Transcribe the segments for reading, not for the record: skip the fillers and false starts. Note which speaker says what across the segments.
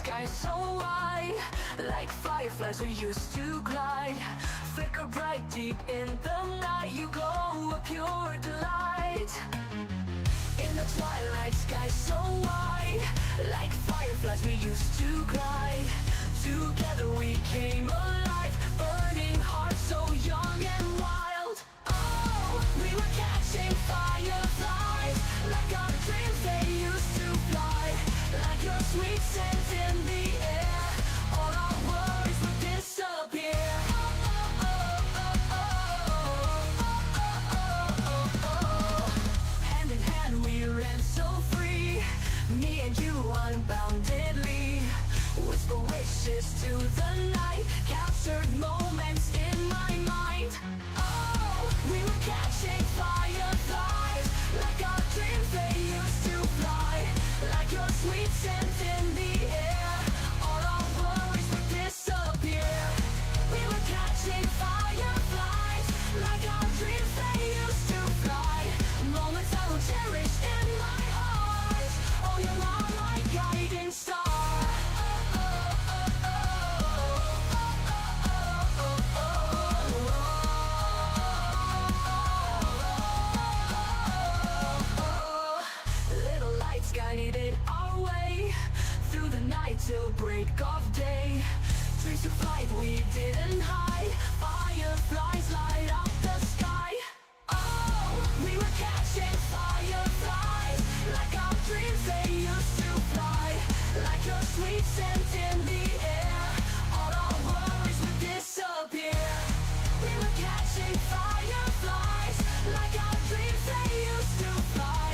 Speaker 1: sky so wide, like fireflies we used to glide. Flicker bright deep in the night, you glow a pure delight. In the twilight sky so wide, like fireflies we used to glide. Together we came alive, burning hearts so young and wild. Oh, we were catching fireflies, like our dreams they used to fly. Like your sweet scent in the air, all our worries would disappear. Hand in hand we ran so free, me and you unboundedly. Whisper wishes to the night, captured moments in my mind. Oh, we were catching fireflies, like our dreams they used to fly. Like your sweet scent in the air, all our worries would disappear. We were catching fireflies, like our dreams they used to fly. Moments I will cherish in my heart. Oh, you are my guiding star. Little lights guided our way through the night till break of day. Trees to flight we didn't hide, fireflies light up the sky. Oh, we were catching fireflies, like our dreams they used to fly. Like your sweet scent in the air, all our worries would disappear. We were catching fireflies, like our dreams they used to fly.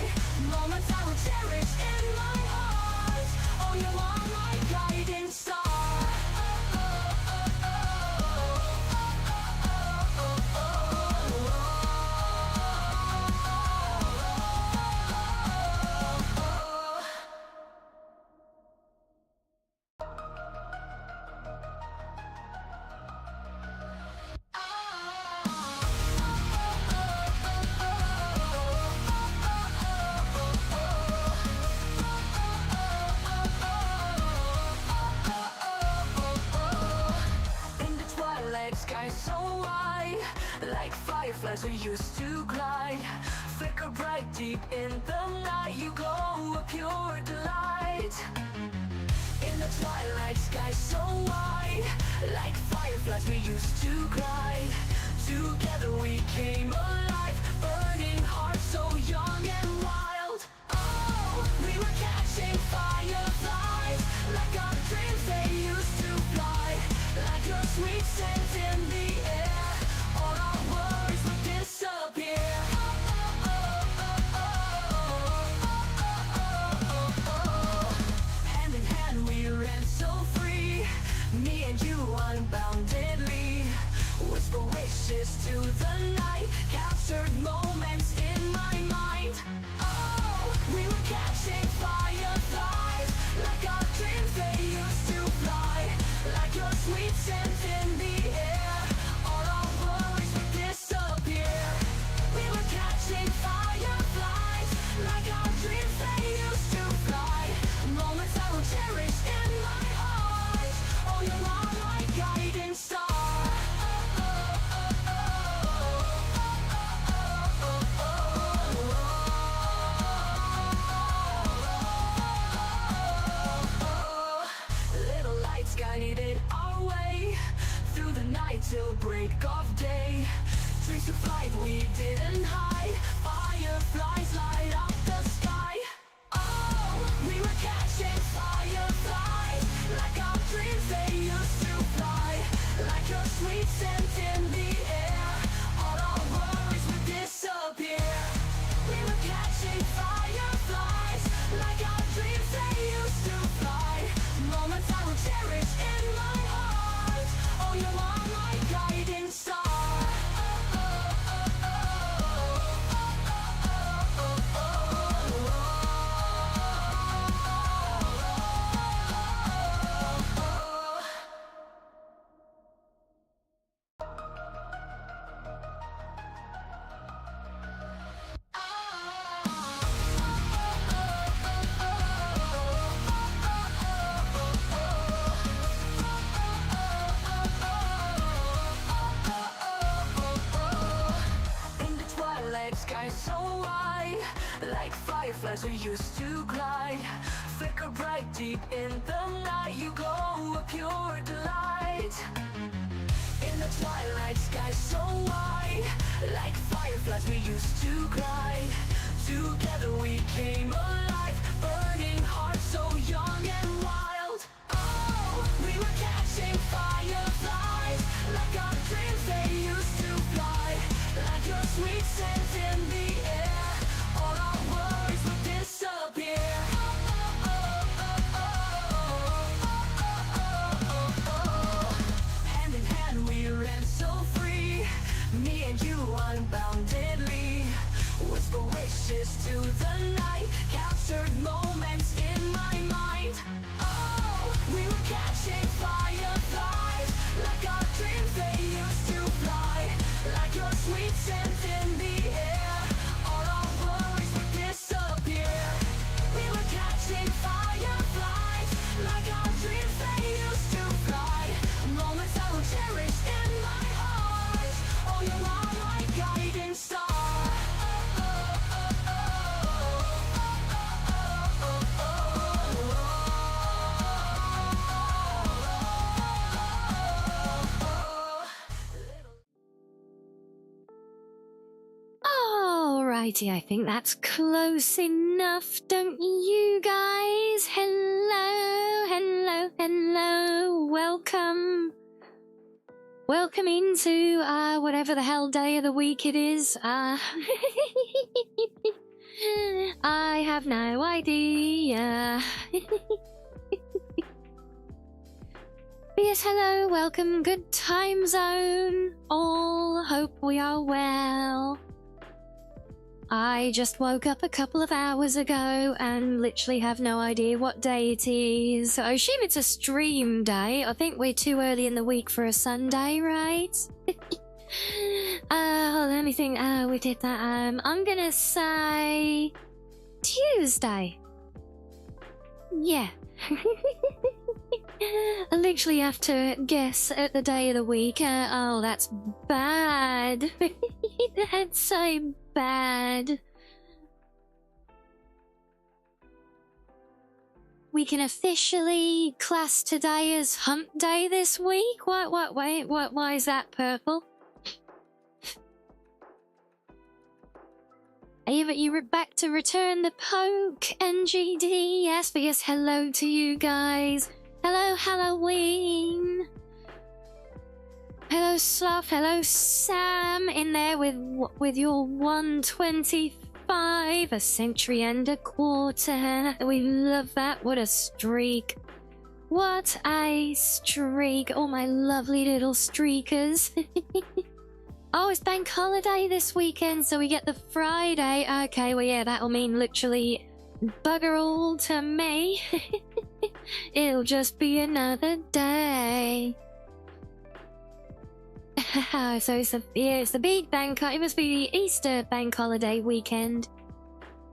Speaker 1: Moments I will cherish in my heart. Oh, you are my guiding star. Sky so wide, like fireflies we used to glide. Flicker bright deep in the night, you glow a pure delight. In the twilight sky so wide, like fireflies we used to glide. Together we came alive, burning hearts so young and wild. Oh, we were catching fireflies, like our dreams they used to fly. Like your sweet scent in the air, all our worries would disappear. Hand in hand we ran so free, me and you unboundedly. Whisper wishes to the night, captured moments in my mind. like fireflies we used to glide. Flicker bright deep in the night, you glow a pure delight. In the twilight sky so wide, like fireflies we used to glide. Together we came alive, burning hearts so young and wild. Oh, we were catching fireflies, like our dreams they used to fly. Like your sweet scent in the air, all our worries would disappear. Hand in hand we ran so free, me and you unboundedly. Whisper wishes to the night, captured moments in my mind. Oh, we were catching fireflies, like our dreams they used to fly. Like your sweet scent in the air, all our worries would disappear. We were catching fireflies, like our dreams they used to fly. Moments I will cherish in my heart. Oh, you are my guiding star.
Speaker 2: Alrighty, I think that's close enough, don't you guys? Hello, hello, hello, welcome. Welcome into, whatever the hell day of the week it is. I have no idea. Yes, hello, welcome, good time zone. All hope we are well. I just woke up a couple of hours ago and literally have no idea what day it is. So I assume it's a stream day. I think we're too early in the week for a Sunday, right? Let me think. We did that. I'm gonna say Tuesday. Yeah. I literally have to guess at the day of the week. Oh, that's bad. That's so bad. We can officially class today as hump day this week? Why is that purple? You're back to return the poke, NGD. Yes, but yes, hello to you guys. Hello, Halloween. Hello, Sloth. Hello, Sam. In there with your 125, a century and a quarter. We love that. What a streak. What a streak. All my lovely little streakers. Oh, it's bank holiday this weekend, so we get the Friday. Okay, well, yeah, that'll mean literally bugger all to me. It'll just be another day. So it's the big bank. It must be the Easter bank holiday weekend.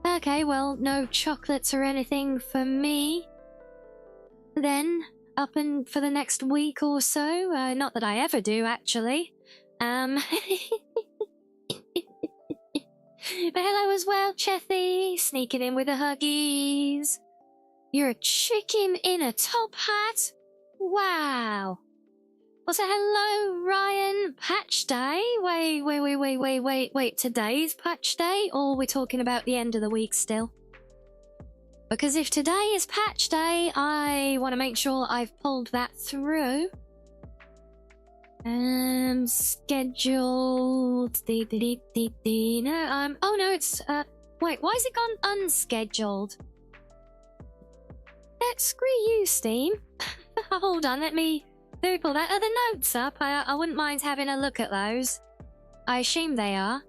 Speaker 2: Okay, well, no chocolates or anything for me. Then, up and for the next week or so. Not that I ever do, actually. But hello as well, Chethy. Sneaking in with the huggies. You're a chicken in a top hat? Wow. Also, hello, Ryan. Patch day? Wait. Today's patch day? Or we're talking about the end of the week still? Because if today is patch day, I want to make sure I've pulled that through. Scheduled. No, oh no, it's, wait, why is it gone unscheduled? Screw you, Steam. Hold on, let me pull that other notes up. I wouldn't mind having a look at those. I assume they are.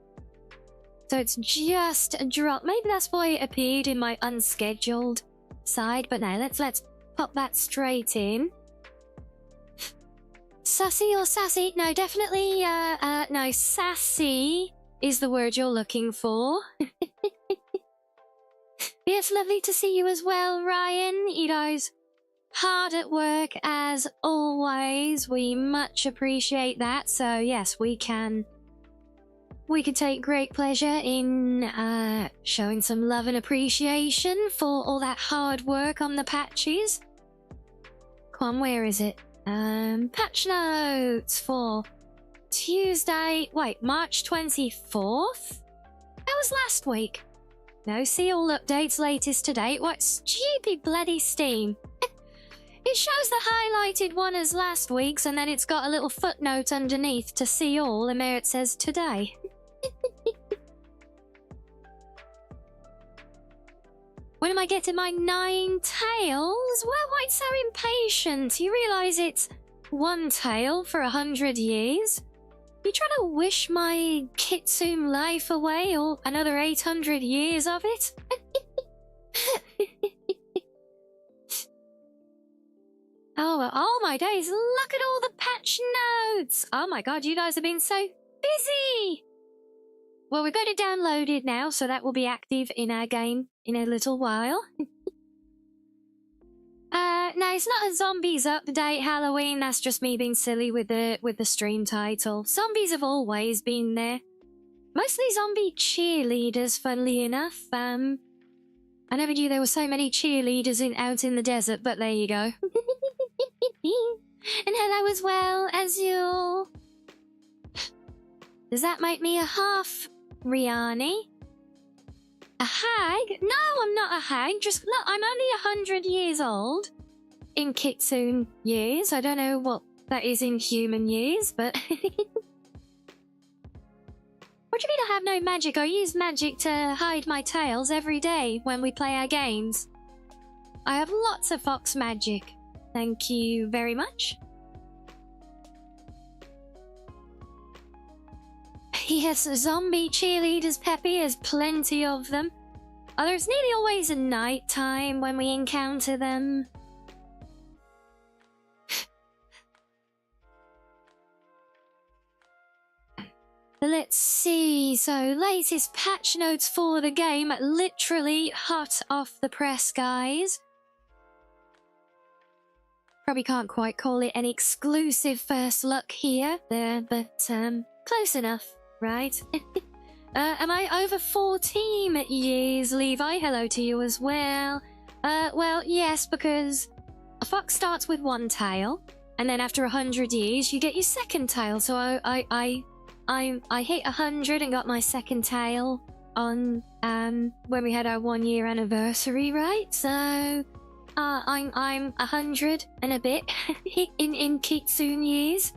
Speaker 2: So it's just a drop. Maybe that's why it appeared in my unscheduled side. But no, let's pop that straight in. Sussy or sassy? No, definitely, no, sassy is the word you're looking for. Yes, lovely to see you as well, Ryan. You guys, hard at work as always. We much appreciate that. So yes, we can we could take great pleasure in showing some love and appreciation for all that hard work on the patches. Come on, where is it? Patch notes for Tuesday, wait, March 24th? That was last week. No, see all updates latest to date. What stupid bloody Steam. It shows the highlighted one as last week's, and then it's got a little footnote underneath to see all, and there it says today. When am I getting my 9 tails? Well, why so impatient? You realise it's 1 tail for 100 years? You trying to wish my Kitsune life away, or another 800 years of it? Oh my days, look at all the patch notes! Oh my god, you guys have been so busy! Well, we've got it downloaded now, so that will be active in our game in a little while. No, it's not a zombies update Halloween, that's just me being silly with the stream title. Zombies have always been there. Mostly zombie cheerleaders, funnily enough. I never knew there were so many cheerleaders out in the desert, but there you go. And hello as well, Azul. Does that make me a half Rianni? A hag? No, I'm not a hag. Just look, I'm only 100 years old. In Kitsune years. I don't know what that is in human years, but... What do you mean I have no magic? I use magic to hide my tails every day when we play our games. I have lots of fox magic. Thank you very much. Yes, zombie cheerleaders, Peppy, there's plenty of them. Oh, there's nearly always a night time when we encounter them. Let's see, so latest patch notes for the game, literally hot off the press, guys. Probably can't quite call it an exclusive first look here, but close enough, right? Am I over 14 years, Levi? Hello to you as well. Well, yes, because a fox starts with 1 tail, and then after 100 years, you get your 2nd tail. So I hit 100 and got my 2nd tail on when we had our 1-year anniversary, right? So I'm 100 and a bit in Kitsune years.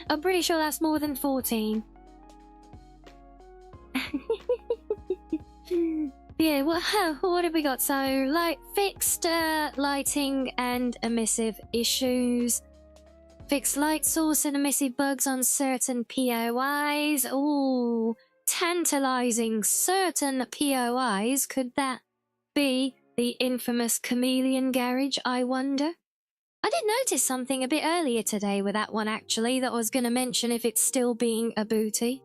Speaker 2: I'm pretty sure that's more than 14. Yeah, what have we got? So, fixed lighting and emissive issues. Fixed light source and emissive bugs on certain POIs. Ooh, tantalizing. Certain POIs. Could that be the infamous chameleon garage, I wonder? I did notice something a bit earlier today with that one, actually, that I was going to mention if it's still being a booty.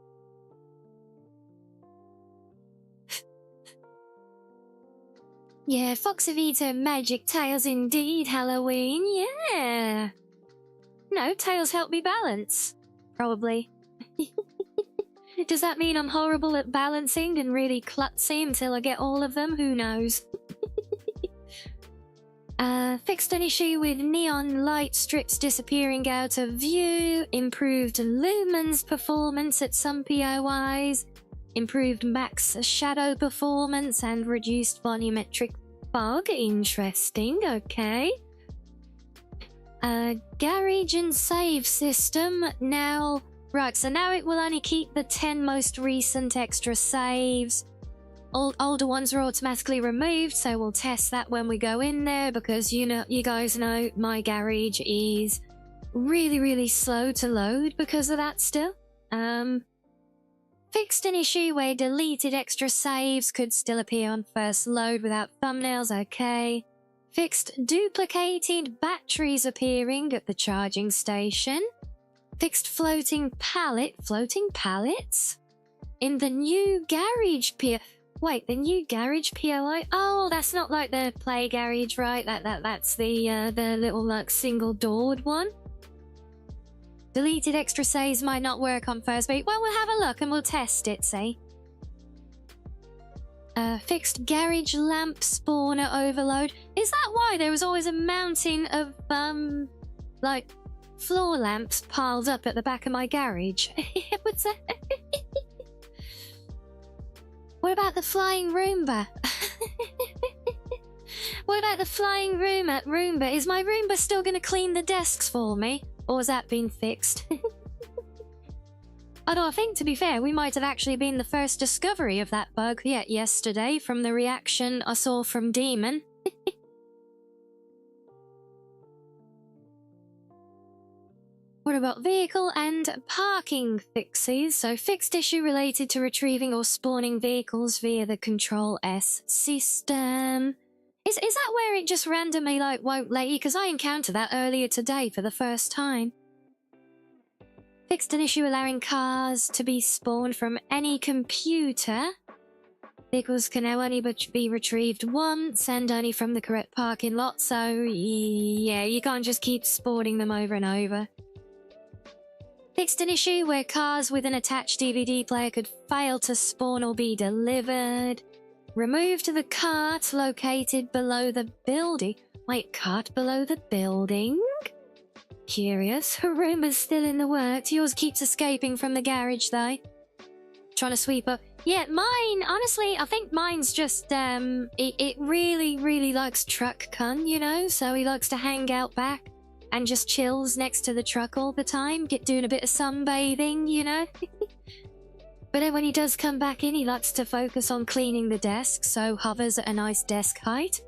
Speaker 2: Yeah, Foxavita magic tails indeed, Halloween, yeah. No, tails help me balance. Probably. Does that mean I'm horrible at balancing and really klutzy until I get all of them? Who knows? Fixed an issue with neon light strips disappearing out of view. Improved lumens performance at some POIs. Improved max shadow performance and reduced volumetric fog. Interesting, okay. Garage and save system now. Right, so now it will only keep the 10 most recent extra saves. Older ones are automatically removed, so we'll test that when we go in there, because you guys know my garage is really slow to load because of that still. Fixed an issue where deleted extra saves could still appear on first load without thumbnails, okay. Fixed duplicated batteries appearing at the charging station. Fixed floating pallets? In the new garage Wait, the new garage POI? Oh, that's not like the play garage, right? That's the little single doored one. Deleted extra saves might not work on first beat. Well, we'll have a look and we'll test it, see? Fixed garage lamp spawner overload. Is that why there was always a mountain of, like, floor lamps piled up at the back of my garage? What's that? What about the flying Roomba? What about the flying Roomba? Is my Roomba still going to clean the desks for me? Or has that been fixed? Although I think, to be fair, we might have actually been the first discovery of that bug yet yesterday from the reaction I saw from Demon. What about vehicle and parking fixes? So fixed issue related to retrieving or spawning vehicles via the Control S system. Is that where it just randomly like won't let you? Because I encountered that earlier today for the first time. Fixed an issue allowing cars to be spawned from any computer. Vehicles can now only be retrieved once and only from the correct parking lot. So yeah, you can't just keep spawning them over and over. Fixed an issue where cars with an attached DVD player could fail to spawn or be delivered. Removed the cart located below the building. Wait, cart below the building? Curious. Her Roomba's still in the works. Yours keeps escaping from the garage, though. Trying to sweep up. Yeah, mine, honestly, I think mine's just, it really, really likes truck cun, you know? So he likes to hang out back and just chills next to the truck all the time, doing a bit of sunbathing, you know? But then when he does come back in, he likes to focus on cleaning the desk, so hovers at a nice desk height.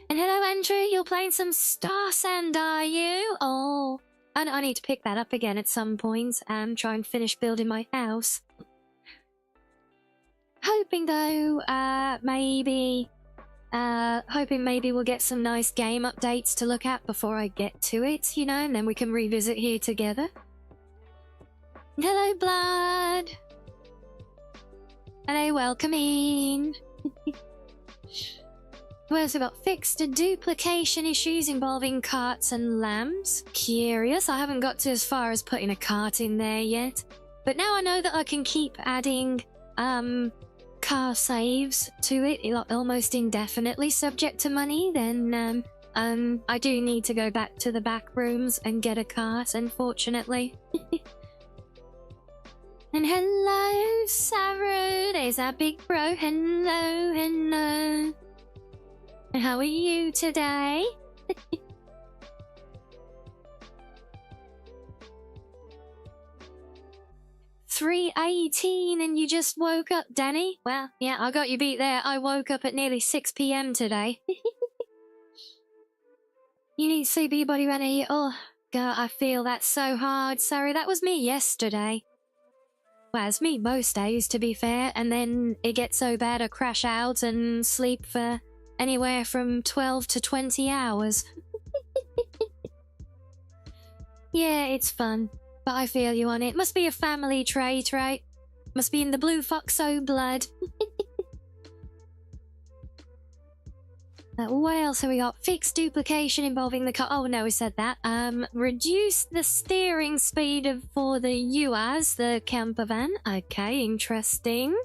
Speaker 2: And hello, Andrew, you're playing some Star Sand, are you? Oh, and I need to pick that up again at some point and try and finish building my house. Hoping though, hoping maybe we'll get some nice game updates to look at before I get to it, you know, and then we can revisit here together. Hello, Blood. Hello, welcome in. Well, so got fixed duplication issues involving carts and lamps. Curious, I haven't got to as far as putting a cart in there yet. But now I know that I can keep adding car saves to it almost indefinitely, subject to money. Then I do need to go back to the back rooms and get a cart, unfortunately. And hello, Saru, there's our big bro. Hello, hello. How are you today? 3:18 and you just woke up, Danny? Well, yeah, I got you beat there. I woke up at nearly 6 PM today. You need to sleep, body runner. Oh, God, I feel that's so hard. Sorry, that was me yesterday. Well, it's me most days, to be fair, and then it gets so bad I crash out and sleep for anywhere from 12 to 20 hours. Yeah, it's fun, but I feel you on it. Must be a family trait, right? Must be in the blue Foxo blood. What else have we got? Fixed duplication involving the car. Oh no, we said that. Reduce the steering speed for the UAZ, the camper van. Okay, interesting.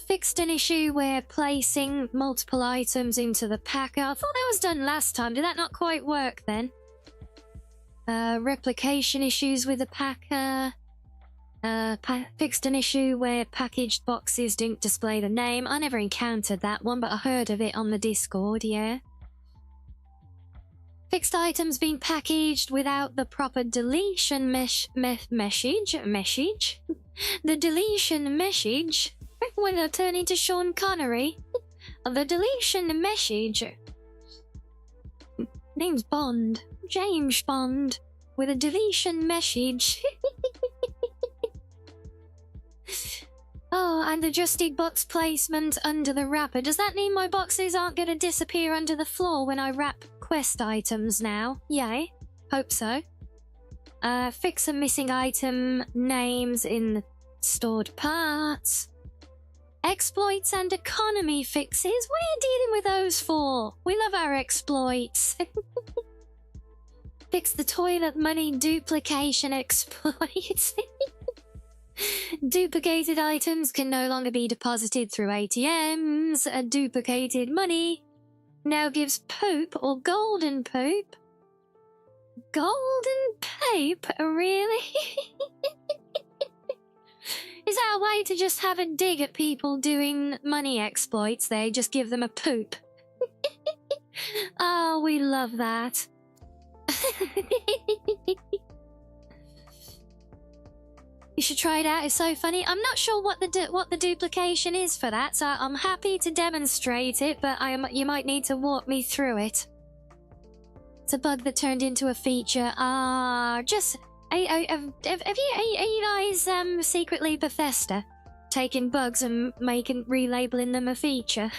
Speaker 2: Fixed an issue where placing multiple items into the packer. I thought that was done last time. Did that not quite work then? Replication issues with the packer. Fixed an issue where packaged boxes didn't display the name. I never encountered that one, but I heard of it on the Discord, yeah. Fixed items being packaged without the proper deletion message. The deletion message. When I turn into Sean Connery. The deletion message. Name's Bond. James Bond. With a deletion message. Oh, and adjusted box placement under the wrapper. Does that mean my boxes aren't going to disappear under the floor when I wrap quest items now? Yay. Hope so. Fix some missing item names in the stored parts. Exploits and economy fixes? What are you dealing with those for? We love our exploits. Fix the toilet money duplication exploits. Duplicated items can no longer be deposited through ATMs. A duplicated money now gives poop or golden poop. Golden poop? Really? Is that a way to just have a dig at people doing money exploits? They just give them a poop. Oh, we love that. You should try it out. It's so funny. I'm not sure what the duplication is for that, so I'm happy to demonstrate it, but you might need to walk me through it. It's a bug that turned into a feature. Just... Are you guys secretly Bethesda? Taking bugs and relabeling them a feature?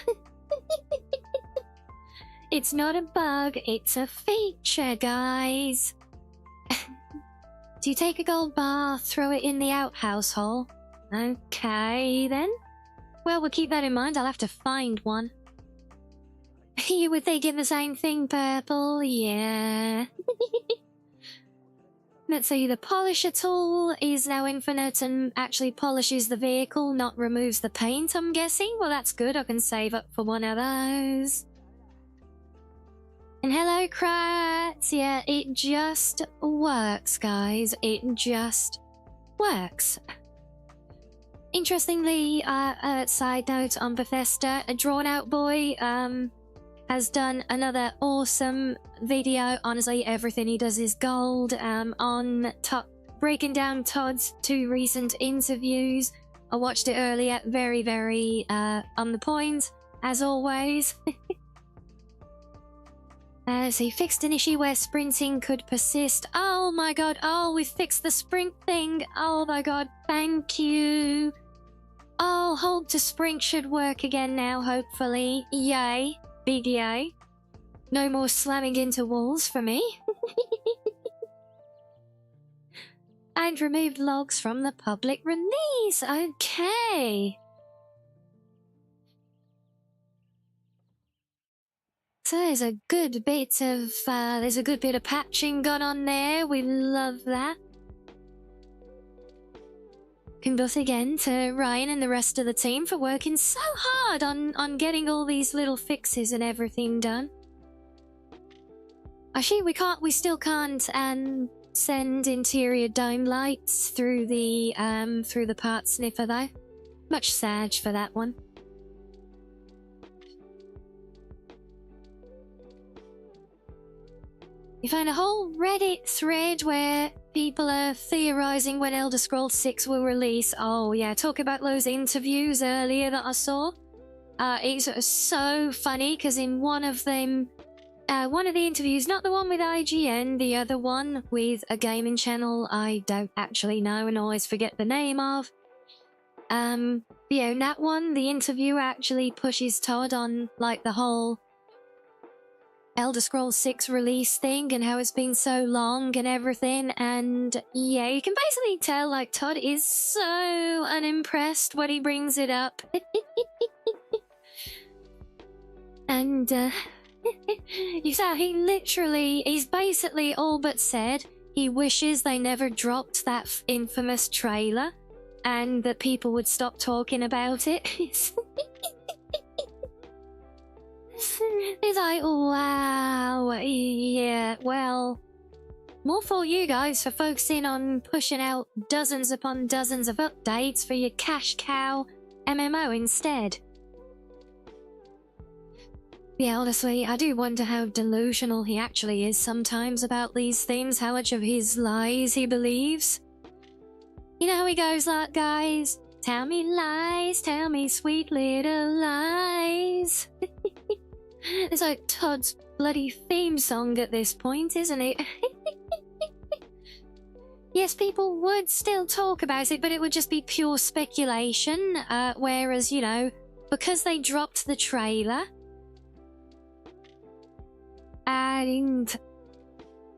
Speaker 2: It's not a bug, it's a feature, guys. Do you take a gold bar, throw it in the outhouse hole? Okay, then. Well, we'll keep that in mind. I'll have to find one. You were thinking the same thing, Purple? Yeah. Let's see, the polisher tool is now infinite and actually polishes the vehicle, not removes the paint, I'm guessing. Well, that's good. I can save up for one of those. And hello, Kratz. Yeah, it just works, guys. It just works. Interestingly, side note on Bethesda, a drawn-out boy, has done another awesome video. Honestly, everything he does is gold. On breaking down Todd's 2 recent interviews. I watched it earlier. Very, very on the point, as always. So he fixed an issue where sprinting could persist. Oh my god. Oh, we fixed the sprint thing. Oh my god. Thank you. Oh, hold to sprint should work again now, hopefully. Yay. Big yay. No more slamming into walls for me. And removed logs from the public release. Okay. So there's a good bit of patching gone on there. We love that. Kudos again to Ryan and the rest of the team for working so hard on getting all these little fixes and everything done. Actually, we still can't send interior dome lights through the part sniffer though. Much sad for that one. You find a whole Reddit thread where people are theorizing when Elder Scrolls 6 will release. Oh yeah, talk about those interviews earlier that I saw. It's so funny because in one of them, one of the interviews, not the one with IGN, the other one with a gaming channel I don't actually know and always forget the name of. In that one, the interviewer actually pushes Todd on like the whole Elder Scrolls 6 release thing and how it's been so long and everything, and yeah, you can basically tell like Todd is so unimpressed when he brings it up. And you saw he's basically all but said he wishes they never dropped that infamous trailer and that people would stop talking about it. It's like, wow, yeah, well, more for you guys for focusing on pushing out dozens upon dozens of updates for your cash cow MMO instead. Yeah, honestly, I do wonder how delusional he actually is sometimes about these things, how much of his lies he believes. You know how he goes like, guys, tell me lies, tell me sweet little lies. It's like Todd's bloody theme song at this point, isn't it? Yes, people would still talk about it, but it would just be pure speculation. Whereas, you know, because they dropped the trailer, and,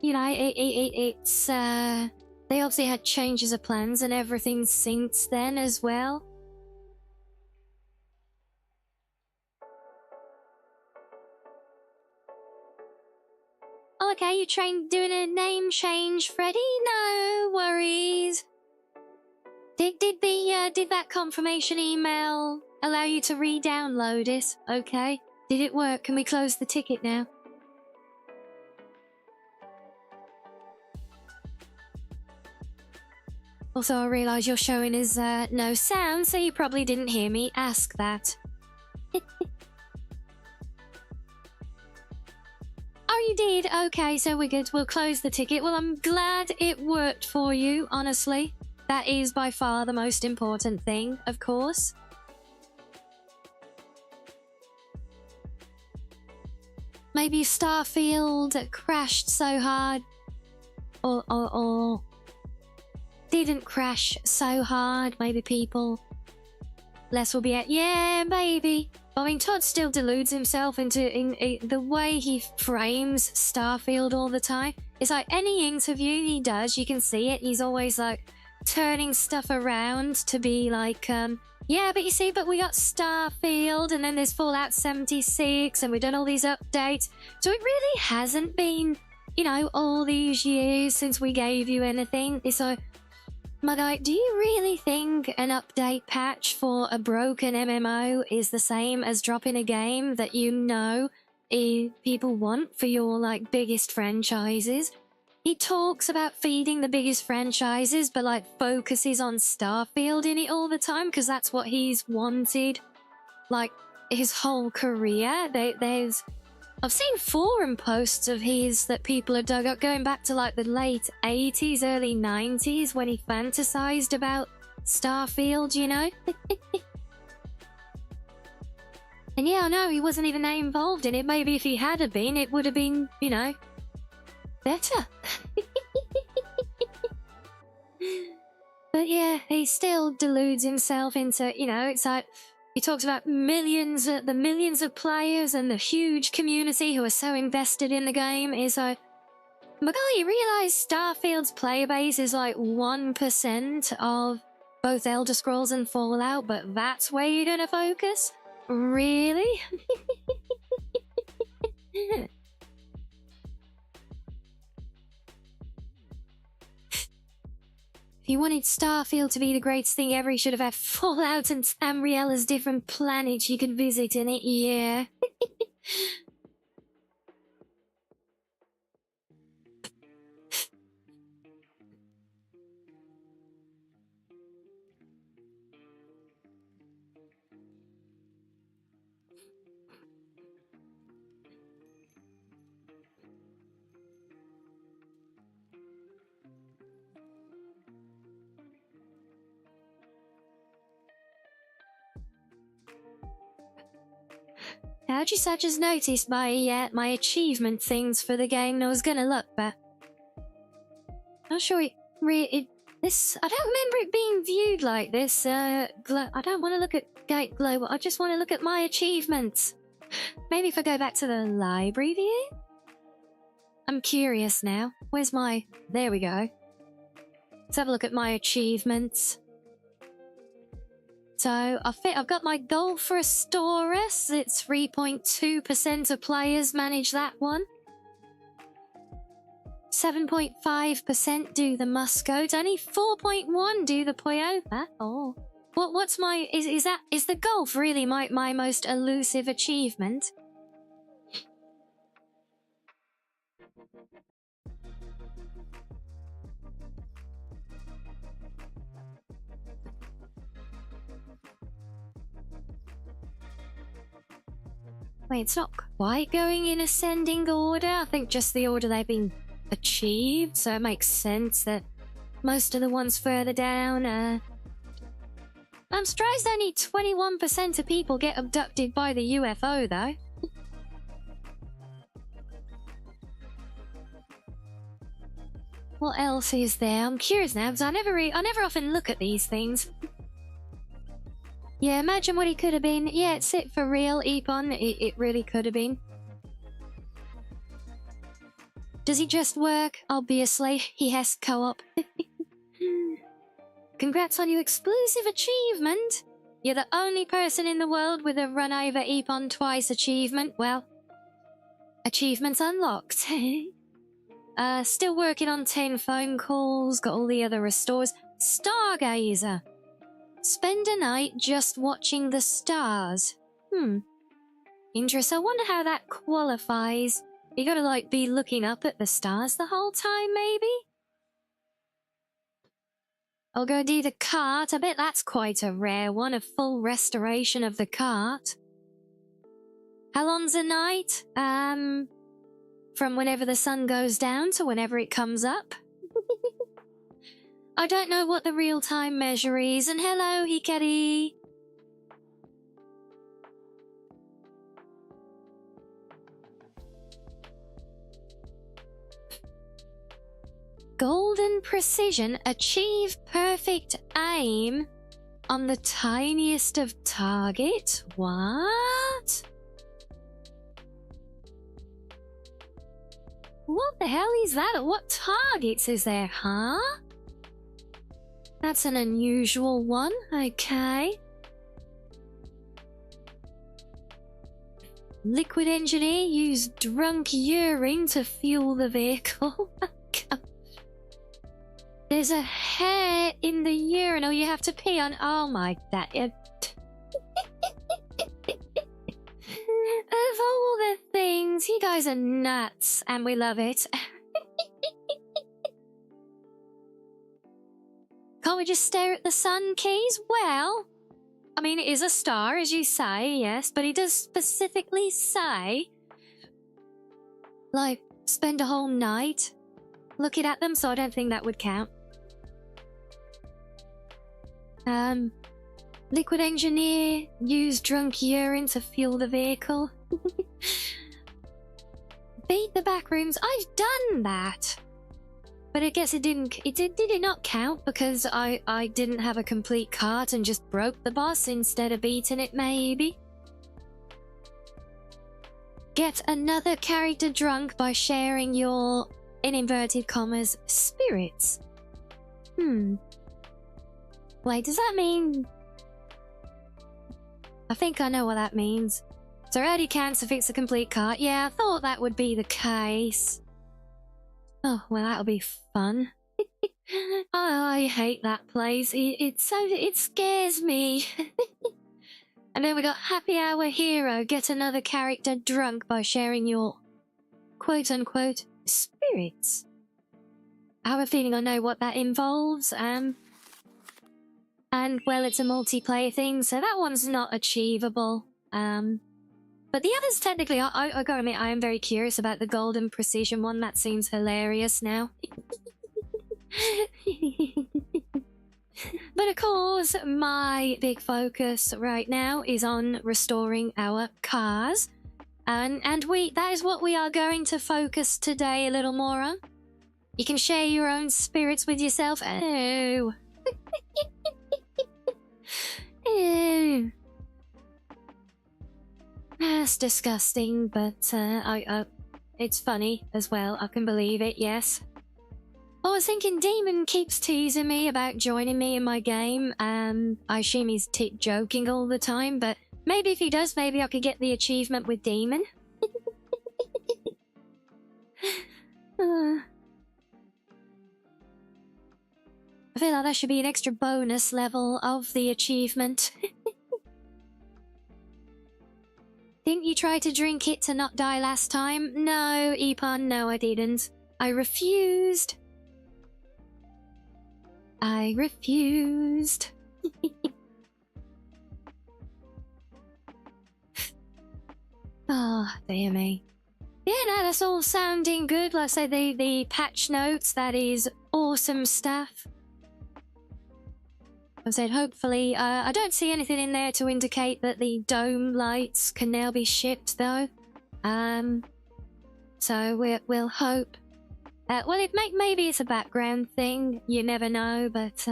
Speaker 2: you know, it's, they obviously had changes of plans and everything since then as well. okay, you trained doing a name change, Freddy? No worries. Did that confirmation email allow you to re-download it? Okay. Did it work? Can we close the ticket now? Also, I realise you're showing us no sound, so you probably didn't hear me ask that. Oh, you did? Okay, so we're good. We'll close the ticket. Well, I'm glad it worked for you, honestly. That is by far the most important thing, of course. Maybe Starfield crashed so hard. Or didn't crash so hard. Maybe people... Less will be at... Yeah, maybe. I mean, Todd still deludes himself into the way he frames Starfield all the time. It's like any interview he does, you can see it. He's always like turning stuff around to be like, yeah, but you see, but we got Starfield, and then there's Fallout 76, and we've done all these updates. So it really hasn't been, you know, all these years since we gave you anything. It's like, my guy, do you really think an update patch for a broken MMO is the same as dropping a game that you know people want for your, like, biggest franchises? He talks about feeding the biggest franchises, but, like, focuses on Starfield in it all the time, because that's what he's wanted, like, his whole career. I've seen forum posts of his that people have dug up going back to like the late 80s, early 90s when he fantasized about Starfield, you know? And yeah, I know he wasn't even involved in it. Maybe if he had have been, it would have been, you know, better. But yeah, he still deludes himself into, you know, it's like... He talks about the millions of players and the huge community who are so invested in the game. Is like, my guy, you realise Starfield's player base is like 1% of both Elder Scrolls and Fallout, but that's where you're gonna focus? Really? If you wanted Starfield to be the greatest thing ever, you should have had Fallout and Tamriel as different planets you could visit in it, yeah. How'd you such as notice my my achievement things for the game? I was gonna look, but not sure this. I don't remember it being viewed like this. I don't want to look at Gate Global. I just want to look at my achievements. Maybe if I go back to the library view. I'm curious now. Where's my? There we go. Let's have a look at my achievements. So, I've got my goal for Astoris. It's 3.2% of players manage that one. 7.5% do the Muscodes. Only 4.1 do the Poyopa. Oh. What's my... Is the golf really my most elusive achievement? Wait, it's not quite going in ascending order. I think just the order they've been achieved, so it makes sense that most of the ones further down, I'm surprised only 21% of people get abducted by the UFO, though. What else is there? I'm curious now, because I never often look at these things. Yeah, imagine what he could have been. Yeah, it's it for real, Epon. It really could have been. Does he just work? Obviously, he has co-op. Congrats on your exclusive achievement. You're the only person in the world with a run over Epon twice achievement. Well, achievements unlocked. Still working on 10 phone calls, got all the other restores. Stargazer. Spend a night just watching the stars. Interesting. I wonder how that qualifies. You gotta, like, be looking up at the stars the whole time, maybe? I'll go do the cart. I bet that's quite a rare one, a full restoration of the cart. How long's a night? From whenever the sun goes down to whenever it comes up. I don't know what the real-time measure is. And hello, Hikari. Golden precision. Achieve perfect aim on the tiniest of target. What? What the hell is that? What targets is there, huh? That's an unusual one. Okay. Liquid engineer use drunk urine to fuel the vehicle. There's a hair in the urinal you have to pee on. Oh my, that... Of all the things, you guys are nuts, and we love it. Can't we just stare at the sun, Keys? Well, I mean, it is a star, as you say, yes, but he does specifically say, like, spend a whole night looking at them, so I don't think that would count. Liquid engineer, use drunk urine to fuel the vehicle. Beat the back rooms. I've done that. But I guess it did it not count because I didn't have a complete cart and just broke the boss instead of beating it, maybe? Get another character drunk by sharing your, in inverted commas, spirits. Wait, does that mean... I think I know what that means. So already counts to fix a complete cart. Yeah, I thought that would be the case. Oh, well, that'll be fun. Oh, I hate that place. It scares me. And then we got Happy Hour Hero. Get another character drunk by sharing your quote-unquote spirits. I have a feeling I know what that involves. And, well, it's a multiplayer thing, so that one's not achievable. But the others, technically, I gotta admit, I am very curious about the golden precision one. That seems hilarious now. But of course, my big focus right now is on restoring our cars. And that is what we are going to focus today a little more on. You can share your own spirits with yourself. Oh. Ew. That's disgusting, but it's funny as well. I can believe it, yes. I was thinking Demon keeps teasing me about joining me in my game. I assume he's joking all the time, but maybe if he does, maybe I could get the achievement with Demon. I feel like that should be an extra bonus level of the achievement. Didn't you try to drink it to not die last time? No, Epon, no I didn't. I refused. I refused. Oh, dear me. Yeah, no, that's all sounding good. Like I say, the patch notes, that is awesome stuff. I said, hopefully, I don't see anything in there to indicate that the dome lights can now be shipped, though. So we'll hope. Well, maybe it's a background thing. You never know, but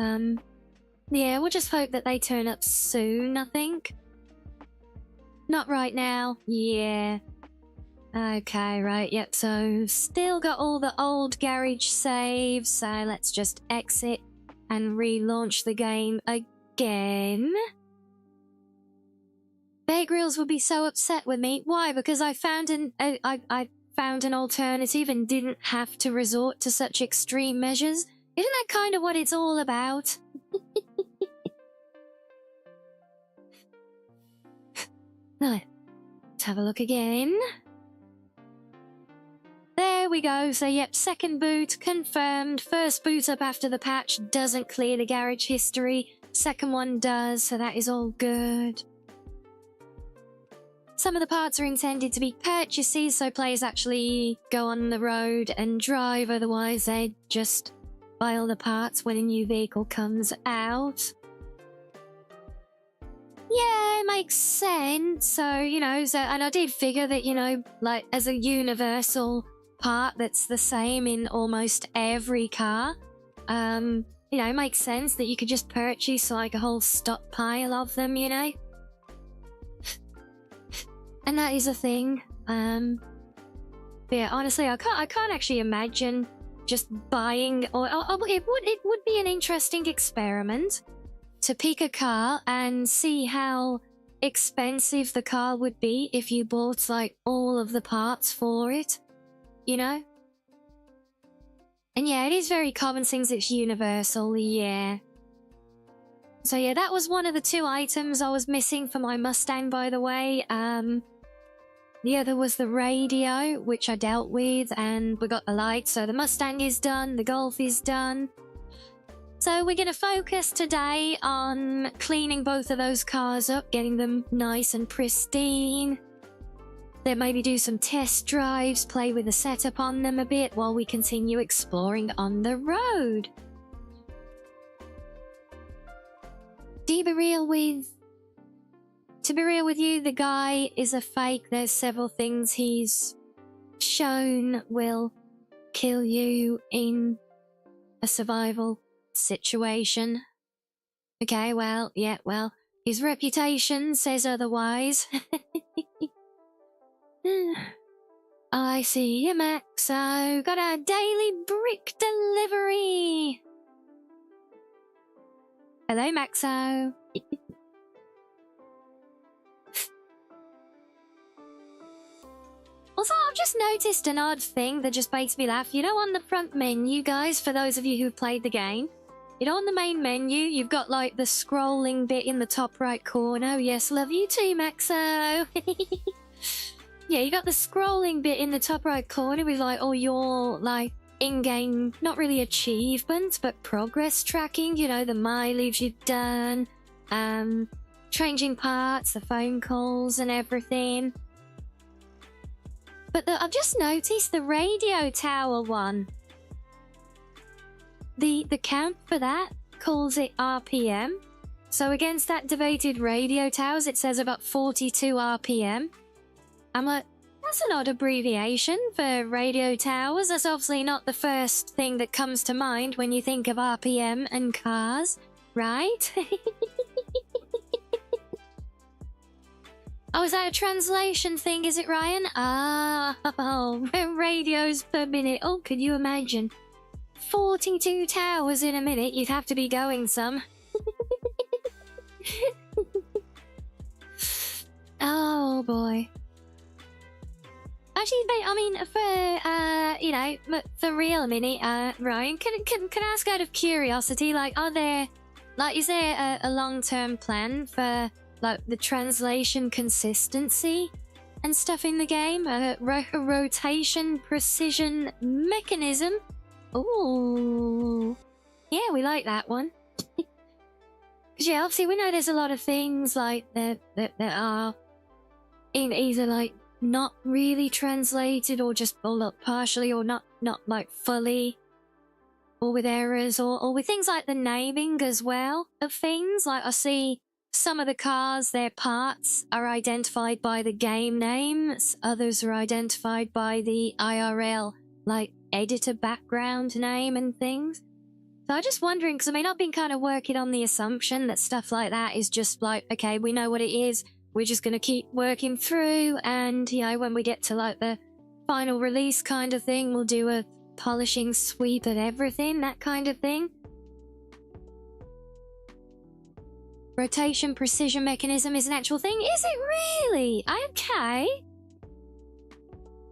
Speaker 2: yeah, we'll just hope that they turn up soon. I think. Not right now. Yeah. Okay, right. Yep. So still got all the old garage saves. So let's just exit and relaunch the game again. Bear Grylls would be so upset with me. Why? Because I found I found an alternative and didn't have to resort to such extreme measures. Isn't that kind of what it's all about? Now, let's have a look again. There we go. So, yep, second boot confirmed. First boot up after the patch doesn't clear the garage history. Second one does, so that is all good. Some of the parts are intended to be purchases, so players actually go on the road and drive. Otherwise, they just buy all the parts when a new vehicle comes out. Yeah, it makes sense. So, you know, and I did figure that, you know, like as a universal part that's the same in almost every car, you know, it makes sense that you could just purchase like a whole stockpile of them, you know? And that is a thing. Yeah, honestly, I can't actually imagine just buying, or it would be an interesting experiment to pick a car and see how expensive the car would be if you bought like all of the parts for it, you know? And yeah, it is very common since it's universal, yeah. So yeah, that was one of the 2 items I was missing for my Mustang, by the way. The other was the radio, which I dealt with, and we got the light. So the Mustang is done, the Golf is done. So we're going to focus today on cleaning both of those cars up, getting them nice and pristine. Then maybe do some test drives, play with the setup on them a bit while we continue exploring on the road. To be real with you, the guy is a fake. There's several things he's shown will kill you in a survival situation. Okay, well, yeah, well, his reputation says otherwise. I see you, Maxo. Got a daily brick delivery. Hello, Maxo. Also, I've just noticed an odd thing that just makes me laugh. You know, on the front menu, guys, for those of you who've played the game, you know, on the main menu, you've got, like, the scrolling bit in the top right corner. Yes, love you too, Maxo. Yeah, you got the scrolling bit in the top right corner with, like, all your, like, in-game, not really achievements, but progress tracking. You know, the mileage you've done, changing parts, the phone calls and everything. But I've just noticed the radio tower one. The count for that calls it RPM. So against that debated radio towers, it says about 42 RPM. I'm like, that's an odd abbreviation for radio towers. That's obviously not the first thing that comes to mind when you think of RPM and cars, right? Oh, is that a translation thing, is it, Ryan? Oh, radios per minute. Oh, could you imagine? 42 towers in a minute, you'd have to be going some. Oh, boy. Actually, I mean, for, you know, for real a minute, Ryan, can I ask out of curiosity, like, are there, like, is there a long-term plan for, like, the translation consistency and stuff in the game? Rotation precision mechanism? Ooh. Yeah, we like that one. Because, yeah, obviously we know there's a lot of things, like, that are in either, like, not really translated or just partially or not like fully, or with errors, or with things like the naming as well of things. Like, I see some of the cars, their parts are identified by the game names, others are identified by the IRL, like, editor background name and things. So I'm just wondering, because I mean, I've been kind of working on the assumption that stuff like that is just like, okay, we know what it is, we're just going to keep working through, and, you know, when we get to, like, the final release kind of thing, we'll do a polishing sweep at everything, that kind of thing. Rotation precision mechanism is an actual thing? Is it really? Okay.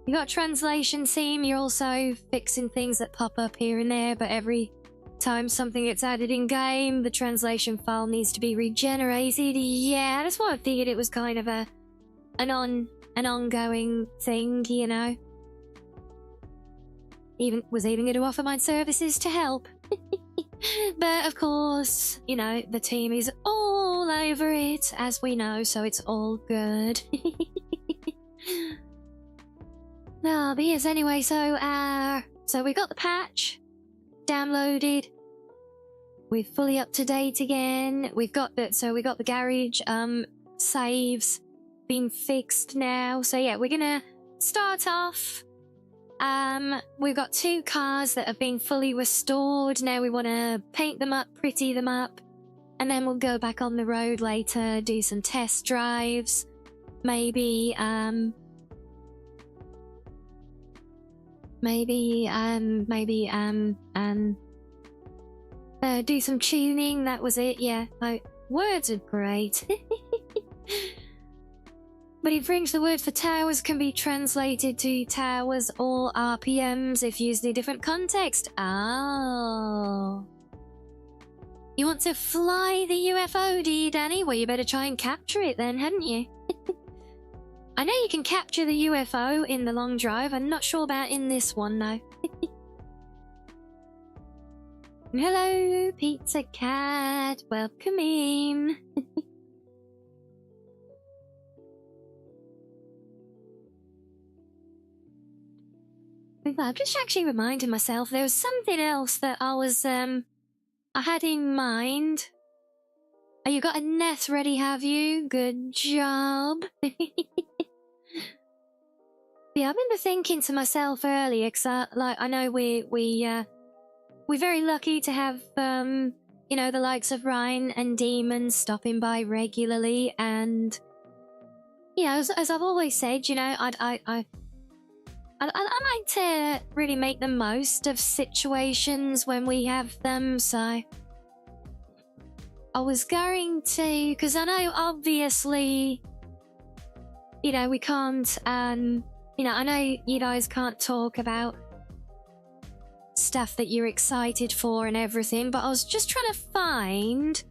Speaker 2: You got a translation team, you're also fixing things that pop up here and there, but every time something gets added in game, the translation file needs to be regenerated. Yeah, that's why I figured it was kind of an ongoing thing, you know. Was even going to offer my services to help. But of course, you know, the team is all over it, as we know, so it's all good. No, but yes, anyway, so we got the patch downloaded. We're fully up to date again. We got the garage saves been fixed now. So yeah, we're gonna start off. We've got 2 cars that have been fully restored. Now we want to paint them up, pretty them up, and then we'll go back on the road later, do some test drives, maybe do some tuning. That was it. Yeah, words are great. But in French, the word for towers can be translated to towers or RPMs if used in a different context. Oh. You want to fly the UFO, do you, Danny? Well, you better try and capture it then, hadn't you? I know you can capture the UFO in the long drive. I'm not sure about in this one, though. Hello, Pizza Cat. Welcome in. I'm just actually reminding myself there was something else that I had in mind. Oh, you got a nest ready, have you? Good job. Yeah, I remember thinking to myself earlier, because I know we're very lucky to have you know, the likes of Ryan and Demon stopping by regularly, and you know, as I've always said, you know, I like to really make the most of situations when we have them, so I was going to, because I know obviously, you know, we can't, you know, I know you guys can't talk about stuff that you're excited for and everything, but I was just trying to find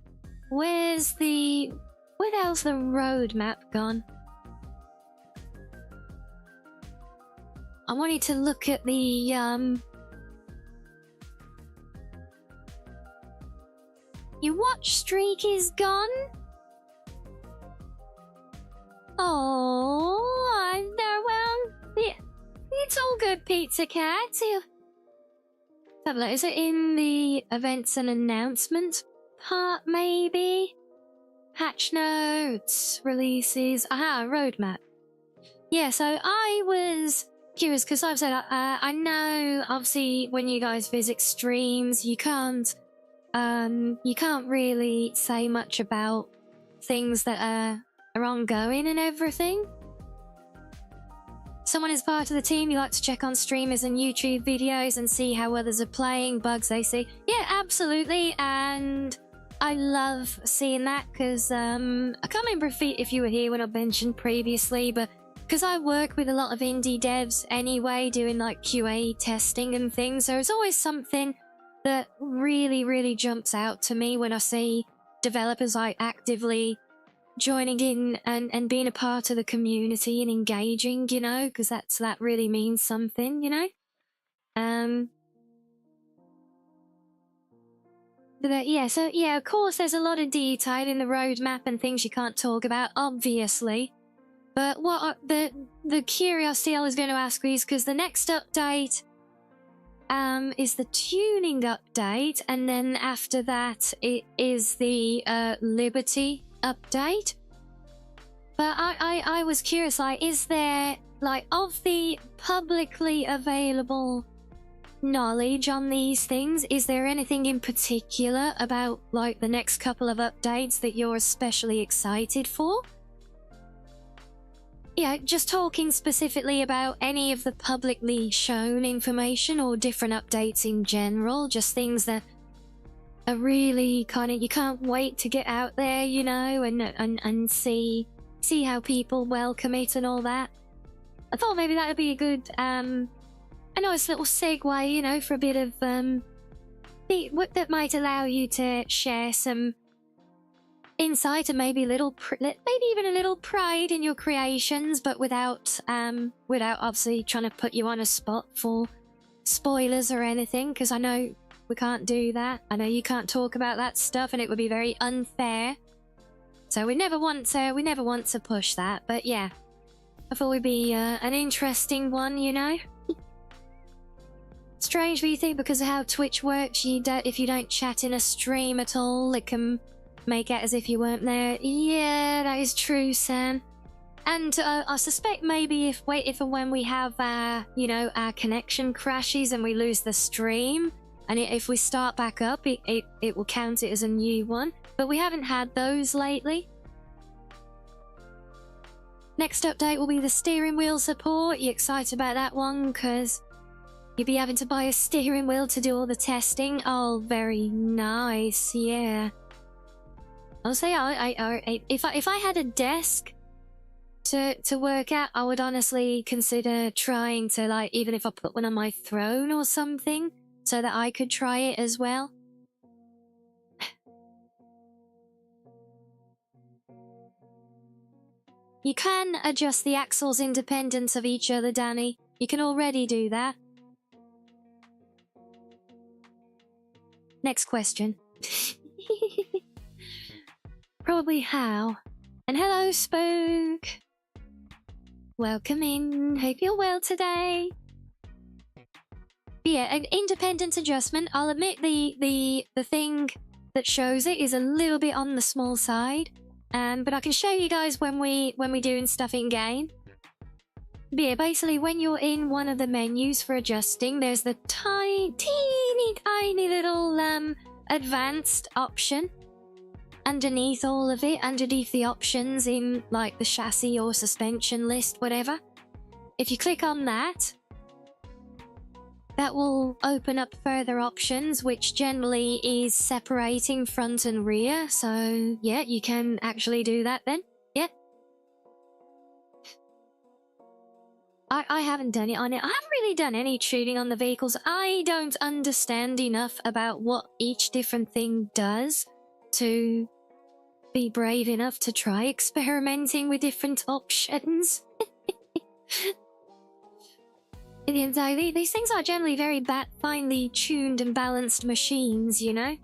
Speaker 2: where the hell's the roadmap gone? I wanted to look at the, your watch streak is gone? Oh, I know, well, yeah, it's all good, Pizza Cat. Is it in the events and announcements part, maybe? Patch notes, releases, aha, roadmap. Yeah, so I was curious, because I've said, I know, obviously, when you guys visit streams, you can't really say much about things that are ongoing and everything. Someone is part of the team, you like to check on streamers and YouTube videos and see how others are playing, bugs they see. Yeah, absolutely, and I love seeing that, because I can't remember if you were here when I mentioned previously, but because I work with a lot of indie devs anyway, doing like QA testing and things, there's always something that really, really jumps out to me when I see developers like actively joining in and being a part of the community and engaging, you know, because that really means something, you know. Yeah, so yeah, of course there's a lot of detail in the roadmap and things you can't talk about, obviously. But what the curiosity I was going to ask is, because the next update is the tuning update, and then after that it is the Liberty update. But I was curious, like, is there, like, of the publicly available knowledge on these things, is there anything in particular about, like, the next couple of updates that you're especially excited for? Yeah, just talking specifically about any of the publicly shown information or different updates in general, just things that are really kind of, you can't wait to get out there, you know, and see how people welcome it and all that. I thought maybe that would be a good, a nice little segue, you know, for a bit of, that might allow you to share some insight and maybe maybe even a little pride in your creations, but without obviously trying to put you on a spot for spoilers or anything, because I know we can't do that. I know you can't talk about that stuff, and it would be very unfair. So we never want to push that. But yeah, I thought it would be an interesting one, you know. Strange, but you think because of how Twitch works, if you don't chat in a stream at all, it can make it as if you weren't there. Yeah, that is true, Sam. And I suspect maybe if and when we have you know, our connection crashes and we lose the stream, and if we start back up, it will count it as a new one. But we haven't had those lately. Next update will be the steering wheel support. You excited about that one? Because you'll be having to buy a steering wheel to do all the testing. Oh, very nice. Yeah. I'll say, if I had a desk to work at, I would honestly consider trying to, like, even if I put one on my throne or something, so that I could try it as well. You can adjust the axles independent of each other, Danny. You can already do that. Next question. Probably how. And hello, Spook. Welcome in. Hope you're well today. But yeah, an independent adjustment. I'll admit the thing that shows it is a little bit on the small side. But I can show you guys when we're doing stuff in game. But yeah, basically when you're in one of the menus for adjusting, there's the teeny little advanced option underneath all of it, underneath the options in like the chassis or suspension list, whatever. If you click on that, that will open up further options, which generally is separating front and rear. So yeah, you can actually do that then. Yeah. I haven't done it on it. I haven't really done any tuning on the vehicles. I don't understand enough about what each different thing does to be brave enough to try experimenting with different options. At the end of the day, these things are generally very finely tuned and balanced machines, you know?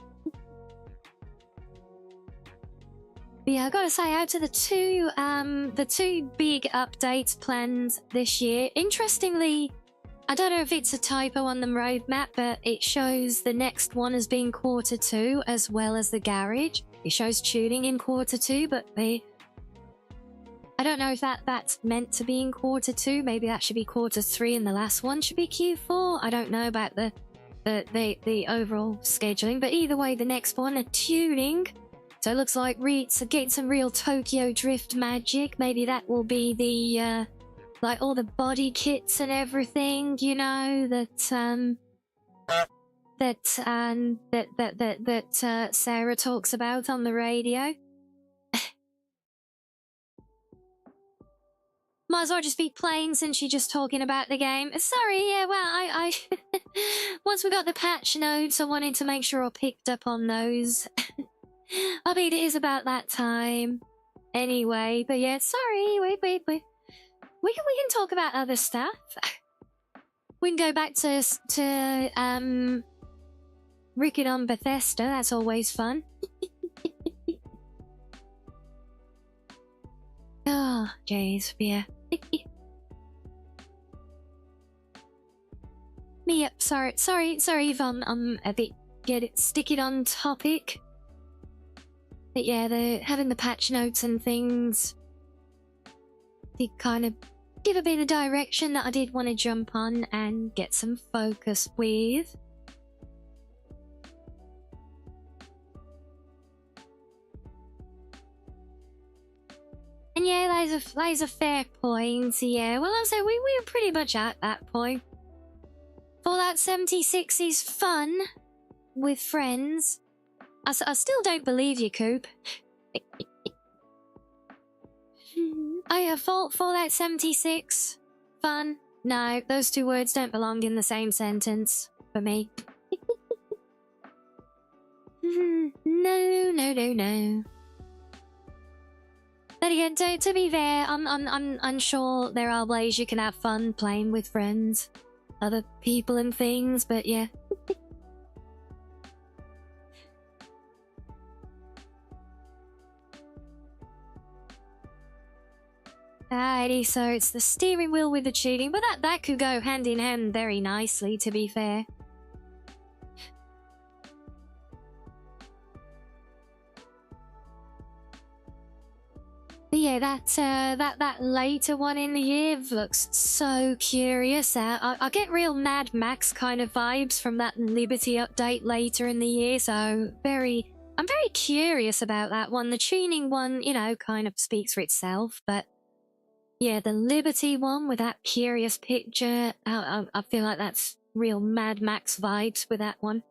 Speaker 2: But yeah, I gotta say, out of the two big updates planned this year, interestingly, I don't know if it's a typo on the roadmap, but it shows the next one as being Q2 as well as the garage. It shows tuning in Q2, but I don't know if that's meant to be in Q2. Maybe that should be Q3 and the last one should be Q4. I don't know about the overall scheduling, but either way, the next one, a tuning. So it looks like getting some real Tokyo Drift magic. Maybe that will be the like all the body kits and everything, you know, that Sarah talks about on the radio. Might as well just be playing since you're just talking about the game. Sorry, yeah, well, I once we got the patch notes, I wanted to make sure I picked up on those. I mean, it is about that time. Anyway, but yeah, sorry, wait. We can talk about other stuff. We can go back to Rickett on Bethesda, that's always fun. Oh, jeez, yeah. Me up, sorry if I'm a bit stick it on topic. But yeah, having the patch notes and things did kind of give a bit of direction that I did want to jump on and get some focus with. And yeah, that is a fair point. Yeah, well, I'll say we were pretty much at that point. Fallout 76 is fun with friends. I still don't believe you, Coop. I have Fallout 76 fun. No, those two words don't belong in the same sentence for me. No, no, no, no. But again, to be fair, I'm sure there are ways you can have fun playing with friends, other people and things, but yeah. Alrighty, so it's the steering wheel with the cheating, but that could go hand in hand very nicely, to be fair. But yeah, that later one in the year looks so curious. I get real Mad Max kind of vibes from that Liberty update later in the year, so I'm very curious about that one. The tuning one, you know, kind of speaks for itself, but yeah, the Liberty one with that curious picture, I feel like that's real Mad Max vibes with that one.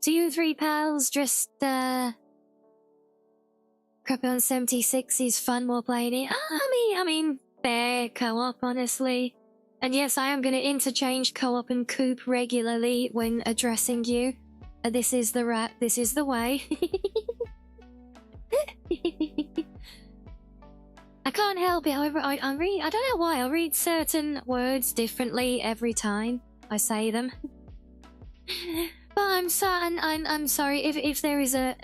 Speaker 2: Do you three pals just, Crappy on 76 is fun while playing it? I mean, fair co-op, honestly. And yes, I am going to interchange co-op and coop regularly when addressing you. This is the way. I can't help it, I don't know why, I read certain words differently every time I say them. But I'm sorry, if there is a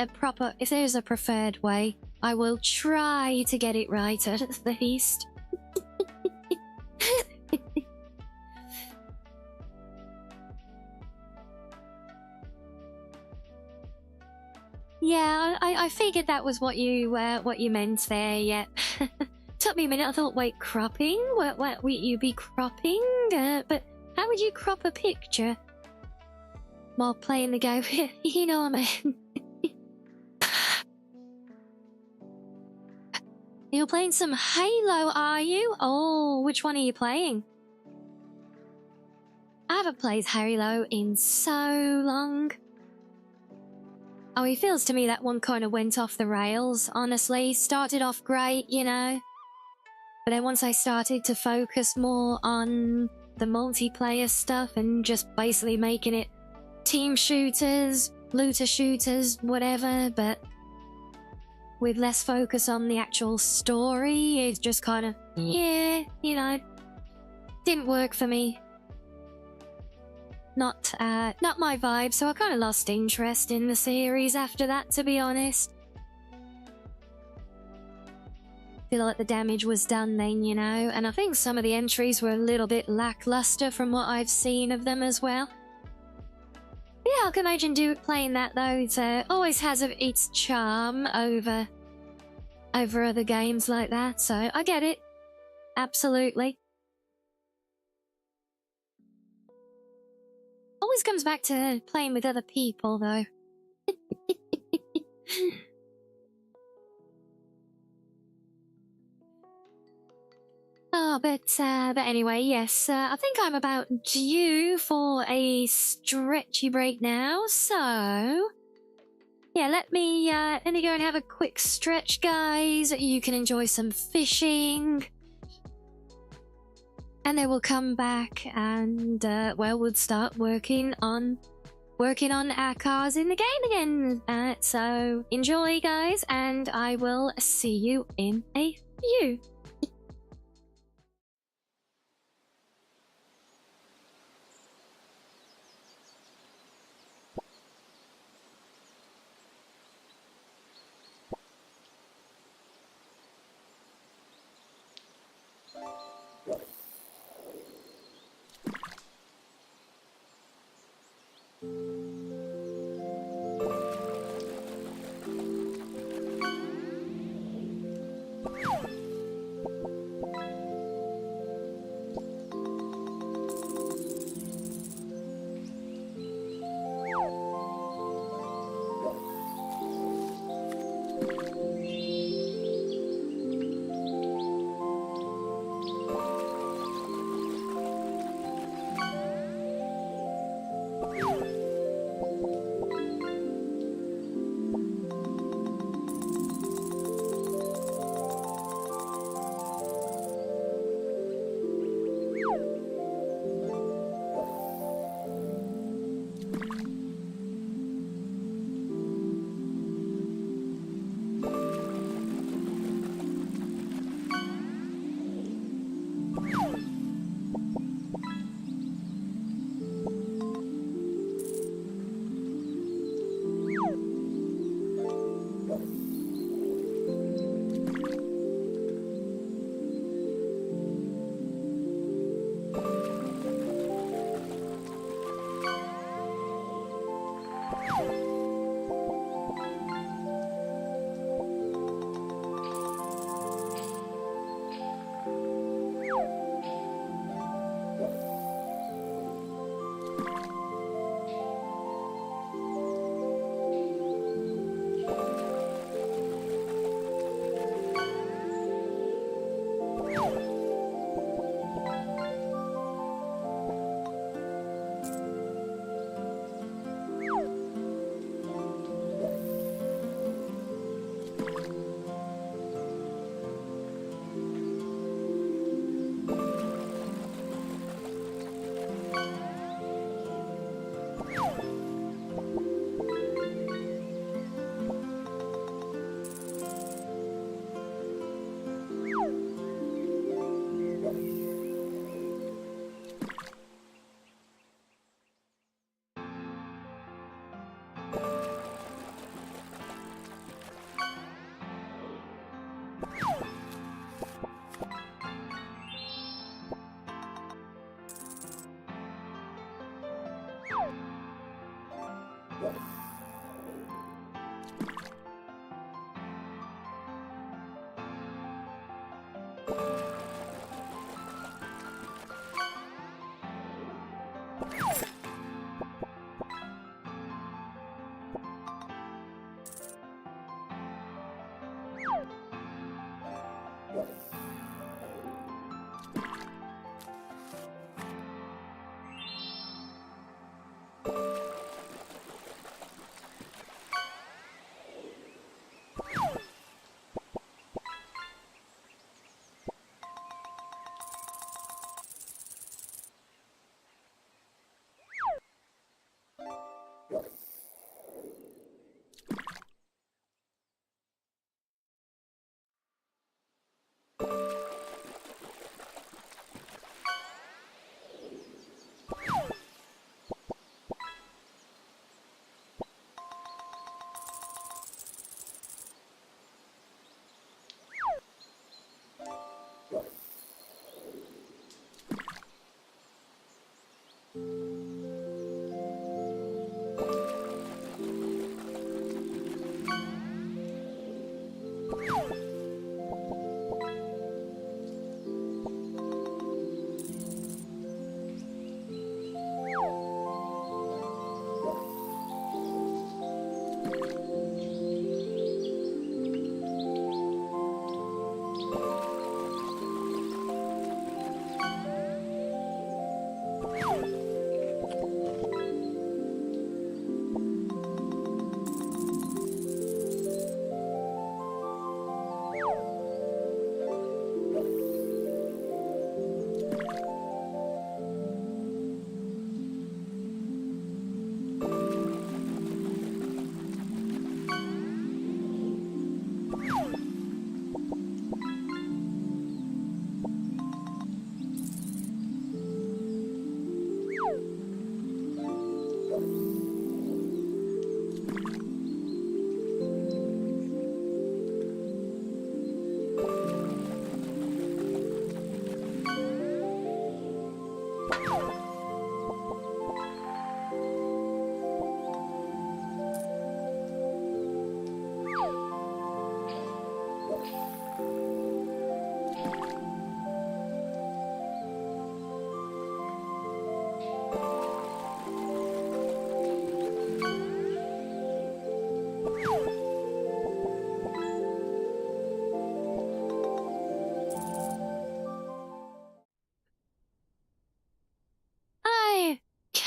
Speaker 2: preferred way, I will try to get it right at least. Yeah, I figured that was what you meant there. Yeah. Took me a minute. I thought, wait, cropping? What would you be cropping? But how would you crop a picture while playing the game? You know what I mean. You're playing some Halo, are you? Oh, which one are you playing? I haven't played Halo in so long. Oh, it feels to me that one kind of went off the rails, honestly. Started off great, you know. But then once I started to focus more on the multiplayer stuff and just basically making it team shooters, looter shooters, whatever, but with less focus on the actual story, it's just kind of, yeah, you know, didn't work for me. Not my vibe, so I kind of lost interest in the series after that, to be honest. Feel like the damage was done then, you know, and I think some of the entries were a little bit lackluster from what I've seen of them as well. Yeah, I can imagine playing that though. It always has its charm over other games like that, so I get it. Absolutely. Always comes back to playing with other people though. Oh, but anyway, yes, I think I'm about due for a stretchy break now, so yeah, let me go and have a quick stretch, guys. You can enjoy some fishing, and then we'll come back and well, we'll start working on our cars in the game again. So enjoy, guys, and I will see you in a few.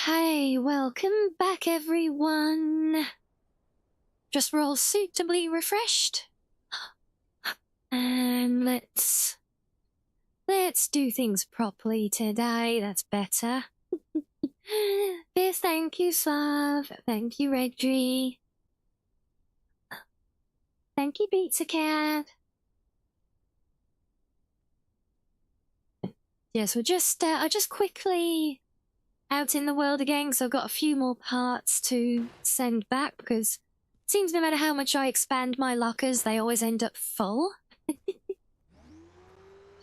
Speaker 2: Okay, welcome back everyone. Just we're all suitably refreshed. And let's do things properly today, that's better. Yes, thank you, Slav. Thank you, Reggie. Thank you, Pizza Cat. Yes, we're just quickly out in the world again, because I've got a few more parts to send back, because it seems no matter how much I expand my lockers, they always end up full. So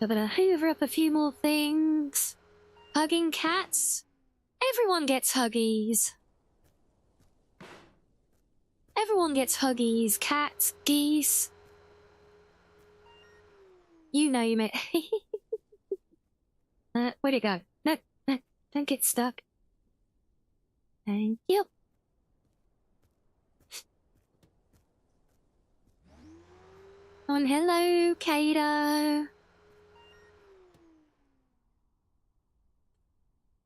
Speaker 2: I'm gonna hoover up a few more things. Hugging cats. Everyone gets huggies. Everyone gets huggies. Cats, geese. You name it. Where'd it go? No, don't get stuck. Thank you. Oh, and hello, Kato.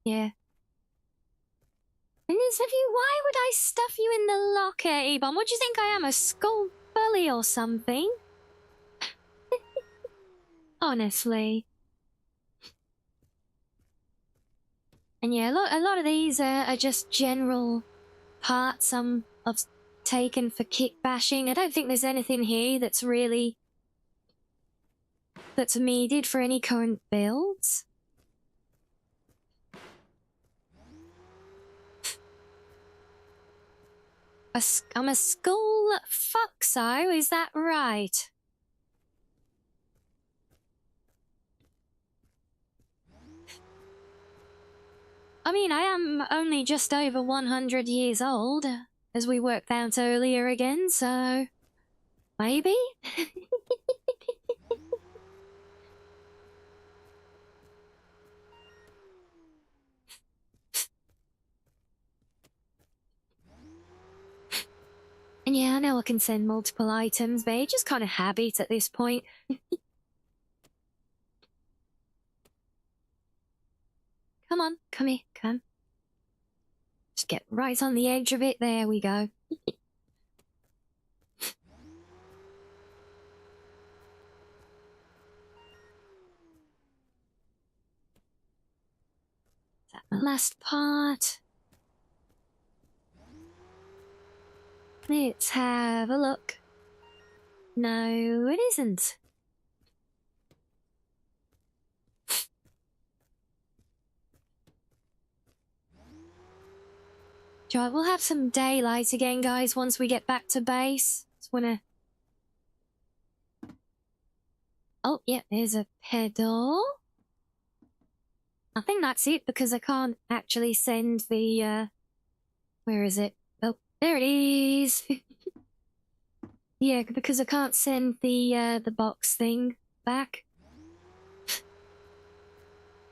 Speaker 2: Yeah. And why would I stuff you in the locker, Ebon? What do you think I am, a school bully or something? Honestly. And yeah, a lot of these are just general parts I've taken for kick bashing. I don't think there's anything here that's needed for any current builds. I'm a school Foxo, is that right? I mean, I am only just over 100 years old, as we worked out earlier again, so maybe? And yeah, I know I can send multiple items, but it's just kind of habit at this point. Come on, come here, come. Just get right on the edge of it. There we go. Is that the last part? Let's have a look. No, it isn't. Right, we'll have some daylight again, guys, once we get back to base. Just wanna... Oh, yeah, there's a pedal. I think that's it, because I can't actually send the, where is it? Oh, there it is! Yeah, because I can't send the box thing back.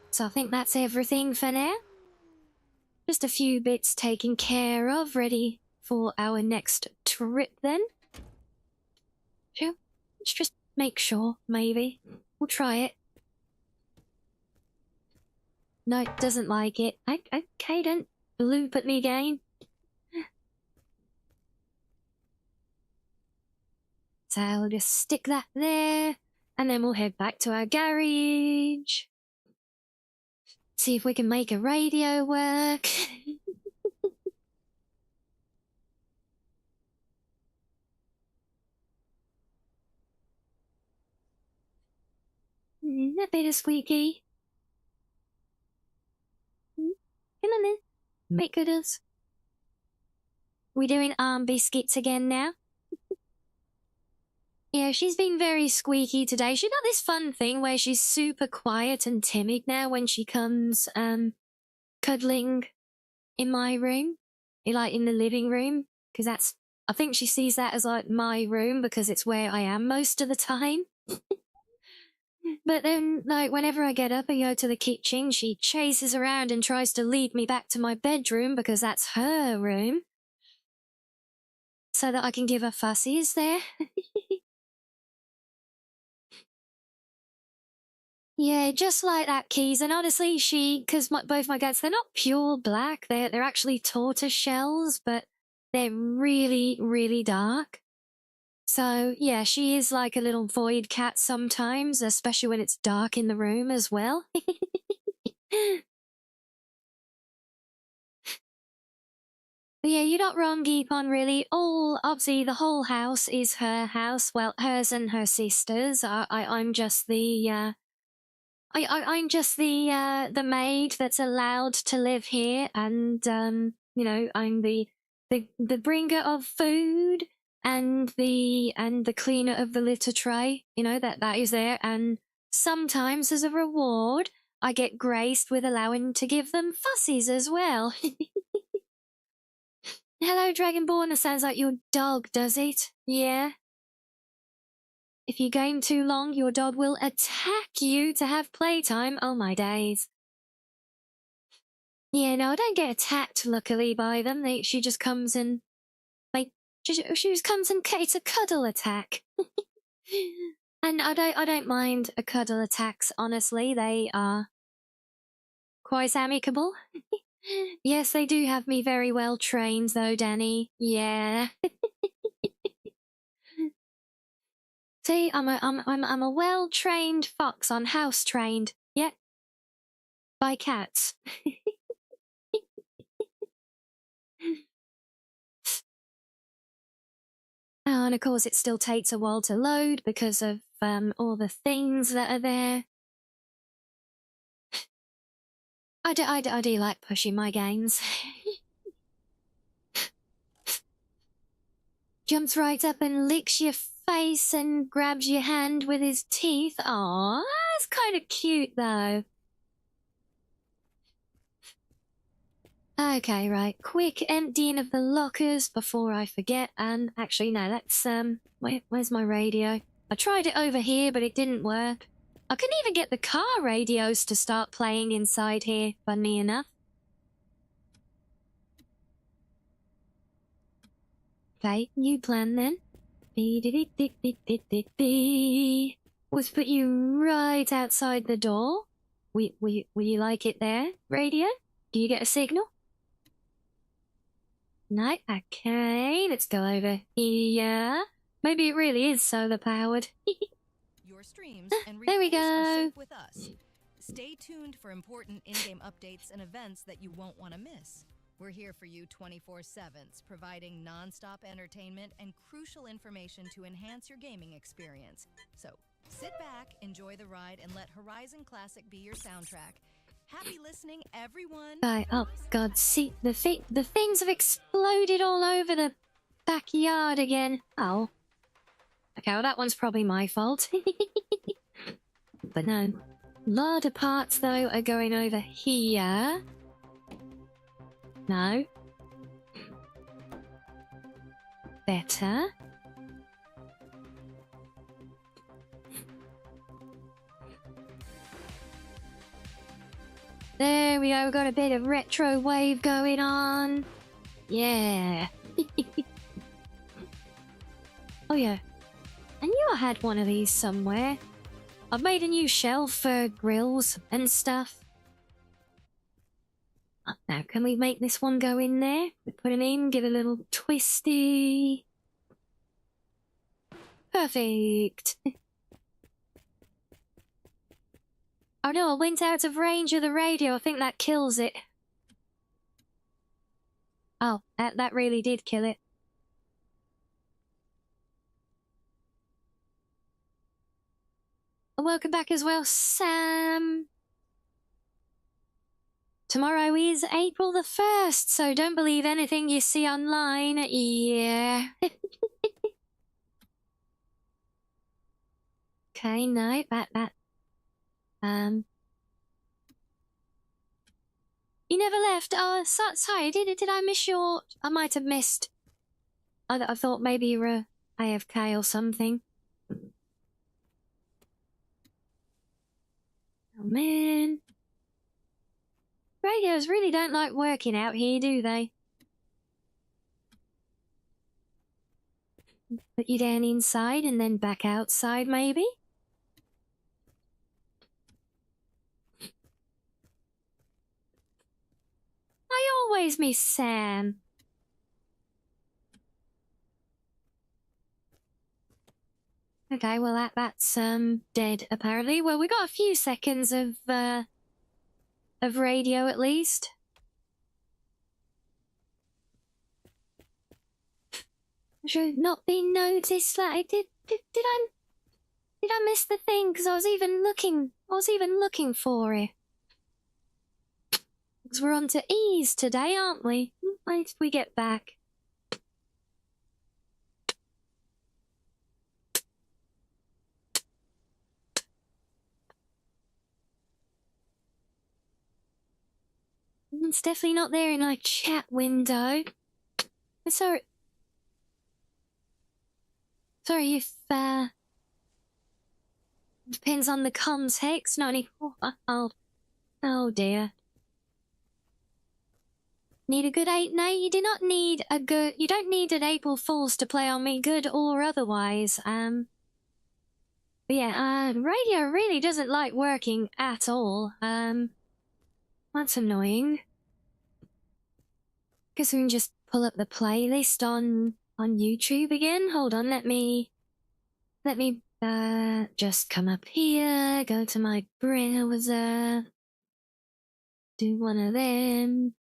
Speaker 2: So I think that's everything for now. Just a few bits taken care of, ready for our next trip then. Sure, let's just make sure, maybe. We'll try it. No, it doesn't like it. Okay, don't loop at me again. So I'll just stick that there, and then we'll head back to our garage. See if we can make a radio work. A bit of squeaky. Come on then. Make good us. We doing arm biscuits again now? Yeah, she's been very squeaky today. She got this fun thing where she's super quiet and timid now when she comes, cuddling in my room. Like, in the living room. Because that's... I think she sees that as, like, my room because it's where I am most of the time. But then, like, whenever I get up and go to the kitchen, she chases around and tries to lead me back to my bedroom because that's her room. So that I can give her fussies there. Yeah, just like that, Keys. And honestly, because both my cats, they're not pure black. They're actually tortoise shells, but they're really, really dark. So, yeah, she is like a little void cat sometimes, especially when it's dark in the room as well. But yeah, you're not wrong, Geepon, really. Obviously, the whole house is her house. Well, hers and her sister's. I'm just the, I'm just the maid that's allowed to live here, and you know, I'm the bringer of food and the cleaner of the litter tray. You know, that is there, and sometimes as a reward, I get graced with allowing to give them fussies as well. Hello, Dragonborn. It sounds like your dog, does it? Yeah. If you game too long, your dog will attack you to have playtime. Oh my days. Yeah, no, I don't get attacked, luckily, by them. She just comes and... she just comes and it's a cuddle attack. And I don't mind a cuddle attacks, honestly. They are quite amicable. Yes, they do have me very well trained, though, Danny. Yeah. See, I'm a well-trained fox on house trained. Yeah. By cats. Oh, and of course it still takes a while to load because of all the things that are there. I do like pushing my games. Jumps right up and licks your face and grabs your hand with his teeth. Aw, that's kind of cute though. Okay, right. Quick emptying of the lockers before I forget. And actually, no, that's where's my radio? I tried it over here, but it didn't work. I couldn't even get the car radios to start playing inside here, funny enough. Okay, new plan then. Let's put you right outside the door. Will you like it there, radio? Do you get a signal? No? Okay, let's go over here. Maybe it really is solar powered.
Speaker 3: Your streams and
Speaker 2: There we
Speaker 3: replays are
Speaker 2: go.
Speaker 3: safe with us. Stay tuned for important in-game updates and events that you won't want to miss. We're here for you 24/7, providing non-stop entertainment and crucial information to enhance your gaming experience. So, sit back, enjoy the ride, and let Horizon Classic be your soundtrack. Happy listening, everyone!
Speaker 2: Right, oh god, see, the things have exploded all over the backyard again. Oh. Okay, well that one's probably my fault. But no. A lot of parts, though, are going over here. No. Better. There we go, we've got a bit of retro wave going on. Yeah. Oh yeah. I knew I had one of these somewhere. I've made a new shelf for grills and stuff. Now, can we make this one go in there? We put it in, give it a little twisty. Perfect. Oh no, I went out of range of the radio. I think that kills it. Oh, that really did kill it. Welcome back as well, Sam. Tomorrow is April the 1st, so don't believe anything you see online. Yeah. Okay, no, that. You never left. Oh, sorry, did I miss your... I might have missed. I thought maybe you were AFK or something. Oh, man. Radios really don't like working out here, do they? Put you down inside and then back outside, maybe? I always miss Sam. Okay, well that's dead apparently. Well, we got a few seconds of radio at least. Should not be noticed. Like, did I miss the thing? Because I was even looking for it. Because we're on to E's today, aren't we? When did we get back? It's definitely not there in my chat window. Sorry if depends on the context. Not any. Oh dear. Need a good 8? No, you do not need a good... You don't need an April Fool's to play on me, good or otherwise. But yeah, radio really doesn't like working at all. That's annoying. Guess we can just pull up the playlist on YouTube again. Hold on, let me just come up here, go to my browser, do one of them.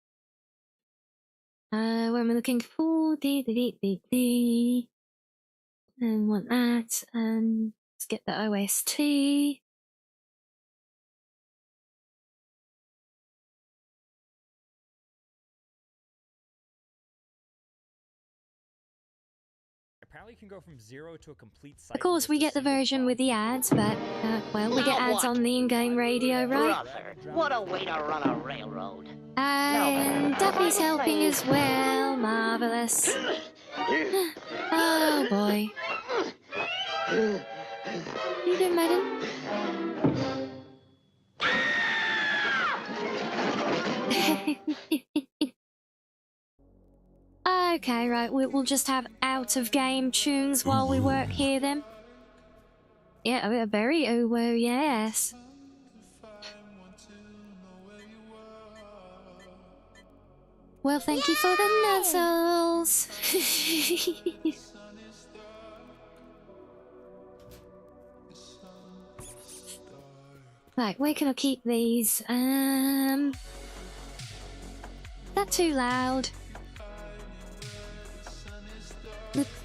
Speaker 2: Where am I looking for? And want that, and let's get the OST.
Speaker 4: Apparently you can go from 0 to a complete
Speaker 2: Of course, we get the version with the ads, but, well, we get ads on the in-game radio, right?
Speaker 5: Brother, what a way to run a railroad.
Speaker 2: And Duffy's helping as well. Marvelous. Oh boy. You doing, madam? Okay, right. We'll just have out-of-game tunes while we work here, then. Yeah, a berry. Oh, whoa, yes. Well, thank you for the nuzzles. Right, where can I keep these? That too loud.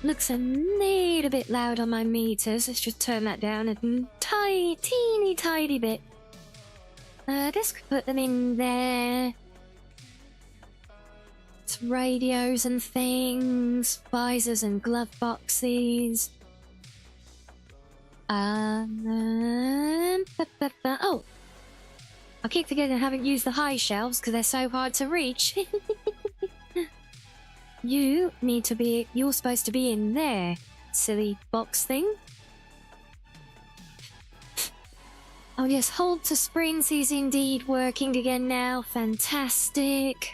Speaker 2: Looks a little bit loud on my meters. Let's just turn that down a teeny tiny bit. Just put them in there. It's radios and things, visors and glove boxes. Oh, I keep forgetting I haven't used the high shelves because they're so hard to reach. You're supposed to be in there, silly box thing. Oh yes, hold to springs is indeed working again now. Fantastic.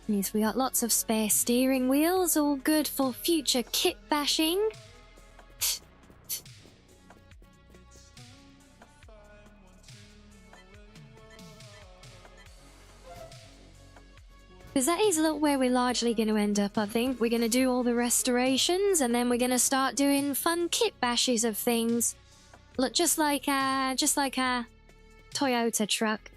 Speaker 2: Yes, we got lots of spare steering wheels, all good for future kit bashing. Because that is where we're largely going to end up, I think. We're going to do all the restorations, and then we're going to start doing fun kit bashes of things. Look, just like our Toyota truck.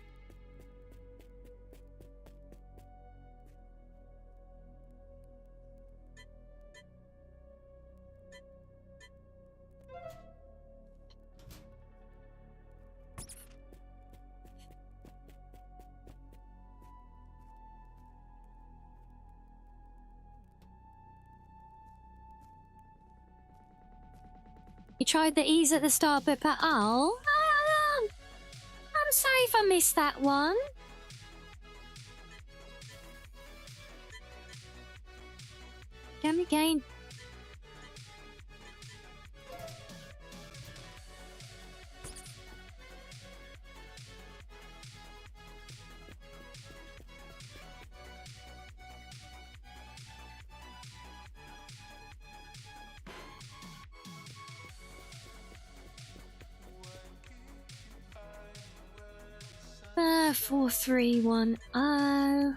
Speaker 2: You tried the ease at the start, but I'm sorry if I missed that one. Come again. Ah, 4310.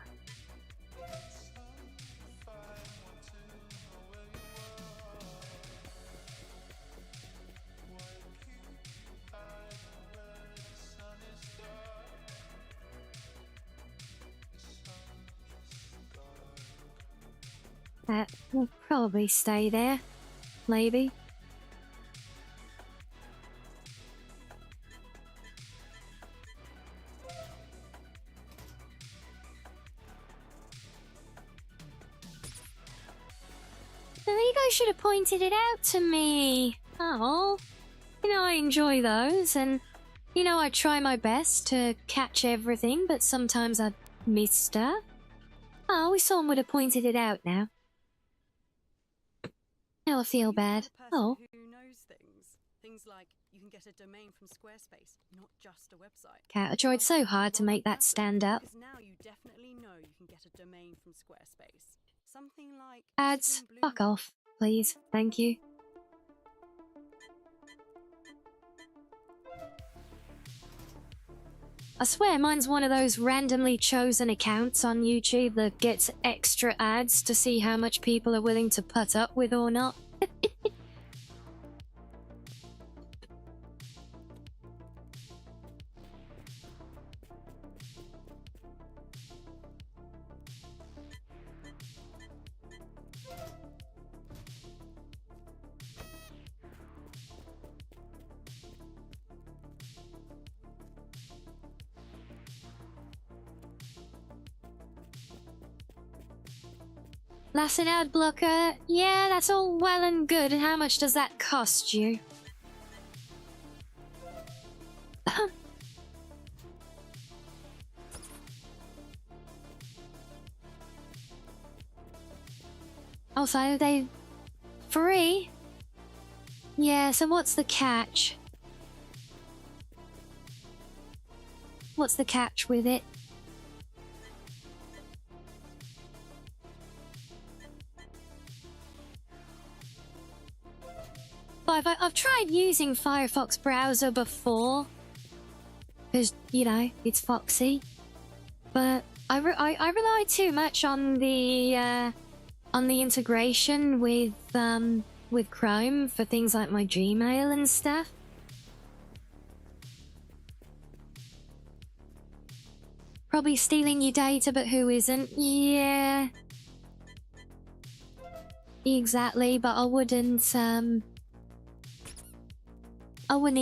Speaker 2: That will probably stay there. Maybe. You guys should have pointed it out to me. Oh, I enjoy those, and I try my best to catch everything, but sometimes I miss stuff. Oh, I wish someone would have pointed it out now. Now I feel bad. Oh.
Speaker 5: Who knows things like you can get a domain from Squarespace, not just a website.
Speaker 2: Cat, I tried so hard to make that stand up.
Speaker 5: Because now you definitely know you can get a domain from Squarespace. Something like
Speaker 2: Ads, fuck off, please. Thank you. I swear mine's one of those randomly chosen accounts on YouTube that gets extra ads to see how much people are willing to put up with or not. That's an ad blocker. Yeah, that's all well and good. And how much does that cost you? Also, are they free? Yeah, so what's the catch? What's the catch with it? I've tried using Firefox browser before, because, you know, it's foxy. But I rely too much on the integration with Chrome for things like my Gmail and stuff. Probably stealing your data, but who isn't? Yeah. Exactly, but I wouldn't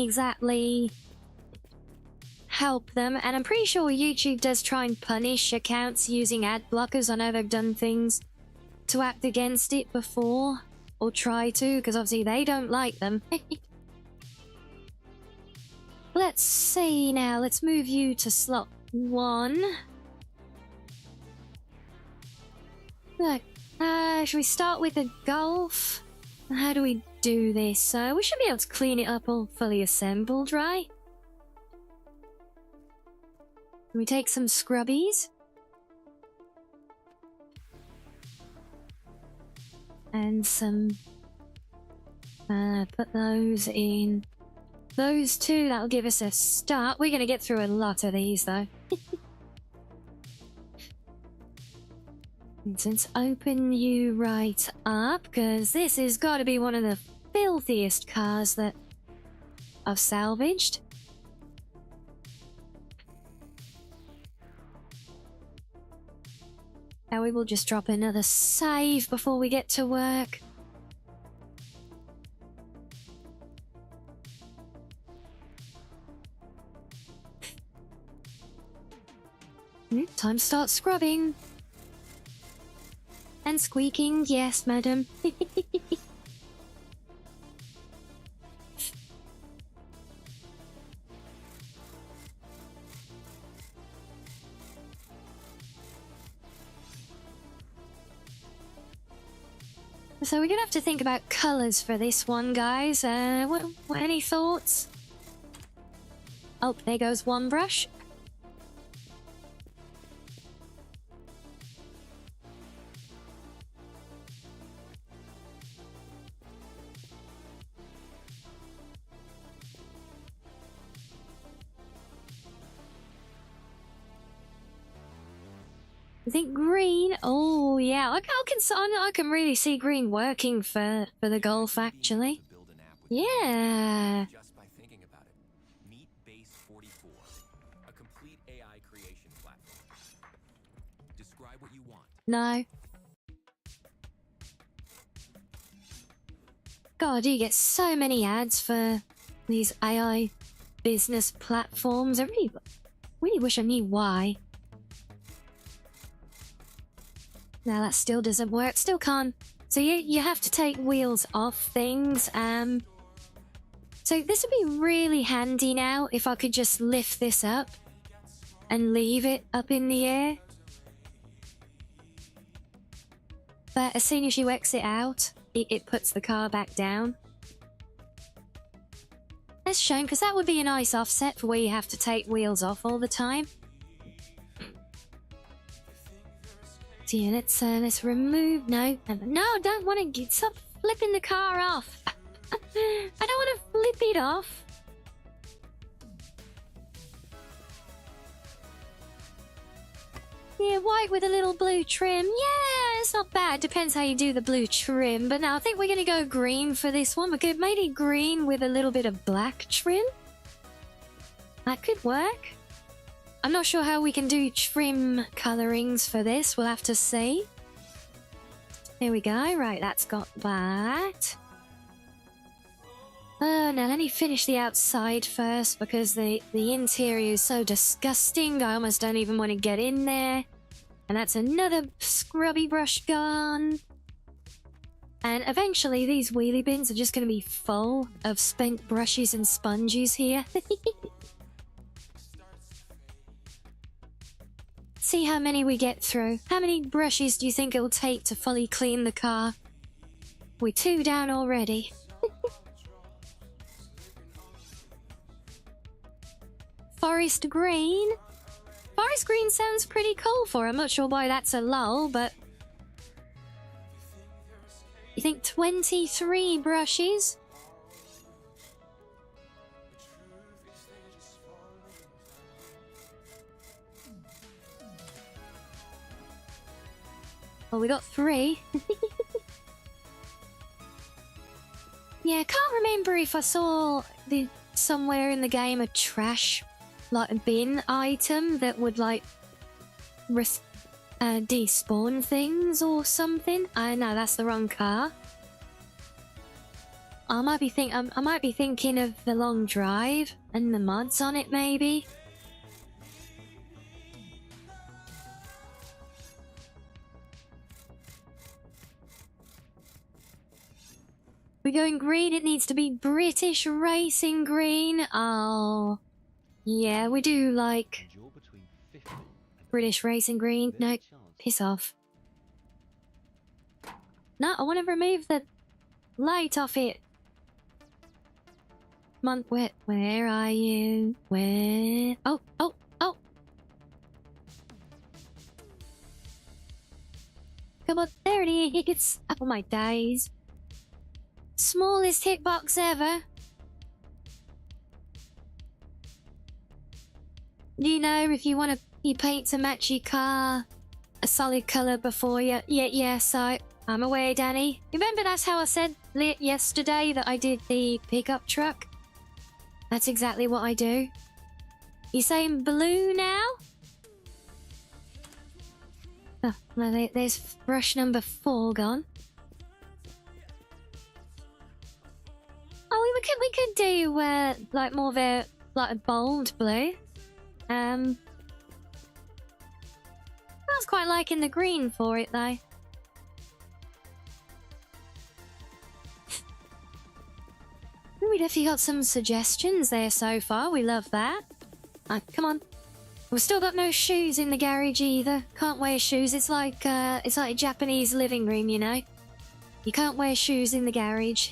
Speaker 2: exactly help them, and I'm pretty sure YouTube does try and punish accounts using ad blockers. I know they've done things to act against it before, or try to, because obviously they don't like them. Let's see now, let's move you to slot 1. Look, should we start with a golf? How do we do this? We should be able to clean it up all fully assembled, right? Can we take some scrubbies? And some... put those in. Those two, that'll give us a start. We're gonna get through a lot of these, though. Instance, open you right up, because this has got to be one of the filthiest cars that I've salvaged. Now we will just drop another save before we get to work. Time to start scrubbing. And squeaking, yes, madam. So we're gonna have to think about colours for this one, guys. What any thoughts? Oh, there goes one brush. I think green. Oh yeah, I can really see green working for the Golf actually. Yeah.
Speaker 6: Just by thinking about it. Meet Base 44, a complete AI creation platform. Describe what you want.
Speaker 2: No. God, you get so many ads for these AI business platforms. I really wish I knew why. No, that still doesn't work. Still can't. So you have to take wheels off things. So this would be really handy now if I could just lift this up and leave it up in the air. But as soon as you exit out, it puts the car back down. That's a shame, because that would be a nice offset for where you have to take wheels off all the time. So yeah, let's remove. No, I don't want to stop flipping the car off. I don't want to flip it off. Yeah, white with a little blue trim. Yeah, it's not bad. Depends how you do the blue trim. But now I think we're going to go green for this one. We could maybe green with a little bit of black trim. That could work. I'm not sure how we can do trim colorings for this. We'll have to see. There we go. Right, that's got that. Now let me finish the outside first, because the interior is so disgusting. I almost don't even want to get in there. And that's another scrubby brush gone. And eventually these wheelie bins are just going to be full of spent brushes and sponges here. See how many we get through. How many brushes do you think it'll take to fully clean the car? We're 2 down already. Forest green. Forest green sounds pretty cool for it. I'm not sure why that's a lull, but... You think 23 brushes? Well, we got 3. Yeah, I can't remember if I saw somewhere in the game a trash, like a bin item that would like despawn things or something. I know that's the wrong car. I might be thinking of the long drive and the mods on it, maybe. We're going green. It needs to be British racing green. Oh, yeah, we do like British racing green. No, piss off. No, I want to remove the light off it. Come on, where are you? Where? Oh. Come on, there it is. Oh my days. Smallest hitbox ever. You know, if you want you paint to match your car a solid colour before you... Yeah, so I'm aware, Danny. Remember that's how I said yesterday that I did the pickup truck? That's exactly what I do. You saying blue now? Oh, well, there's brush number 4 gone. Oh, we could do like more of a bold blue. I was quite liking the green for it though. We definitely got some suggestions there so far. We love that. Come on. We've still got no shoes in the garage either. Can't wear shoes. It's like a Japanese living room, you know. You can't wear shoes in the garage.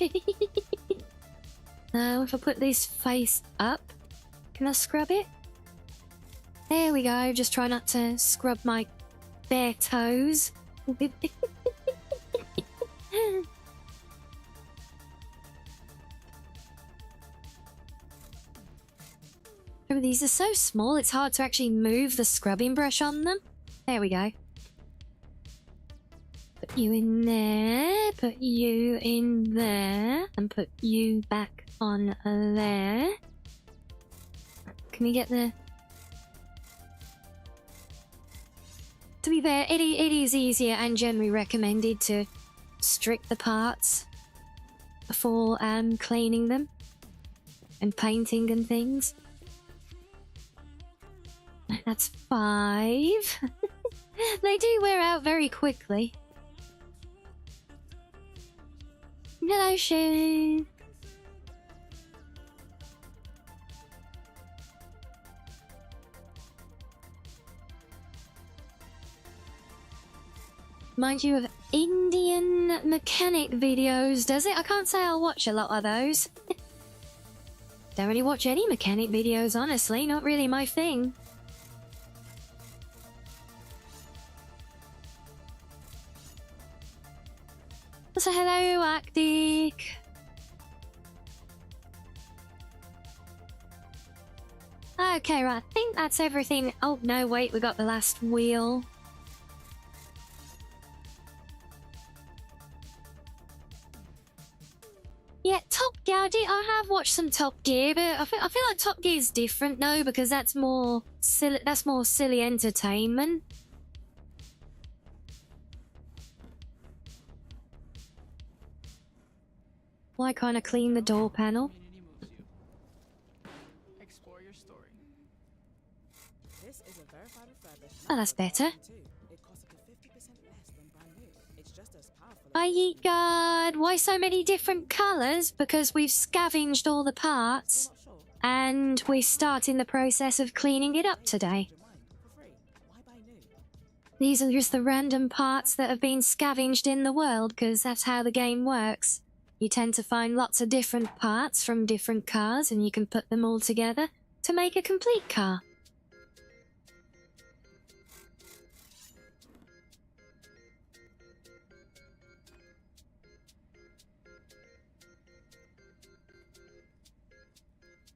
Speaker 2: Now, if I put this face up, can I scrub it? There we go. Just try not to scrub my bare toes. Oh, these are so small, it's hard to actually move the scrubbing brush on them. There we go. Put you in there, put you in there, and put you back on there. Can we get the... To be fair, it is easier and generally recommended to strip the parts before cleaning them and painting and things. That's 5. They do wear out very quickly. Hello, shoe. Mind you of Indian mechanic videos, does it? I can't say I'll watch a lot of those. Don't really watch any mechanic videos, honestly. Not really my thing. So hello, Arctic. Okay, right. I think that's everything. Oh, no, wait. We got the last wheel. Yeah, Top Gear. I have watched some Top Gear, but I feel like Top Gear is different, no, because that's more silly entertainment. Why can't I clean the door panel?
Speaker 5: This is a verified refurbished.
Speaker 2: Oh, that's better.
Speaker 5: It costs
Speaker 2: Aye, God, why so many different colours? Because we've scavenged all the parts and we're starting the process of cleaning it up today. These are just the random parts that have been scavenged in the world, because that's how the game works. You tend to find lots of different parts from different cars and you can put them all together to make a complete car.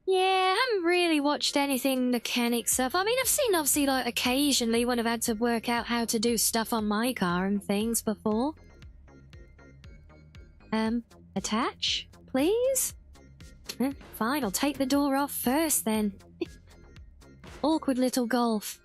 Speaker 2: Yeah, I haven't really watched anything mechanic stuff. I mean, I've seen obviously like occasionally when I've had to work out how to do stuff on my car and things before. Attach, please? Fine, I'll take the door off first then. Awkward little golf.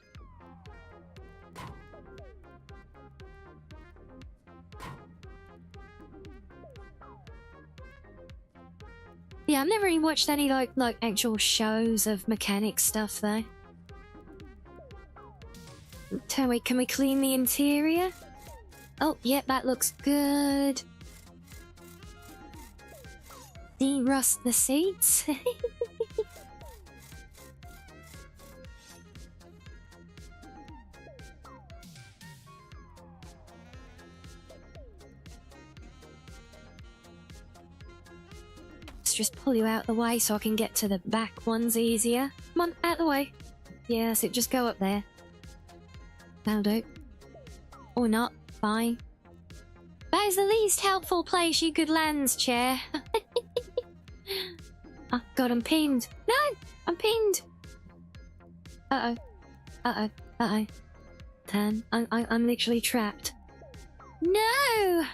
Speaker 2: Yeah, I've never even watched any like actual shows of mechanic stuff though. Wait, can we clean the interior? Oh, yep, that looks good. De-rust the seats. Let's just pull you out the way so I can get to the back ones easier. Come on, out the way. Yes, it just go up there. That'll do. Or not, fine. That is the least helpful place you could land, chair. Oh god, I'm pinned. No! I'm pinned! Uh-oh. Uh-oh. Uh-oh. Turn. I'm literally trapped. No!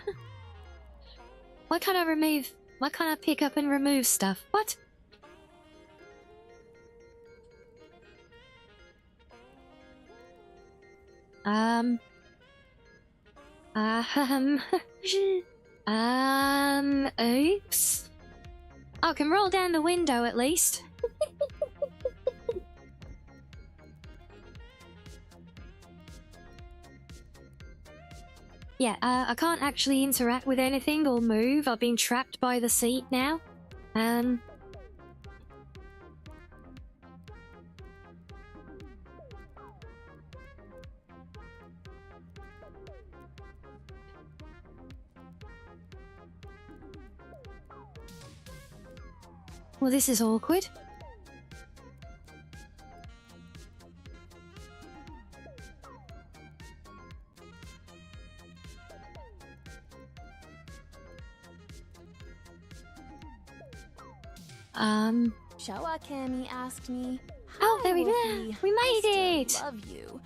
Speaker 2: Why can't I remove... Why can't I pick up and remove stuff? What? Oops. I can roll down the window at least. Yeah, I can't actually interact with anything or move. I've been trapped by the seat now. Well, this is awkward.
Speaker 7: Showa Cammy asked me.
Speaker 2: Oh, there we go.
Speaker 7: Wolfie.
Speaker 2: We made
Speaker 7: I
Speaker 2: it.
Speaker 7: still love you.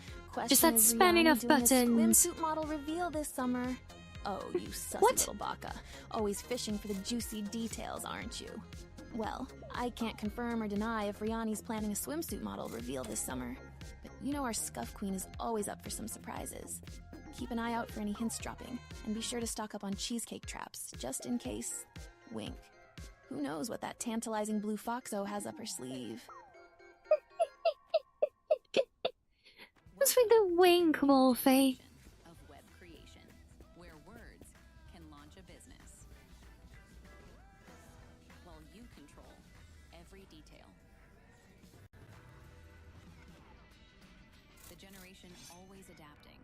Speaker 2: Just
Speaker 7: Question
Speaker 2: that
Speaker 7: is
Speaker 2: spam
Speaker 7: Rianni
Speaker 2: enough
Speaker 7: doing a
Speaker 2: buttons.
Speaker 7: swimsuit model reveal this summer. Oh, you sussy
Speaker 2: What?
Speaker 7: little baka. Always fishing for the juicy details, aren't you? Well, I can't confirm or deny if Rianni's planning a swimsuit model reveal this summer. But you know our Scuff Queen is always up for some surprises. Keep an eye out for any hints dropping, and be sure to stock up on cheesecake traps, just in case. Wink. Who knows what that tantalizing blue Foxo has up her sleeve?
Speaker 2: What's with the wink, Wolfie?
Speaker 8: Of web creation, where words can launch a business, while you control every detail. The generation always adapting,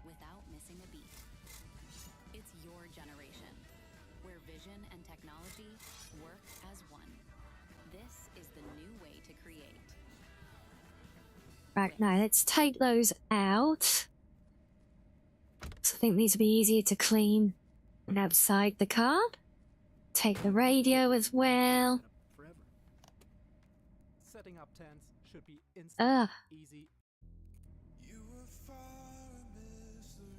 Speaker 8: without missing a beat. It's your generation, where vision and technology work as one. This is the new way to create.
Speaker 2: Right, now let's take those out. So I think these will be easier to clean outside the car. Take the radio as well.
Speaker 9: Forever. Setting up tents should be instant,
Speaker 2: Ugh.
Speaker 9: easy.
Speaker 10: You were far a mystery.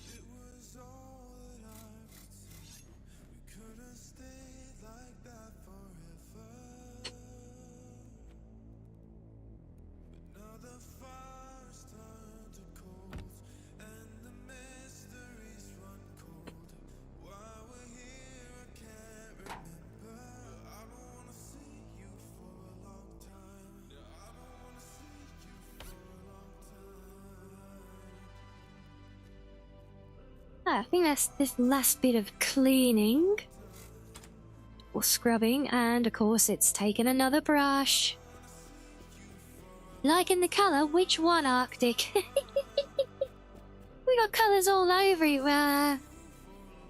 Speaker 10: It was all that I could see. We could have stayed like that forever. But now the fire's turned to cold, and the mysteries run cold. Why we're here, I can't remember. I don't wanna see you for a long time. I don't wanna see you
Speaker 2: I think that's this last bit of cleaning. Or scrubbing, and of course it's taken another brush. Liking the colour? Which one, Arctic? We got colours all over it.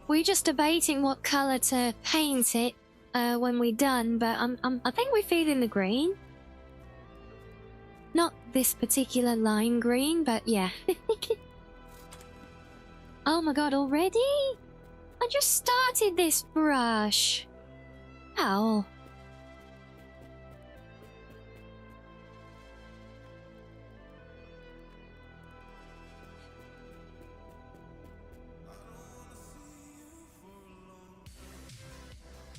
Speaker 2: We're just debating what colour to paint it when we're done, but I think we're feeling the green. Not this particular lime green, but yeah. Oh my god, already? I just started this brush. Ow.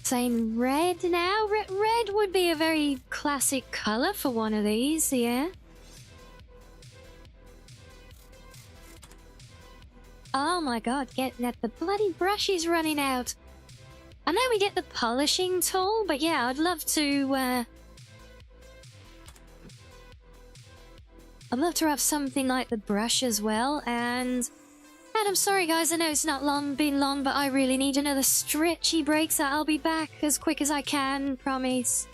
Speaker 2: Saying red now? Red would be a very classic colour for one of these, yeah. Oh my god, getting at the bloody brush is running out. I know we get the polishing tool, but yeah, I'd love to have something like the brush as well. And I'm sorry guys, I know it's not been long, but I really need another stretchy break, so I'll be back as quick as I can, promise.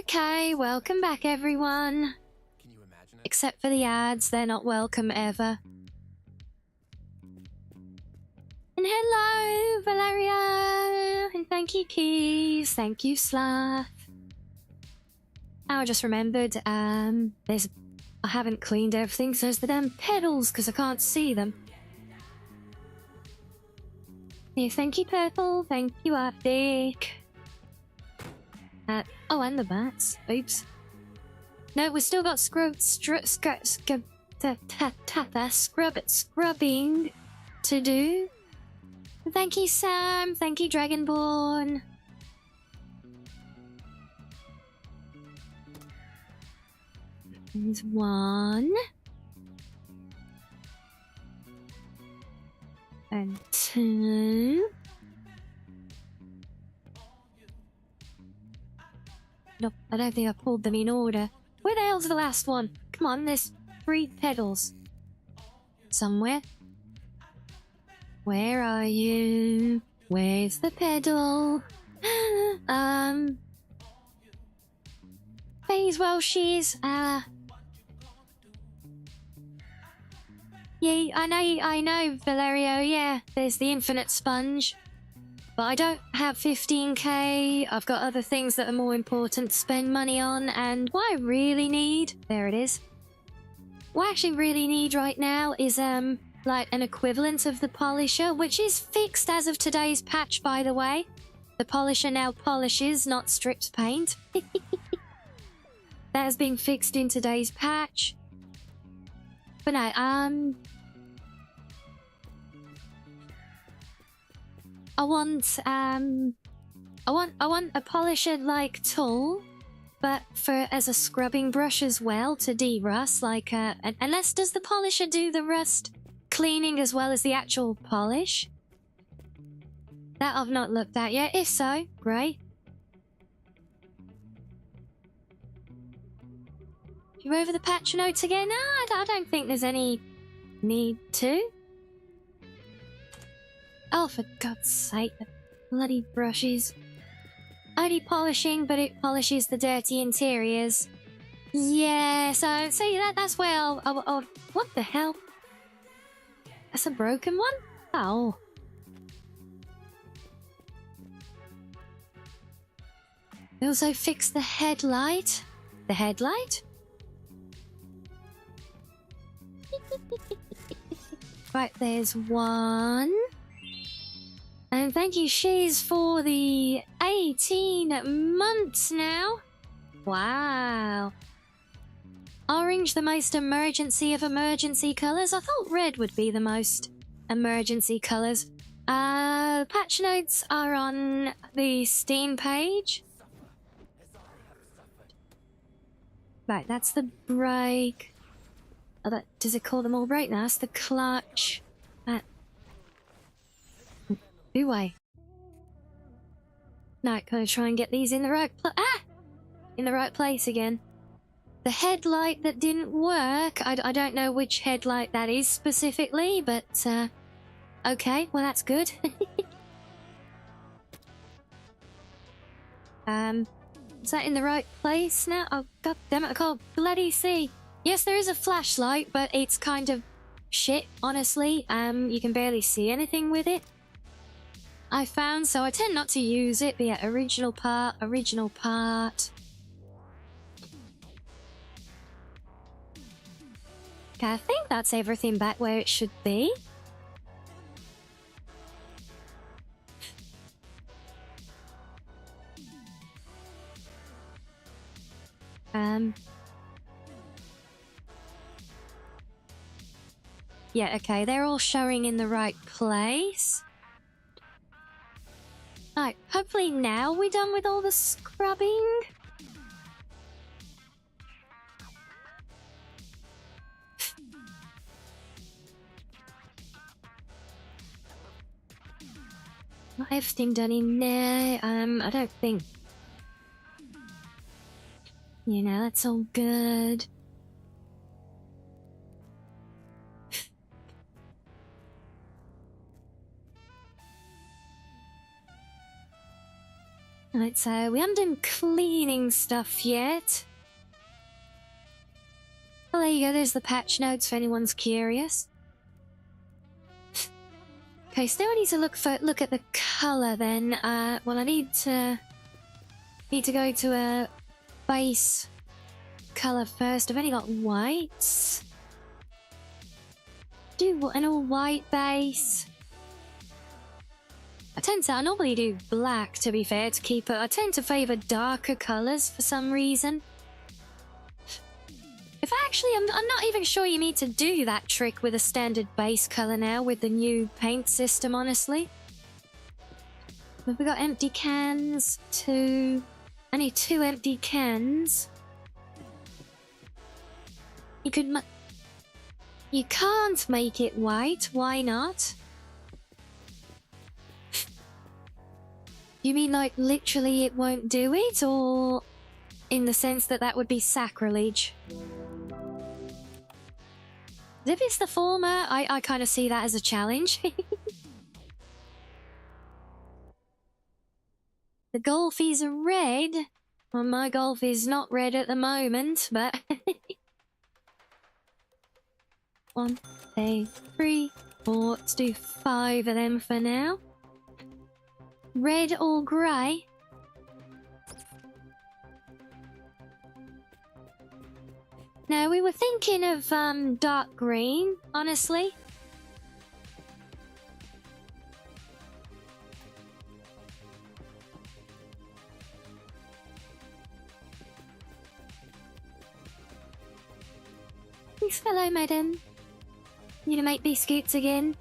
Speaker 2: Okay, welcome back, everyone.
Speaker 6: Can you imagine it?
Speaker 2: Except for the ads, they're not welcome ever. And hello, Valeria! And thank you, Keys. Thank you, Sloth. I just remembered, I haven't cleaned everything, so there's the damn pedals, because I can't see them. Yeah, thank you, Purple. Thank you, Arctic. Oh, and the bats. Oops. No, we've still got scrubbing to do. Thank you, Sam. Thank you, Dragonborn. There's one. And two. Nope, I don't think I pulled them in order. Where the hell's the last one? Come on, there's 3 pedals. Somewhere. Where are you? Where's the pedal? Phase Welshies. Yeah, I know, Valerio, yeah. There's the infinite sponge. But I don't have 15k. I've got other things that are more important to spend money on, and what I really need... There it is. What I actually really need right now is, like an equivalent of the polisher, which is fixed as of today's patch, by the way. The polisher now polishes, not strips paint. That has been fixed in today's patch. But no, I want a polisher-like tool, but as a scrubbing brush as well to de-rust, like, unless does the polisher do the rust cleaning as well as the actual polish? That I've not looked at yet. If so, great. You over the patch notes again? No, I don't think there's any need to. Oh, for God's sake, the bloody brushes. Only polishing, but it polishes the dirty interiors. Yeah, so see, that's where I'll what the hell? That's a broken one? Oh. They also fixed the headlight. The headlight? Right, there's one. And thank you, Shiz, for the 18 months now. Wow. Orange, the most emergency of emergency colours. I thought red would be the most emergency colours. Patch notes are on the Steam page. Right, that's the brake. Oh, does it call them all brake now? That's the clutch. Do I? No, gotta try and get these in the right in the right place again. The headlight that didn't work. I don't know which headlight that is specifically, but okay, well that's good. Is that in the right place now? Oh god damn it, I can't bloody see. Yes, there is a flashlight, but it's kind of shit, honestly. You can barely see anything with it. I found, so I tend not to use it, but yeah, original part. Okay, I think that's everything back where it should be. Yeah, okay, they're all showing in the right place. Alright, hopefully now we're done with all the scrubbing. Not everything done in there. I don't think... You know, that's all good. Right, so we haven't done cleaning stuff yet. Well, there you go, there's the patch notes for anyone's curious. Okay, so now I need to look at the colour then. Well, I need to go to a base colour first. I've only got whites. Do an all white base. I normally do black, to be fair, to keep it. I tend to favour darker colours for some reason. If actually, I'm not even sure you need to do that trick with a standard base colour now with the new paint system, honestly. We've got empty cans, I need 2 empty cans. You can't make it white, why not? You mean like literally it won't do it, or in the sense that that would be sacrilege? If it's the former, I kind of see that as a challenge. The golfies are red. Well, my golf is not red at the moment, but... 1, 2, 3, 4. Let's do 5 of them for now. Red or grey? Now, we were thinking of dark green, honestly. Thanks, hello, madam. You to make biscuits again?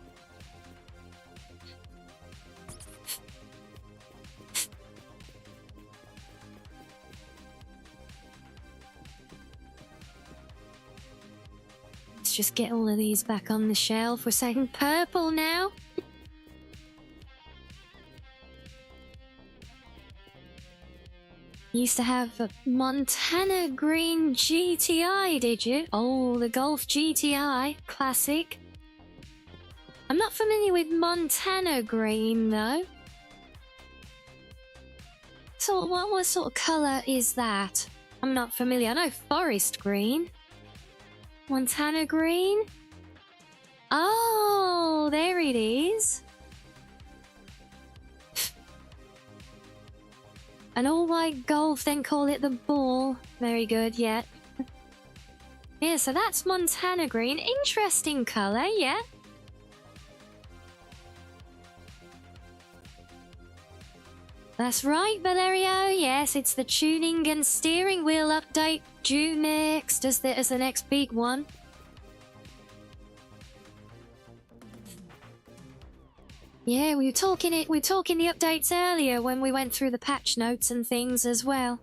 Speaker 2: Let's just get all of these back on the shelf. We're saying purple now. Used to have a Montana Green GTI, did you? Oh, the Golf GTI. Classic. I'm not familiar with Montana Green, though. So, what sort of colour is that? I'm not familiar. I know Forest Green. Montana Green? Oh, there it is. An all-white Golf, then call it the Ball. Very good, yeah. Yeah, so that's Montana Green. Interesting colour, yeah. That's right, Valerio. Yes, it's the tuning and steering wheel update due next as the next big one. Yeah, we were talking the updates earlier when we went through the patch notes and things as well.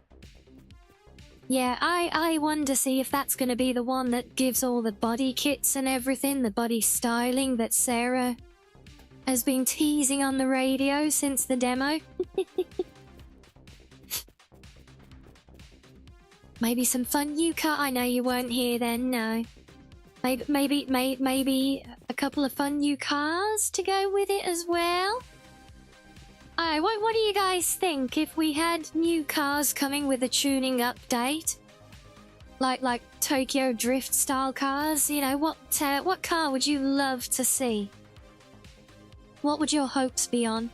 Speaker 2: Yeah, I wonder to see if that's going to be the one that gives all the body kits and everything, the body styling that Sarah has been teasing on the radio since the demo. Maybe some fun new car. I know you weren't here then, no. Maybe a couple of fun new cars to go with it as well. What do you guys think if we had new cars coming with a tuning update? Like Tokyo Drift style cars, you know, what car would you love to see? What would your hopes be on?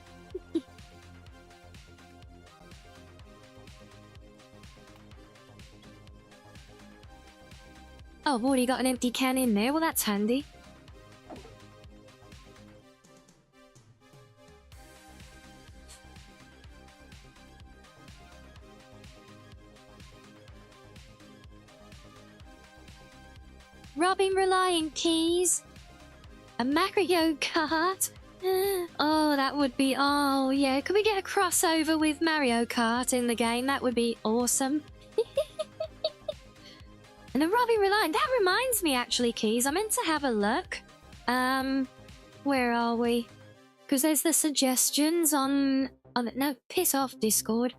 Speaker 2: Oh, I've already got an empty can in there. Well, that's handy. Robin Reliant keys. A Mario Kart. Oh, that would be... Oh, yeah. Could we get a crossover with Mario Kart in the game? That would be awesome. And a Robin Reliant. That reminds me, actually, Keys. I meant to have a look. Where are we? Because there's the suggestions on the... No, piss off, Discord.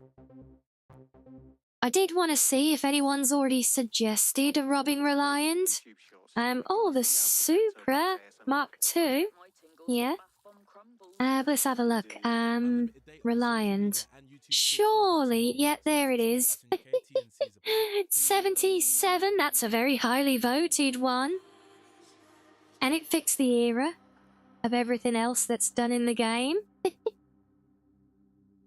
Speaker 2: I did want to see if anyone's already suggested a Robin Reliant. Oh, the Supra Mark II. Yeah. Let's have a look. Reliant. Surely, yeah, there it is. 77, that's a very highly voted one. And it fixed the era of everything else that's done in the game.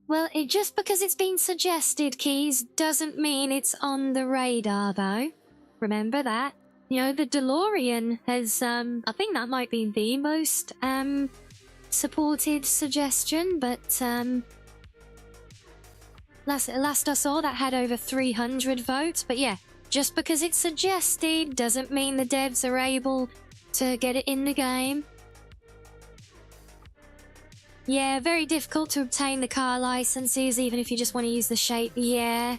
Speaker 2: Well, just because it's been suggested, Keys, doesn't mean it's on the radar, though. Remember that. You know, the DeLorean has, I think that might be the most, supported suggestion, but, last I saw, that had over 300 votes. But yeah, just because it's suggested doesn't mean the devs are able to get it in the game. Yeah, very difficult to obtain the car licenses, even if you just want to use the shape. Yeah.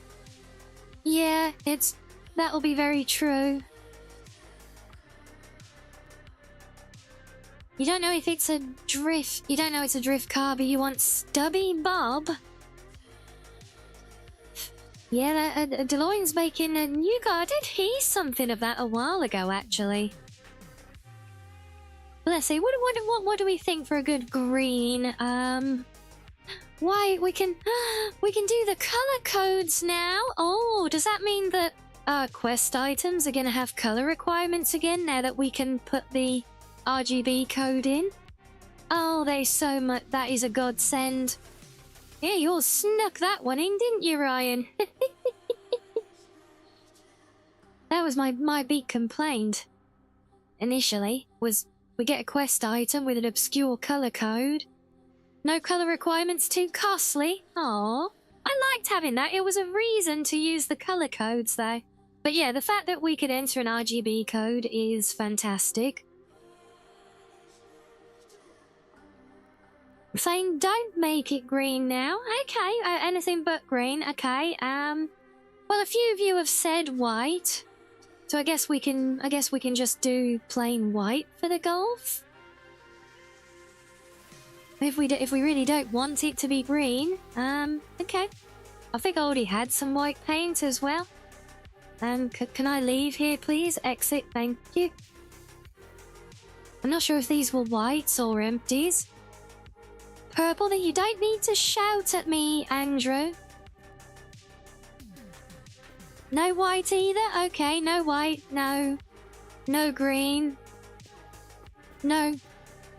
Speaker 2: Yeah, that'll be very true. You don't know if it's a drift. You don't know it's a drift car, but you want Stubby Bob. Yeah, DeLorean's making a new car. I did hear something of that a while ago, actually. Let's see. What do we think for a good green? Why we can do the color codes now. Oh, does that mean that quest items are gonna have color requirements again now that we can put the RGB code in? Oh, there's so much. That is a godsend. Yeah, you all snuck that one in, didn't you, Ryan? That was my big complaint initially, was we get a quest item with an obscure color code. No color requirements, too costly. Aww. I liked having that. It was a reason to use the color codes, though. But yeah, the fact that we could enter an RGB code is fantastic. Saying don't make it green now. Okay, anything but green. Okay. Well, a few of you have said white, so I guess we can just do plain white for the Golf. If we really don't want it to be green, okay. I think I already had some white paint as well. Can I leave here, please? Exit, thank you. I'm not sure if these were whites or empties. Purple, then you don't need to shout at me, Andrew. No white either? Okay, no white, no green, no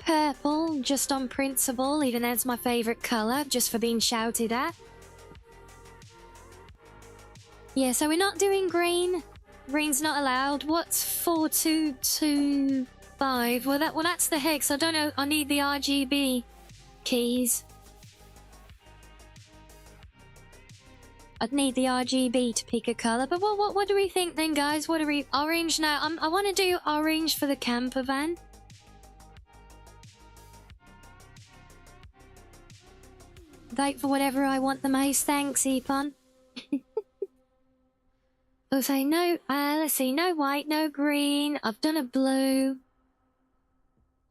Speaker 2: purple, just on principle, even though it's my favourite colour, just for being shouted at. Yeah, so we're not doing green. Green's not allowed. What's 4225? Well, that's the hex. I don't know. I need the RGB keys. I'd need the RGB to pick a colour. But what do we think then, guys? What are we... Orange now. I want to do orange for the camper van. Vote for whatever I want the most. Thanks, Epon. We'll say no, let's see, no white, no green. I've done a blue.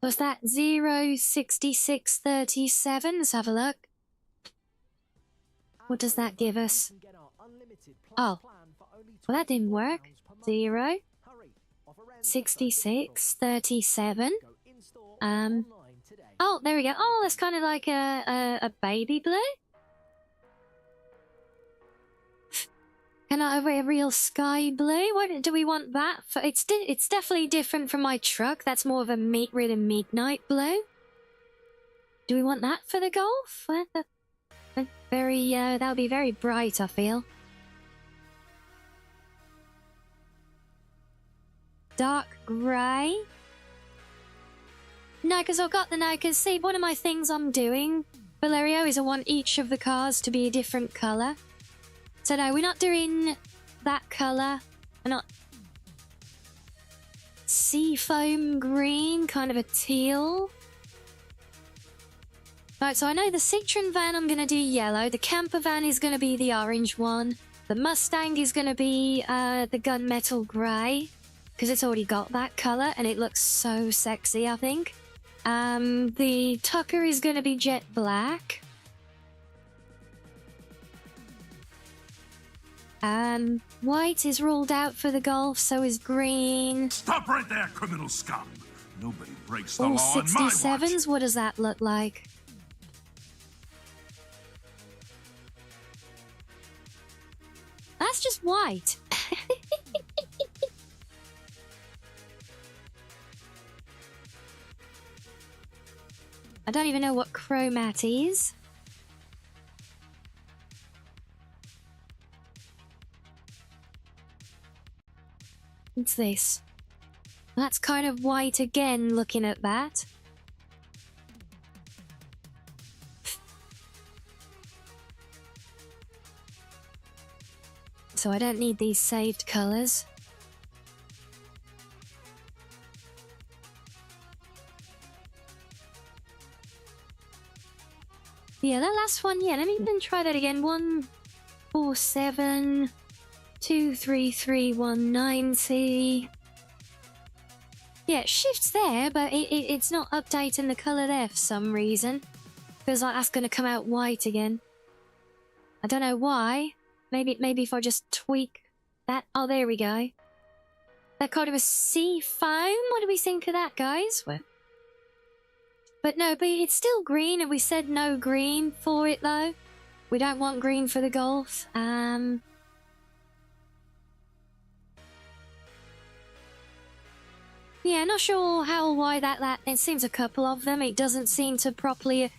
Speaker 2: Was that 06637? Let's have a look. What does that give us? Oh, well that didn't work. 06637. Oh, there we go. Oh, that's kind of like a baby blue. Can I have a real sky blue? What do we want that for? It's definitely different from my truck. That's more of a really midnight blue. Do we want that for the Golf? Very that would be very bright, I feel. Dark grey. No, because I've got because see, one of my things I'm doing, Valerio, is I want each of the cars to be a different colour. So no, we're not doing that colour. We're not... Seafoam green, kind of a teal. Right, so I know the Citroen van I'm going to do yellow. The camper van is going to be the orange one. The Mustang is going to be the gunmetal grey. Because it's already got that colour and it looks so sexy, I think. The Tucker is going to be jet black. White is ruled out for the Golf, so is green.
Speaker 9: Stop right there, criminal scum! Nobody breaks the
Speaker 2: All
Speaker 9: law on my watch.
Speaker 2: 67s, what does that look like? white. I don't even know what chromat is. What's this? That's kind of white again, looking at that. So I don't need these saved colors. Yeah, that last one, yeah, let me even try that again. 147 233 190. Yeah, it shifts there, but it's not updating the color there for some reason. Feels like that's going to come out white again. I don't know why. Maybe if I just tweak that. Oh, there we go. That called it a sea foam. What do we think of that, guys? But no, but it's still green, and we said no green for it though. We don't want green for the golf. Yeah, not sure how or why that it seems a couple of them. It doesn't seem to properly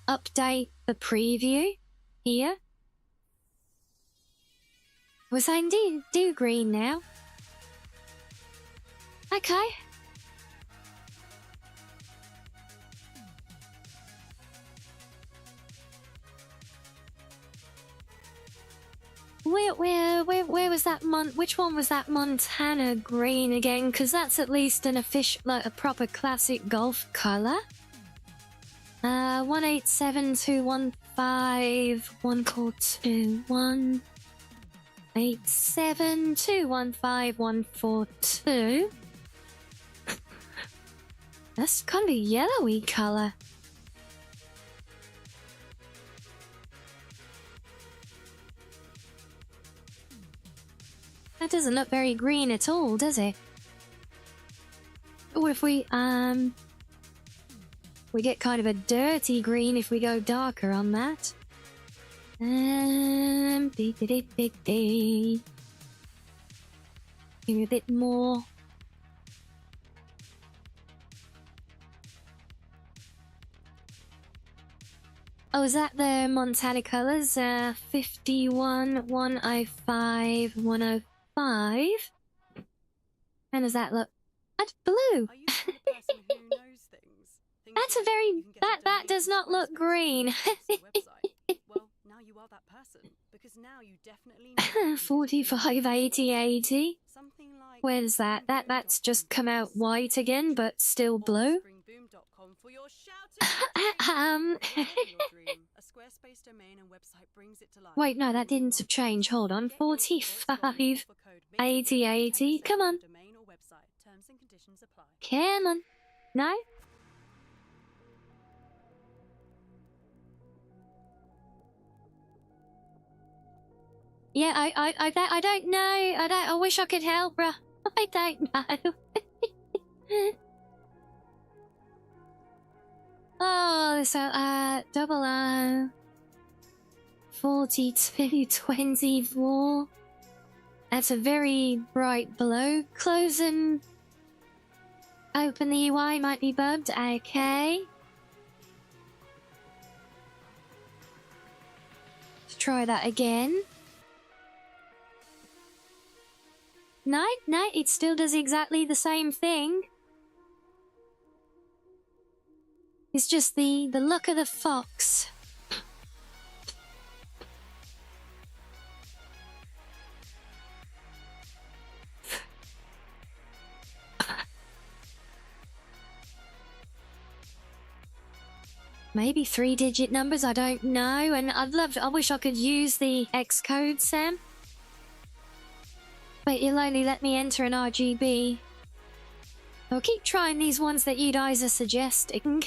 Speaker 2: update the preview here. We're saying do green now. Okay. Where was that which one was that Montana green again? Because that's at least an official, like a proper classic golf color. 187215 142 187215142. That's kind of a yellowy color. That doesn't look very green at all, does it? What if we get kind of a dirty green if we go darker on that? Give me a bit more. Oh, is that the Montana colors? 51, 105, 105. How does that look? That's blue.
Speaker 5: Are you the sort of person who knows things?
Speaker 2: That's a very that does not look green.
Speaker 5: Well, now you are that person, because now you definitely know
Speaker 2: 45, 80, 80.
Speaker 5: something like
Speaker 2: Where's that? That's just come out white again, but still blue.
Speaker 5: springboom.com for your shouting A Squarespace domain and website brings it to life.
Speaker 2: Wait, no, that didn't change. Hold on. 45, 80, 80. Come on.
Speaker 5: Domain or website. Terms and conditions apply.
Speaker 2: Come on. No? Yeah, I don't know. I wish I could help, bruh. I don't know. Oh, so, double O. 42, 24. That's a very bright blue. Close and open the UI, might be bugged. Okay. Let's try that again. No, it still does exactly the same thing. It's just the look of the fox. Maybe 3-digit numbers, I don't know. And I wish I could use the X code, Sam. But you'll only let me enter an RGB. I'll keep trying these ones that you guys are suggesting.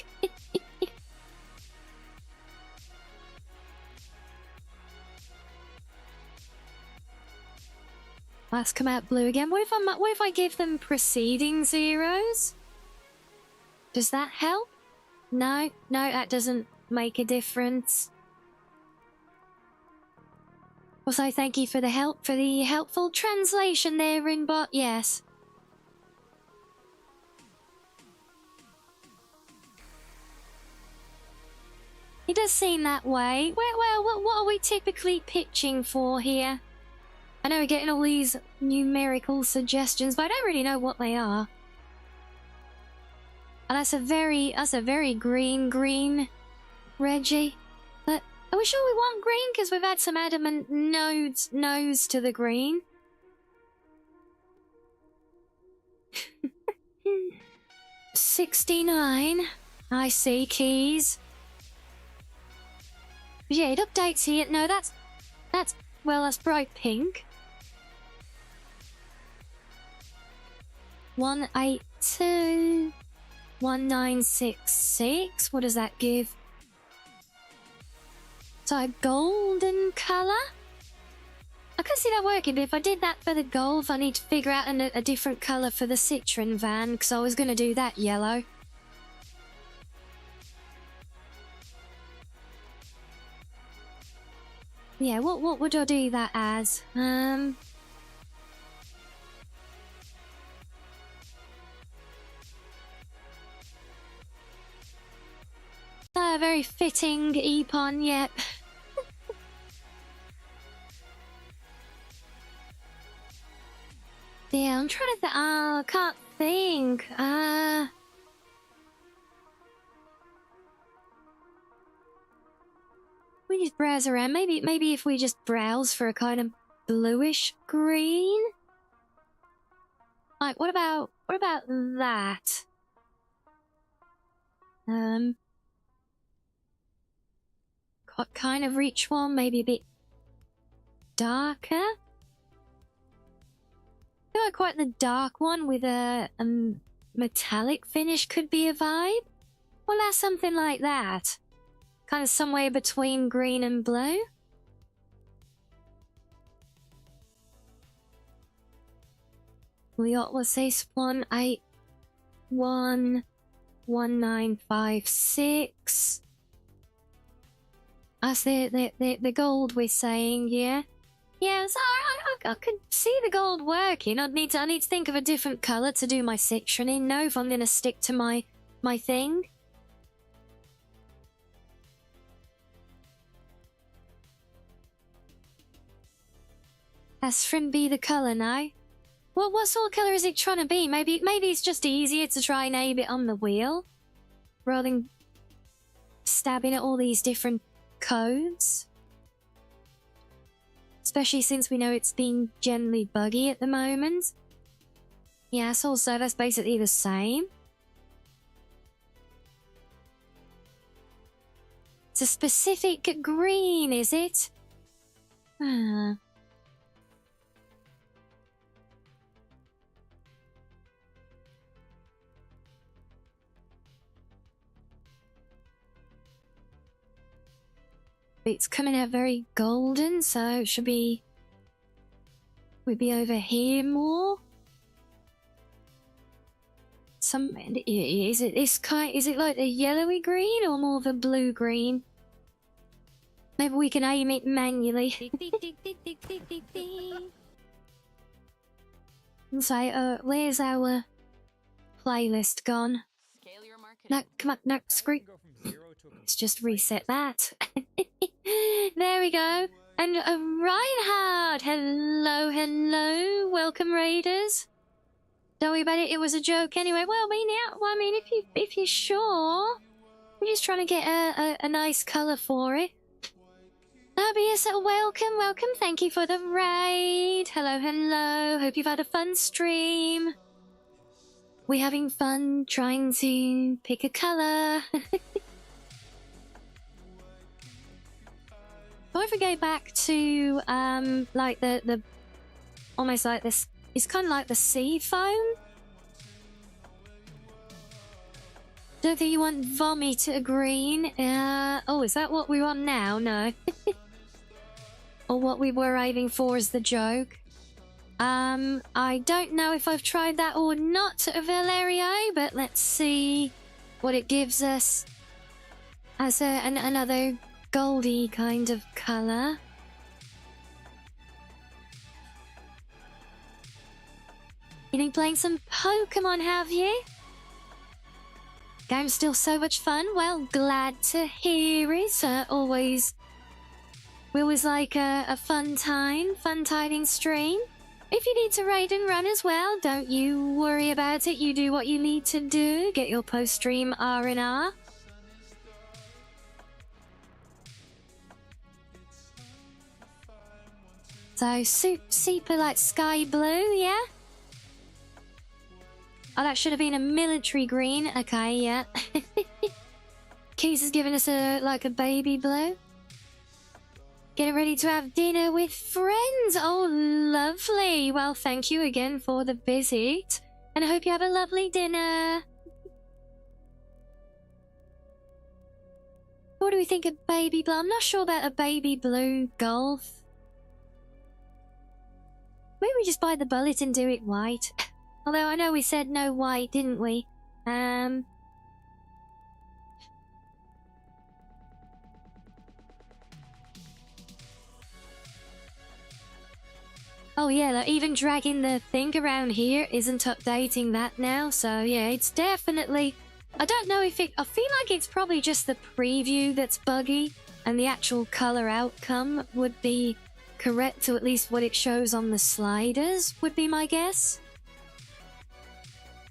Speaker 2: Let's come out blue again. What if I give them preceding zeros? Does that help? No, that doesn't make a difference. Also, thank you for the helpful translation there, Rinbot. Yes. It does seem that way. Well, what are we typically pitching for here? I know we're getting all these numerical suggestions, but I don't really know what they are. And that's a very green, Reggie. But are we sure we want green? Because we've had some adamant no's to the green. $69. I see, keys. Yeah, it updates here. No, that's bright pink. 182 1966. What does that give? So a golden colour? I could see that working, but if I did that for the gold, I need to figure out a different colour for the Citroen van, because I was going to do that yellow. Yeah, what would I do that as? Very fitting, Epon, yep. Yeah, I'm trying to think. I can't think. We just browse around. Maybe if we just browse for a kind of bluish green. Like, what about that? What kind of reach one? Maybe a bit darker. I feel like quite the dark one with a metallic finish could be a vibe. Well, that's something like that. Kind of somewhere between green and blue. We got, what's this? 181 1956. That's the gold we're saying, yeah? Yeah, so I could see the gold working. I need to think of a different colour to do my Citroen in. No, if I'm gonna stick to my thing. Has Frim be the colour now? Well, what sort of colour is it trying to be? Maybe it's just easier to try and aim it on the wheel rather than stabbing at all these different codes. Especially since we know it's being generally buggy at the moment. Yes, also that's basically the same. It's a specific green, is it? Ah. It's coming out very golden, so it should be... We'd be over here more. Is it this kind? Is it like a yellowy green or more of a blue green? Maybe we can aim it manually. So, where's our playlist gone? No, come on, no, screw. Let's just reset that. There we go. And Reinhard, hello, welcome Raiders. Don't worry about it. It was a joke anyway. Well, I mean, if you're sure, we're just trying to get a nice colour for it. Oh, but yes, welcome. Thank you for the raid. Hello. Hope you've had a fun stream. We're having fun trying to pick a colour. If we go back to like the almost like this, it's kind of like the sea foam. Don't think you want vomit green. Oh, is that what we want now? No. Or what we were aiming for is the joke. I don't know if I've tried that or not, Valerio, but let's see what it gives us as another goldy kind of colour. You been playing some Pokemon, have you? Game's still so much fun. Well, glad to hear it. We always like a fun time, fun tidings stream. If you need to raid and run as well, don't you worry about it. You do what you need to do. Get your post-stream R&R. So, super like sky blue, yeah? Oh, that should have been a military green. Okay, yeah. Keys has given us like a baby blue. Getting ready to have dinner with friends. Oh, lovely. Well, thank you again for the visit. And I hope you have a lovely dinner. What do we think of baby blue? I'm not sure about a baby blue golf. Maybe we just buy the bullet and do it white. Although I know we said no white, didn't we? Oh yeah, like even dragging the thing around here isn't updating that now, so yeah, it's definitely... I don't know if it... I feel like it's probably just the preview that's buggy, and the actual colour outcome would be correct to at least what it shows on the sliders, would be my guess.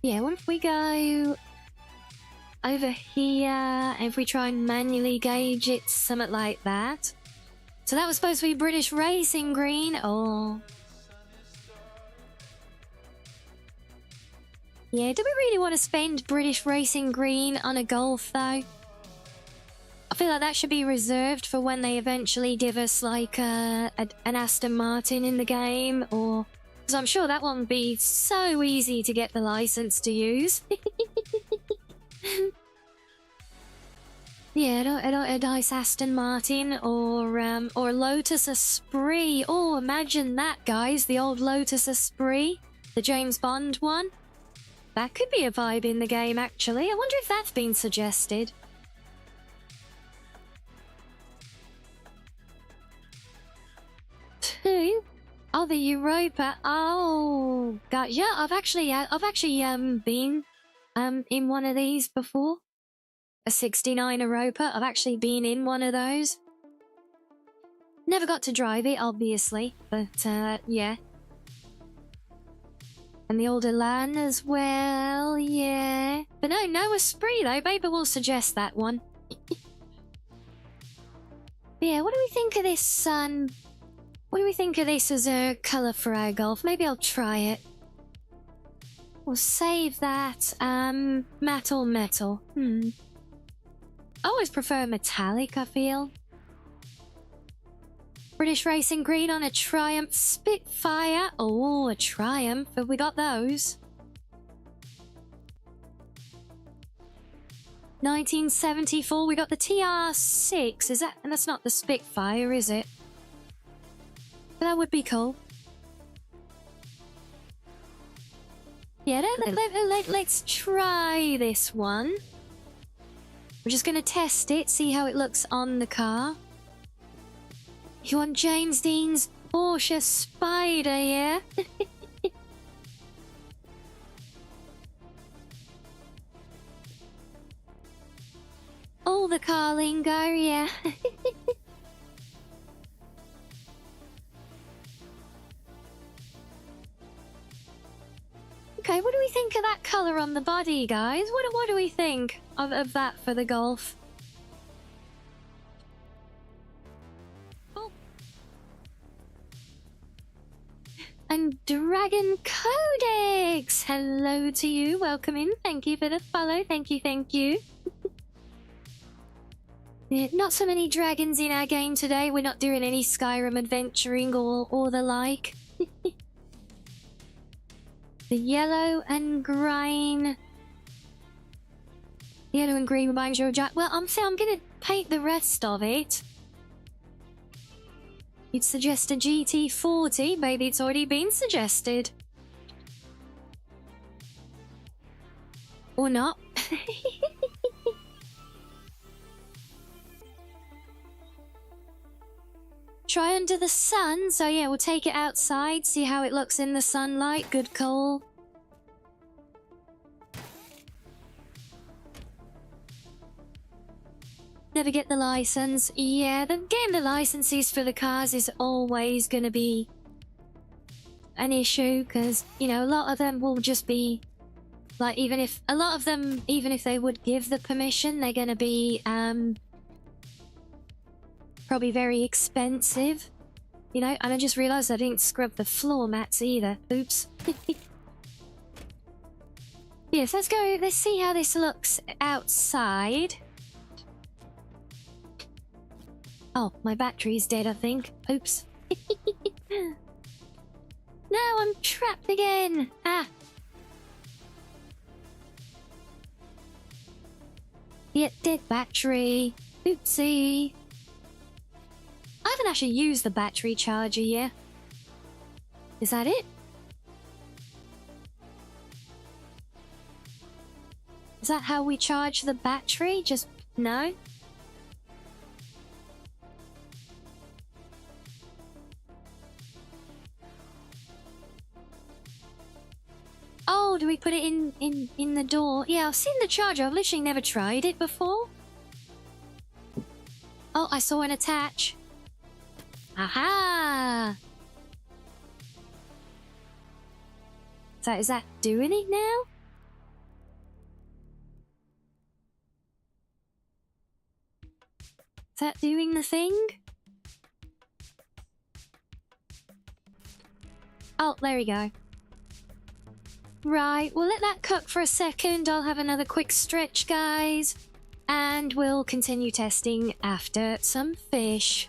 Speaker 2: Yeah, what if we go over here, and if we try and manually gauge it, something like that. So that was supposed to be British Racing Green, oh... Yeah, do we really want to spend British Racing Green on a Golf, though? I feel like that should be reserved for when they eventually give us, like, an Aston Martin in the game, or... Because I'm sure that one would be so easy to get the license to use. Yeah, a nice Aston Martin, or Lotus Esprit. Oh, imagine that, guys, the old Lotus Esprit, the James Bond one. That could be a vibe in the game, actually. I wonder if that's been suggested. Two? Oh, the Europa. Oh, God. Yeah, I've actually been in one of these before. A 69 Europa. I've actually been in one of those. Never got to drive it, obviously, but yeah. And the old Elan as well, yeah. But no Esprit though. Maybe we'll suggest that one. Yeah, what do we think of this, what do we think of this as a colour for our Golf? Maybe I'll try it. We'll save that. Matte or metal? I always prefer metallic, I feel. British Racing Green on a Triumph Spitfire. Oh, a Triumph. Have we got those? 1974. We got the TR6. Is that... And that's not the Spitfire, is it? But that would be cool. Yeah, let's try this one. We're just going to test it, see how it looks on the car. You want James Dean's Porsche Spider, yeah? All the car lingo, yeah. Okay, what do we think of that colour on the body, guys? What do we think of that for the Golf? And Dragon Codex! Hello to you, welcome in. Thank you for the follow, thank you. Yeah, not so many dragons in our game today. We're not doing any Skyrim adventuring or the like. The yellow and green. Yellow and green reminds you of Jack. Well, I'm gonna paint the rest of it. You'd suggest a GT40, maybe it's already been suggested. Or not. Try under the sun, so yeah, we'll take it outside, see how it looks in the sunlight. Good call. never get the license. Yeah, getting the licenses for the cars is always going to be an issue, because, you know, a lot of them will just be, like, even if they would give the permission, they're going to be, probably very expensive. You know, and I just realised I didn't scrub the floor mats either. Oops. Yes, let's see how this looks outside. Oh, my battery's dead, I think. Oops. No, I'm trapped again! Ah! Yeah, dead battery. Oopsie. I haven't actually used the battery charger yet. Is that it? Is that how we charge the battery? Just... no? Oh, do we put it in the door? Yeah, I've seen the charger. I've literally never tried it before. Oh, I saw an attach. Aha! So is that doing it now? Is that doing the thing? Oh, there we go. Right, we'll let that cook for a second. I'll have another quick stretch, guys. And we'll continue testing after some fish.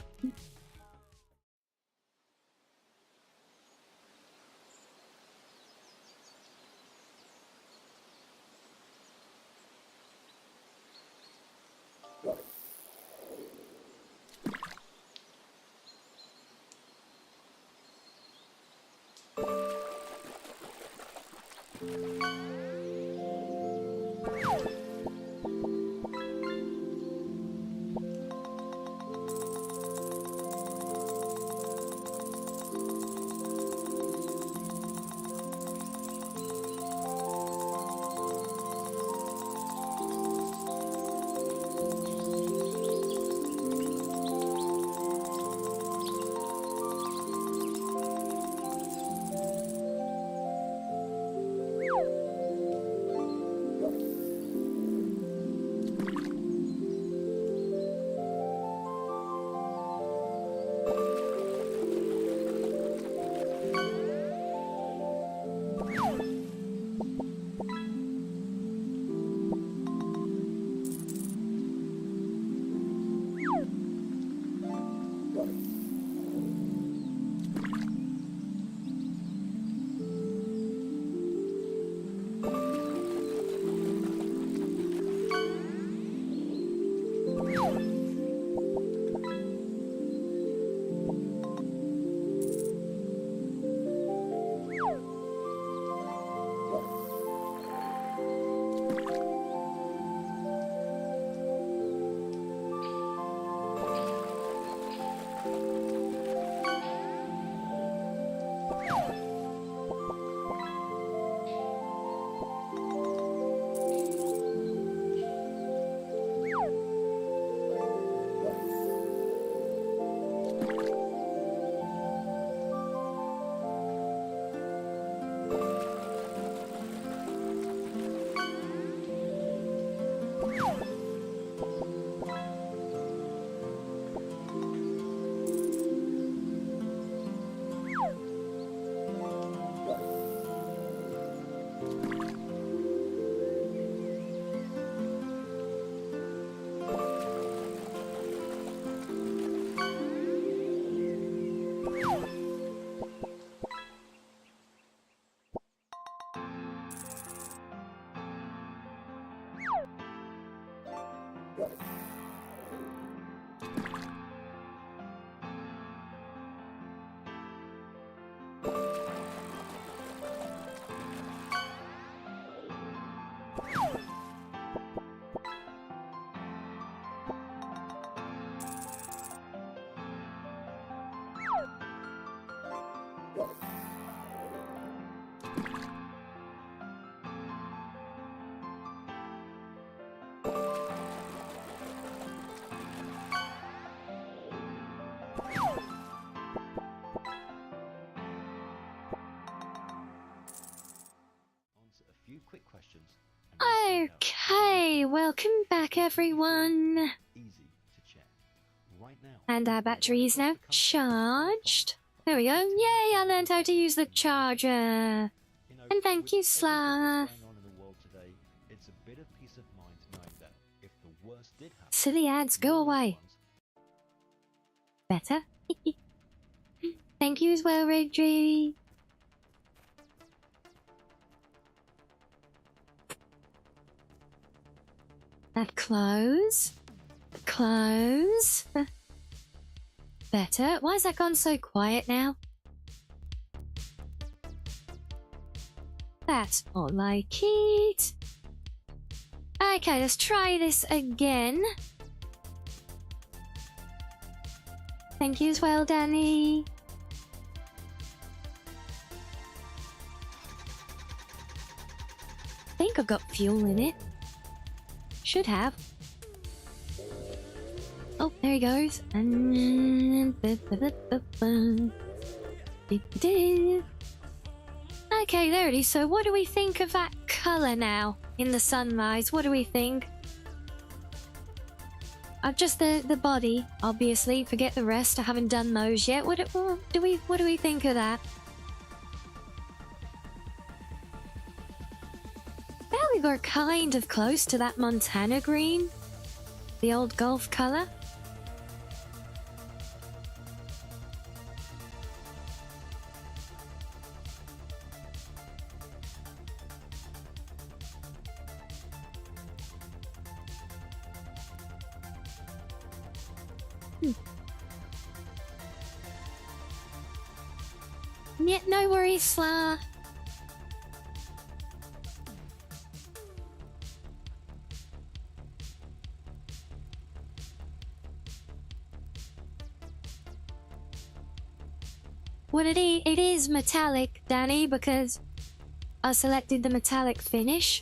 Speaker 2: welcome back, everyone.
Speaker 11: Easy to check. Right now.
Speaker 2: And our battery is now charged. There we go. Yay, I learned how to use the charger. And thank you, Slav.
Speaker 11: It's a bit of peace of mind knowing that if the worst did happen,
Speaker 2: Silly ads, go away. Better? Thank you as well, Redry. That close. Close. Better. Why has that gone so quiet now? That's more like it. Okay, let's try this again. Thank you as well, Danny. I think I've got fuel in it. Should have. Oh, there he goes. Okay, there it is. So what do we think of that colour now in the sunrise? What do we think? Just the body, obviously. Forget the rest. I haven't done those yet. What do we think of that? Well, we were kind of close to that Montana green, the old golf colour. Yeah, no worries, Sla. Well, it is metallic, Danny, because I selected the metallic finish.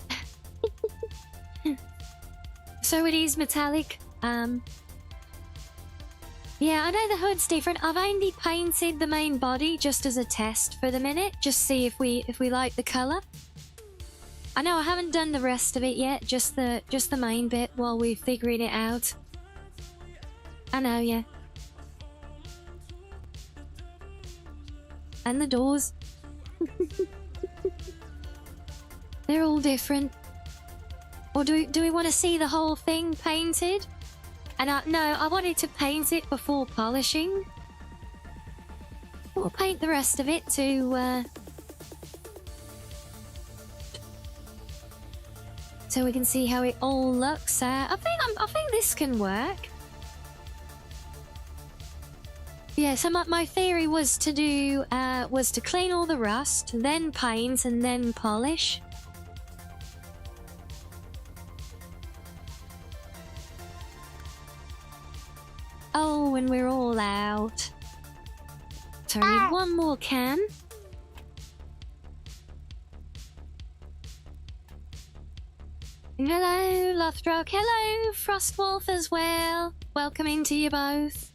Speaker 2: So it is metallic. Yeah, I know the hood's different. I've only painted the main body just as a test for the minute, just see if we like the colour. I know I haven't done the rest of it yet, just the main bit while we're figuring it out. I know, yeah. And the doors. They're all different. Or do we want to see the whole thing painted? And no, I wanted to paint it before polishing. We'll paint the rest of it to so we can see how it all looks. I think this can work. Yeah. So my theory was to do was to clean all the rust, then paint, and then polish. Oh, and we're all out. So I need one more can. And hello, Lothrock. Hello, Frostwolf as well. Welcoming to you both.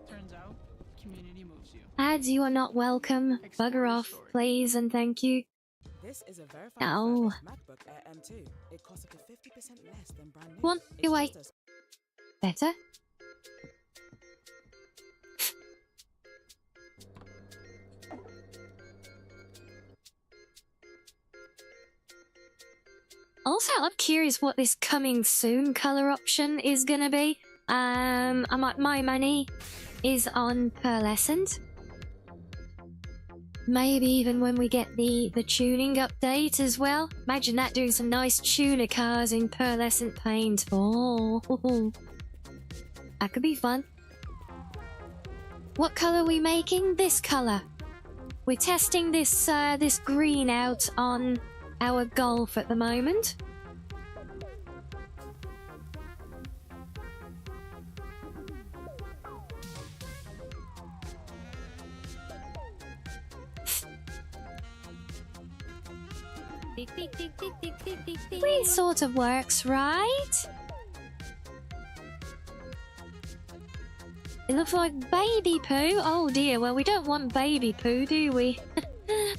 Speaker 5: Turns out, community moves you.
Speaker 2: Ads, you are not welcome. Bugger off, please, and thank you.
Speaker 5: This is a verified
Speaker 2: Oh.
Speaker 5: MacBook Air M2. It costs up to 50% less than brand new.
Speaker 2: One,
Speaker 5: It's
Speaker 2: your way.
Speaker 5: just as-
Speaker 2: Better? Also, I'm curious what this coming soon color option is gonna be. My money is on pearlescent. Maybe even when we get the tuning update as well. Imagine that, doing some nice tuner cars in pearlescent paint. Oh, that could be fun. What colour are we making? This colour. We're testing this this green out on our Golf at the moment. It sort of works, right? It looks like baby poo. Oh dear, well we don't want baby poo, do we?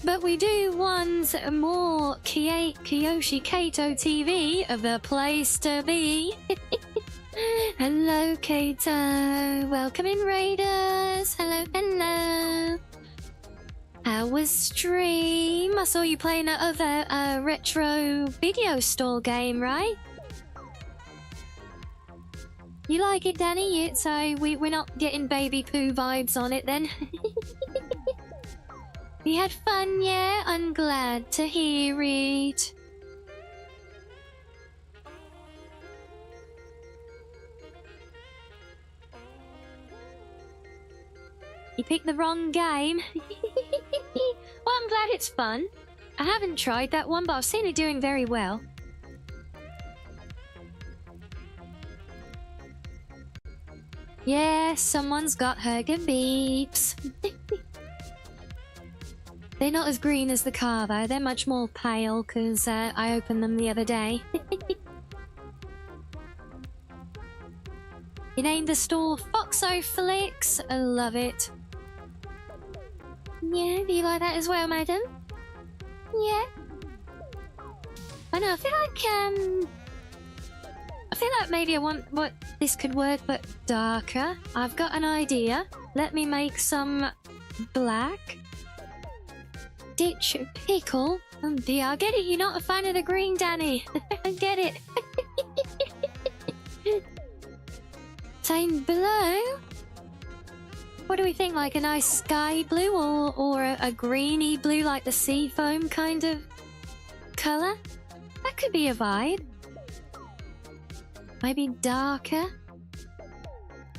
Speaker 2: But we do want more Kiyoshi Kato TV, the place to be. Hello, Kato. Welcome in, Raiders. Hello, hello. How was stream? I saw you playing that other retro video store game, right? You like it, Danny? So we're not getting baby poo vibes on it then. You had fun, yeah? I'm glad to hear it. You picked the wrong game. Well, I'm glad it's fun. I haven't tried that one, but I've seen it doing very well. Yeah, someone's got Herger beeps. They're not as green as the car, though. They're much more pale, because I opened them the other day. You named the store Foxo Flicks. I love it. Yeah, do you like that as well, madam? Yeah. I know, I feel like maybe I want what this could work, but darker. I've got an idea. Let me make some black. Ditch pickle. Oh dear, I get it. You're not a fan of the green, Danny. I get it. Same below. What do we think? Like a nice sky blue or a greeny blue, like the sea foam kind of colour? That could be a vibe. Maybe darker?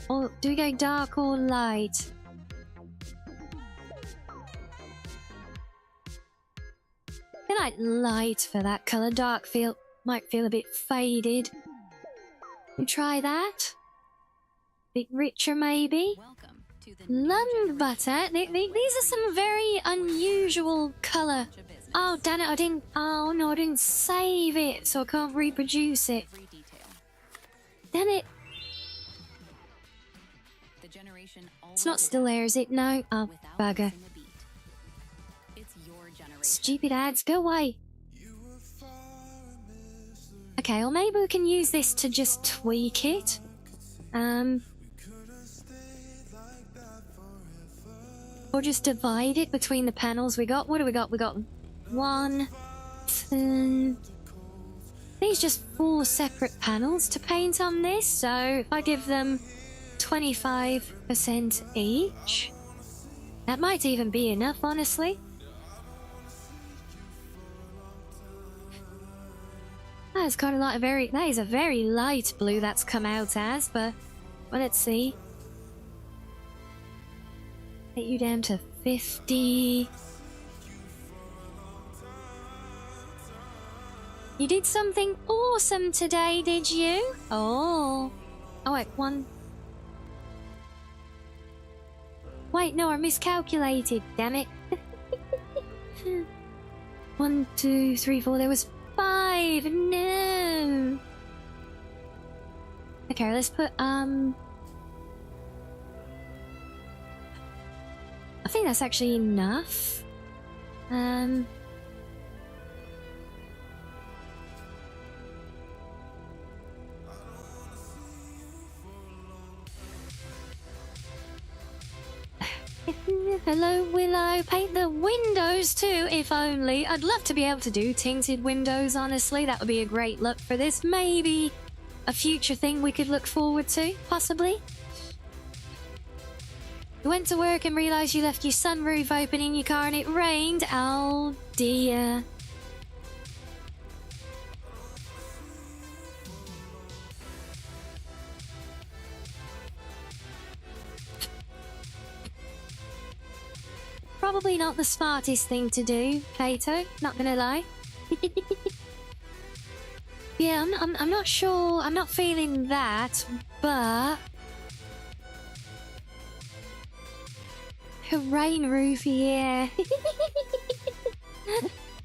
Speaker 2: Or do we go dark or light? I feel like light for that colour. Dark might feel a bit faded. Try that. Bit richer maybe. Lund butter. These are some very unusual colour. Oh damn it! I didn't. Oh no! I didn't save it, so I can't reproduce it. Damn it! It's not still there, is it? No. Oh bugger! Stupid ads, go away. Okay, well maybe we can use this to just tweak it. Or just divide it between the panels we got. What do we got? We got 1, 2... These just 4 separate panels to paint on this, so if I give them 25% each, that might even be enough, honestly. That's got a lot of that is a very light blue that's come out as, but well, let's see. Get you down to 50. You did something awesome today, did you? Oh. Oh wait, 1. Wait, no, I miscalculated, damn it. 1, 2, 3, 4, there was 5, no. Okay, let's put, I think that's actually enough. Hello, Willow. Paint the windows too, if only. I'd love to be able to do tinted windows, honestly. That would be a great look for this. Maybe a future thing we could look forward to, possibly. You went to work and realised you left your sunroof open in your car and it rained. Oh dear. Probably not the smartest thing to do, Kato, not gonna lie. Yeah, I'm not sure, I'm not feeling that, but... A rain roof, yeah.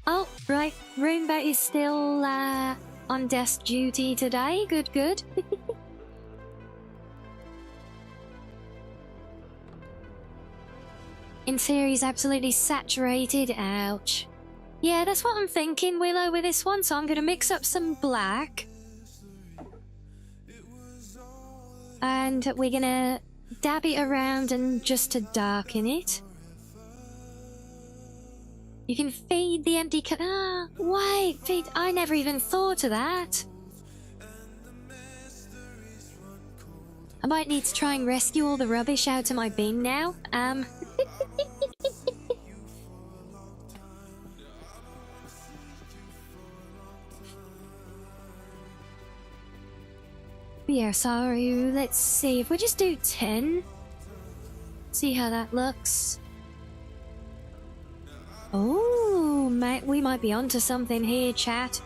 Speaker 2: Oh, right, Roomba is still on desk duty today, good, good. Interior is absolutely saturated. Ouch. Yeah, that's what I'm thinking, Willow, with this one. So I'm going to mix up some black. And we're going to dab it around and just to darken it. You can feed the empty can. Ah, wait, feed. I never even thought of that. I might need to try and rescue all the rubbish out of my bin now. Yeah, sorry, let's see. If we just do 10, see how that looks. Oh, we might be onto something here, chat.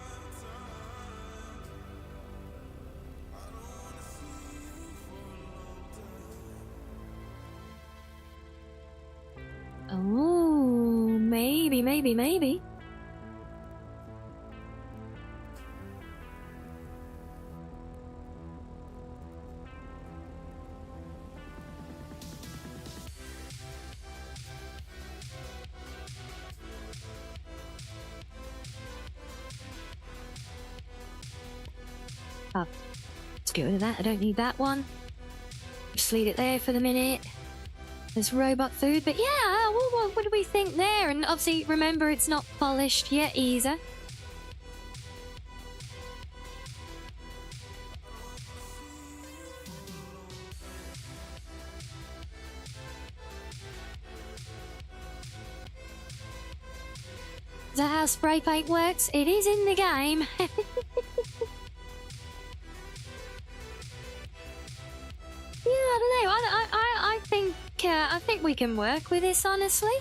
Speaker 2: Oh, maybe. Oh, let's get rid of that. I don't need that one. Just leave it there for the minute. There's robot food, but yeah, what do we think there? And obviously, remember, it's not polished yet either. Is that how spray paint works? It is in the game. Yeah, I don't know. I think we can work with this, honestly.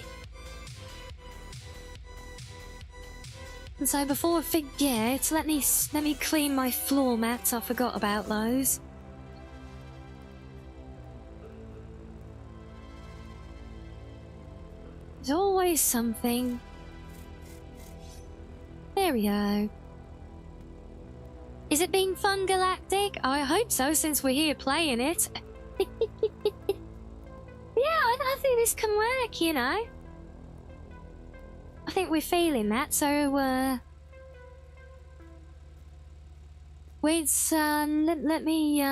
Speaker 2: And so before I forget, let me clean my floor mats. I forgot about those. There's always something. There we go. Is it being fun, Galactic? I hope so, since we're here playing it. Yeah, I think this can work, you know. I think we're feeling that, so, wait, let me,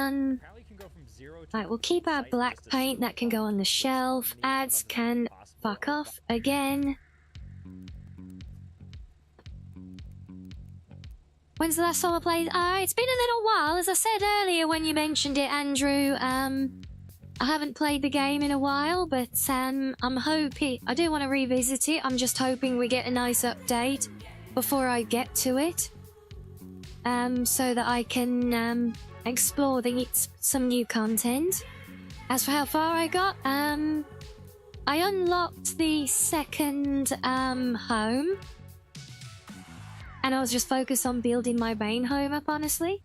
Speaker 2: Right, we'll keep our black paint, that can go on the shelf. Ads can fuck off again. When's the last time I played? It's been a little while. As I said earlier when you mentioned it, Andrew, I haven't played the game in a while, but I'm hoping... I do want to revisit it. I'm just hoping we get a nice update before I get to it. So that I can explore some new content. As for how far I got, I unlocked the second home. And I was just focused on building my main home up, honestly.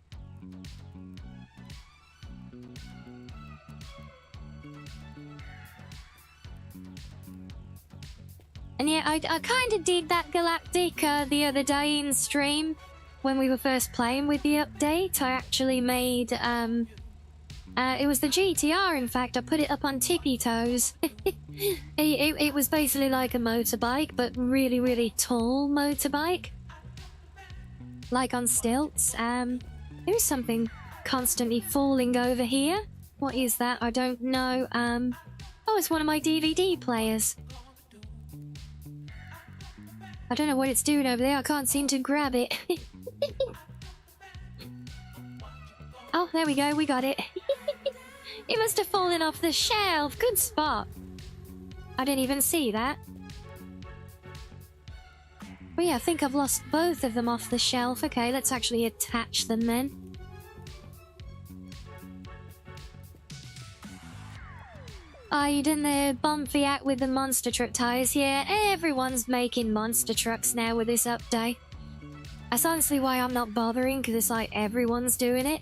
Speaker 2: And yeah, I kind of did that, Galactic, the other day in stream. When we were first playing with the update, I actually made, it was the GTR, in fact. I put it up on tippy toes. It was basically like a motorbike, but really, really tall motorbike. Like on stilts. There is something constantly falling over here. What is that? I don't know. Oh, it's one of my DVD players. I don't know what it's doing over there. I can't seem to grab it. Oh, there we go. We got it. It must have fallen off the shelf. Good spot. I didn't even see that. Well, yeah, I think I've lost both of them off the shelf. Okay, let's actually attach them then. Oh, you done the bomb Fiat with the monster truck tires? Yeah, everyone's making monster trucks now with this update. That's honestly why I'm not bothering, because it's like everyone's doing it.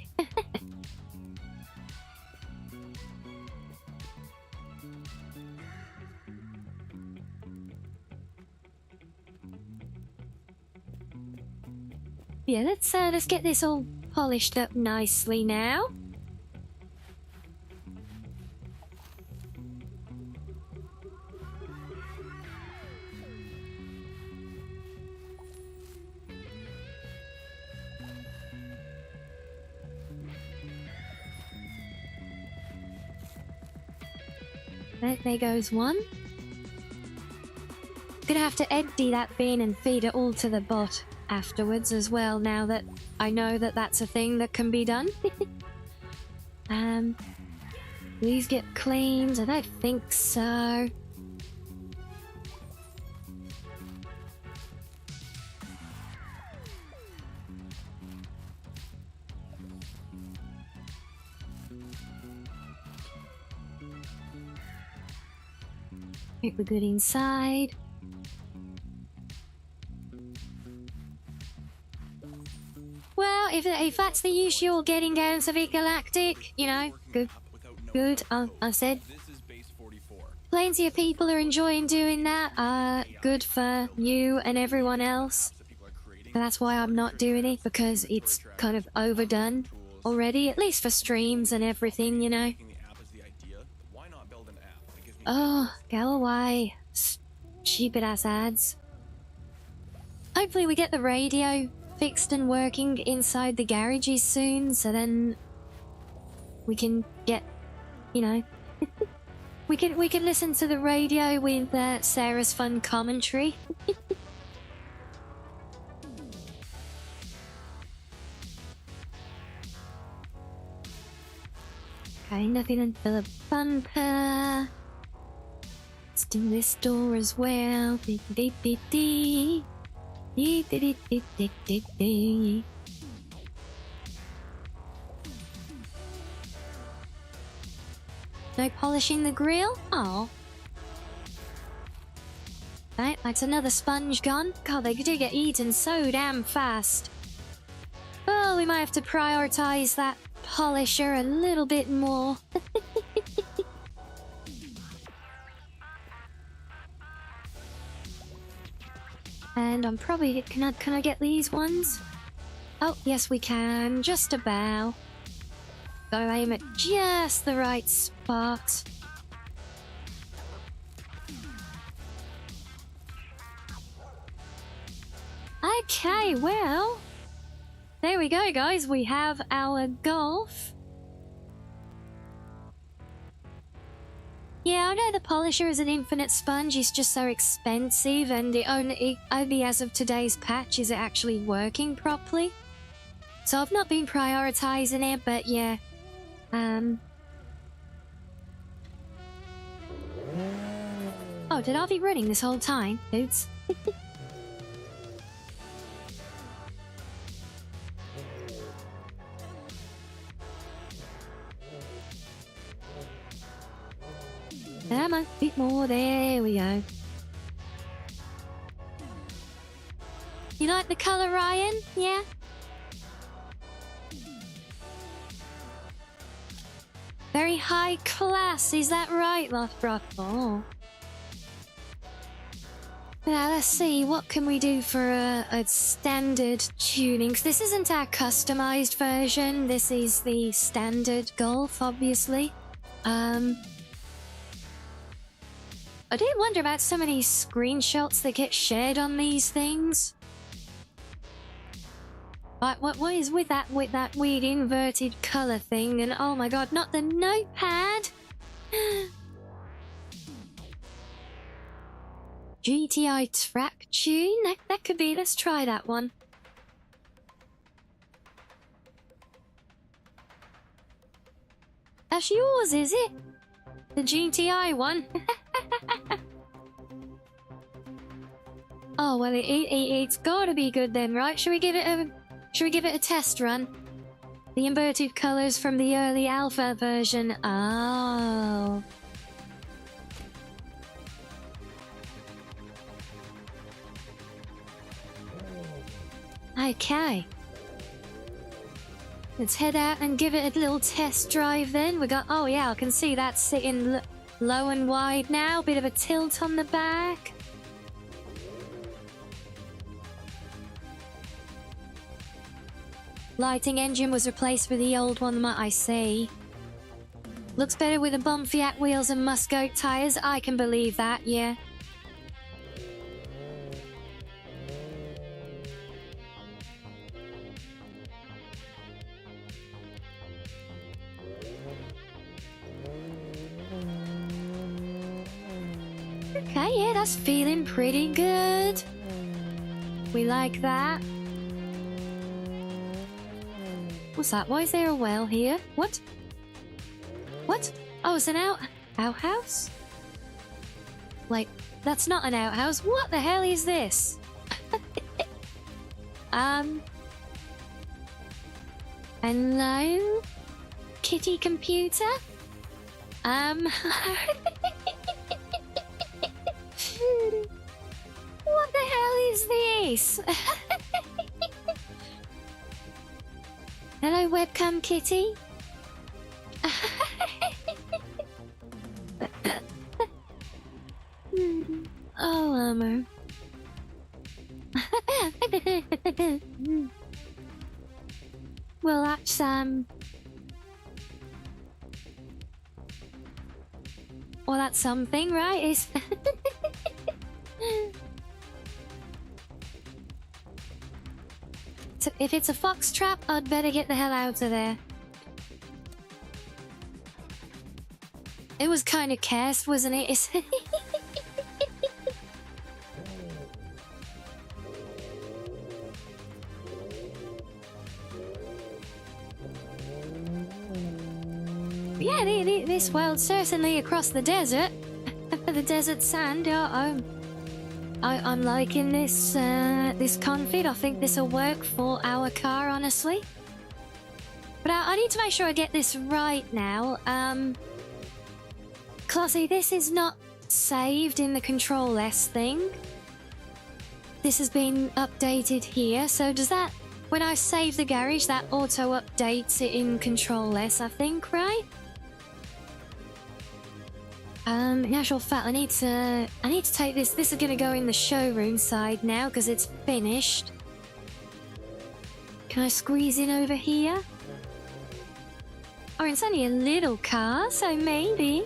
Speaker 2: Yeah, let's get this all polished up nicely now. There goes one. Gonna have to empty that bin and feed it all to the bot afterwards as well, now that I know that that's a thing that can be done. These get cleaned? I don't think so. Hope we're good inside. Well, if that's the use you're getting down to the galactic, you know, good. I said. Plenty of people are enjoying doing that. Good for you and everyone else. And that's why I'm not doing it, because it's kind of overdone already, at least for streams and everything, you know. Oh, go away. Stupid ass ads. Hopefully we get the radio fixed and working inside the garages soon, so then we can get, you know, we can listen to the radio with Sarah's fun commentary. Okay, nothing until the bumper. Let's do this door as well. Dee dee dee dee. Dee dee dee dee dee dee. No polishing the grill? Oh. Right, that's another sponge gone. God, they do get eaten so damn fast. Well, we might have to prioritize that polisher a little bit more. And I'm probably... Can I get these ones? Oh, yes we can. Just about. Gotta aim at just the right spot. Okay, well... There we go, guys. We have our golf. Yeah, I know the polisher is an infinite sponge. It's just so expensive, and only as of today's patch is it actually working properly. So I've not been prioritizing it, but yeah. Oh, did I be running this whole time, dudes? Come on, a bit more. There we go. You like the colour, Ryan? Yeah? Very high class, is that right, Lothbrok? Oh. Now, let's see, what can we do for a standard tuning? 'Cause this isn't our customised version, this is the standard Golf, obviously. I do wonder about so many screenshots that get shared on these things. Like, what is with that weird inverted colour thing? And oh my god, not the notepad! GTI track tune? That could be, let's try that one. That's yours, is it? The GTI one? Oh well, it's gotta be good then, right? Should we give it a test run? The inverted colors from the early alpha version. Oh. Okay. Let's head out and give it a little test drive then. We got, oh yeah, I can see that sitting low and wide now. Bit of a tilt on the back. Lighting engine was replaced with the old one, I see. Looks better with the bump Fiat wheels and Muscoat tyres. I can believe that, yeah. Okay, yeah, that's feeling pretty good. We like that. What's that? Why is there a well here? What? What? Oh, it's an outhouse? Like, that's not an outhouse. What the hell is this? Hello? Kitty computer? What the hell is this? Hello, webcam kitty? Oh, Elmer. Well, that's, well, that's something, right? It's so if it's a fox trap, I'd better get the hell out of there. It was kind of cursed, wasn't it? It's yeah, this world certainly across the desert, the desert sand. I'm liking this this config. I think this will work for our car, honestly. But I need to make sure I get this right now. Classy, this is not saved in the Control S thing. This has been updated here. So does that, when I save the garage, that auto updates it in Control S, I think, right? In actual fact, I need to take this. This is gonna go in the showroom side now because it's finished. Can I squeeze in over here? Oh, it's only a little car, so maybe.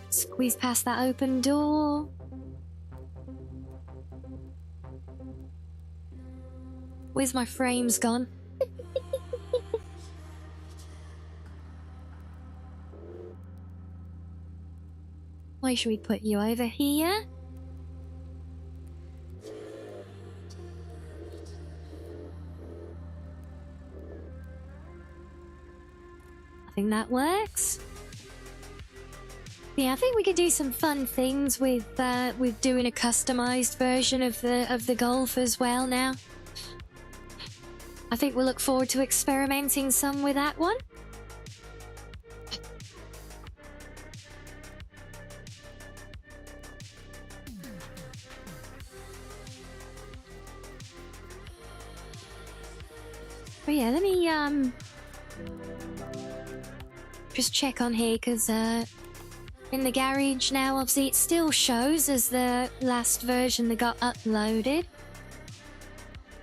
Speaker 2: Squeeze past that open door. Where's my frames gone? Why should we put you over here? I think that works. Yeah, I think we could do some fun things with doing a customized version of the Golf as well now. I think we'll look forward to experimenting some with that one. But yeah, let me just check on here because in the garage now, obviously it still shows as the last version that got uploaded.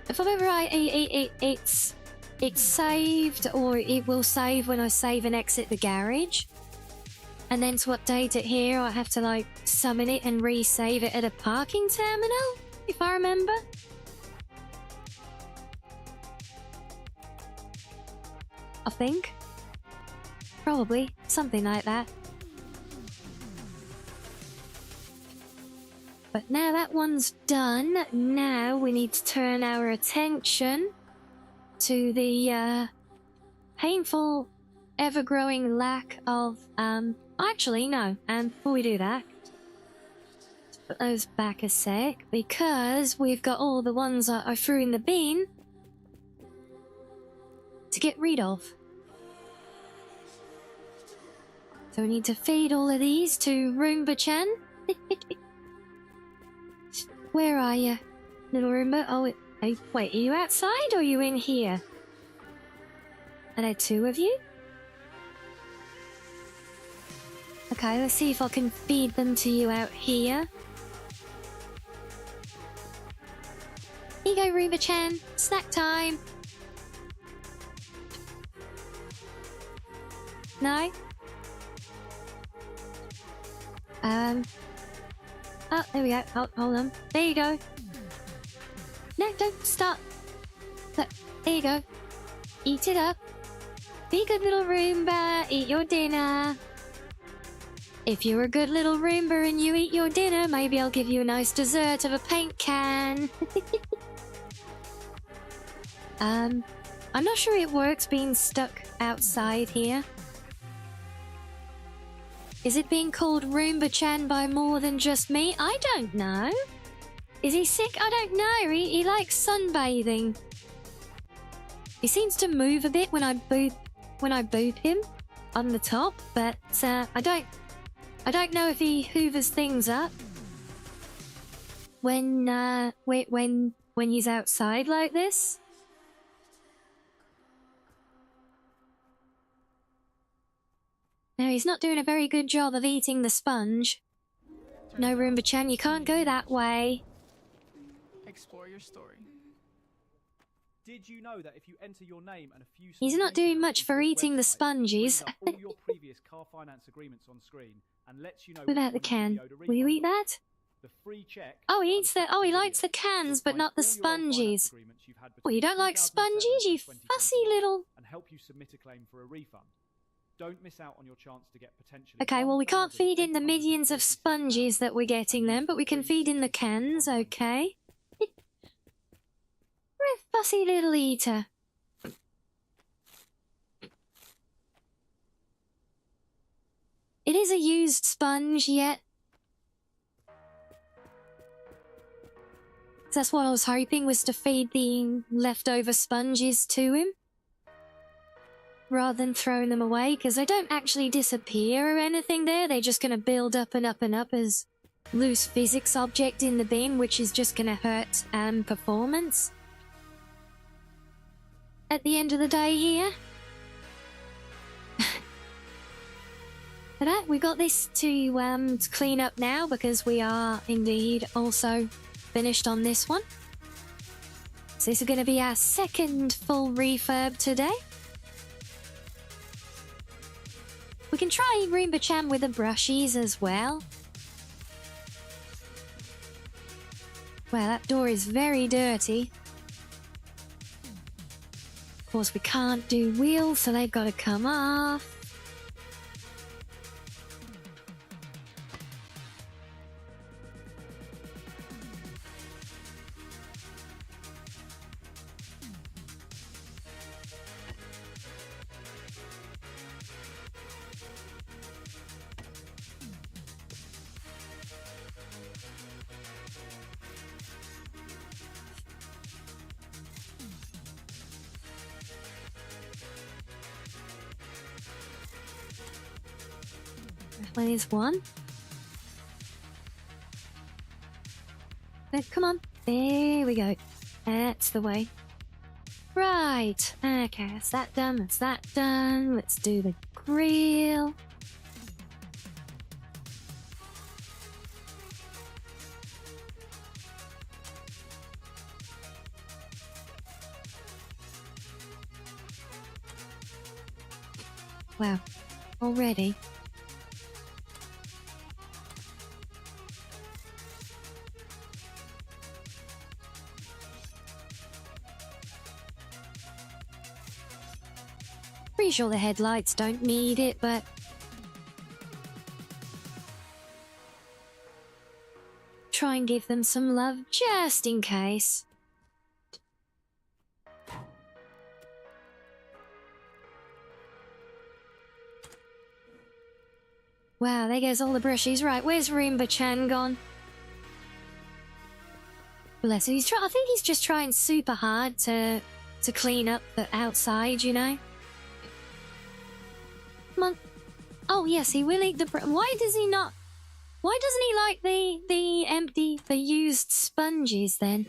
Speaker 2: If I remember right, it's saved, or it will save when I save and exit the garage. And then to update it here, I have to like summon it and resave it at a parking terminal, if I remember. I think. Probably. Something like that. But now that one's done, now we need to turn our attention to the painful, ever-growing lack of, actually, no, before we do that, let's put those back a sec, because we've got all the ones that I threw in the bin to get rid of. So we need to feed all of these to Roomba-chan. Where are you, little Roomba? Oh, wait, are you outside or are you in here? Are there two of you? Okay, let's see if I can feed them to you out here. Here you go, Roomba-chan. Snack time. No? Oh, there we go. Oh, hold on. There you go. No, don't stop. Look, there you go. Eat it up. Be a good little Roomba. Eat your dinner. If you're a good little Roomba and you eat your dinner, maybe I'll give you a nice dessert of a paint can. I'm not sure it works being stuck outside here. Is it being called Roomba-chan by more than just me? I don't know. Is he sick? I don't know. He likes sunbathing. He seems to move a bit when I boop him on the top, but I don't know if he hoovers things up when he's outside like this. No, he's not doing a very good job of eating the sponge. No, Roomba-chan, you can't go that way.
Speaker 12: Explore your story. Did you know that if you enter your name and a few
Speaker 2: He's not doing much for eating the sponges.
Speaker 12: all your previous car finance agreements on screen and lets you know
Speaker 2: What about the can? Will you eat that?
Speaker 12: The free check.
Speaker 2: Oh, he eats the. Oh, he likes the cans, but not the sponges. Well, you don't like sponges, you fussy little.
Speaker 12: And help you submit a claim for a refund. Don't miss out on your chance to get potentially.
Speaker 2: Okay, well, we can't feed in the millions of sponges that we're getting then, but we can feed in the cans, okay? We're a fussy little eater. It is a used sponge, yet. That's what I was hoping, was to feed the leftover sponges to him, rather than throwing them away, because they don't actually disappear or anything there. They're just going to build up and up and up as loose physics object in the bin, which is just going to hurt performance at the end of the day here. But we got this to clean up now, because we are indeed also finished on this one. So this is going to be our second full refurb today. We can try Roomba-chan with the brushies as well. Well, that door is very dirty. Of course, we can't do wheels, so they've got to come off. Well, there's one. Come on. There we go. That's the way. Right. Okay, that's that done. That's that done. Let's do the grill. Wow. Already. Pretty sure the headlights don't need it, but try and give them some love just in case. Wow, there goes all the brushies. Right, where's Roomba-chan gone? Bless him. I think he's just trying super hard to clean up the outside, you know? Come on. Oh, yes, he will eat the... Why does he not... Why doesn't he like the used sponges, then?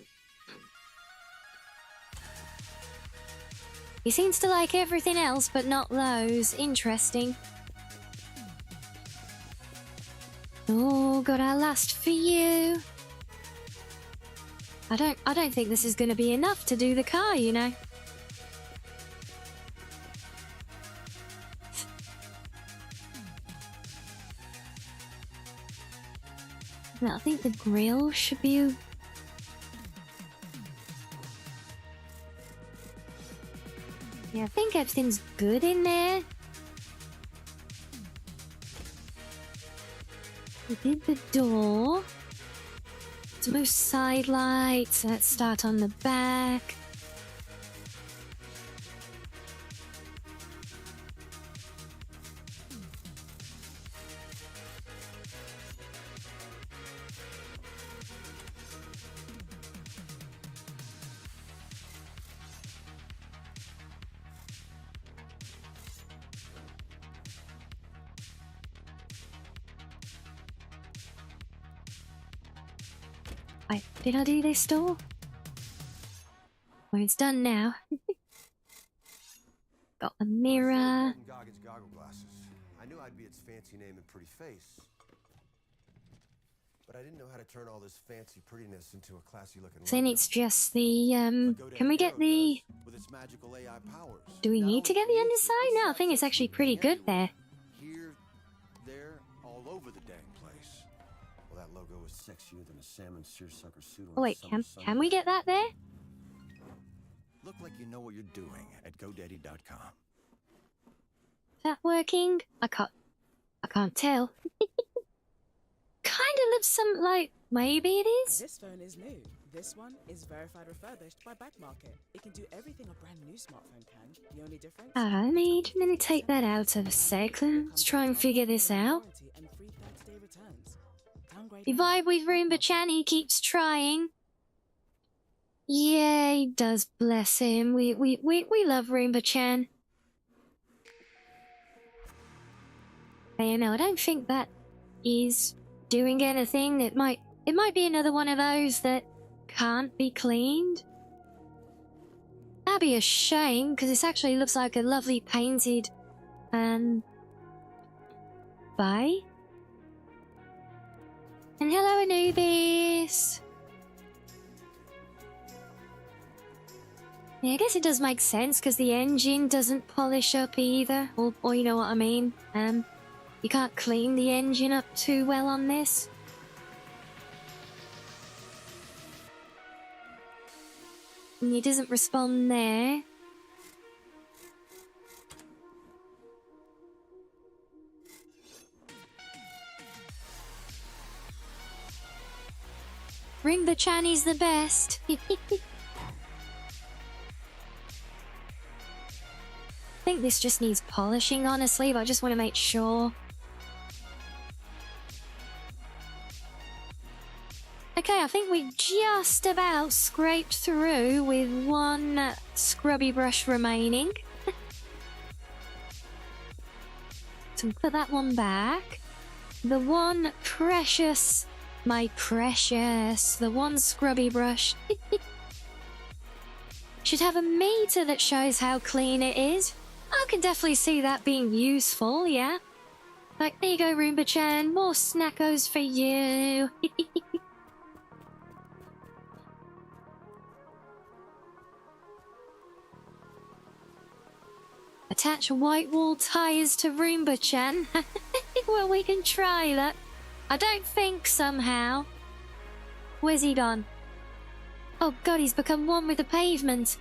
Speaker 2: He seems to like everything else, but not those. Interesting. Oh, got our last for you. I don't think this is going to be enough to do the car, you know. No, I think the grill should be... Yeah, I think everything's good in there. We did the door. Let's move side lights. Let's start on the back. Did I do this door? Well, it's done now. Got a mirror.
Speaker 13: Goggle glasses. I knew I'd be its fancy name and pretty face, but I didn't know how to turn all this fancy prettiness into a classy looking.
Speaker 2: Then it's just the Can we get the?
Speaker 13: With its magical AI powers.
Speaker 2: Do we need to get the underside? No, I think it's actually pretty good there.
Speaker 13: Here, there, all over the dang place. Well, that logo was sexier than a salmon seersucker suit.
Speaker 2: Oh wait, can we get that there?
Speaker 13: Look like you know what you're doing at GoDaddy.com.
Speaker 2: Is that working? I can't tell. Kinda looks some like maybe it is.
Speaker 5: This phone is new. This one is verified refurbished by Backmarket. It can do everything a brand new smartphone can. The only difference.
Speaker 2: Let me take that out of a sec. Let's try and figure this out. You vibe with Roomba Chan, he keeps trying. Yeah, he does, bless him. We love Roomba Chan. But, you know, I don't think that is doing anything. It might be another one of those that can't be cleaned. That'd be a shame, because this actually looks like a lovely painted bye. And hello, Anubis. Yeah, I guess it does make sense because the engine doesn't polish up either, or you know what I mean. You can't clean the engine up too well on this. And it doesn't respond there. Ring the Chinese the best. I think this just needs polishing, honestly, but I just want to make sure. Okay, I think we just about scraped through with one scrubby brush remaining. So put that one back. The one precious, my precious, the one scrubby brush should have a meter that shows how clean it is. I can definitely see that being useful, yeah. Like, there you go, Roomba-chan, more snackos for you. Attach white wall tires to Roomba-chan. Well, we can try that. I don't think somehow. Where's he gone? Oh god, he's become one with the pavement.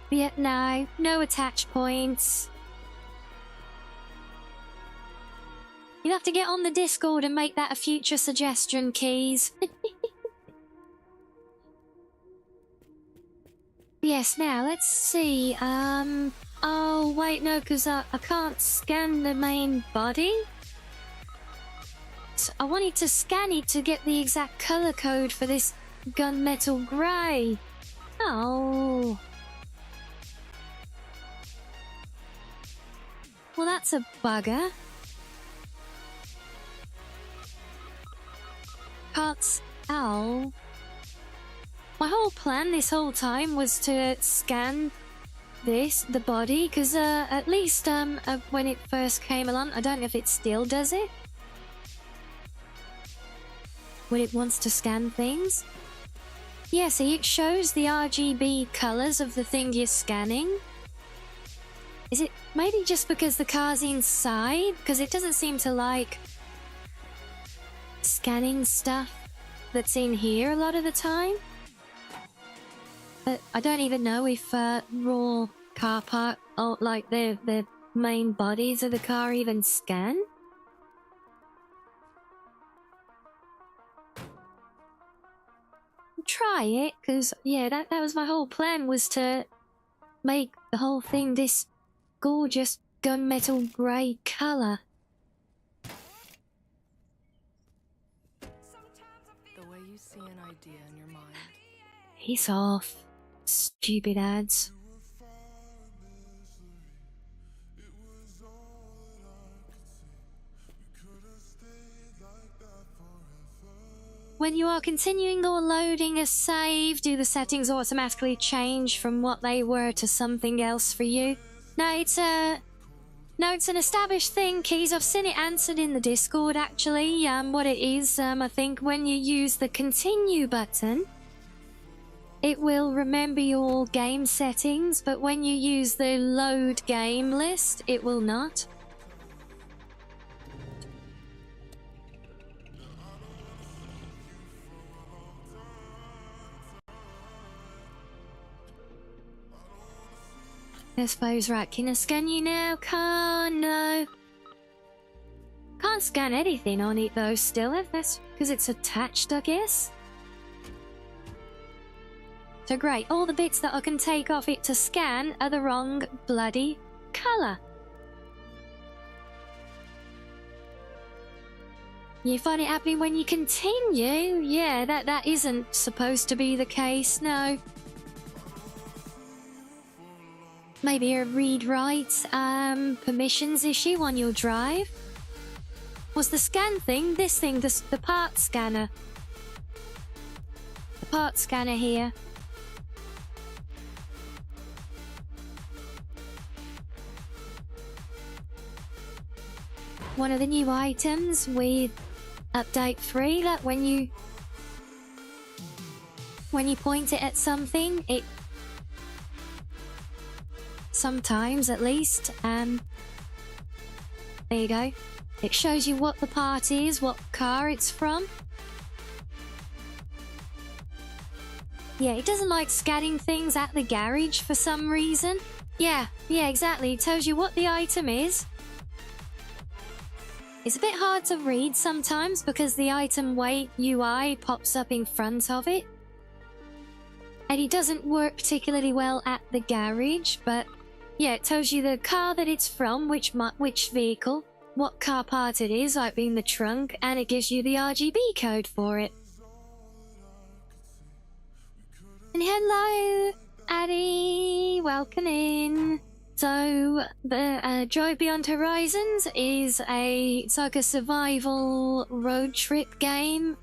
Speaker 2: Yet no attach points. You'll have to get on the Discord and make that a future suggestion, Keys. Yes, now, let's see, oh, wait, no, because I can't scan the main body. So I wanted to scan it to get the exact colour code for this gunmetal grey. Oh. Well, that's a bugger. Parts, ow. My whole plan this whole time was to scan the body, because at least when it first came along, I don't know if it still does it. When it wants to scan things. Yeah, see, it shows the RGB colours of the thing you're scanning. Is it maybe just because the car's inside? Because it doesn't seem to like scanning stuff that's in here a lot of the time. But I don't even know if raw car park, oh, like the main bodies of the car even scan? Try it, because, yeah, that was my whole plan, was to make the whole thing this gorgeous gunmetal grey colour.
Speaker 5: The way you see an idea in your mind.
Speaker 2: He's off. Stupid ads. When you are continuing or loading a save, do the settings automatically change from what they were to something else for you? No, it's an established thing, Keys. I've seen it answered in the Discord, actually. What it is, I think when you use the continue button, it will remember your game settings, but when you use the load game list, it will not. I suppose, right, can I scan you now? Can't, no. Can't scan anything on it though still, that's because it's attached, I guess. So great, all the bits that I can take off it to scan are the wrong bloody colour. You find it happening when you continue? Yeah, that isn't supposed to be the case, no. Maybe a read-write permissions issue on your drive? Was the scan thing, this thing, the part scanner? The part scanner here. One of the new items with update 3, that when you point it at something, it sometimes at least, there you go. It shows you what the part is, what car it's from. Yeah, it doesn't like scanning things at the garage for some reason. Yeah, exactly. It tells you what the item is. It's a bit hard to read sometimes because the item weight UI pops up in front of it. And it doesn't work particularly well at the garage, but yeah, it tells you the car that it's from, which vehicle, what car part it is, like being the trunk, and it gives you the RGB code for it. And hello, Addy, welcome in. So, the Drive Beyond Horizons is it's like a survival road trip game.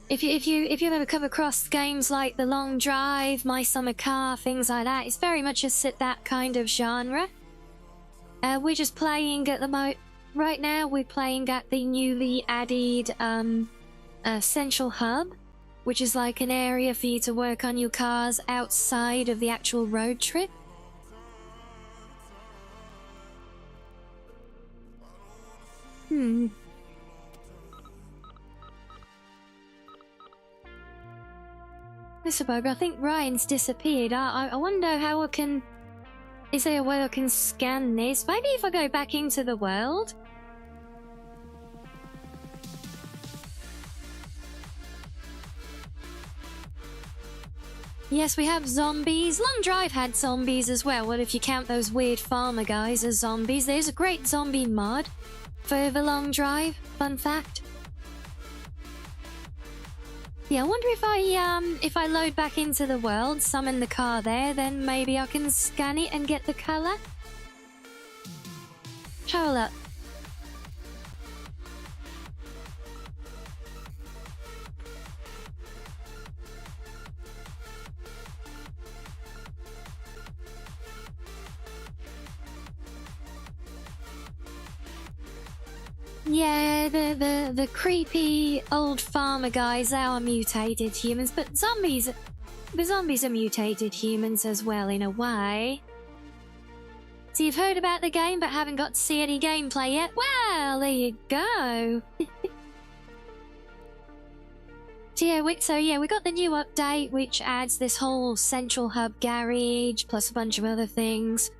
Speaker 2: If you've ever come across games like The Long Drive, My Summer Car, things like that, it's very much that kind of genre. We're just playing at right now. We're playing at the newly added Central Hub, which is like an area for you to work on your cars outside of the actual road trip. Mr. Boger, I think Ryan's disappeared. I wonder how I can... Is there a way I can scan this? Maybe if I go back into the world? Yes, we have zombies. Long Drive had zombies as well. Well, if you count those weird farmer guys as zombies. There's a great zombie mod for the Long Drive. Fun fact. Yeah, I wonder if I load back into the world, summon the car there, then maybe I can scan it and get the colour. Try a look. Yeah, the creepy old farmer guys, they are mutated humans, but the zombies are mutated humans as well, in a way. So you've heard about the game but haven't got to see any gameplay yet? Well, there you go. So yeah, we got the new update, which adds this whole central hub garage, plus a bunch of other things.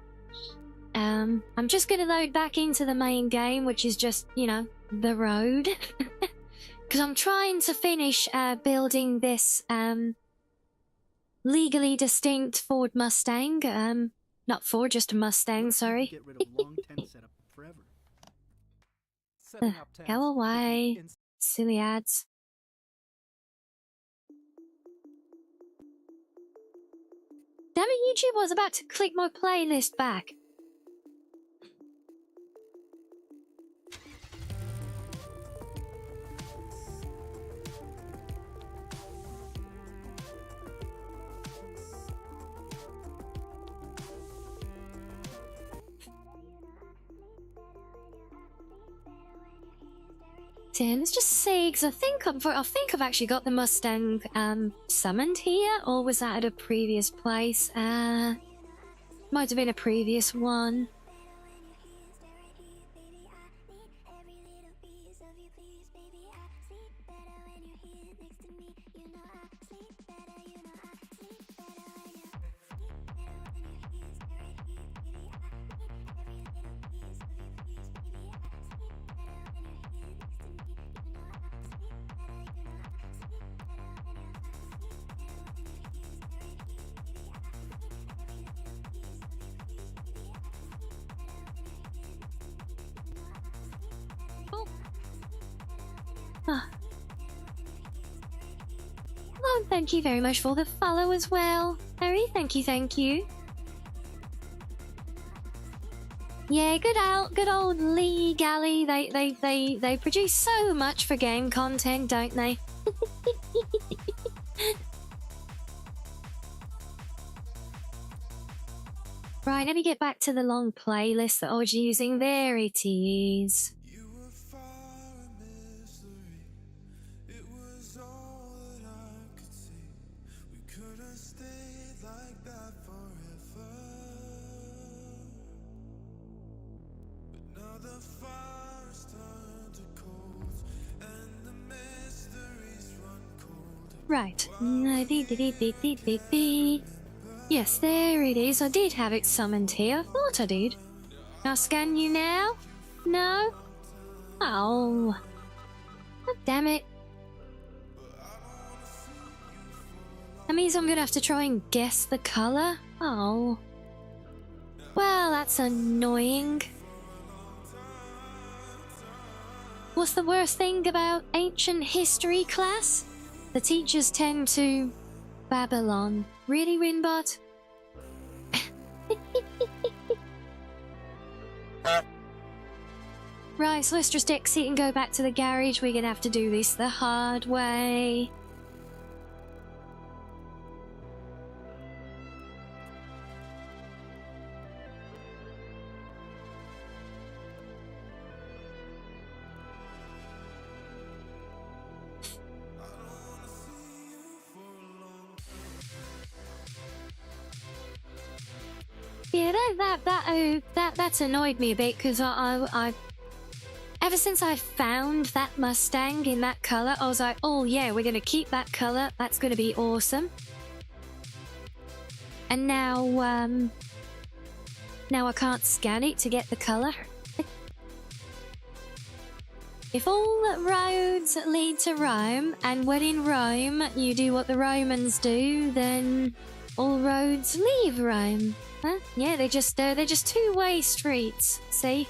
Speaker 2: I'm just gonna load back into the main game, which is just, you know, the road. Because I'm trying to finish building this legally distinct Ford Mustang. Not Ford, just a Mustang, sorry.
Speaker 14: Get rid of long tent setup forever.
Speaker 2: Go away. Silly ads. Damn it, YouTube, I was about to click my playlist back. So let's just see, because I think I've actually got the Mustang summoned here, or was that at a previous place? Might have been a previous one. Oh, thank you very much for the follow as well. Harry, thank you, thank you. Yeah, good old Lee Galley. They produce so much for game content, don't they? Right, let me get back to the long playlist that I was using. There it is. Right. Yes, there it is. I did have it summoned here. I thought I did. I'll scan you now? No? Oh. Oh, damn it. That means I'm gonna have to try and guess the colour? Oh. Well, that's annoying. What's the worst thing about ancient history class? The teachers tend to... Babylon. Really, Winbot? Right, so let's just exit and go back to the garage. We're gonna have to do this the hard way. Yeah, that's annoyed me a bit, because I ever since I found that Mustang in that colour, I was like, oh yeah, we're gonna keep that colour, that's gonna be awesome. And now I can't scan it to get the colour. If all roads lead to Rome, and when in Rome you do what the Romans do, then all roads leave Rome. Huh? Yeah, they're just two-way streets, see?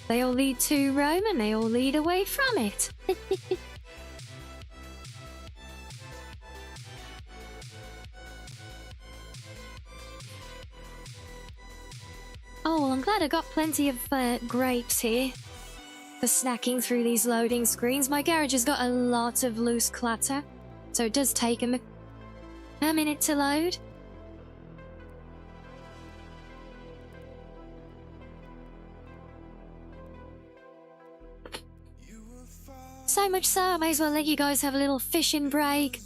Speaker 2: They all lead to Rome and they all lead away from it. Oh, well, I'm glad I got plenty of grapes here for snacking through these loading screens. My garage has got a lot of loose clutter, so it does take a minute to load. So much so, I may as well let you guys have a little fishing break.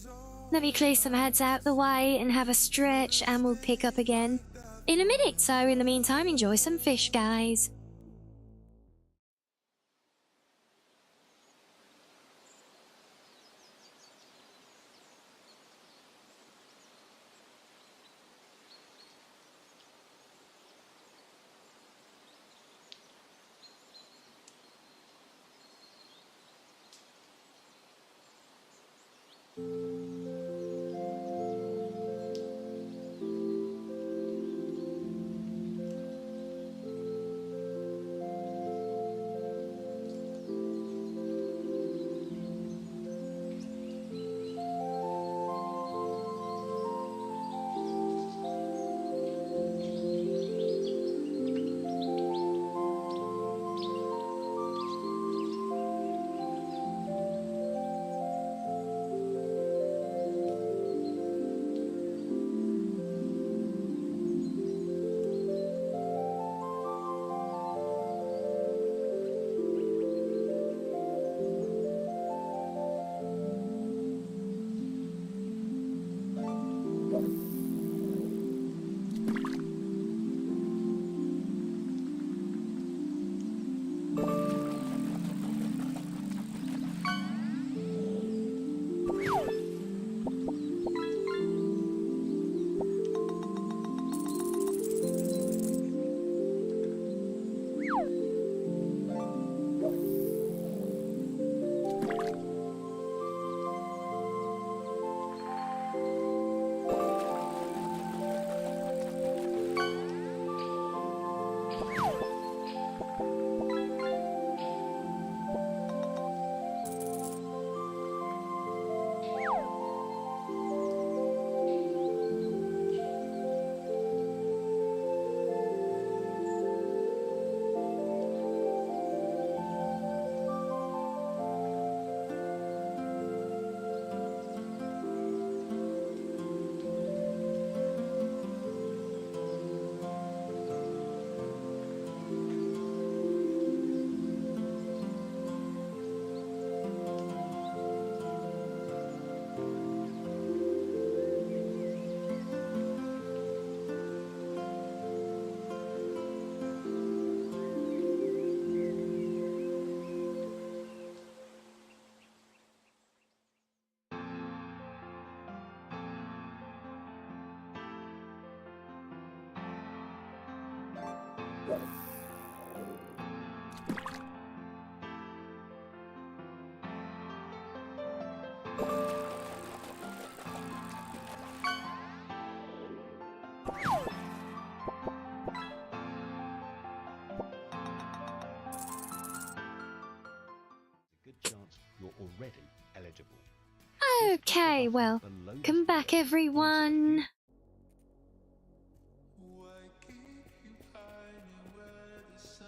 Speaker 2: Let me clear some heads out the way and have a stretch, and we'll pick up again in a minute. So in the meantime, enjoy some fish, guys. Okay, well, come back everyone.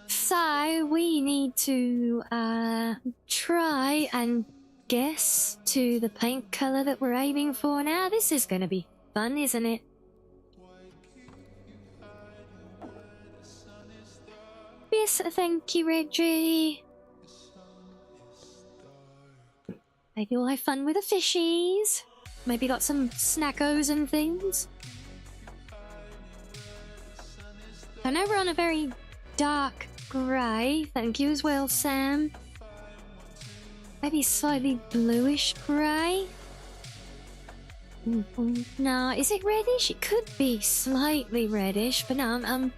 Speaker 2: So, we need to try and guess to the paint colour that we're aiming for now. This is going to be fun, isn't it? Yes, thank you, Reggie. Maybe we'll have fun with the fishies. Maybe got some snackos and things. I know we're on a very dark grey. Thank you as well, Sam. Maybe slightly bluish grey. No, is it reddish? It could be slightly reddish, but no, I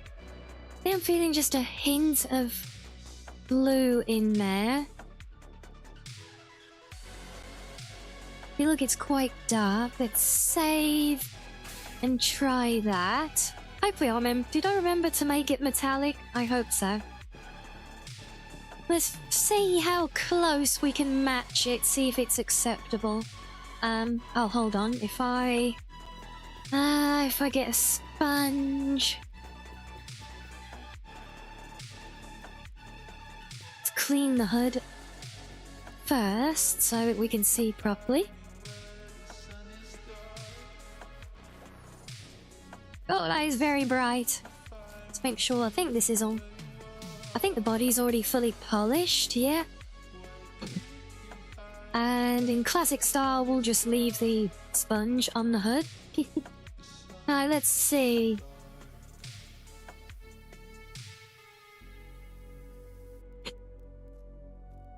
Speaker 2: think I'm feeling just a hint of blue in there. I feel like it's quite dark. Let's save and try that. Hopefully I remember. Did I remember to make it metallic? I hope so. Let's see how close we can match it, see if it's acceptable. Oh, hold on. If I get a sponge. Let's clean the hood first so that we can see properly. Oh, that is very bright. Let's make sure. I think this is all. I think the body's already fully polished, yeah. And in classic style, we'll just leave the sponge on the hood. Now, let's see.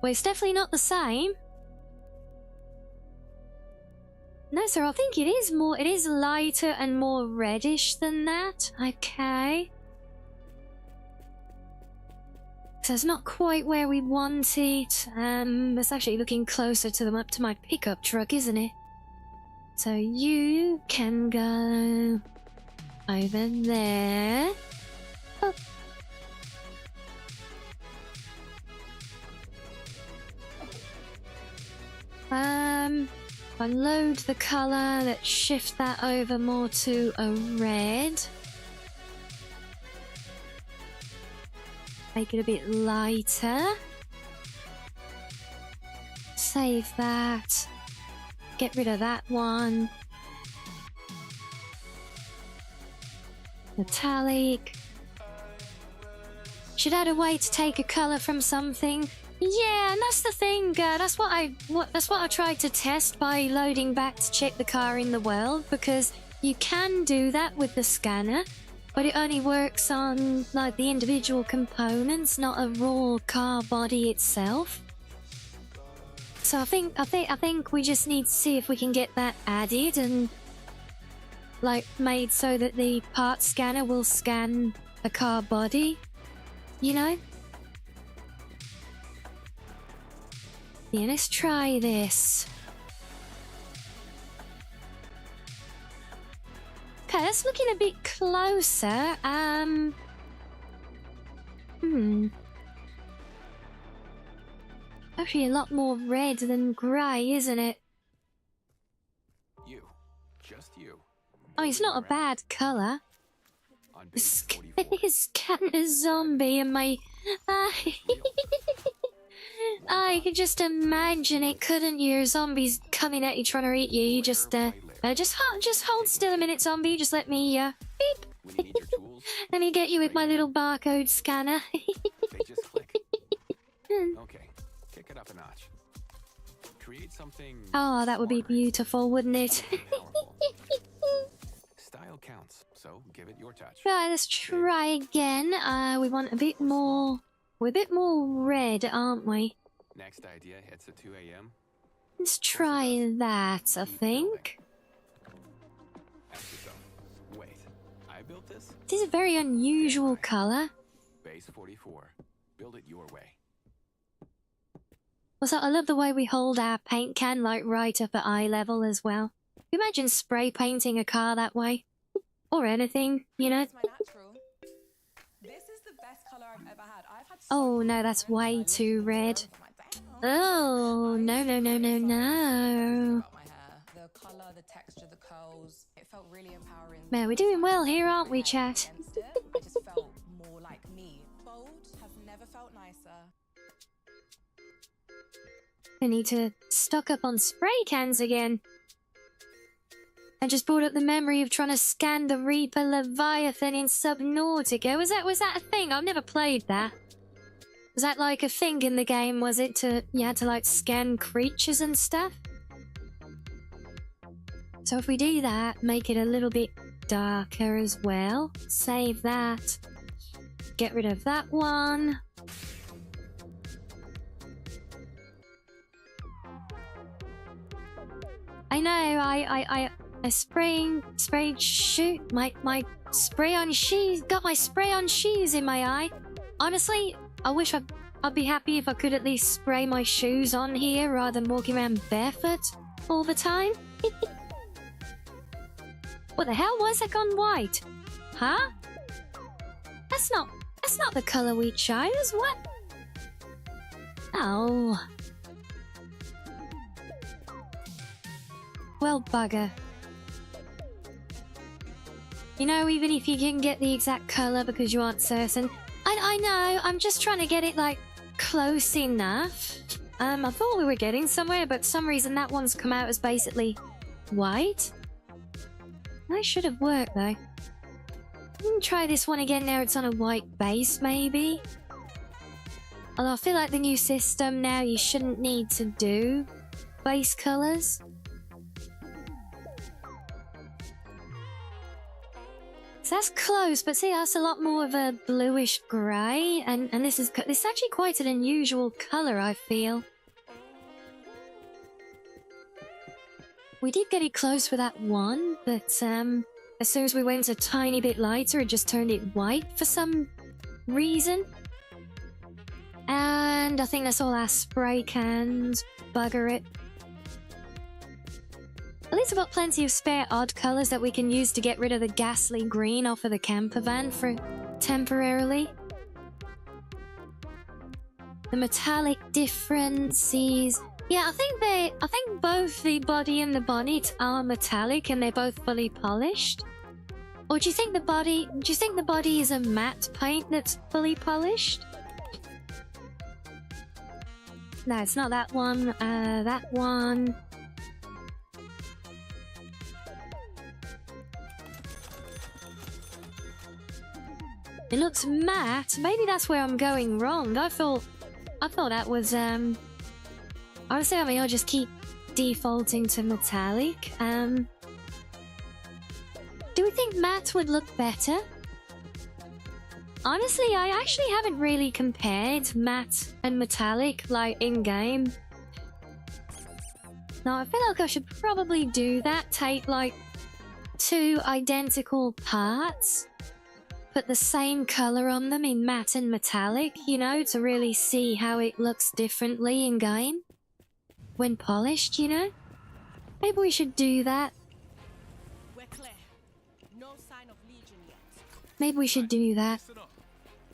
Speaker 2: Well, it's definitely not the same. No, sir, I think it is more. It is lighter and more reddish than that. Okay. So it's not quite where we want it. It's actually looking closer to them up to my pickup truck, isn't it? So you can go over there. Oh. Unload the colour. Let's shift that over more to a red. Make it a bit lighter. Save that. Get rid of that one. Metallic. Should add a way to take a colour from something. Yeah, and that's the thing. That's what I tried to test by loading back to check the car in the world, because you can do that with the scanner, but it only works on like the individual components, not a raw car body itself. So I think we just need to see if we can get that added and like made so that the part scanner will scan a car body, you know? Yeah, let's try this. Okay, that's looking a bit closer. Actually a lot more red than grey, isn't it?
Speaker 6: You. Just you.
Speaker 2: Oh, it's not a bad colour. It's kind of zombie and my... I could just imagine it, couldn't you? Zombies coming at you, trying to eat you. You just hold still a minute, zombie. Just let me, beep. Let me get you with my little barcode scanner.
Speaker 6: They just click. Okay, kick it up a notch. Create something.
Speaker 2: Oh, that would be beautiful, wouldn't it?
Speaker 6: Style counts, so give it your touch.
Speaker 2: Right, let's try again. We want a bit more. We're a bit more red, aren't we?
Speaker 6: Next idea hits at 2 a.m.
Speaker 2: Let's try that, I think.
Speaker 6: Ask yourself, wait, I built this?
Speaker 2: This is a very unusual colour.
Speaker 6: Base 44. Build it your way.
Speaker 2: Also, I love the way we hold our paint can like right up at eye level as well. Can you imagine spray painting a car that way? Or anything, you know? Oh no, that's way too red. Oh, no.
Speaker 15: the texture, the curls. It felt really empowering.
Speaker 2: Man, we're doing well here, aren't we, chat?
Speaker 15: Against it, I just felt more like me. Bold has never felt nicer.
Speaker 2: I need to stock up on spray cans again. I just brought up the memory of trying to scan the Reaper Leviathan in Subnautica. Was that a thing? I've never played that. Was that like a thing in the game? Was it to, you had to like scan creatures and stuff? So if we do that, make it a little bit darker as well. Save that. Get rid of that one. I know, I sprayed shoot my spray on shoes, got my spray on shoes in my eye. Honestly, I wish I'd be happy if I could at least spray my shoes on here rather than walking around barefoot all the time. What the hell? Was that gone white? Huh? That's not the color we chose. What? Oh. Well, bugger. You know, even if you can get the exact color because you aren't certain, I know, I'm just trying to get it, like, close enough. I thought we were getting somewhere, but for some reason that one's come out as basically white. That should have worked, though. Try this one again now it's on a white base, maybe? Although I feel like the new system now, you shouldn't need to do base colors. So that's close, but see, that's a lot more of a bluish grey, and this is actually quite an unusual colour, I feel. We did get it close with that one, but as soon as we went a tiny bit lighter, it just turned it white for some reason. And I think that's all our spray cans. Bugger it. At least I've got plenty of spare odd colours that we can use to get rid of the ghastly green off of the camper van for temporarily. The metallic differences. Yeah, I think both the body and the bonnet are metallic and they're both fully polished. Or do you think the body is a matte paint that's fully polished? No, it's not that one. That one. It looks matte. Maybe that's where I'm going wrong. I thought that was honestly, I mean, I'll just keep defaulting to metallic. Do we think matte would look better? Honestly, I actually haven't really compared matte and metallic, like, in-game. Now, I feel like I should probably do that. Take, like, 2 identical parts, put the same colour on them in matte and metallic, you know, to really see how it looks differently in-game. When polished, you know? Maybe we should do that.
Speaker 5: We're clear. No sign of Legion yet.
Speaker 2: Maybe we should do that.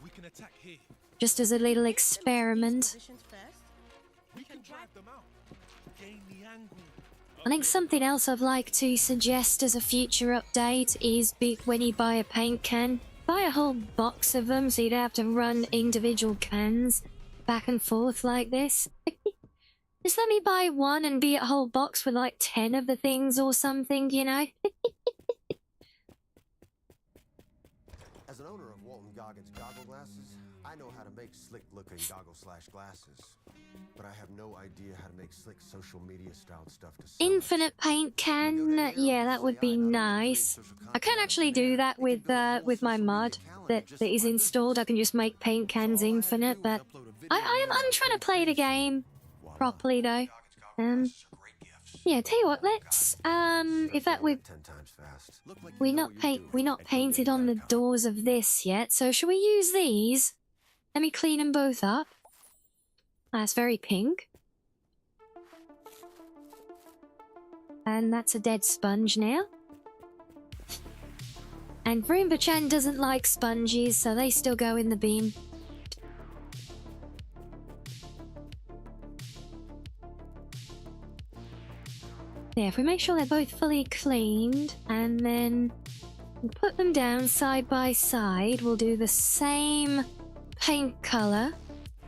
Speaker 9: We can attack here.
Speaker 2: Just as a little experiment.
Speaker 9: We can drive them out. Gain the angle.
Speaker 2: I think something else I'd like to suggest as a future update is when you buy a paint can, buy a whole box of them so you don't have to run individual cans back and forth like this. Just let me buy one and be a whole box with like 10 of the things or something, you know?
Speaker 13: As an owner of Walton Goggins goggle glasses, I know how to make slick-looking goggle/glasses. But I have no idea how to make slick social media-styled stuff to sell.
Speaker 2: Infinite paint can, yeah, that would be nice. I can actually do that with my mod that is installed. I can just make paint cans infinite, but I'm trying to play the game properly though. Yeah, tell you what, let's in fact we not painted on the doors of this yet, so shall we use these? Let me clean them both up. That's very pink. And that's a dead sponge now. And Vroomba-chan doesn't like sponges, so they still go in the bin. Yeah, if we make sure they're both fully cleaned, and then we'll put them down side by side, we'll do the same paint color,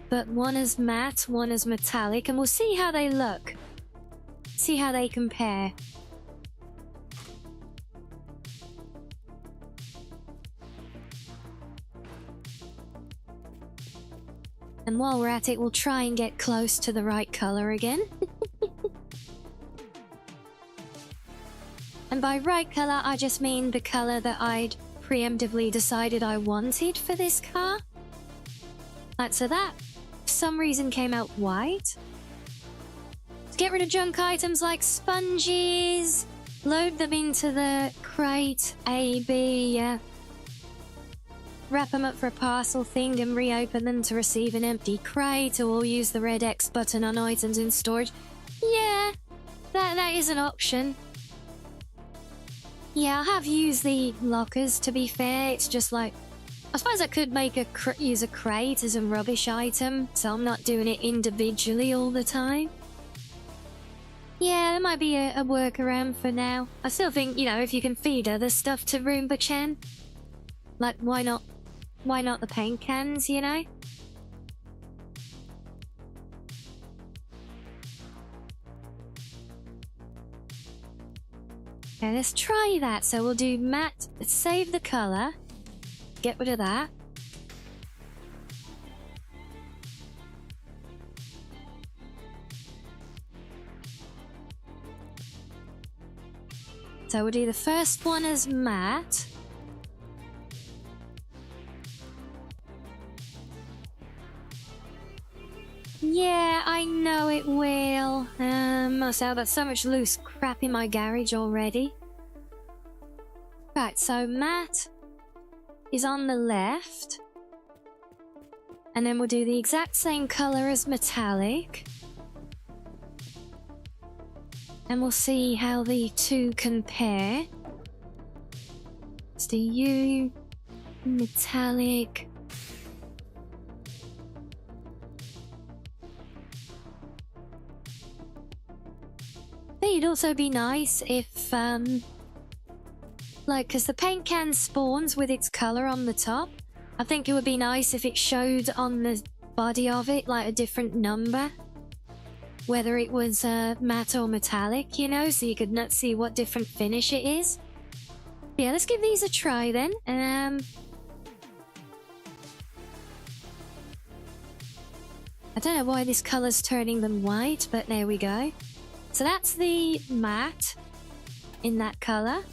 Speaker 2: but one is matte, one is metallic, and we'll see how they look. See how they compare. And while we're at it, we'll try and get close to the right color again. And by right color, I just mean the color that I'd preemptively decided I wanted for this car. Like, so that, for some reason, came out white. To get rid of junk items like sponges, load them into the crate A, B, yeah. Wrap them up for a parcel thing and reopen them to receive an empty crate, or use the red X button on items in storage. Yeah, that is an option. Yeah, I have used the lockers, to be fair. It's just like, I suppose I could make use a crate as a rubbish item, so I'm not doing it individually all the time. Yeah, there might be a workaround for now. I still think, you know, if you can feed other stuff to Roomba-chan, like, why not the paint cans, you know? Okay, let's try that. So we'll do matte, let's save the color, get rid of that. So we'll do the first one as matte. Yeah, I know it will. So I've got so much loose crap in my garage already. Right, so matte is on the left. And then we'll do the exact same color as metallic. And we'll see how the two compare. Let's do you, metallic. I think it'd also be nice if, like, because the paint can spawns with its color on the top. I think it would be nice if it showed on the body of it, like, a different number. Whether it was matte or metallic, you know, so you could not see what different finish it is. Yeah, let's give these a try then. I don't know why this color's turning them white, but there we go. So that's the matte in that color.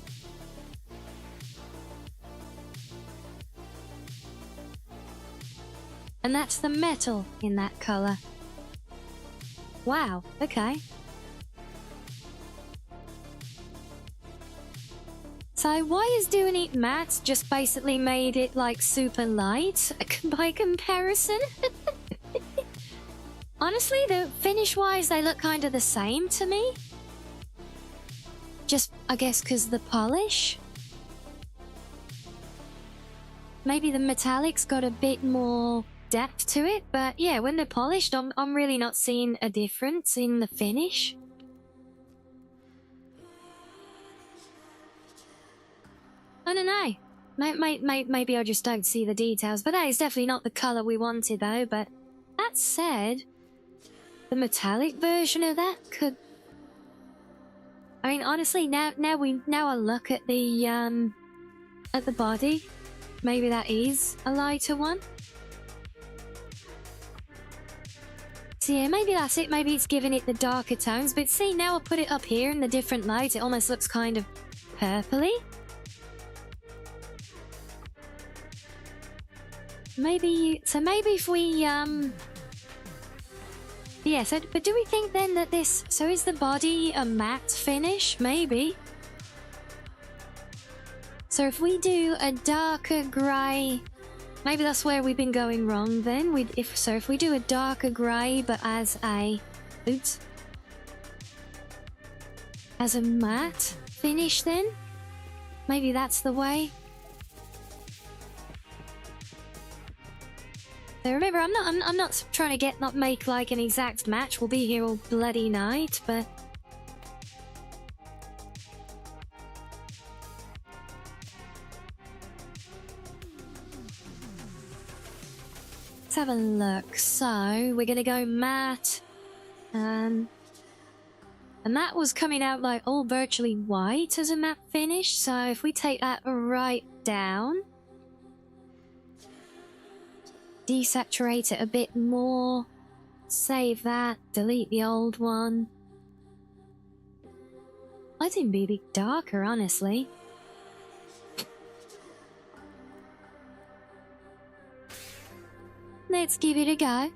Speaker 2: And that's the metal in that color. Wow, okay. So why is doing it matte just basically made it like super light by comparison? Honestly, the finish-wise, they look kind of the same to me. Just, I guess, because the polish. Maybe the metallic's got a bit more depth to it, but yeah, when they're polished, I'm really not seeing a difference in the finish. I don't know. Maybe I just don't see the details, but that is definitely not the colour we wanted though, but that said, the metallic version of that could... I mean, honestly, now I look at the body, maybe that is a lighter one. So yeah, maybe that's it. Maybe it's giving it the darker tones. But see, now I put it up here in the different light, it almost looks kind of purpley. Maybe if we, yeah, so, but do we think then that this... So is the body a matte finish? Maybe. So if we do a darker grey... Maybe that's where we've been going wrong then. If we do a darker grey, but as a... Oops. As a matte finish then? Maybe that's the way. So remember, I'm not trying to make like an exact match. We'll be here all bloody night, but Let's have a look. So, we're gonna go matte. And that was coming out like all virtually white as a matte finish. So if we take that right down, desaturate it a bit more, save that, delete the old one. I think it'd be darker, honestly. Let's give it a go.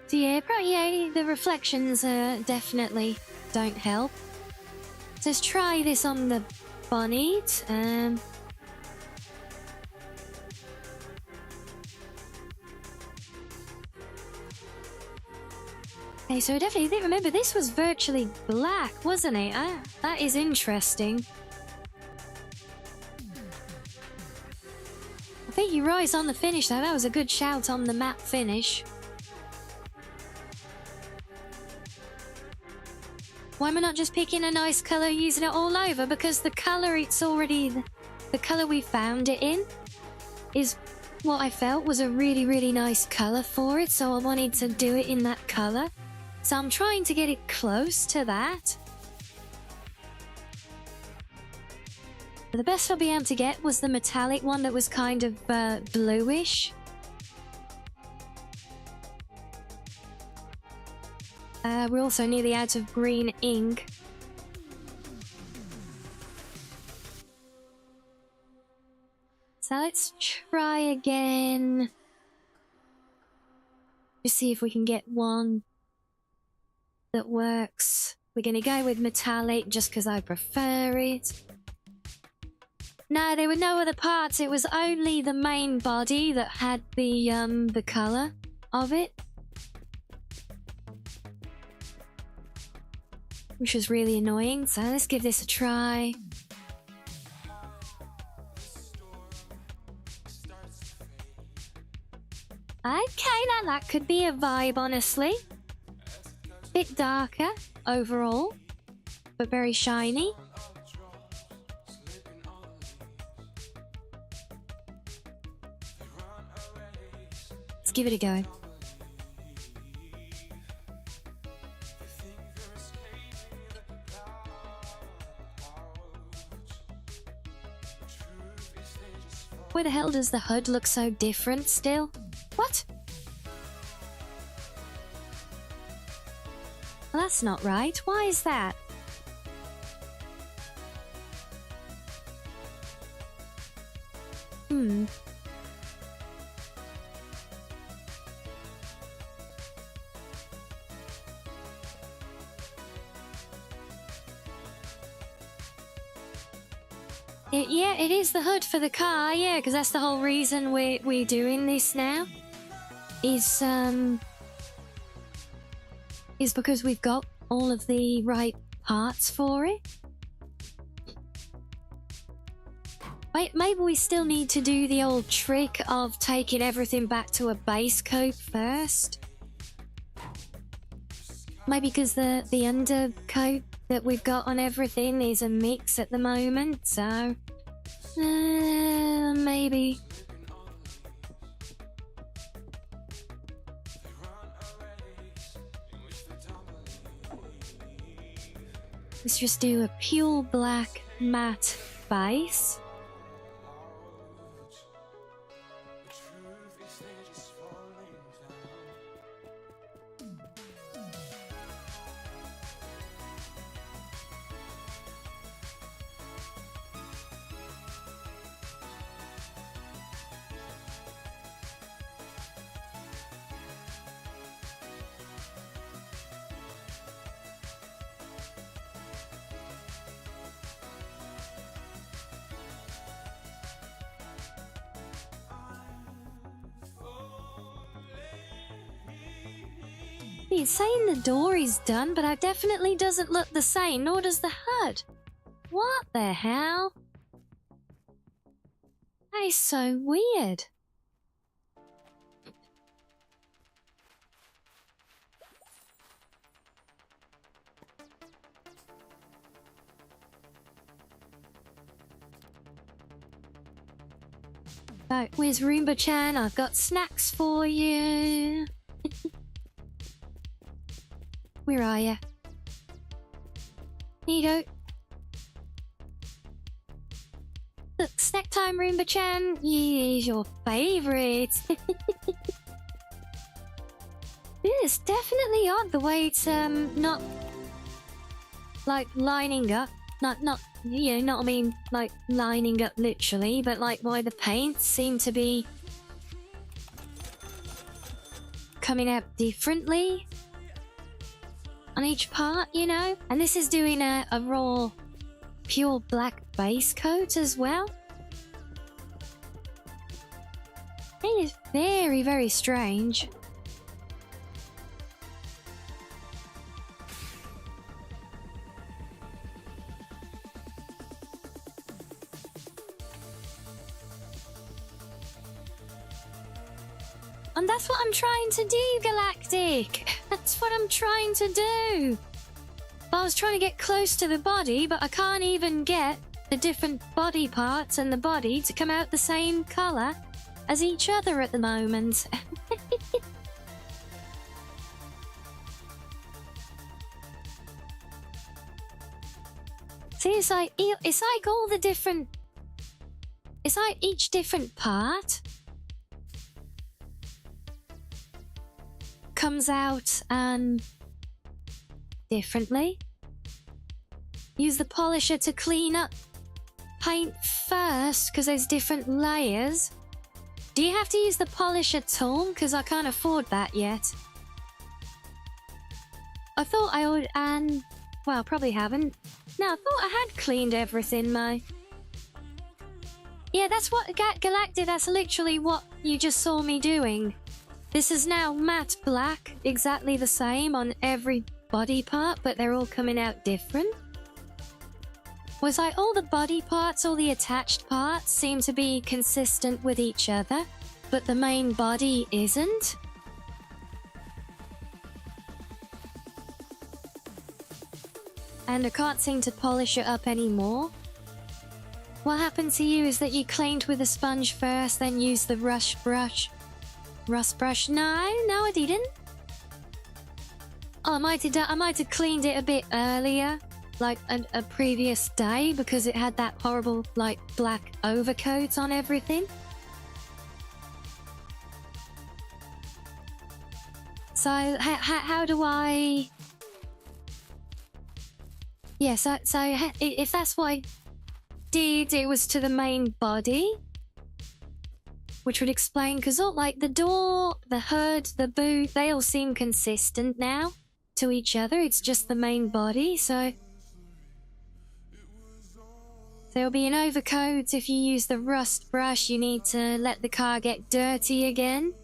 Speaker 2: So yeah, probably yeah, the reflections definitely don't help. So let's try this on the bonnet. Okay, so I definitely think, remember this was virtually black, wasn't it? That is interesting. I think you're right on the finish though. That was a good shout on the matte finish. Why am I not just picking a nice colour, using it all over? Because the colour it's already... The colour we found it in is what I felt was a really, really nice colour for it. So I wanted to do it in that colour. So I'm trying to get it close to that. But the best I'll be able to get was the metallic one that was kind of bluish. We're also nearly out of green ink. So let's try again. Just see if we can get one that works. We're going to go with metallic just because I prefer it. No, there were no other parts. It was only the main body that had the colour of it. Which was really annoying, so let's give this a try. Okay, now that could be a vibe, honestly. Bit darker overall, but very shiny. Let's give it a go. Why the hell does the HUD look so different still? What? Well, that's not right. Why is that? Yeah, it is the hood for the car, yeah, because that's the whole reason we're doing this now. Is because we've got all of the right parts for it. Wait, maybe we still need to do the old trick of taking everything back to a base coat first. Maybe because the undercoat that we've got on everything is a mix at the moment, so maybe. Let's just do a pure black matte base. It's saying the door is done, but it definitely doesn't look the same, nor does the HUD. What the hell? That is so weird. Right, where's Roomba-chan? I've got snacks for you. Where are you? Here you go. Look, snack time, Roomba-chan. Here's your favourite. It's definitely odd the way it's not like lining up. Not you know, not I mean like lining up literally, but like why the paints seem to be coming out differently on each part, you know? And this is doing a raw pure black base coat as well. It is very, very strange. And that's what I'm trying to do, Galactic. That's what I'm trying to do. I was trying to get close to the body, but I can't even get the different body parts and the body to come out the same colour as each other at the moment. See, it's like all the different... It's like each different part comes out differently. Use the polisher to clean up paint first because there's different layers. Do you have to use the polisher tool? Because I can't afford that yet. I thought I would, and well, probably haven't. No, I thought I had cleaned everything, Mo. Yeah, that's what Galactic. That's literally what you just saw me doing. This is now matte black, exactly the same on every body part, but they're all coming out different. Was like all the body parts, all the attached parts seem to be consistent with each other, but the main body isn't. And I can't seem to polish it up anymore. What happened to you is that you cleaned with a sponge first, then used the rust brush. Rust brush? No, I didn't. Oh, I might have cleaned it a bit earlier, like a previous day, because it had that horrible, like, black overcoat on everything. So, how do I... Yeah, so if that's what I did, it was to the main body. Which would explain, because all like the door, the hood, the boot, they all seem consistent now to each other. It's just the main body, so there'll be an overcoat. If you use the rust brush, you need to let the car get dirty again,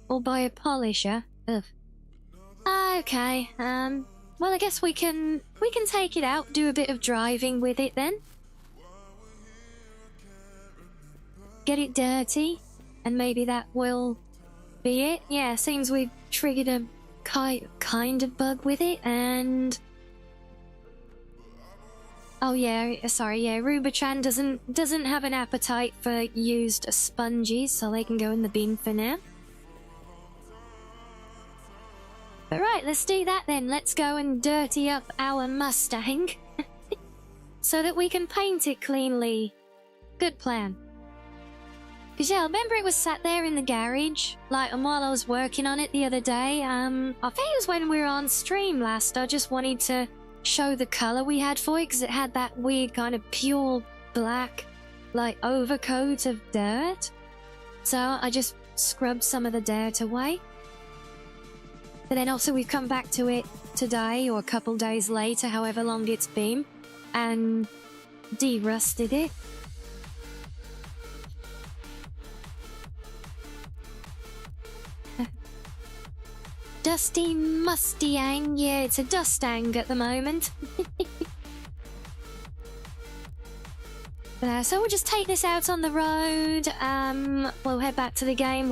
Speaker 2: or buy a polisher. Ugh. Okay. Well, I guess we can take it out, do a bit of driving with it then. Get it dirty. And maybe that will be it. Yeah, seems we've triggered a kind of bug with it, and... Oh yeah, sorry, yeah, Roomba-chan doesn't have an appetite for used sponges, so they can go in the bin for now. But right, let's do that then. Let's go and dirty up our Mustang. So that we can paint it cleanly. Good plan. Because, yeah, I remember it was sat there in the garage, like, and while I was working on it the other day, I think it was when we were on stream last, I just wanted to show the colour we had for it, because it had that weird kind of pure black, like, overcoat of dirt. So I just scrubbed some of the dirt away. But then also we've come back to it today, or a couple days later, however long it's been, and de-rusted it. Dusty Mustang. Yeah, it's a Dustang at the moment. So we'll just take this out on the road. We'll head back to the game.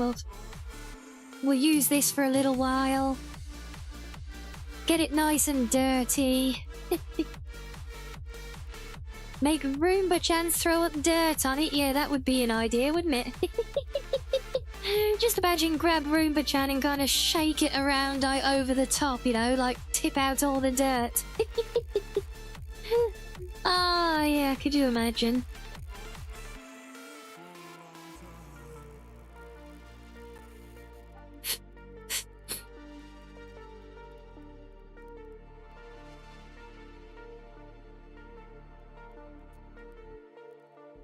Speaker 2: We'll use this for a little while. Get it nice and dirty. Make Roomba-chans throw up dirt on it. Yeah, that would be an idea, wouldn't it? Just imagine grab Roomba-chan and kind of shake it around over the top, you know, like tip out all the dirt. Ah, yeah, could you imagine?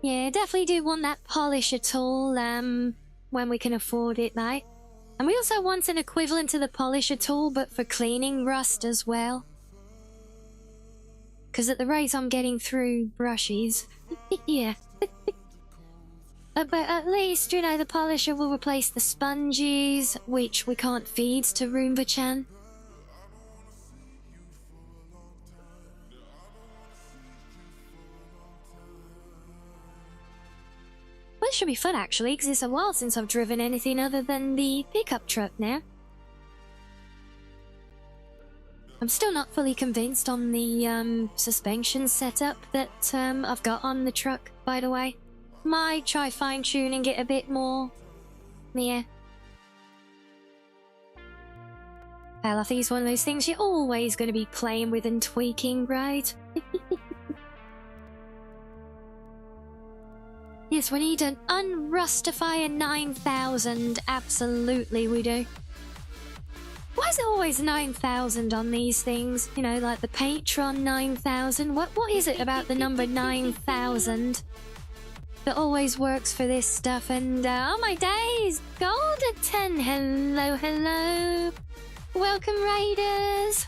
Speaker 2: Yeah, definitely do want that polisher tool, when we can afford it, mate. And we also want an equivalent to the polisher tool, but for cleaning rust as well. Because at the rate I'm getting through brushes, yeah. But at least, you know, the polisher will replace the sponges, which we can't feed to Roomba-chan. Well, it should be fun, actually, because it's a while since I've driven anything other than the pickup truck now. I'm still not fully convinced on the suspension setup that I've got on the truck, by the way. Might try fine-tuning it a bit more. Yeah. Well, I think it's one of those things you're always going to be playing with and tweaking, right? Yes, we need an Unrustifier 9000. Absolutely, we do. Why is it always 9000 on these things? You know, like the Patreon 9000. What is it about the number 9000 that always works for this stuff? And oh my days, Gold at 10. Hello, hello. Welcome, Raiders.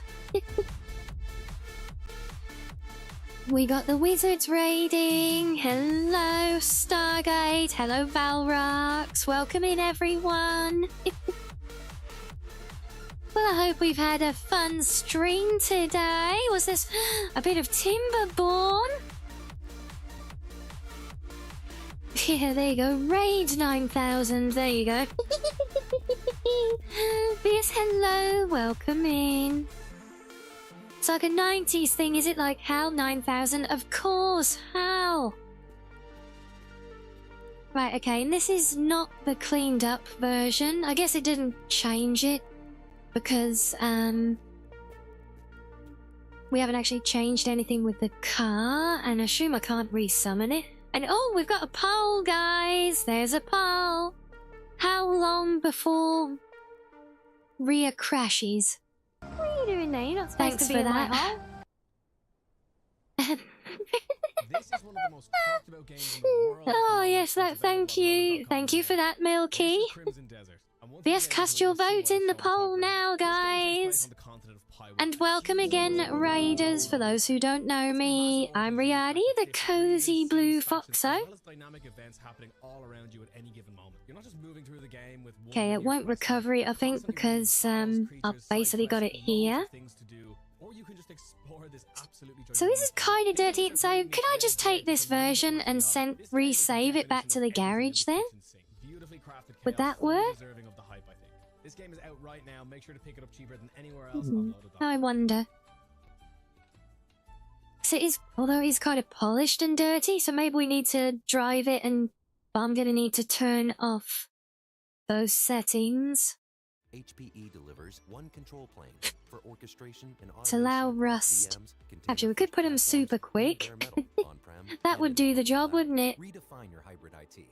Speaker 2: We got the Wizards raiding. Hello, Stargate. Hello, Valrox. Welcome in, everyone. Well, I hope we've had a fun stream today. Was this a bit of Timberborn? Yeah, there you go. Raid 9000. There you go. Yes, hello. Welcome in. It's like a 90s thing, is it? Like HAL 9000? Of course, HAL! Right, okay, and this is not the cleaned up version. I guess it didn't change it because, we haven't actually changed anything with the car, and I assume I can't resummon it. And oh, we've got a poll, guys! There's a poll! How long before Rhea crashes? What are you doing there? You're not supposed
Speaker 16: Thanks
Speaker 2: to be
Speaker 16: for
Speaker 2: in
Speaker 16: that.
Speaker 2: my hole.
Speaker 6: This is one of the most talked about games in the world.
Speaker 2: Oh yes, thank you. Thank you for that, Milky. Yes, cast your vote in the poll now, guys. And welcome again, Raiders. For those who don't know me, I'm Rianni, the cozy blue Foxo. Okay, it won't recover it, I think, because I've basically got it here. So this is kind of dirty, so could I just take this version and resave it back to the garage then? Would that work?
Speaker 6: This game is out right now. Make sure to pick it up cheaper than anywhere else uploaded.
Speaker 2: I wonder. So it is, although it's kind of polished and dirty, so maybe we need to drive it, and I'm gonna need to turn off those settings.
Speaker 13: HPE delivers one control plane for orchestration and
Speaker 2: To allow rust. Actually, we could put them super quick. That would do the job, wouldn't it?
Speaker 13: Redefine your hybrid IT.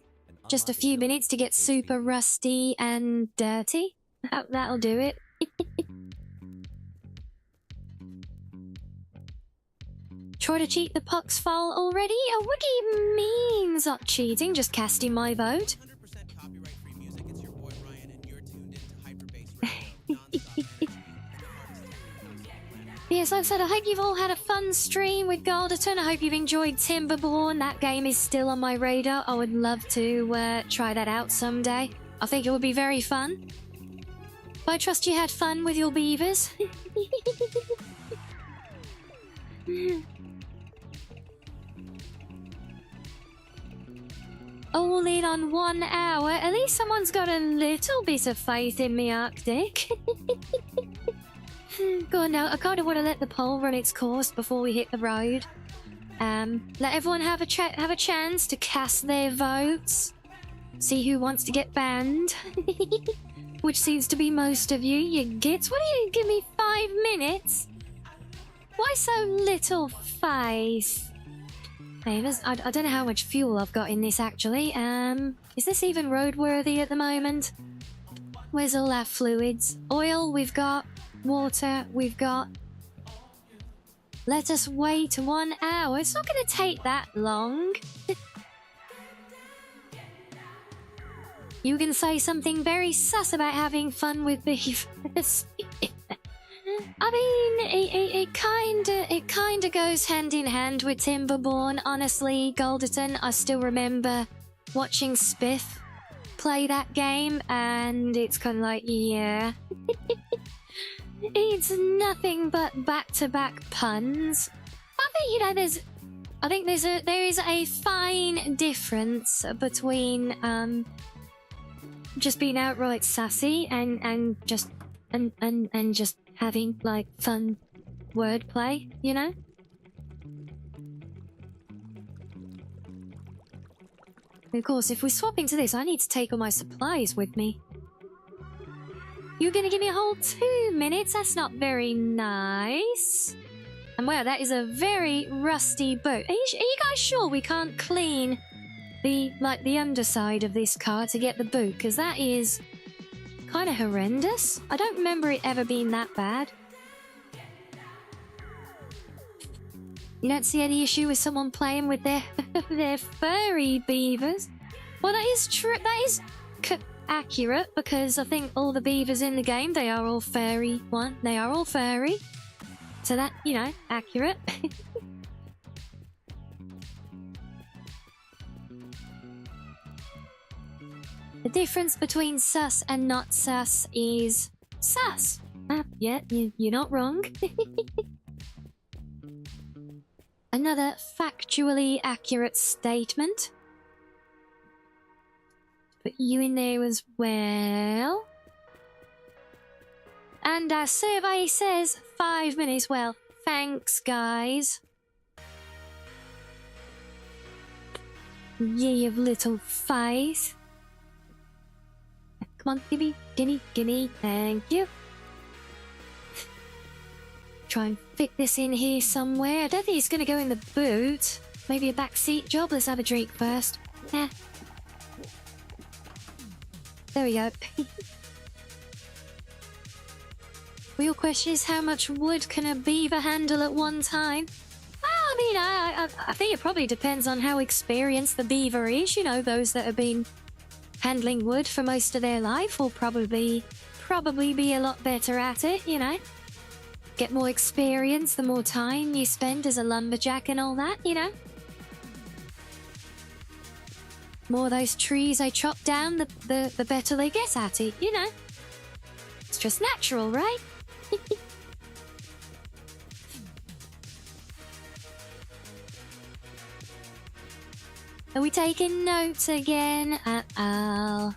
Speaker 2: Just a few minutes to get super rusty and dirty. That'll do it. Try to cheat the Pox file already? Oh, what do you mean it's not cheating? Just casting my vote. Yes, like I said, I hope you've all had a fun stream with Golderton. I hope you've enjoyed Timberborn. That game is still on my radar. I would love to try that out someday. I think it would be very fun. But I trust you had fun with your beavers. All in on 1 hour. At least someone's got a little bit of faith in me, Arctic. Go on now, I kind of want to let the poll run its course before we hit the road. Let everyone have a chance to cast their votes. See who wants to get banned. Which seems to be most of you, you gits. What do you give me 5 minutes? Why so little faith? Hey, I don't know how much fuel I've got in this actually. Is this even roadworthy at the moment? Where's all our fluids? Oil we've got. Water we've got. Let us wait 1 hour. It's not going to take that long. You can say something very sus about having fun with beavers. I mean, it kinda goes hand in hand with Timberborn. Honestly, Golderton, I still remember watching Spiff play that game, and it's kind of like, yeah. It's nothing but back-to-back puns. I think, you know, there is a fine difference between just being outright sassy and just having like fun wordplay, you know? Of course, if we're swapping to this, I need to take all my supplies with me. You're gonna give me a whole 2 minutes? That's not very nice. And wow, that is a very rusty boat. Are you guys sure we can't clean the underside of this car to get the boot? Because that is kind of horrendous. I don't remember it ever being that bad. You don't see any issue with someone playing with their their furry beavers? Well, that is true. That is accurate, because I think all the beavers in the game, they are all furry. They are all furry. So that, you know, accurate. The difference between sus and not sus is sus. Yeah, you're not wrong. Another factually accurate statement. Put you in there as well. And our survey says 5 minutes. Well, thanks, guys. Ye of little faith. Come on, gimme. Thank you. Try and fit this in here somewhere. I don't think it's going to go in the boot. Maybe a backseat job. Let's have a drink first. Yeah. There we go. Real question is, how much wood can a beaver handle at one time? Well, I mean, I think it probably depends on how experienced the beaver is. You know, those that have been handling wood for most of their life will probably be a lot better at it, you know. Get more experience the more time you spend as a lumberjack and all that, you know. More of those trees I chop down, the better they get at it, you know. It's just natural, right? Are we taking notes again? Uh-oh.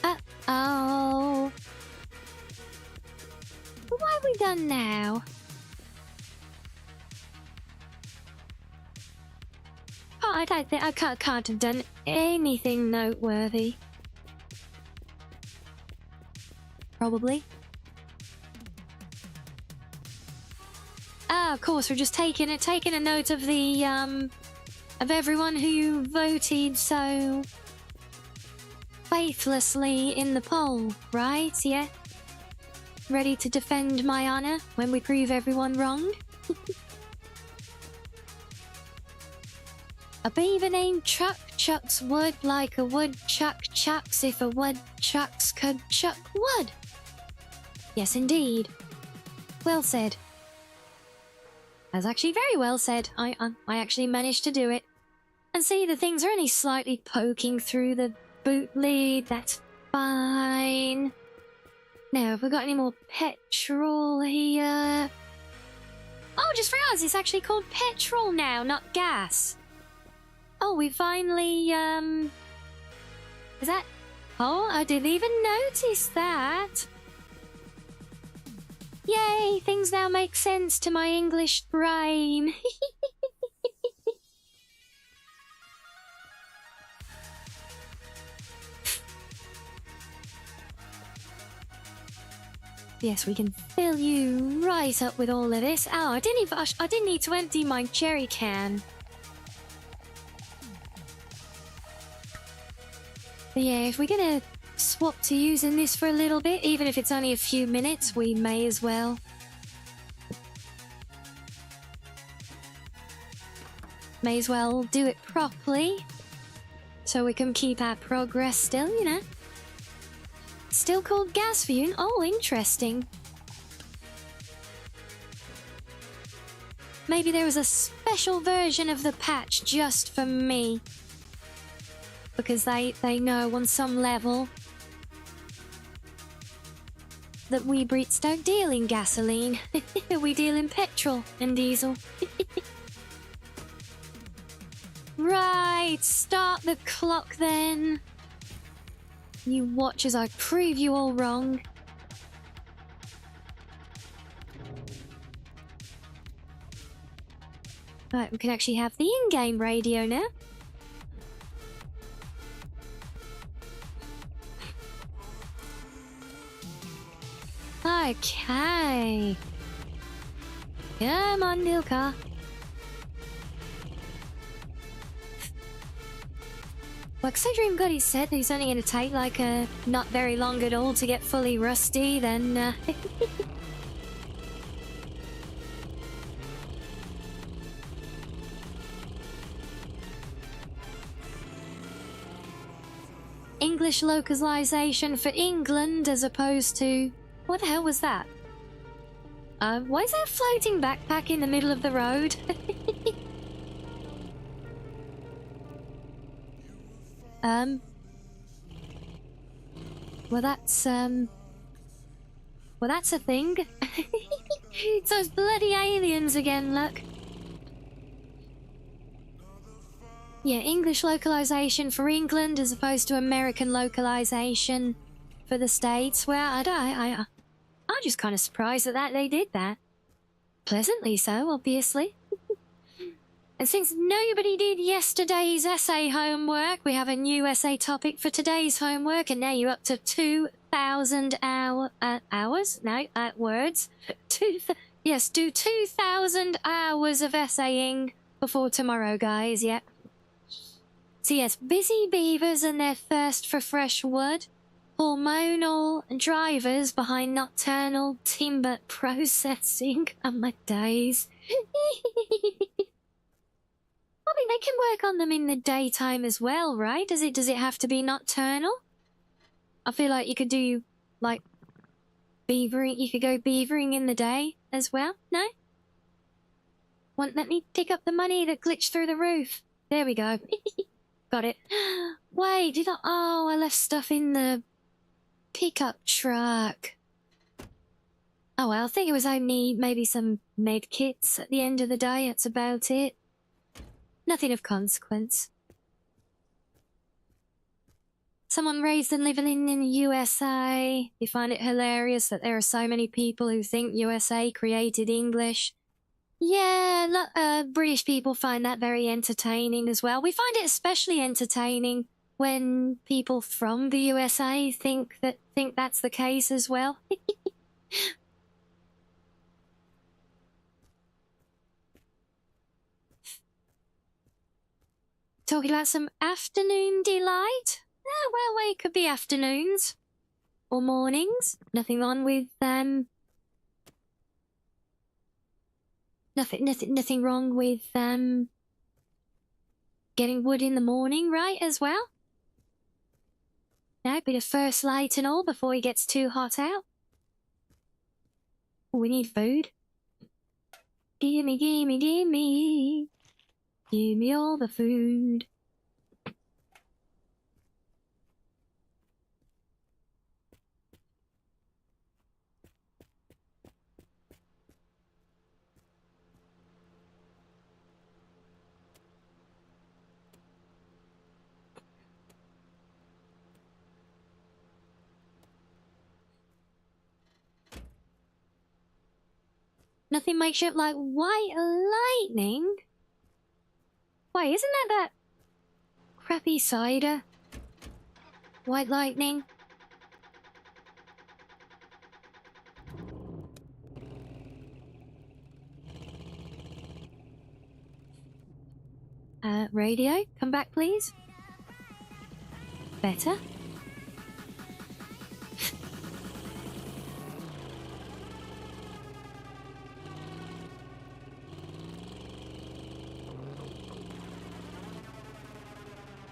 Speaker 2: Uh-oh. But what have we done now? Oh, I don't think I can't have done anything noteworthy. Probably. Ah, of course, we're just taking a note of the of everyone who voted so faithlessly in the poll, right? Yeah. Ready to defend my honor when we prove everyone wrong? A beaver named Chuck chucks wood like a woodchuck chucks if a woodchucks could chuck wood. Yes, indeed. Well said. That's actually very well said. I actually managed to do it. And see, the things are only slightly poking through the boot lid. That's fine. Now, have we got any more petrol here? Oh, just realised it's actually called petrol now, not gas. Oh, we finally, is that... Oh, I didn't even notice that. Yay! Things now make sense to my English brain. Yes, we can fill you right up with all of this. Oh, I didn't need to empty my jerry can. But yeah, if we're gonna swap to using this for a little bit, even if it's only a few minutes, we may as well. May as well do it properly, so we can keep our progress still, you know. Still called gas fume? Oh, interesting. Maybe there was a special version of the patch just for me. Because they know on some level that we Brits don't deal in gasoline. We deal in petrol and diesel. Right, start the clock then. You watch as I prove you all wrong. Right, we can actually have the in-game radio now. Okay. Come on, Milka. Well, considering God he said that he's only going to take like not very long at all to get fully rusty, then English localization for England as opposed to... What the hell was that? Why is that floating backpack in the middle of the road? Well that's a thing. It's those bloody aliens again, look. Yeah, English localization for England as opposed to American localization for the States. Well, I'm just kind of surprised that they did that. Pleasantly so, obviously. And since nobody did yesterday's essay homework, we have a new essay topic for today's homework, and now you're up to 2,000 hours? No, words. Yes, do 2,000 hours of essaying before tomorrow, guys, yep. So yes, busy beavers and their thirst for fresh wood. Hormonal drivers behind nocturnal timber processing. Oh, my days. I mean, they can work on them in the daytime as well, right? Does it have to be nocturnal? I feel like you could do, like, beavering. You could go beavering in the day as well. No? Let me pick up the money that glitched through the roof. There we go. Got it. Wait, oh, I left stuff in the pickup truck. Oh, well, I think it was only maybe some med kits at the end of the day. That's about it. Nothing of consequence. Someone raised and living in the USA. You find it hilarious that there are so many people who think USA created English. Yeah, British people find that very entertaining as well. We find it especially entertaining when people from the USA think that's the case as well. Talking about some afternoon delight? Oh, well, it could be afternoons. Or mornings. Nothing wrong with, Nothing wrong with, getting wood in the morning, right, as well? No, bit of first light and all before it gets too hot out. We need food. Gimme, gimme, gimme. Give me all the food. Nothing makes you up like white lightning? Wait, isn't that crappy cider? White lightning? Radio, come back please. Better?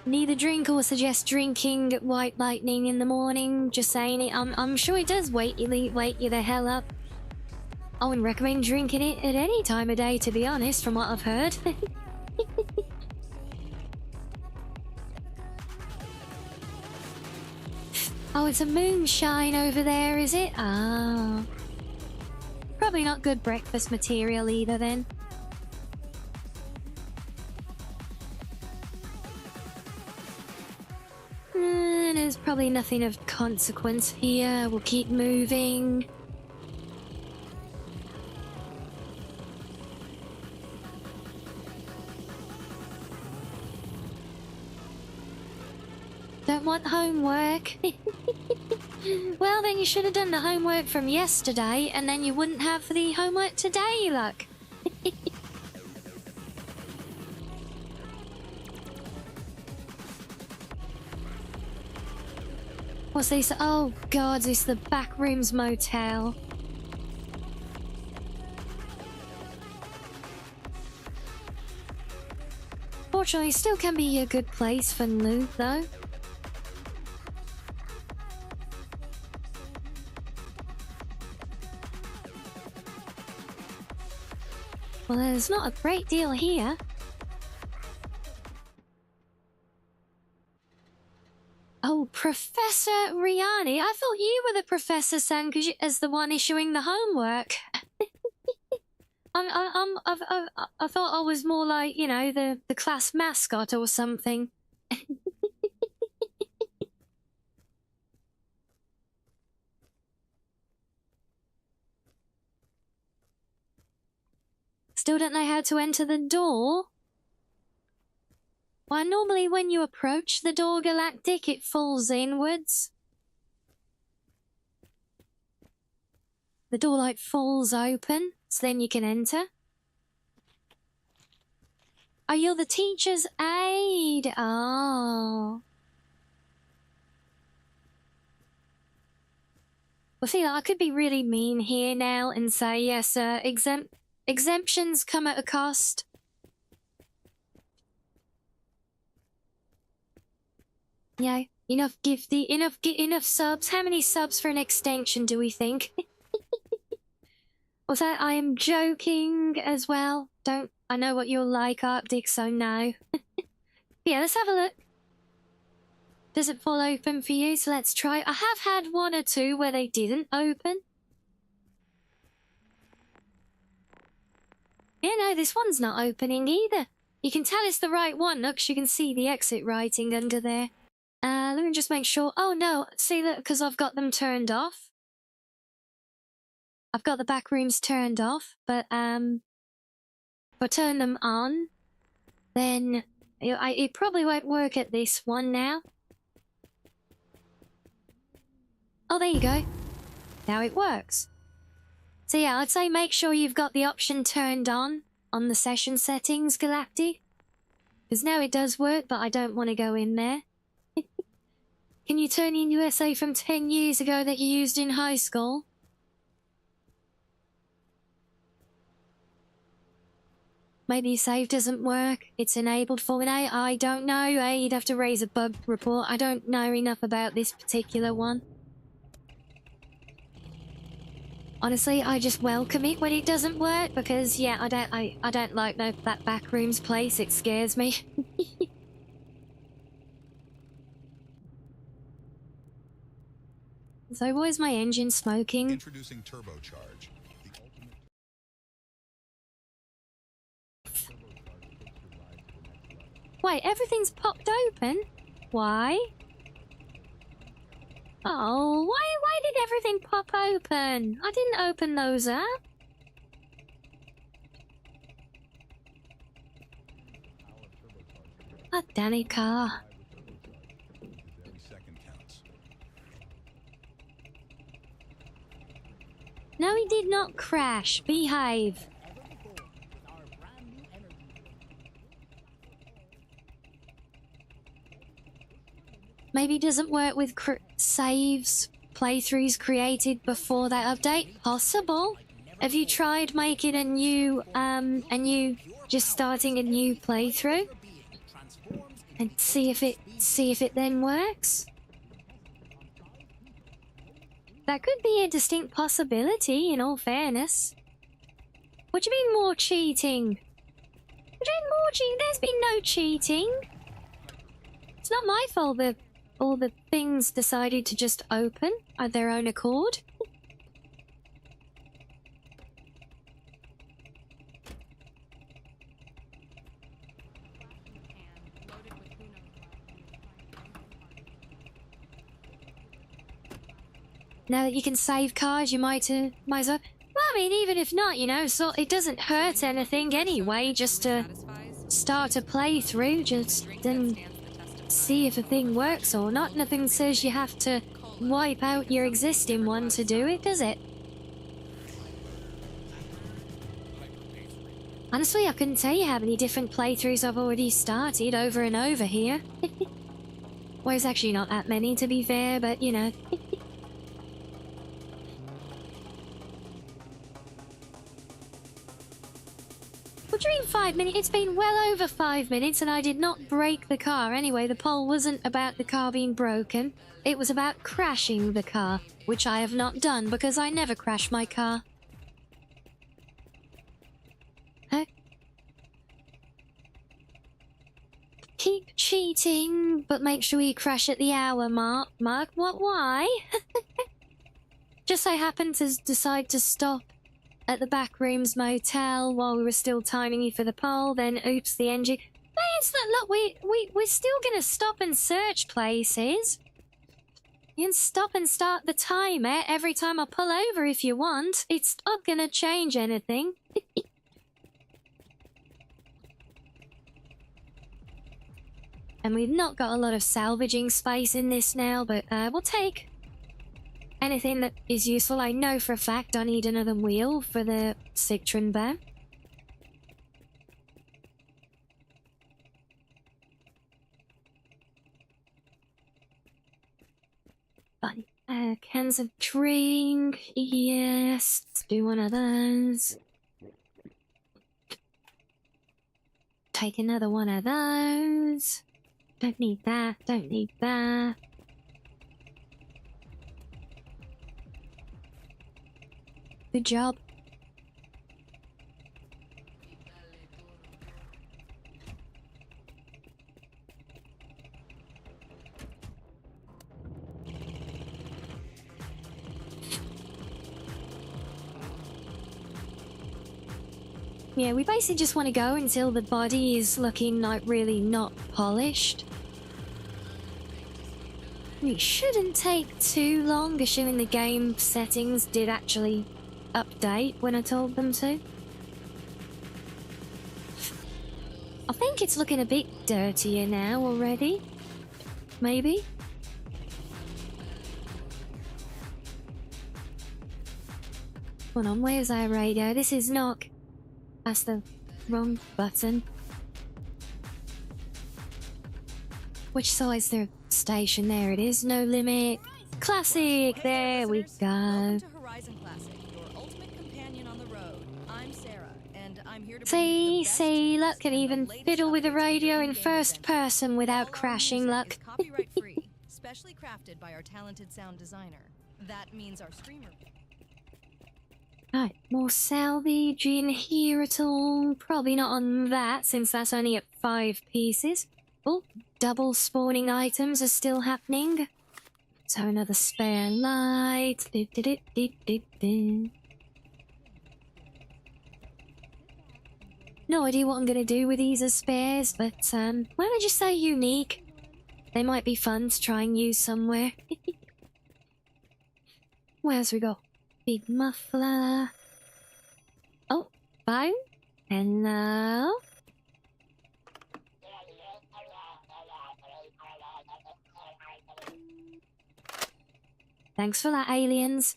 Speaker 2: Neither drink or suggest drinking white lightning in the morning. Just saying it. I'm sure it does wake you the hell up. I wouldn't recommend drinking it at any time of day, to be honest, from what I've heard. Oh, it's a moonshine over there, is it? Ah. Probably not good breakfast material either, then. There's probably nothing of consequence here. We'll keep moving. Don't want homework. Well, then you should have done the homework from yesterday, and then you wouldn't have the homework today, look. What's this? Oh god, it's the Backrooms Motel. Fortunately, it still can be a good place for loot, though. Well, there's not a great deal here. Oh, Professor Rianni. I thought you were the Professor San as the one issuing the homework. I thought I was more like, you know, the class mascot or something. Still don't know how to enter the door? Why, normally when you approach the door, Galactic, it falls inwards. The door, like, falls open, so then you can enter. Oh, you're the teacher's aide. Oh. Well, see, I could be really mean here now and say, yes, exemptions come at a cost. Yeah, enough enough subs. How many subs for an extension do we think? Was that I am joking as well? I know what you're like, Arctic, so no. Yeah, let's have a look. Does it fall open for you? So let's try. I have had one or two where they didn't open. Yeah, no, this one's not opening either. You can tell it's the right one, look, 'cause you can see the exit writing under there. Let me just make sure. Oh no, see that because I've got them turned off. I've got the back rooms turned off, but if I turn them on, then it probably won't work at this one now. Oh, there you go. Now it works. So yeah, I'd say make sure you've got the option turned on the session settings, Galactic. Because now it does work, but I don't want to go in there. Can you turn in USA from 10 years ago that you used in high school? Maybe your save doesn't work. It's enabled for an A. I don't know. You'd have to raise a bug report. I don't know enough about this particular one. Honestly, I just welcome it when it doesn't work because, yeah, I don't like that backrooms place. It scares me. So why is my engine smoking?
Speaker 16: Introducing turbocharge.
Speaker 2: Wait, everything's popped open? Why? Oh, why did everything pop open? I didn't open those up. A Danny car.
Speaker 9: Every second counts.
Speaker 2: No, he did not crash. Behave. Maybe it doesn't work with saves, playthroughs created before that update. Possible. Have you tried making a new, just starting a new playthrough? And see if it then works? That could be a distinct possibility, in all fairness. What do you mean more cheating? What do you mean more cheating? There's been no cheating. It's not my fault that all the things decided to just open of their own accord. Now that you can save cars, you might as well. Well, I mean, even if not, you know, so it doesn't hurt anything anyway, just to start a playthrough, just then see if a thing works or not. Nothing says you have to wipe out your existing one to do it, does it? Honestly, I couldn't tell you how many different playthroughs I've already started over and over here. Well, it's actually not that many, to be fair, but, you know. What do you mean 5 minutes? It's been well over 5 minutes and I did not break the car. Anyway, the poll wasn't about the car being broken. It was about crashing the car, which I have not done because I never crash my car. Huh? Keep cheating, but make sure you crash at the hour mark. What? Why? Just so happened to decide to stop at the Backrooms Motel while we were still timing you for the poll, then oops, the engine. But it's not, look, we're still gonna stop and search places. You can stop and start the timer every time I pull over if you want. It's not gonna change anything. And we've not got a lot of salvaging space in this now, but we'll take anything that is useful. I know for a fact I need another wheel for the Citroen Bear. Funny. Cans of drink. Yes, let's do one of those. Take another one of those. Don't need that, don't need that. Good job. Yeah, we basically just want to go until the body is looking like really not polished. It shouldn't take too long, assuming the game settings did actually update when I told them to. I think it's looking a bit dirtier now already. Maybe. Hold on, where's our radio? This is knock. That's the wrong button. Which side's the station? There it is. No limit. Classic. There we go.
Speaker 3: Welcome to Horizon Classic, your ultimate companion on the road. I'm Sarah, and I'm here to
Speaker 2: See, luck can even fiddle with the radio in first person without crashing, luck.
Speaker 3: copyright free, specially crafted by our talented sound designer. That means our streamer.
Speaker 2: Right, more salvage in here at all? Probably not on that, since that's only at 5 pieces. Oh, double spawning items are still happening. So another spare light. No idea what I'm gonna do with these as spares, but why don't I just say unique? They might be fun to try and use somewhere. Where's we go? Big muffler. Oh, phone. Hello. Thanks for that, aliens.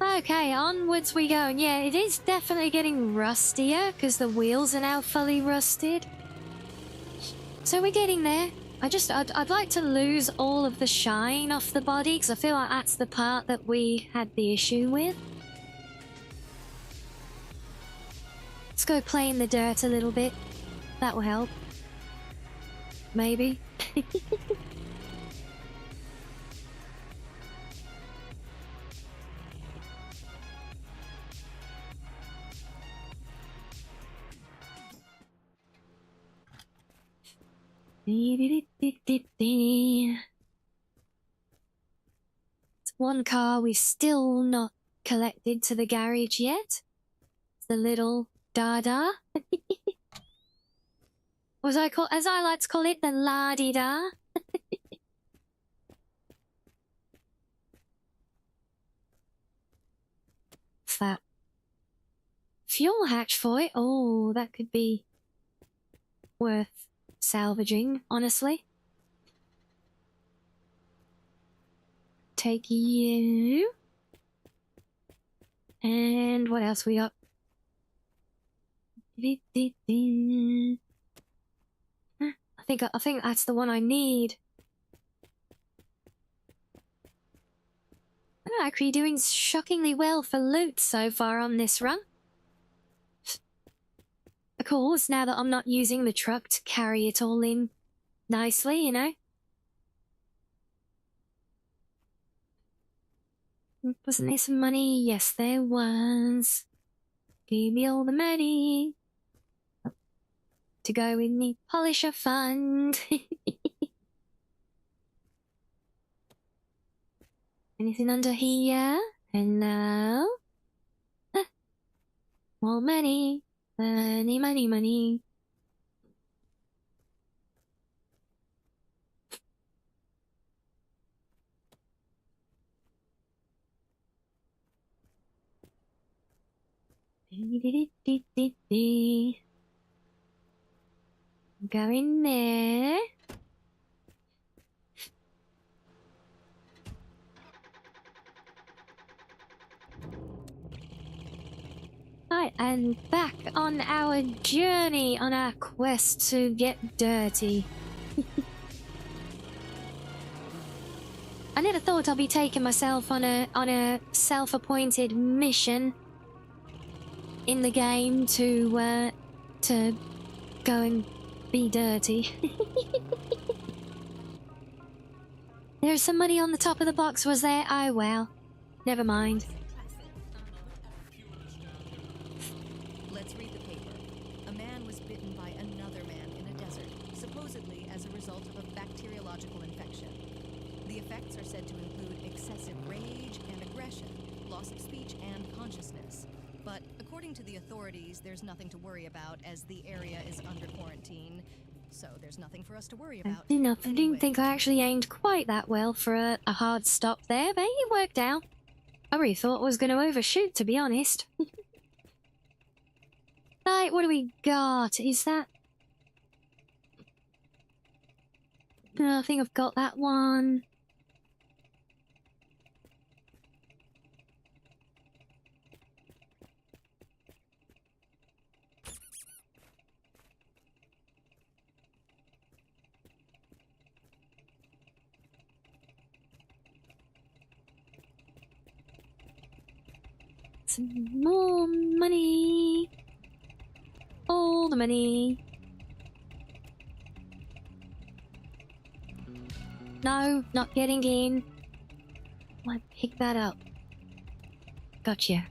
Speaker 2: Okay, onwards we go. And yeah, it is definitely getting rustier because the wheels are now fully rusted. So we're getting there. I'd like to lose all of the shine off the body because I feel like that's the part that we had the issue with. Let's go play in the dirt a little bit. That will help. Maybe. It's one car we've still not collected to the garage yet. It's the little Dada. As I like to call it, the La-di-da. What's that? Fuel hatch for it? Oh, that could be worth salvaging, honestly. Take you. And what else we got? I think that's the one I need. I'm actually doing shockingly well for loot so far on this run. Of course, now that I'm not using the truck to carry it all in nicely, you know. Wasn't there some money? Yes, there was. Give me all the money to go in the polisher fund. Anything under here? Hello? Ah. More money. Money, money, money. Go in there. Right, and back on our journey, on our quest to get dirty. I never thought I'd be taking myself on a self-appointed mission in the game to go and be dirty. There's some money on the top of the box, was there? Oh well. Never mind.
Speaker 3: Let's read the paper. A man was bitten by another man in a desert, supposedly as a result of a bacteriological infection. The effects are said to include excessive rage and aggression, loss of speech and consciousness. But according to the authorities, there's nothing to worry about as the area is under quarantine. So there's nothing for us to worry about.
Speaker 2: I didn't think I actually aimed quite that well for a hard stop there, but it worked out. I really thought I was going to overshoot, to be honest. Right, what do we got? Is that... I think I've got that one. Some more money. All the money. No, not getting in. I pick that up. Gotcha.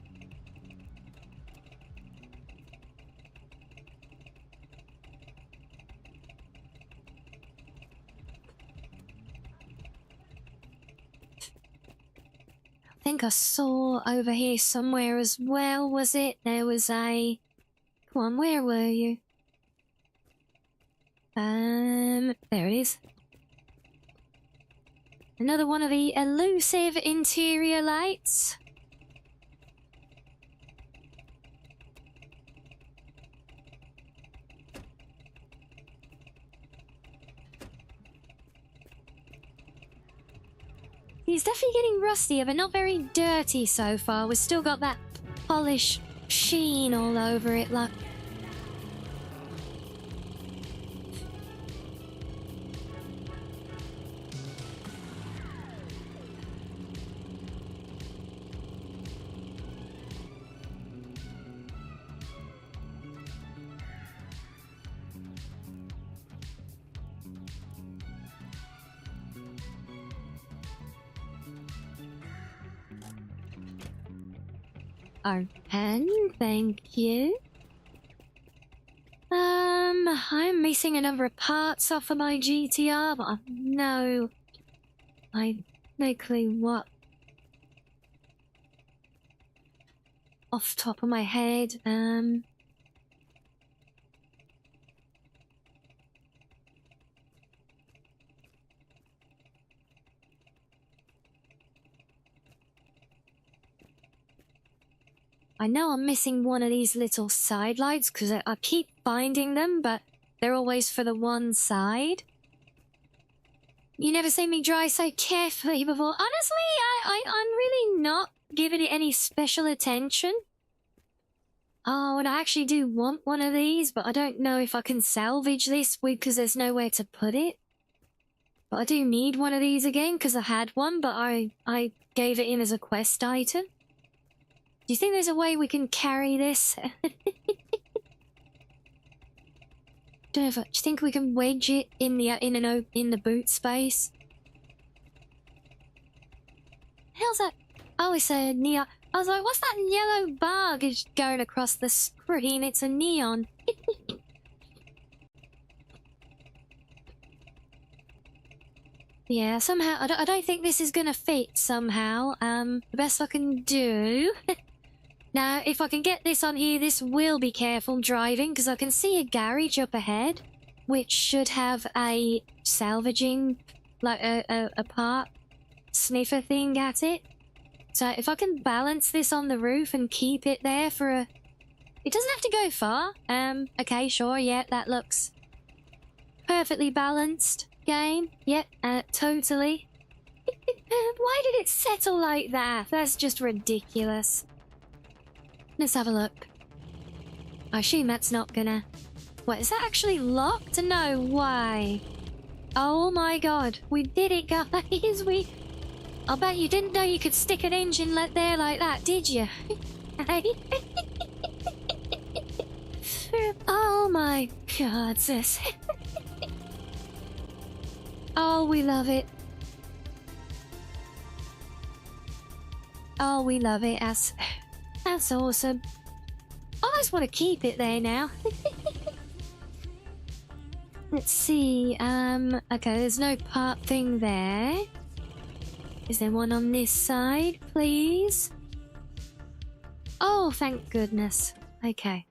Speaker 2: I think I saw over here somewhere as well, was it? There was a... Come on, where were you? There it is. Another one of the elusive interior lights. He's definitely getting rustier, but not very dirty so far. We've still got that polish sheen all over it, like. Open, thank you. I'm missing a number of parts off of my GTR, but I've no clue what. Off the top of my head, I know I'm missing one of these little side lights because I keep finding them, but they're always for the one side. You never seen me drive so carefully before. Honestly, I'm really not giving it any special attention. Oh, and I actually do want one of these, but I don't know if I can salvage this because there's nowhere to put it. But I do need one of these again because I had one, but I gave it in as a quest item. Do you think there's a way we can carry this? Don't know if do you think we can wedge it in the boot space? How's that? Oh, it's a neon. I was like, what's that yellow bar going across the screen? It's a neon. Yeah, somehow I don't think this is gonna fit. Somehow, the best I can do. Now, if I can get this on here, this will be careful driving because I can see a garage up ahead, which should have a salvaging, like a part sniffer thing at it. So if I can balance this on the roof and keep it there for a... It doesn't have to go far. Okay, sure, yeah, that looks perfectly balanced. Game, yep, totally. Why did it settle like that? That's just ridiculous. Let's have a look. I assume that's not gonna... What, is that actually locked? No, why? Oh my god, we did it, guys. I bet you didn't know you could stick an engine there like that, did you? Oh my god, sis. Oh, we love it. Oh, we love it. That's awesome. I just want to keep it there now. Let's see. Okay, there's no part thing there. Is there one on this side, please? Oh, thank goodness. Okay.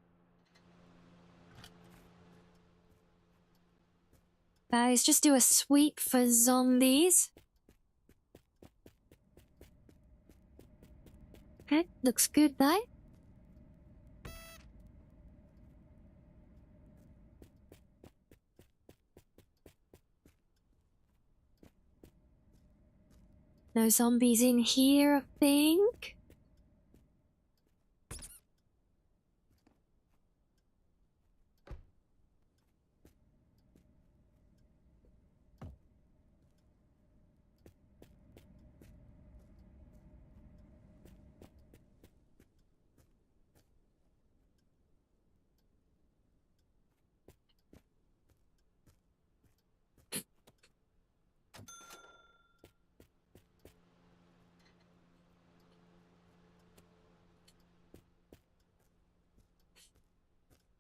Speaker 2: Guys, just do a sweep for zombies. Okay, looks good though. No zombies in here, I think.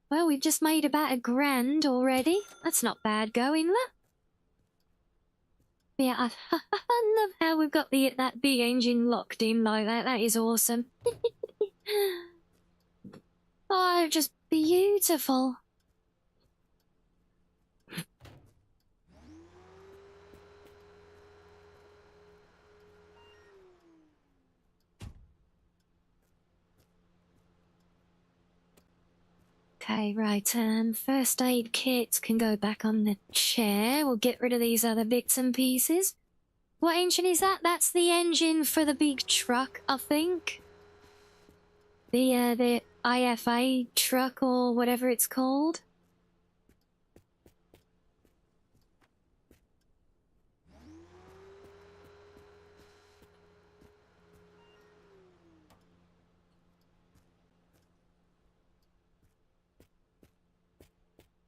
Speaker 2: Well, we've just made about $1,000 already. That's not bad going, look. Yeah, I love how we've got that big engine locked in like that. That is awesome. Oh, just beautiful. Okay, right, first aid kit can go back on the chair. We'll get rid of these other bits and pieces. What engine is that? That's the engine for the big truck, I think. The IFA truck or whatever it's called.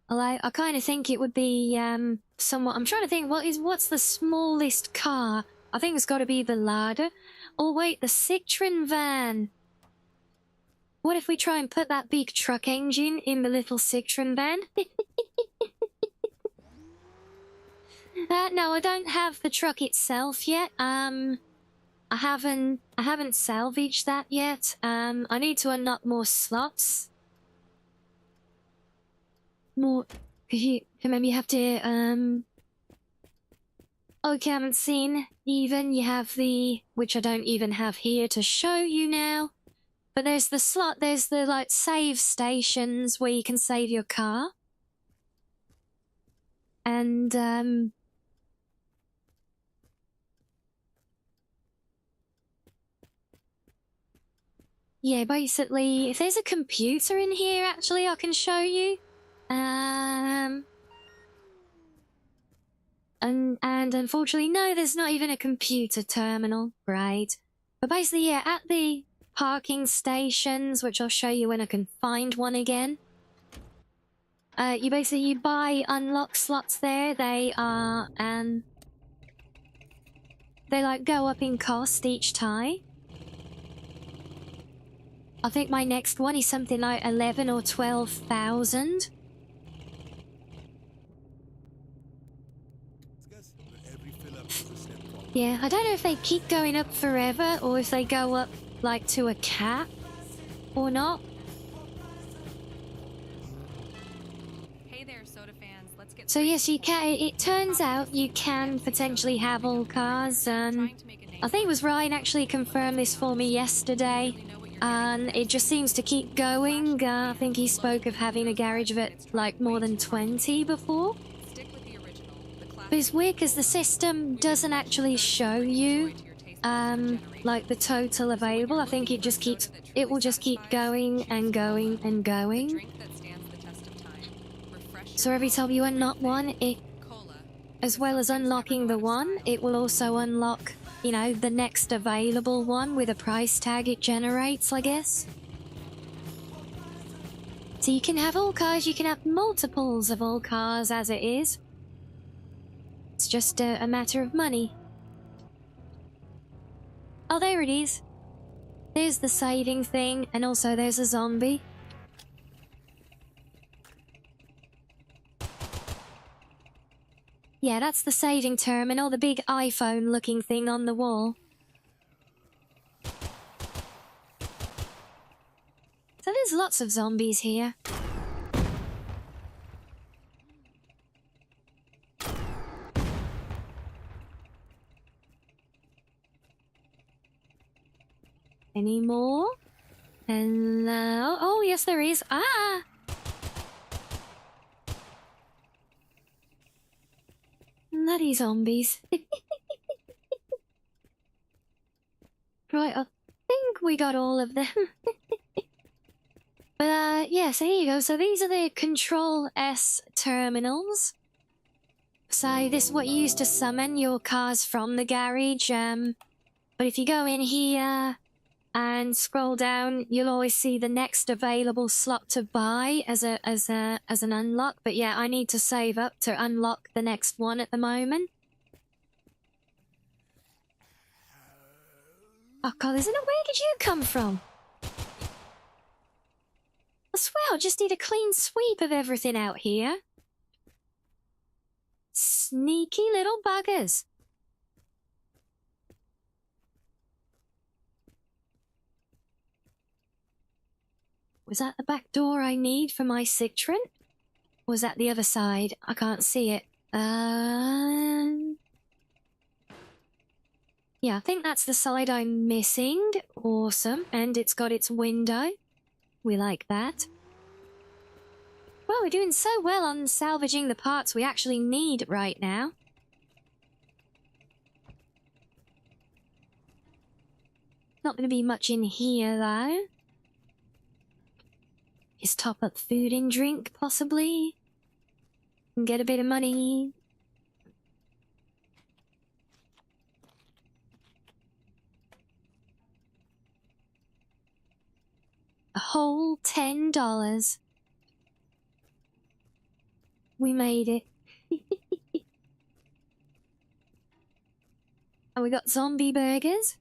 Speaker 2: Although I kind of think it would be somewhat. I'm trying to think what's the smallest car. I think it's got to be the Lada. Oh wait, the Citroen van. What if we try and put that big truck engine in the little Citroen van? No, I don't have the truck itself yet. I haven't salvaged that yet. I need to unlock more slots. More, you maybe have to, okay, I haven't seen even. You have the, which I don't even have here to show you now. But there's the slot, there's the, like, save stations where you can save your car. And, yeah, basically, if there's a computer in here, actually, I can show you. And unfortunately, no, there's not even a computer terminal. Right. But basically, yeah, at the parking stations, which I'll show you when I can find one again. You buy unlock slots there. They are, they, like, go up in cost each time. I think my next one is something like 11 or 12,000. Yeah, I don't know if they keep going up forever or if they go up, like, to a cap or not.
Speaker 3: Hey there, soda fans. Let's get
Speaker 2: So yes, you can. It turns out you can potentially have all cars. I think it was Ryan actually confirmed this for me yesterday. And it just seems to keep going. I think he spoke of having a garage of it, like, more than 20 before. But it's weird because the system doesn't actually show you, like, the total available. I think it will just keep going and going and going. So every time you unlock one, as well as unlocking the one, it will also unlock, you know, the next available one with a price tag it generates, I guess. So you can have all cars, you can have multiples of all cars as it is. It's just a matter of money. Oh, there it is. There's the saving thing, and also there's a zombie. Yeah, that's the saving terminal, the big iPhone-looking thing on the wall. So there's lots of zombies here. Any more? Hello? Oh, yes, there is. Ah! Bloody zombies. Right, I think we got all of them. But, yeah, so here you go. So these are the Control S terminals. So this is what you use to summon your cars from the garage. But if you go in here and scroll down, you'll always see the next available slot to buy as an unlock. But yeah, I need to save up to unlock the next one at the moment. Oh god, isn't it? Where did you come from? I swear, I just need a clean sweep of everything out here. Sneaky little buggers. Was that the back door I need for my Citroen? Or was that the other side? I can't see it. Yeah, I think that's the side I'm missing. Awesome. And it's got its window. We like that. Well, we're doing so well on salvaging the parts we actually need right now. Not going to be much in here, though. Just top up food and drink, possibly. And get a bit of money. A whole $10. We made it. And we got zombie burgers.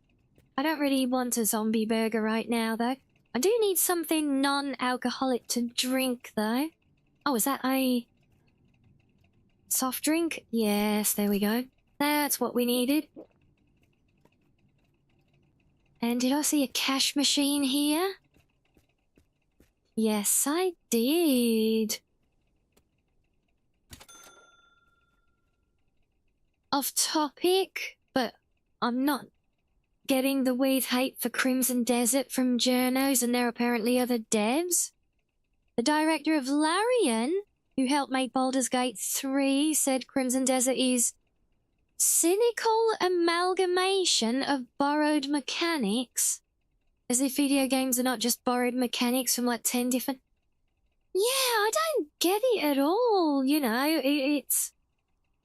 Speaker 2: I don't really want a zombie burger right now, though. I do need something non-alcoholic to drink, though. Oh, is that a soft drink? Yes, there we go. That's what we needed. And did I see a cash machine here? Yes, I did. Off topic, but I'm not getting the weird hate for Crimson Desert from journos, and there are apparently other devs. The director of Larian, who helped make Baldur's Gate 3, said Crimson Desert is cynical amalgamation of borrowed mechanics. As if video games are not just borrowed mechanics from like 10 different... Yeah, I don't get it at all, you know, it's...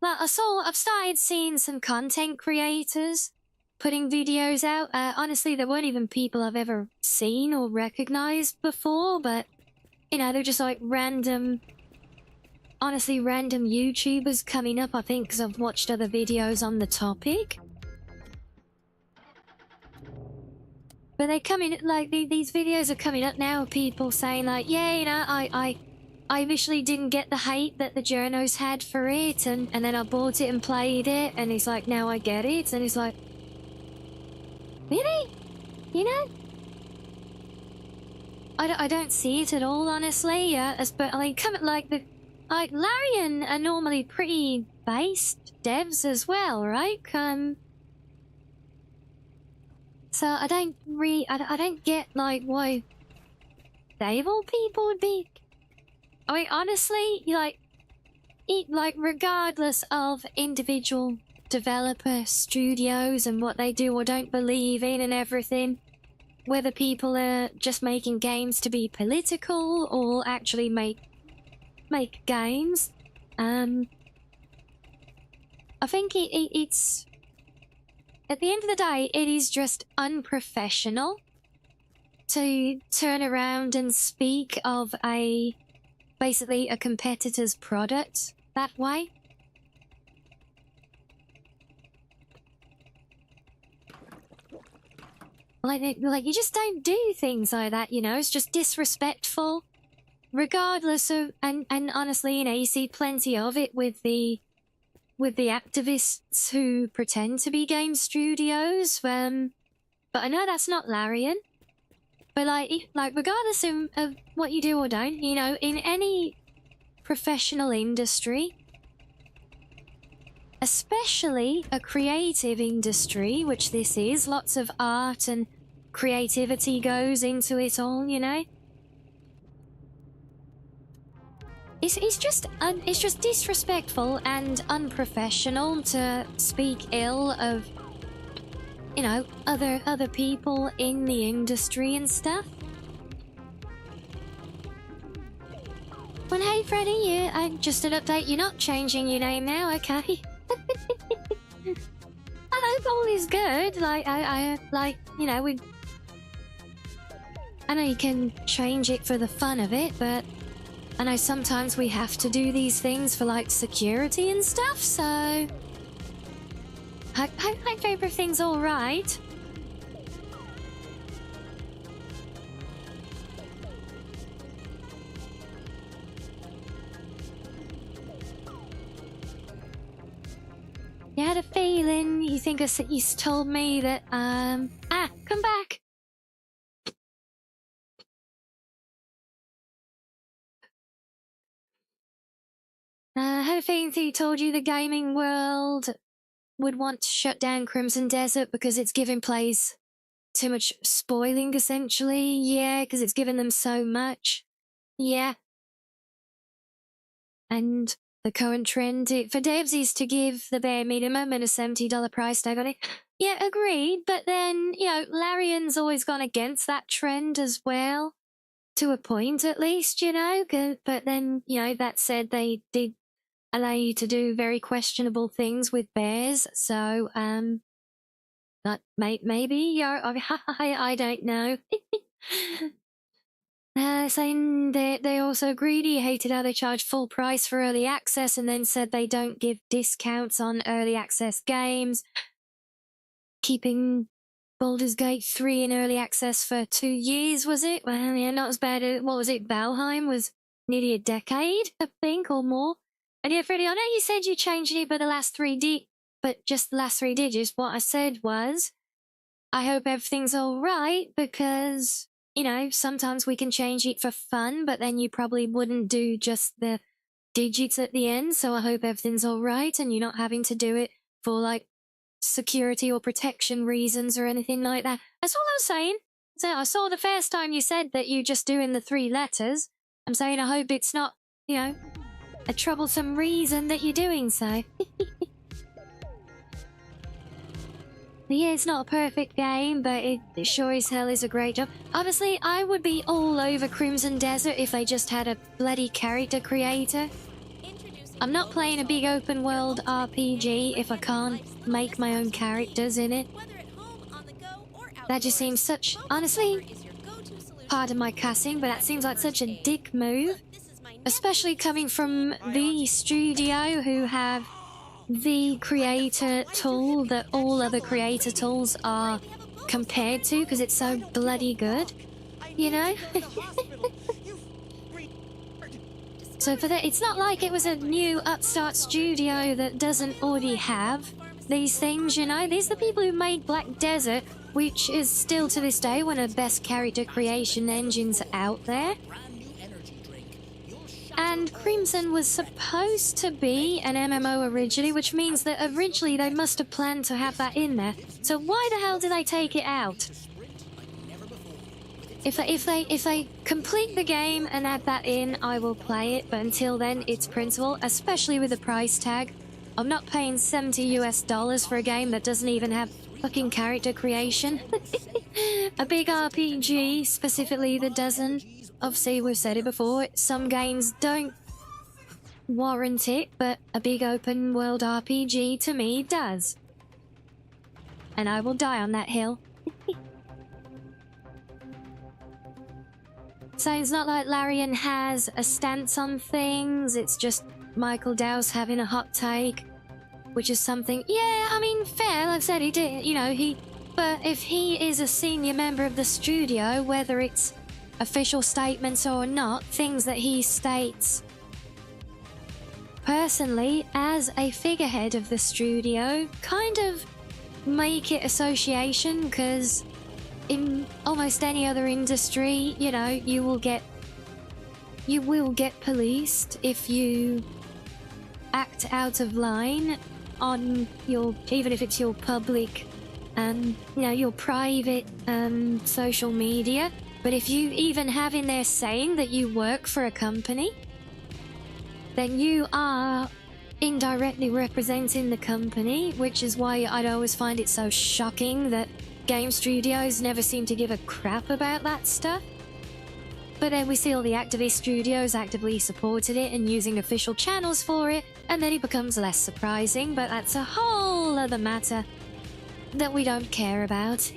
Speaker 2: Like, I've started seeing some content creators putting videos out. Honestly, there weren't even people I've ever seen or recognized before, but, you know, they're just like random... Honestly, random YouTubers coming up, I think, because I've watched other videos on the topic. But they come in, like, these videos are coming up now of people saying, like, yeah, you know, I initially didn't get the hate that the journos had for it, and then I bought it and played it, and it's like, now I get it, and it's like... Really? You know? I don't see it at all, honestly. But I mean, Larian are normally pretty based devs as well, right? So I don't get like why they of all people would be. I mean, honestly, regardless of individual developer studios and what they do or don't believe in and everything, whether people are just making games to be political or actually make games, I think it's at the end of the day, it is just unprofessional to turn around and speak of basically a competitor's product that way. Like you just don't do things like that, you know? It's just disrespectful. Regardless of, and honestly, you know, you see plenty of it with the activists who pretend to be game studios. But I know that's not Larian. But like regardless of what you do or don't, you know, in any professional industry, especially a creative industry, which this is, lots of art and creativity goes into it all, you know. It's just disrespectful and unprofessional to speak ill of, you know, other people in the industry and stuff. Well, hey Freddy, just an update, you're not changing your name now, okay? I hope all is good. Like you know, I know you can change it for the fun of it, but I know sometimes we have to do these things for like security and stuff, so I hope everything's alright. You had a feeling, you think you told me that, come back! I had a feeling that he told you the gaming world would want to shut down Crimson Desert because it's giving players too much spoiling, essentially. Yeah, because it's given them so much. Yeah. And the current trend for devs is to give the bare minimum and a $70 price tag on it. Yeah, agreed. But then, you know, Larian's always gone against that trend as well. To a point, at least, you know. But then, you know, that said, they did allow you to do very questionable things with bears. So, that maybe you're. I don't know. Saying they also greedy, hated how they charge full price for early access and then said they don't give discounts on early access games. Keeping Baldur's Gate 3 in early access for 2 years, was it? Well, yeah, not as bad as, what was it, Valheim was nearly a decade, I think, or more. And yeah, Freddie, I know you said you changed it, but just the last 3 digits. What I said was, I hope everything's alright, because, you know, sometimes we can change it for fun, but then you probably wouldn't do just the digits at the end, so I hope everything's alright and you're not having to do it for, like, security or protection reasons or anything like that. That's all I was saying. So I saw the first time you said that you're just doing the 3 letters. I'm saying I hope it's not, you know, a troublesome reason that you're doing so. Yeah, it's not a perfect game, but it sure as hell is a great job. Honestly, I would be all over Crimson Desert if they just had a bloody character creator. I'm not playing a big open world RPG if I can't make my own characters in it. That just seems such... Honestly, pardon my cussing, but that seems like such a dick move. Especially coming from the studio who have the creator tool that all other creator tools are compared to, because it's so bloody good, you know? So for that, it's not like it was a new upstart studio that doesn't already have these things, you know? These are the people who made Black Desert, which is still to this day one of the best character creation engines out there. And Crimson was supposed to be an MMO originally, which means that originally they must have planned to have that in there. So why the hell did they take it out? If they complete the game and add that in, I will play it. But until then, it's principle, especially with the price tag. I'm not paying $70 for a game that doesn't even have fucking character creation. A big RPG specifically that doesn't. Obviously, we've said it before, some games don't warrant it, but a big open world RPG to me does. And I will die on that hill. So it's not like Larian has a stance on things, it's just Michael Dow's having a hot take, which is something, yeah, I mean, fair, like I said, he did, you know, but if he is a senior member of the studio, whether it's official statements or not, things that he states personally as a figurehead of the studio kind of make it association, because in almost any other industry, you know, you will get policed if you act out of line on your, even if it's your public you know, your private social media. But if you even have in there saying that you work for a company, then you are indirectly representing the company, which is why I'd always find it so shocking that game studios never seem to give a crap about that stuff. But then we see all the activist studios actively supported it and using official channels for it, and then it becomes less surprising, but that's a whole other matter that we don't care about.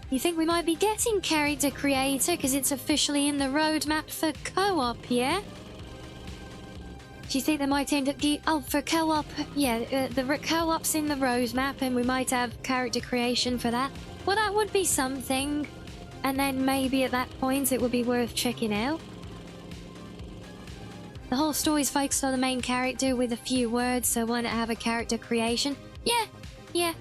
Speaker 2: You think we might be getting character creator because it's officially in the roadmap for co-op, yeah? Do you think they might end up for co-op? Yeah, the co-op's in the roadmap and we might have character creation for that. Well, that would be something. And then maybe at that point it would be worth checking out. The whole story's focused on the main character with a few words, so why not have a character creation? Yeah.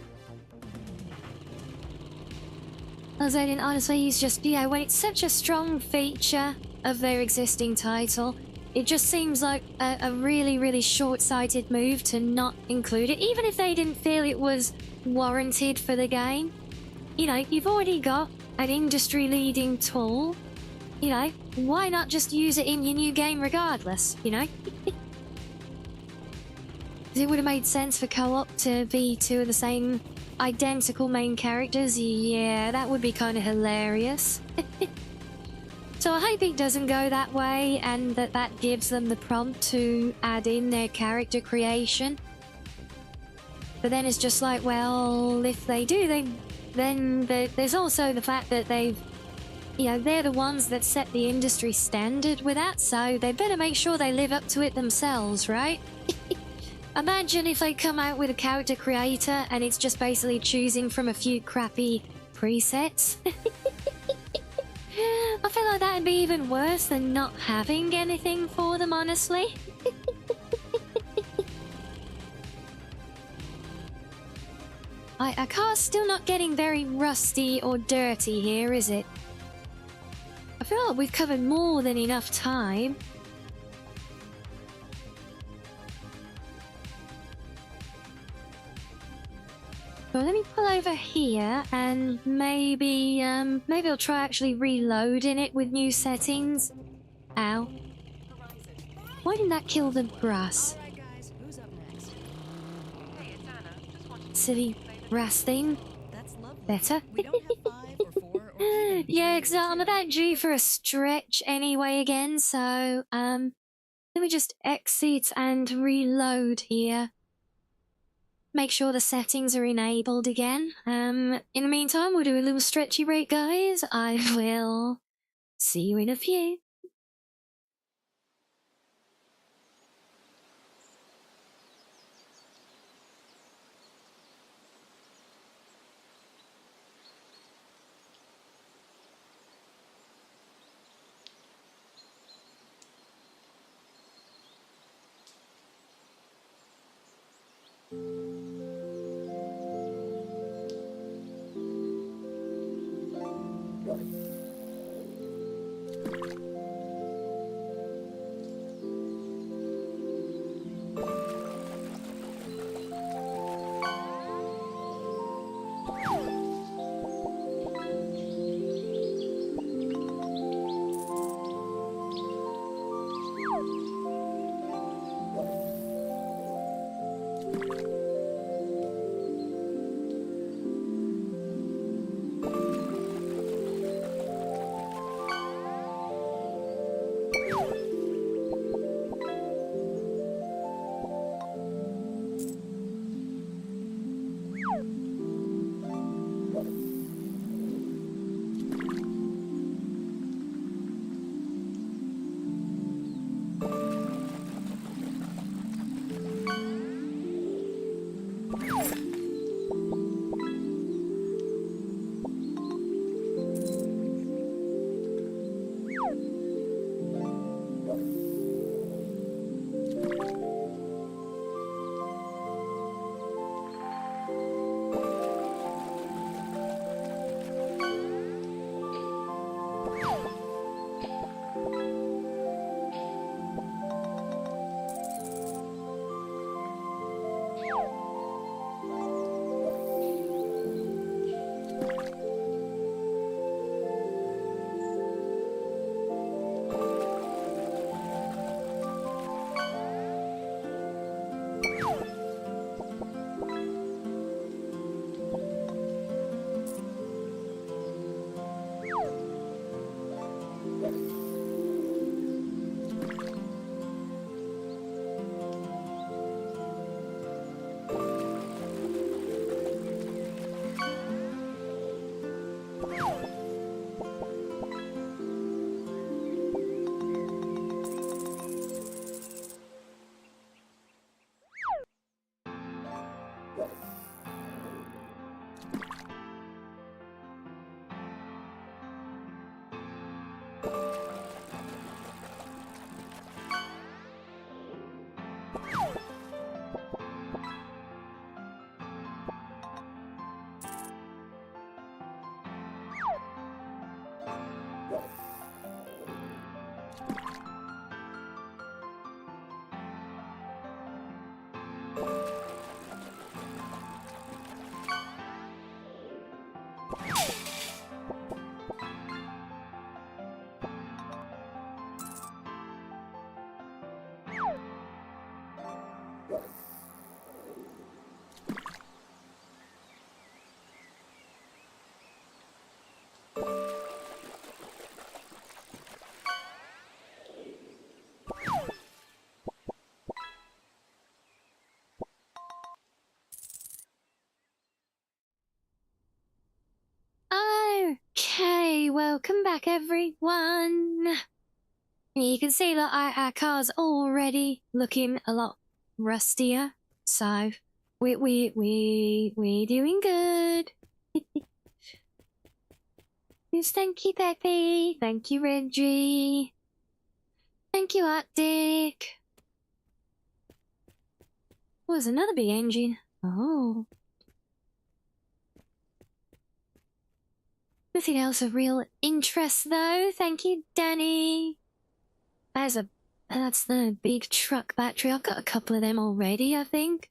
Speaker 2: And honestly, he's just, you know, when it's such a strong feature of their existing title, it just seems like a really, really short-sighted move to not include it, even if they didn't feel it was warranted for the game. You know, you've already got an industry-leading tool you know, why not just use it in your new game regardless, you know? It would have made sense for co-op to be two of the same identical main characters. Yeah, that would be kind of hilarious. So I hope it doesn't go that way, and that gives them the prompt to add in their character creation. But then it's just like, well, if they do, then there's also the fact that they've, you know, they're the ones that set the industry standard with that, so they better make sure they live up to it themselves, right? Imagine if they come out with a character creator and it's just basically choosing from a few crappy presets. I feel like that'd be even worse than not having anything for them, honestly. Our car's still not getting very rusty or dirty here, is it? I feel like we've covered more than enough time. Well, let me pull over here and maybe I'll try actually reloading it with new settings. Ow. Why didn't that kill the grass? Silly grass thing. Better. Yeah, because I'm about due for a stretch anyway again, so let me just exit and reload here. Make sure the settings are enabled again. In the meantime, we'll do a little stretchy break, guys. I will see you in a few. Okay, welcome back everyone. You can see that our car's already looking a lot rustier, so we're doing good. Yes, thank you, Peppy. Thank you, Reggie. Thank you, Arctic. Oh, there's another big engine. Oh. Nothing else of real interest, though. Thank you, Danny. That's the big truck battery. I've got a couple of them already, I think.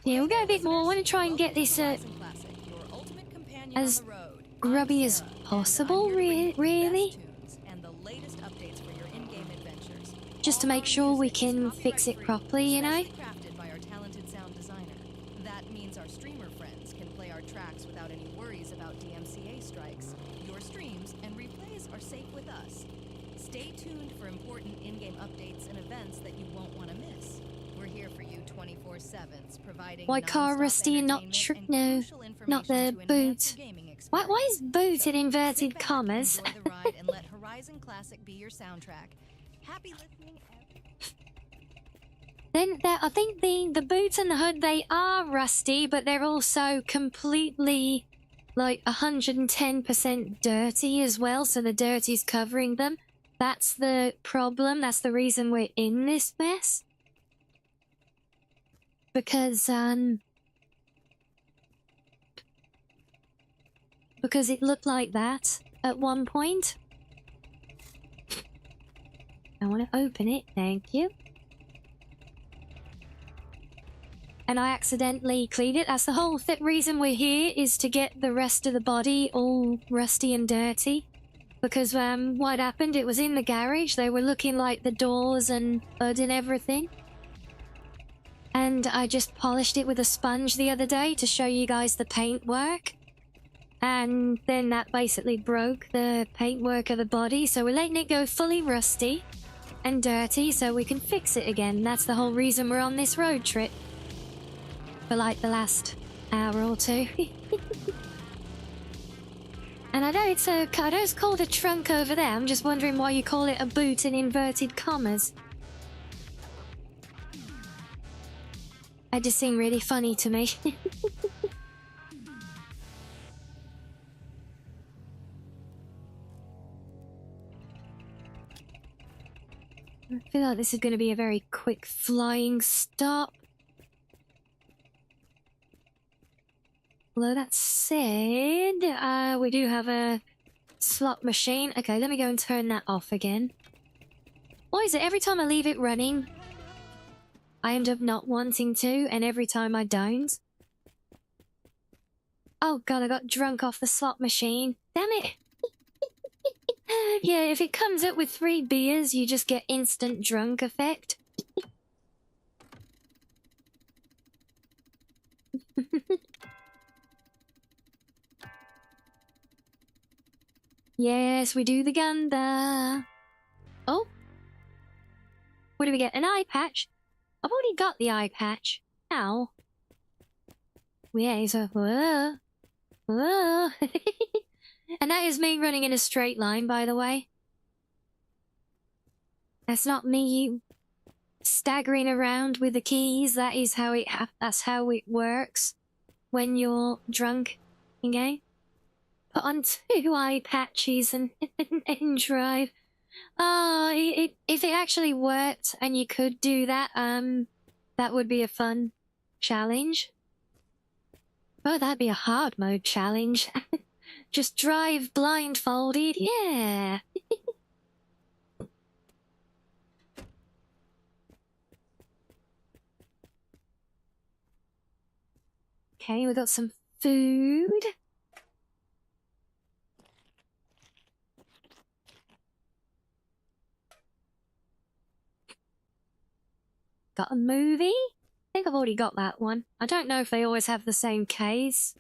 Speaker 2: Yeah, we'll go a bit more. I want to try and get this as grubby as possible, really. Just to make sure we can fix it properly, you know?
Speaker 3: Crafted by our talented sound designer. That means our streamer friends can play our tracks without any worries about DMCA strikes. Your streams and replays are safe with us. Stay tuned for important in-game updates and events that you won't want to miss. We're here for you 24/7, providing
Speaker 2: Why car rusty and not no, not the boot. Why is boot in inverted commas?
Speaker 3: Enjoy the ride and let Horizon Classic be your soundtrack. Happy listening.
Speaker 2: Then I think the boot and the hood, they are rusty, but they're also completely like 110% dirty as well, so the dirt is covering them. That's the problem. That's the reason we're in this mess. Because it looked like that at one point. I want to open it, thank you. And I accidentally cleaned it. That's the whole reason we're here, is to get the rest of the body all rusty and dirty. Because what happened, it was in the garage. They were looking like the doors and hood and everything. And I just polished it with a sponge the other day to show you guys the paintwork. And then that basically broke the paintwork of the body. So we're letting it go fully rusty and dirty so we can fix it again. That's the whole reason we're on this road trip. For like the last hour or two. And I know it's called a trunk over there. I'm just wondering why you call it a boot in inverted commas. It just seemed really funny to me. I feel like this is going to be a very quick flying stop. Although that said, we do have a slot machine. Okay, let me go and turn that off again. Why is it every time I leave it running, I end up not wanting to, and every time I don't? Oh god, I got drunk off the slot machine. Damn it! Yeah, if it comes up with 3 beers, you just get instant drunk effect. Yes, we do the Gunda. Oh. What do we get? An eye patch? I've already got the eye patch. Ow. Yeah, he's a... Whoa. Whoa. And that is me running in a straight line, by the way. That's not me staggering around with the keys. That is how that's how it works when you're drunk, okay? Put on 2 eye patches and drive. Oh, if it actually worked and you could do that, that would be a fun challenge. Oh, that'd be a hard mode challenge. Just drive blindfolded, yeah. Okay, we got some food. Got a movie? I think I've already got that one. I don't know if they always have the same case.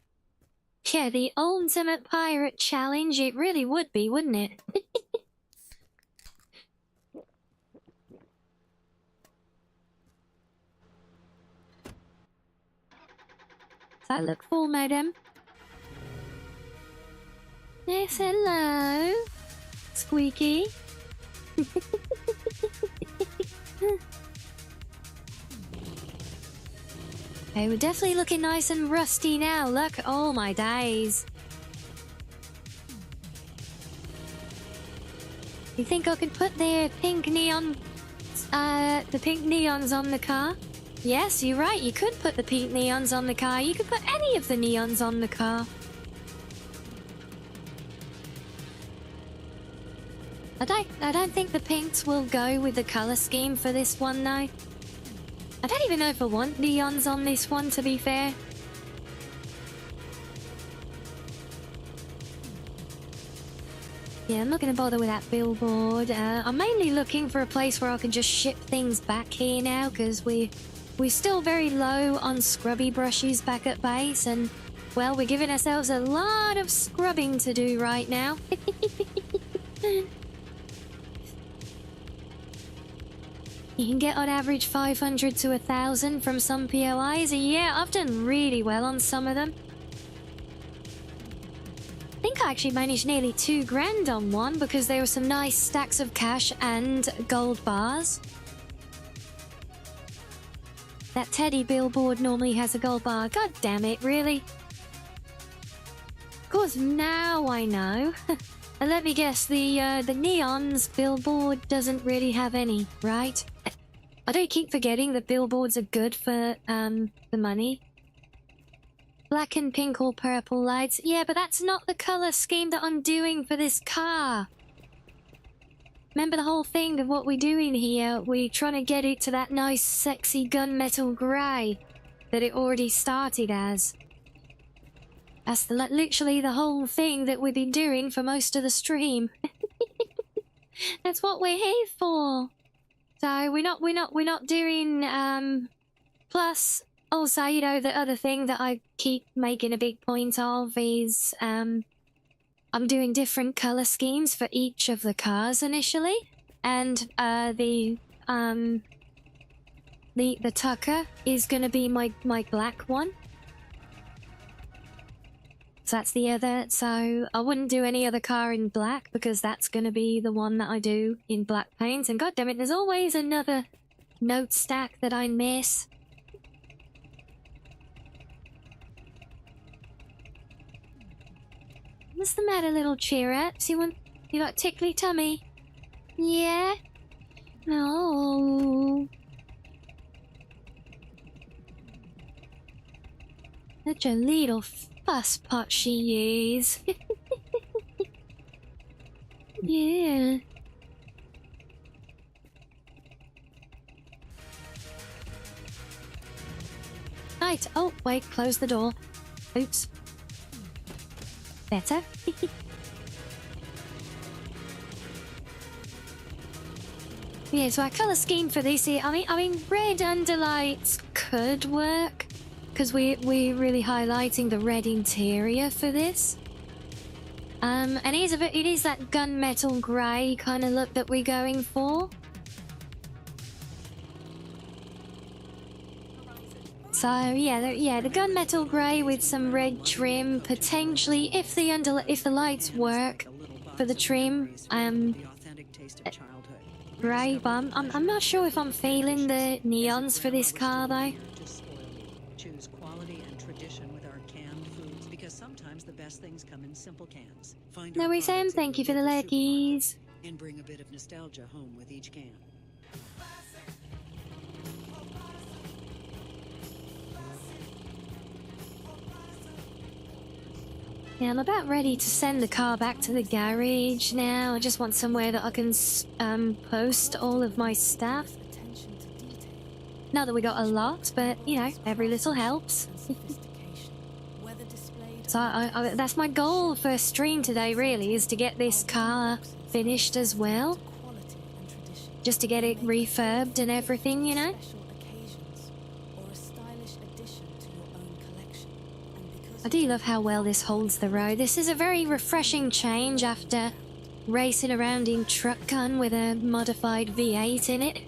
Speaker 2: Yeah, the ultimate pirate challenge. It really would be, wouldn't it? I look for, madam? Yes, hello. Squeaky. Okay, we're definitely looking nice and rusty now. Look, oh my days. You think I could put the pink neons on the car? Yes, you're right. You could put the pink neons on the car. You could put any of the neons on the car. I don't think the pinks will go with the color scheme for this one, though. I don't even know if I want neons on this one, to be fair. Yeah, I'm not going to bother with that billboard. I'm mainly looking for a place where I can just ship things back here now, because we're still very low on scrubby brushes back at base, and, well, we're giving ourselves a lot of scrubbing to do right now. You can get on average 500 to 1,000 from some POIs. Yeah, I've done really well on some of them. I think I actually managed nearly 2 grand on one because there were some nice stacks of cash and gold bars. That Teddy billboard normally has a gold bar. God damn it, really? Of course, now I know. And let me guess, the neons billboard doesn't really have any, right? I do keep forgetting that billboards are good for the money. Black and pink or purple lights. Yeah, but that's not the color scheme that I'm doing for this car. Remember the whole thing of what we're doing here? We're trying to get it to that nice, sexy gunmetal grey that it already started as. That's literally the whole thing that we've been doing for most of the stream. That's what we're here for. So we're not doing plus also, you know, the other thing that I keep making a big point of is I'm doing different color schemes for each of the cars initially, and the Tucker is gonna be my black one. So that's the other, so I wouldn't do any other car in black because that's going to be the one that I do in black paint. And goddammit, there's always another note stack that I miss. What's the matter, little cheer-ups? You got tickly tummy? Yeah? No. Such a little fusspot she is. Yeah. Right. Oh, wait. Close the door. Oops. Better. Yeah, so our colour scheme for this here, I mean, red underlights could work. Because we're really highlighting the red interior for this. And it is that gunmetal grey kind of look that we're going for. So yeah, the gunmetal grey with some red trim, potentially if the lights work for the trim. Grey, but I'm not sure if I'm feeling the neons for this car though.
Speaker 16: Choose quality and tradition with our canned foods because sometimes the best things come in simple cans. Find
Speaker 2: No worries, Sam. Thank you for the leggies.
Speaker 16: And bring a bit of nostalgia home with each can.
Speaker 2: Yeah, I'm about ready to send the car back to the garage now. I just want somewhere that I can post all of my stuff. Not that we got a lot, but, you know, every little helps. So that's my goal for stream today, really, is to get this car finished as well. Just to get it refurbed and everything, you know? I do love how well this holds the road. This is a very refreshing change after racing around in truck gun with a modified V8 in it.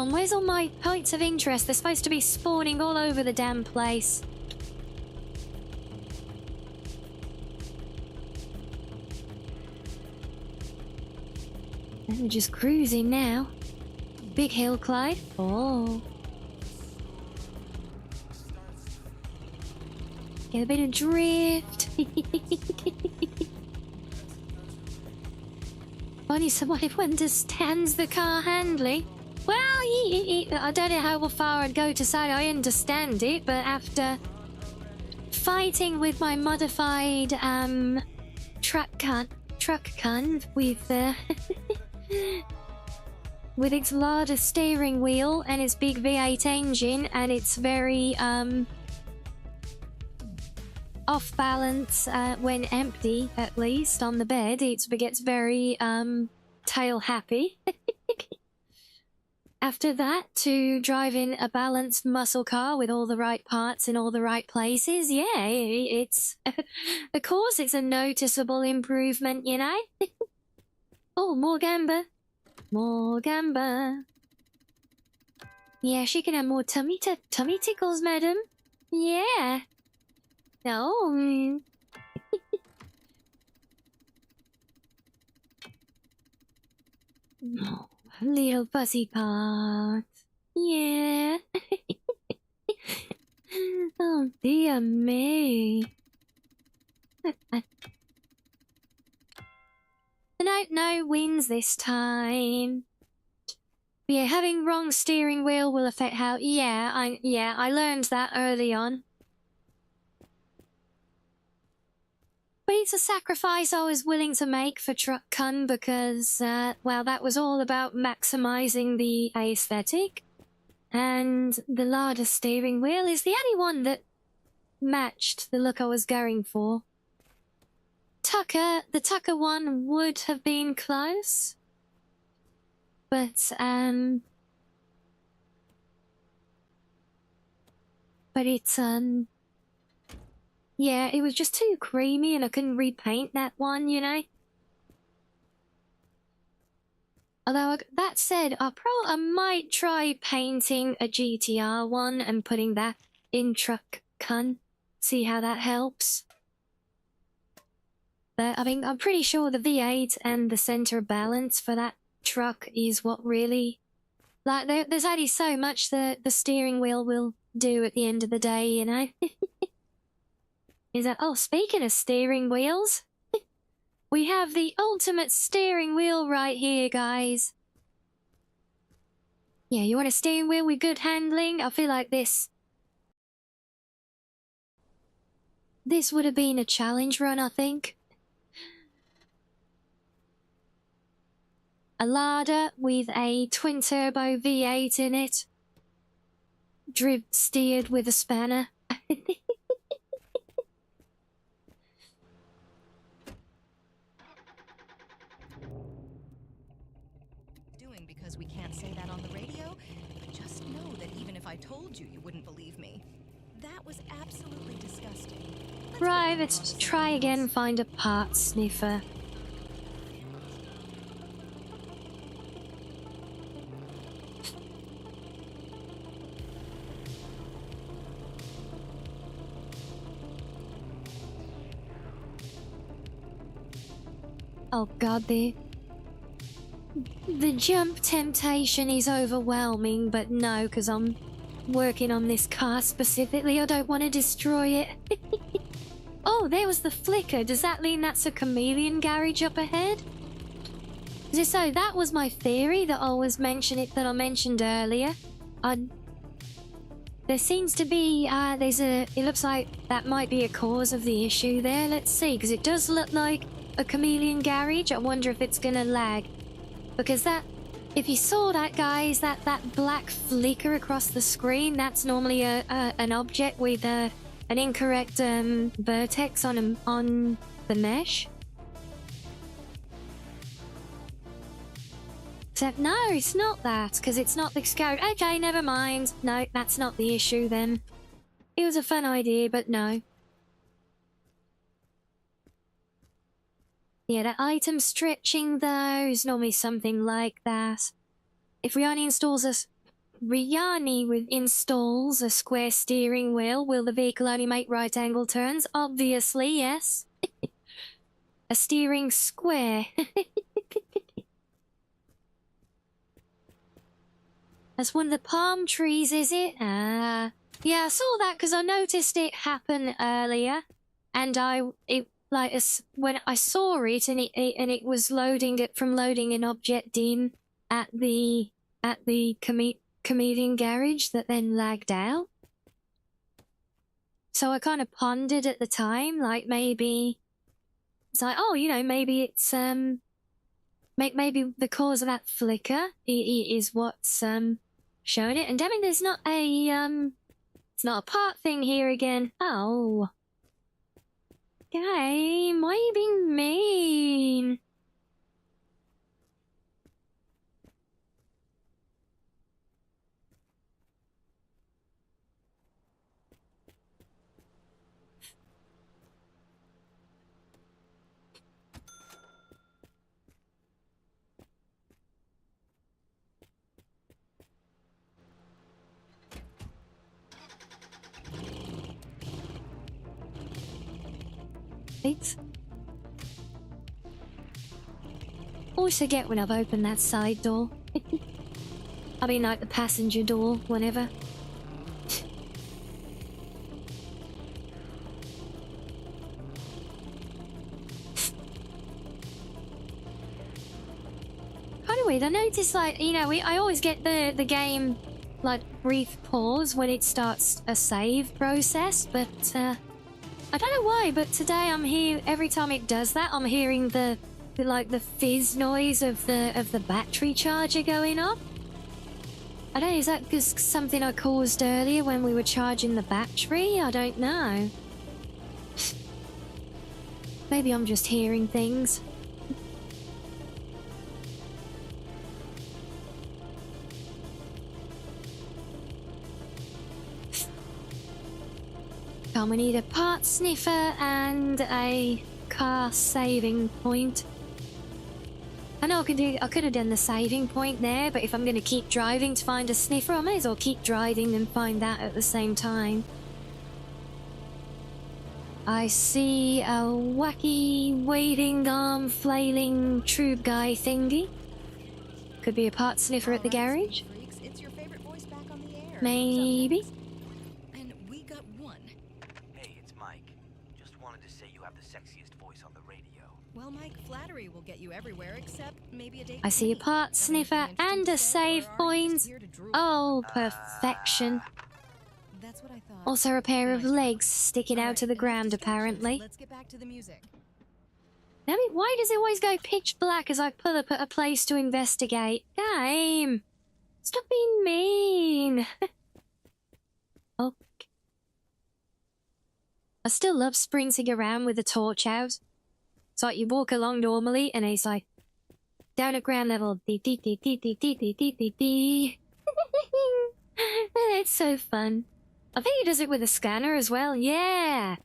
Speaker 2: on, where's all my points of interest? They're supposed to be spawning all over the damn place. And we're just cruising now. Big hill, Clyde. Oh. Get a bit of drift. Only someone who understands the car handling. Well, I don't know how far I'd go to say I understand it, but after fighting with my modified truck gun with with its larger steering wheel and its big V8 engine and its very off balance when empty, at least on the bed, it gets very tail happy. After that, to drive in a balanced muscle car with all the right parts in all the right places, yeah, it's of course it's a noticeable improvement, you know. Oh, more gamba. More gamba. Yeah, she can have more tummy tickles, madam. Yeah. No. Oh, little fuzzy part. Yeah. Oh, dear me. No wins this time. But yeah, having wrong steering wheel will affect how... Yeah, I learned that early on. But it's a sacrifice I was willing to make for Truck Kun because, well, that was all about maximizing the aesthetic. And the larger steering wheel is the only one that matched the look I was going for. The Tucker one would have been close. But it's, yeah, it was just too creamy and I couldn't repaint that one, you know? Although, that said, I might try painting a GTR one and putting that in Truck Kun. See how that helps. But, I mean, I'm pretty sure the V8 and the center balance for that truck is what really... Like, there's only so much the steering wheel will do at the end of the day, you know? Is that... Oh, speaking of steering wheels... We have the ultimate steering wheel right here, guys. Yeah, you want a steering wheel with good handling? I feel like this would have been a challenge run, I think. A Lada with a twin-turbo V8 in it. Steered with a spanner.
Speaker 3: Because we can't say that on the radio, but just know that even if I told you, you wouldn't believe me. That was absolutely disgusting.
Speaker 2: Right, let's try again and find a part sniffer. Oh god, the jump temptation is overwhelming, but no, because I'm working on this car specifically. I don't want to destroy it. Oh, there was the flicker. Does that mean that's a chameleon garage up ahead? So that was my theory that I mentioned earlier. There seems to be, it looks like that might be a cause of the issue there. Let's see, because it does look like a chameleon garage. I wonder if it's gonna lag. Because if you saw that, guys, that black flicker across the screen, that's normally an object with an incorrect vertex on the mesh. Except, no, it's not that, because it's not the scout. Okay, never mind. No, that's not the issue then. It was a fun idea, but no. Yeah, the item stretching, though, is normally something like that. If Rianni installs Rianni with installs a square steering wheel. Will the vehicle only make right angle turns? Obviously, yes. A steering square. That's one of the palm trees, is it? Ah. Yeah, I saw that because I noticed it happen earlier. And when I saw it and it was loading an object in at the comedian garage that then lagged out. So I kind of pondered at the time, like maybe it's like, oh, you know, maybe it's maybe the cause of that flicker is what's showing it. And damn it, there's not a it's not a part thing here again. Oh, game, why are you being mean? It's always forget when I've opened that side door. I mean, like the passenger door, whenever. Anyway, I noticed, like, you know, I always get the game, like, brief pause when it starts a save process, but, I don't know why, but today I'm here, every time it does that, I'm hearing the fizz noise of the battery charger going off. I don't know, is that because something I caused earlier when we were charging the battery? I don't know. Maybe I'm just hearing things. Come, we need a part sniffer and a car saving point. I know I could have done the saving point there, but if I'm going to keep driving to find a sniffer, I may as well keep driving and find that at the same time. I see a wacky, waving arm, flailing tube guy thingy. Could be a part sniffer at the garage.
Speaker 3: It's your favorite voice back on the air.
Speaker 2: Maybe.
Speaker 3: And we got one.
Speaker 17: Hey, it's Mike. Just wanted to say you have the sexiest voice on the radio.
Speaker 3: Well, Mike, flattery will get you everywhere except maybe a date.
Speaker 2: I see a part sniffer and a save point. Oh, perfection.
Speaker 3: That's what I thought.
Speaker 2: Also a pair of legs sticking out to the ground, apparently.
Speaker 3: Let's get back to the music.
Speaker 2: Damn it, why does it always go pitch black as I pull up at a place to investigate? Game! Stop being mean! Okay. I still love sprinting around with the torch out. It's like you walk along normally and it's like, down at ground level, dee dee dee dee dee dee dee dee dee dee. It's so fun. I think he does it with a scanner as well, yeah!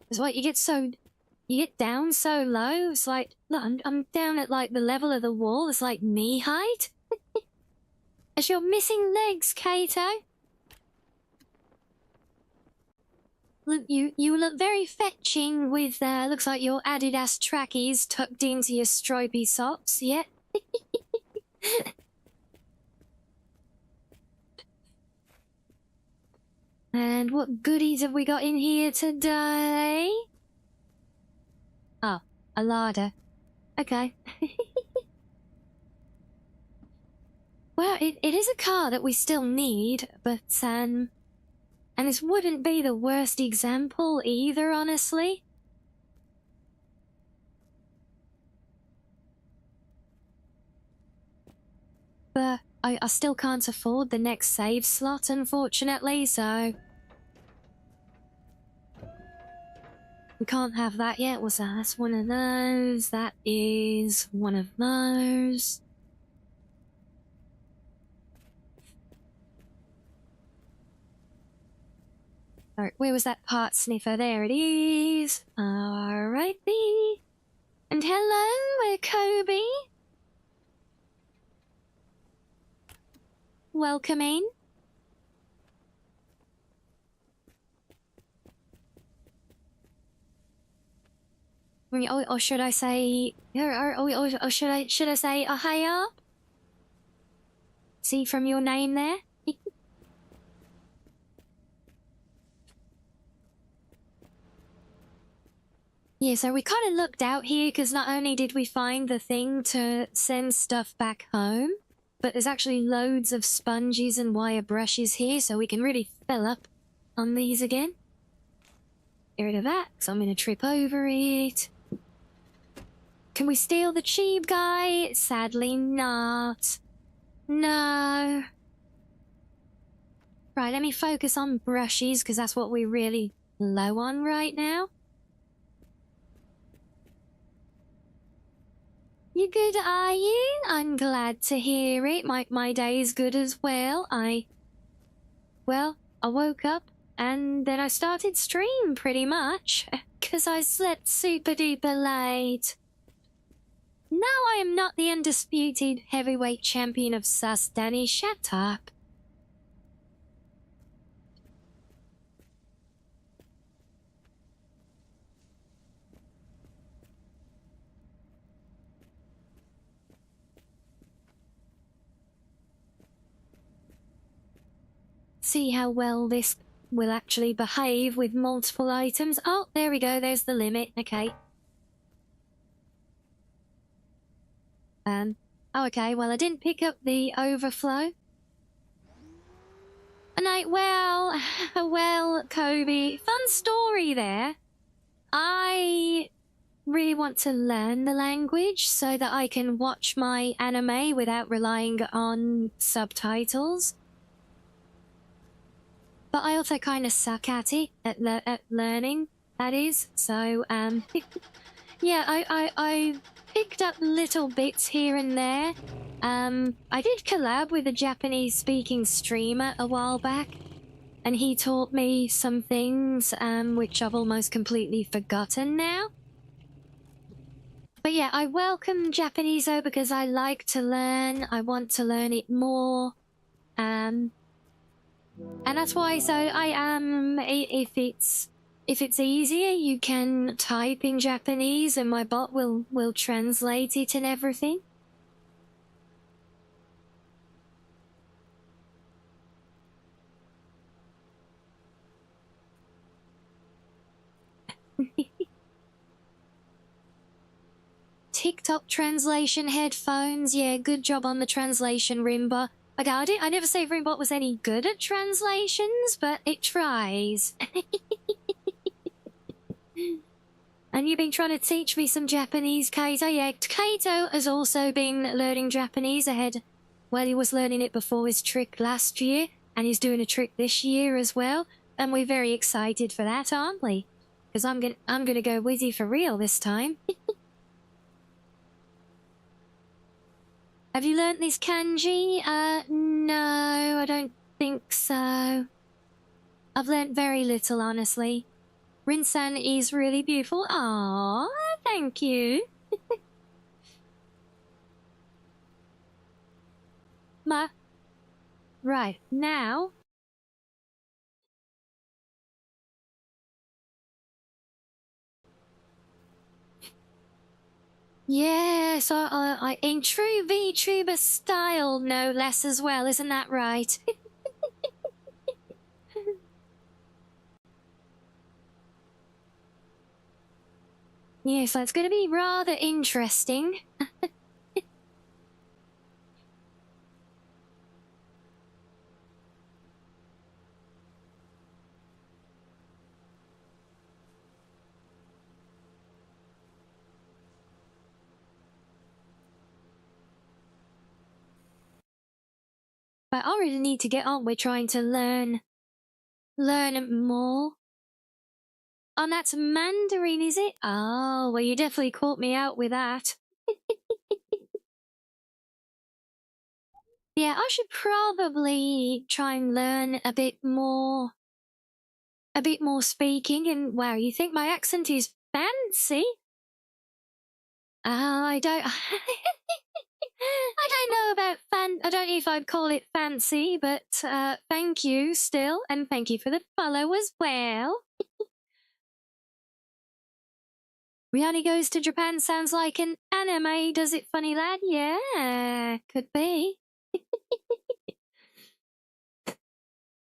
Speaker 2: It's like you get down so low, it's like, look, I'm down at like the level of the wall, it's like knee height. As you're missing legs, Kato. Look, you look very fetching with, looks like your Adidas trackies tucked into your stripy socks, yeah? And what goodies have we got in here today? Oh, a larder. Okay. Well, it is a car that we still need, but, and this wouldn't be the worst example either, honestly. But I still can't afford the next save slot, unfortunately, so... We can't have that yet. Was that? That's one of those. That is one of those. Alright, where was that part sniffer? There it is. Alrighty. And hello, we're Kobe. welcoming. Or should I say, or should I say Ohio? See from your name there? Yeah, so we kind of looked out here because not only did we find the thing to send stuff back home, but there's actually loads of sponges and wire brushes here, so we can really fill up on these again. Get rid of that, so I'm going to trip over it. Can we steal the cheap guy? Sadly not. No. Right, let me focus on brushes, because that's what we're really low on right now. You good, are you? I'm glad to hear it. My day's good as well. Well, I woke up and then I started stream pretty much, because I slept super duper late. Now I am not the undisputed heavyweight champion of sus, Danny. Shut up. See how well this will actually behave with multiple items. Oh, there we go. There's the limit. Okay. Oh, okay. Well, I didn't pick up the overflow. No, well, Kobe, fun story there. I really want to learn the language so that I can watch my anime without relying on subtitles. But I also kind of suck at it, at learning, that is. So, yeah, I picked up little bits here and there. I did collab with a Japanese-speaking streamer a while back, and he taught me some things, which I've almost completely forgotten now. But yeah, I welcome Japanese though because I like to learn. I want to learn it more. And that's why, so I am, if it's easier, you can type in Japanese and my bot will translate it and everything. TikTok translation headphones. Yeah, good job on the translation, Rimba. I never say Rimbot was any good at translations, but it tries. And you've been trying to teach me some Japanese, Kato. Yeah, Kato has also been learning Japanese ahead. Well, he was learning it before his trick last year, and he's doing a trick this year as well. And we're very excited for that, aren't we? Because I'm gonna go with you for real this time. Have you learnt this kanji? No, I don't think so. I've learnt very little, honestly. Rinsan is really beautiful. Aww, thank you. Right, now... Yes, in true VTuber style, no less as well, isn't that right? Yes, that's going to be rather interesting. But I really need to get on with trying to learn more. Oh, that's Mandarin, is it? Oh, well, you definitely caught me out with that. Yeah, I should probably try and learn a bit more speaking. And wow, you think my accent is fancy? Oh, I don't. I don't know about I don't know if I'd call it fancy, but thank you still, and thank you for the follow as well. Rianni Goes to Japan sounds like an anime, does it, funny lad? Yeah, could be.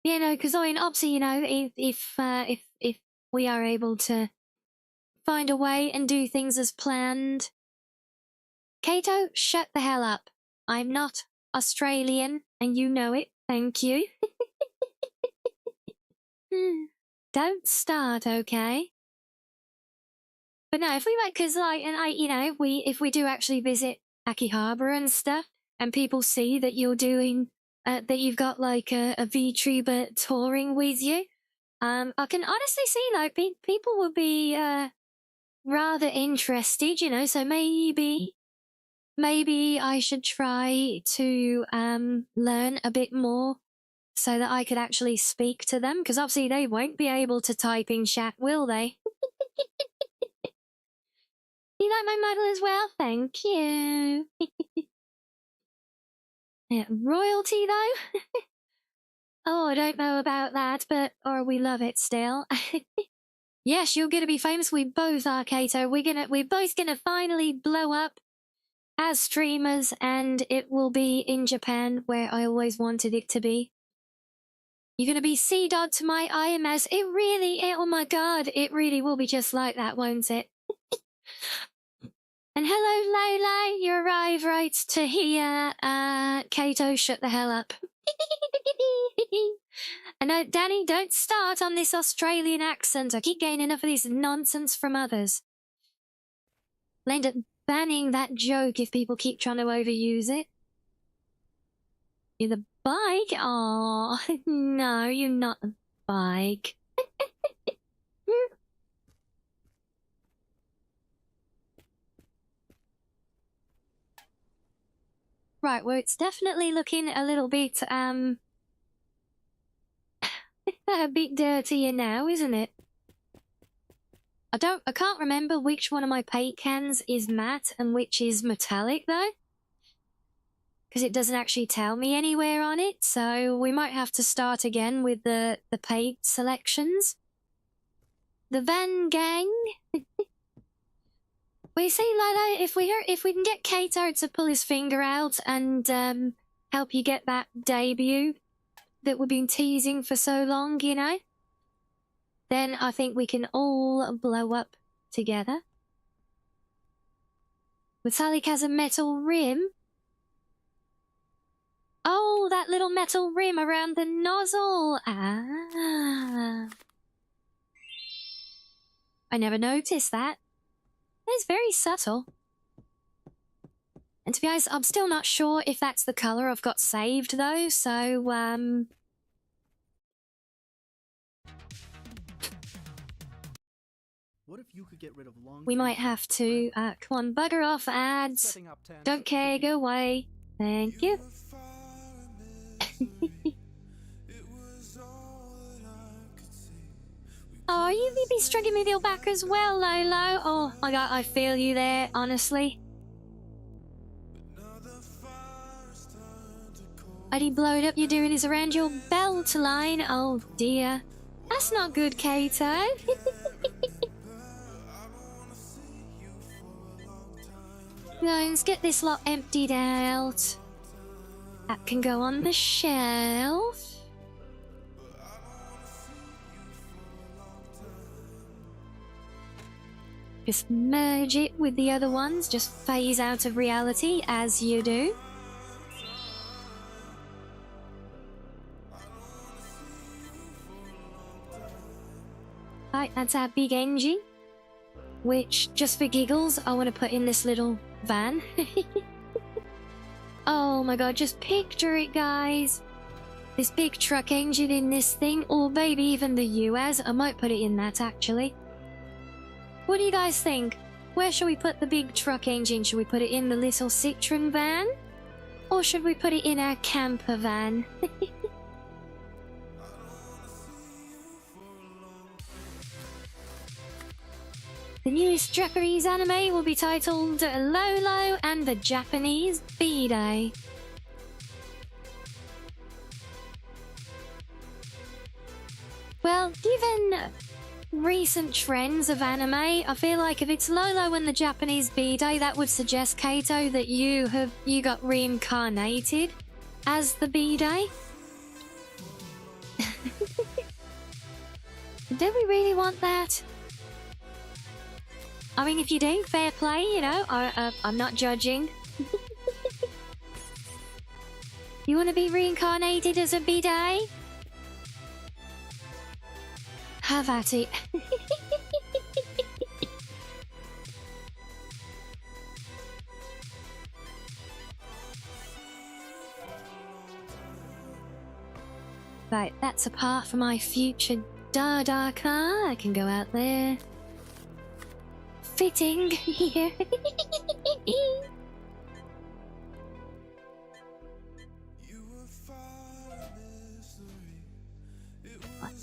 Speaker 2: Yeah, no, because I mean, obviously, you know, if we are able to find a way and do things as planned. Kato, shut the hell up. I'm not Australian, and you know it. Thank you. Don't start, okay? But no, if we went, because like, and I, you know, if we do actually visit Akihabara and stuff, and people see that you're doing, that you've got like a VTuber touring with you, I can honestly see like people would be rather interested, you know. So maybe I should try to learn a bit more so that I could actually speak to them, because obviously they won't be able to type in chat, will they? You like my model as well? Thank you. Yeah, royalty, though? Oh, I don't know about that, but we love it still. Yes, you're gonna be famous. We both are, Kato. We're both gonna finally blow up as streamers, and it will be in Japan, where I always wanted it to be. You're gonna be C-Dog to my IMS. Oh my god, it really will be just like that, won't it? And hello, Lola, you arrive right to here. Kato, shut the hell up. And no, Danny, don't start on this Australian accent. I keep getting enough of this nonsense from others. I'll end up banning that joke if people keep trying to overuse it. You're the bike? Oh, no, you're not the bike. Right, well, it's definitely looking a little bit, a bit dirtier now, isn't it? I can't remember which one of my paint cans is matte and which is metallic, though. Because it doesn't actually tell me anywhere on it, so we might have to start again with the paint selections. The Van Gang. We see, Lila, if we can get Kato to pull his finger out and help you get that debut that we've been teasing for so long, you know, then I think we can all blow up together. Metallic has a metal rim. Oh, that little metal rim around the nozzle. Ah. I never noticed that. It's very subtle. And to be honest, I'm still not sure if that's the colour I've got saved, though, so,
Speaker 14: What if you could get rid of long
Speaker 2: we might have to, come on, bugger off, ads. Don't care, go away. Thank you. Oh, you be struggling with your back as well, Lolo. Oh my god, I feel you there, honestly. Already blowed up, you're doing this around your belt line. Oh dear. That's not good, Kato. Let's get this lot emptied out. That can go on the shelf. Just merge it with the other ones, just phase out of reality as you do. Right, that's our big engine, which, just for giggles, I want to put in this little van. Oh my god, just picture it, guys. This big truck engine in this thing, or maybe even the US. I might put it in that, actually. What do you guys think? Where should we put the big truck engine? Should we put it in the little Citroen van? Or should we put it in our camper van? The newest Japanese anime will be titled Lolo and the Japanese B-Day. Well, given recent trends of anime, I feel like if it's Lolo and the Japanese B-Day, that would suggest, Kato, that you got reincarnated as the B-Day. Do we really want that? I mean, if you do, fair play, you know, I'm not judging. You want to be reincarnated as a B-Day? Have at it. Right, that's a part for my future Dada car. I can go out there. Fitting here.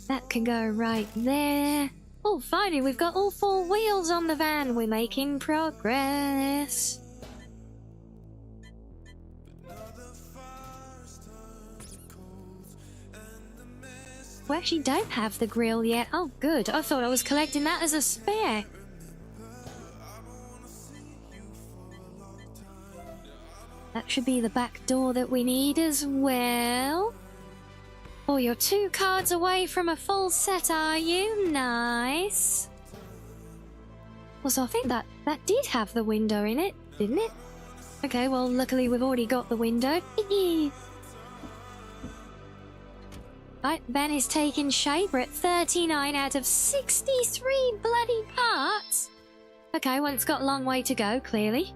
Speaker 2: That can go right there. Oh, finally, we've got all 4 wheels on the van. We're making progress. We actually don't have the grill yet. Oh, good. I thought I was collecting that as a spare. That should be the back door that we need as well. Oh, you're 2 cards away from a full set, are you? Nice. Well, so I think that did have the window in it, didn't it? Okay, well, luckily we've already got the window. Right, van is taking shape. We're at 39 out of 63 bloody parts. Okay, well, it's got a long way to go, clearly.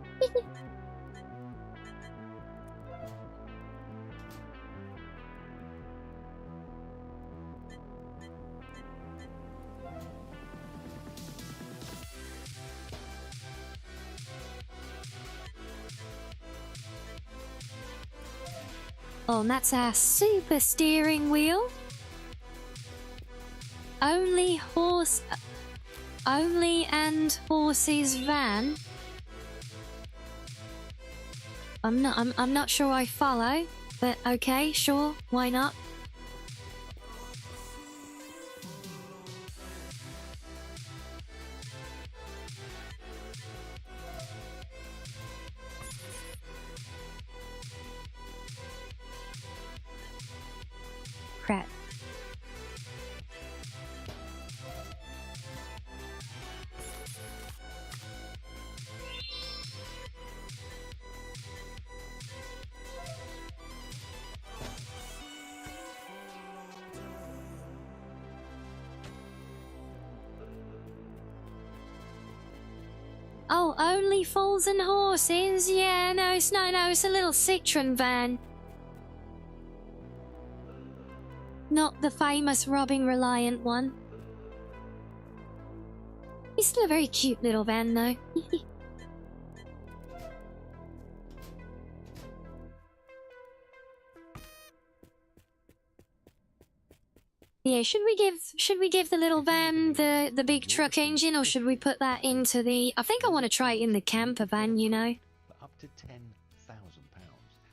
Speaker 2: Oh, and that's our super steering wheel. Only and horses van. I'm not sure I follow, but okay, sure, why not? Crap. Oh, only fools and horses? Yeah, no, it's a little Citroen van. Not the famous Robin Reliant one. It's still a very cute little van, though. Yeah, should we give the little van the big truck engine, or should we put that into the... I think I want to try it in the camper van, you know.
Speaker 11: For up to £10,000,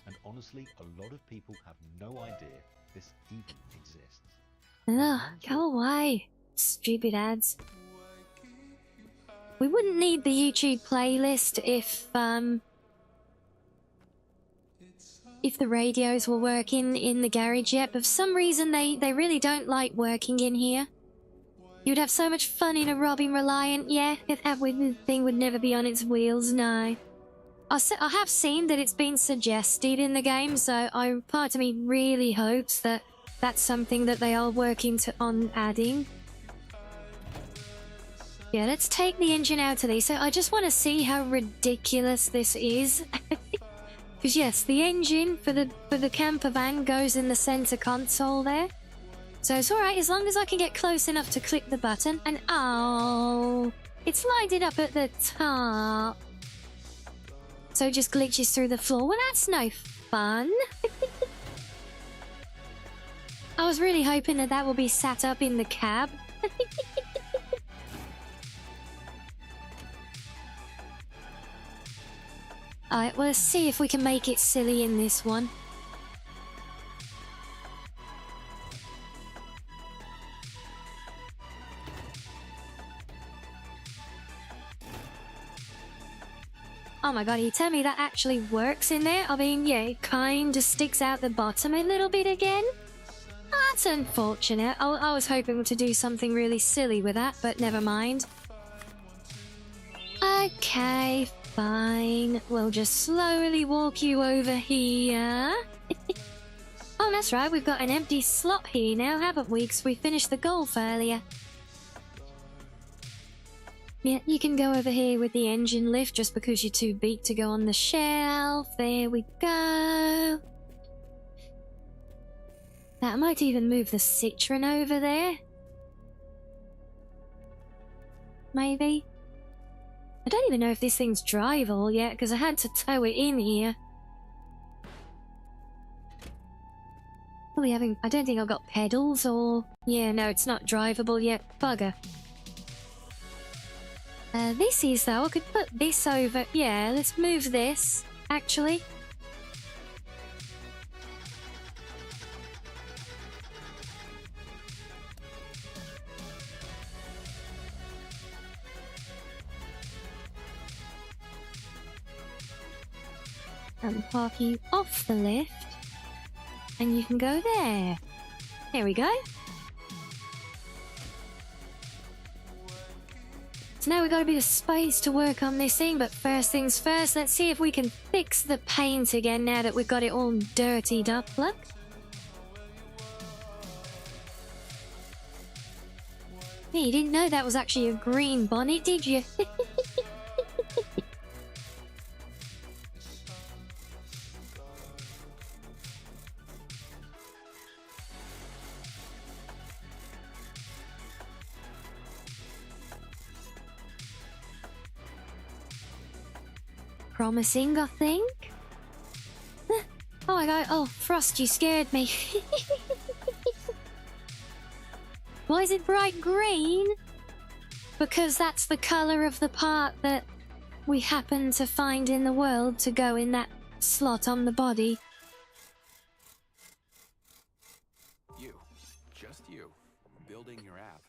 Speaker 11: and honestly, a lot of people have no idea this even exists.
Speaker 2: Ugh, go away. Stupid ads. We wouldn't need the YouTube playlist if the radios were working in the garage yet, but for some reason they really don't like working in here. You'd have so much fun in a Robin Reliant, yeah, that thing would never be on its wheels, no. I have seen that it's been suggested in the game, so part of me really hopes that that's something that they are working on adding. Yeah, let's take the engine out of these. So I just want to see how ridiculous this is. Because yes, the engine for the camper van goes in the center console there. So it's alright as long as I can get close enough to click the button. And oh, it's lighted up at the top. So it just glitches through the floor. Well, that's no fun. I was really hoping that will be sat up in the cab. Alright, well, let's see if we can make it silly in this one. Oh my god, you tell me that actually works in there? I mean, yeah, it kind of sticks out the bottom a little bit again. That's unfortunate. I was hoping to do something really silly with that, but never mind. Okay, fine. We'll just slowly walk you over here. Oh, that's right, we've got an empty slot here now, haven't we? Because we finished the golf earlier. Yeah, you can go over here with the engine lift just because you're too big to go on the shelf. There we go. Now, I might even move the Citroen over there. Maybe. I don't even know if this thing's drivable yet because I had to tow it in here. Are we having... I don't think I've got pedals or... Yeah, no, it's not drivable yet. Bugger. This is though, I could put this over. Yeah, let's move this, actually. And park you off the lift. And you can go there. There we go. So now we've got a bit of space to work on this thing, but first things first, let's see if we can fix the paint again now that we've got it all dirtied up, look. Hey, you didn't know that was actually a green bonnet, did you? Promising, I think. Oh my god, oh, Frost, you scared me. Why is it bright green? Because that's the colour of the part that we happen to find in the world to go in that slot on the body.
Speaker 6: You, just you, building your app.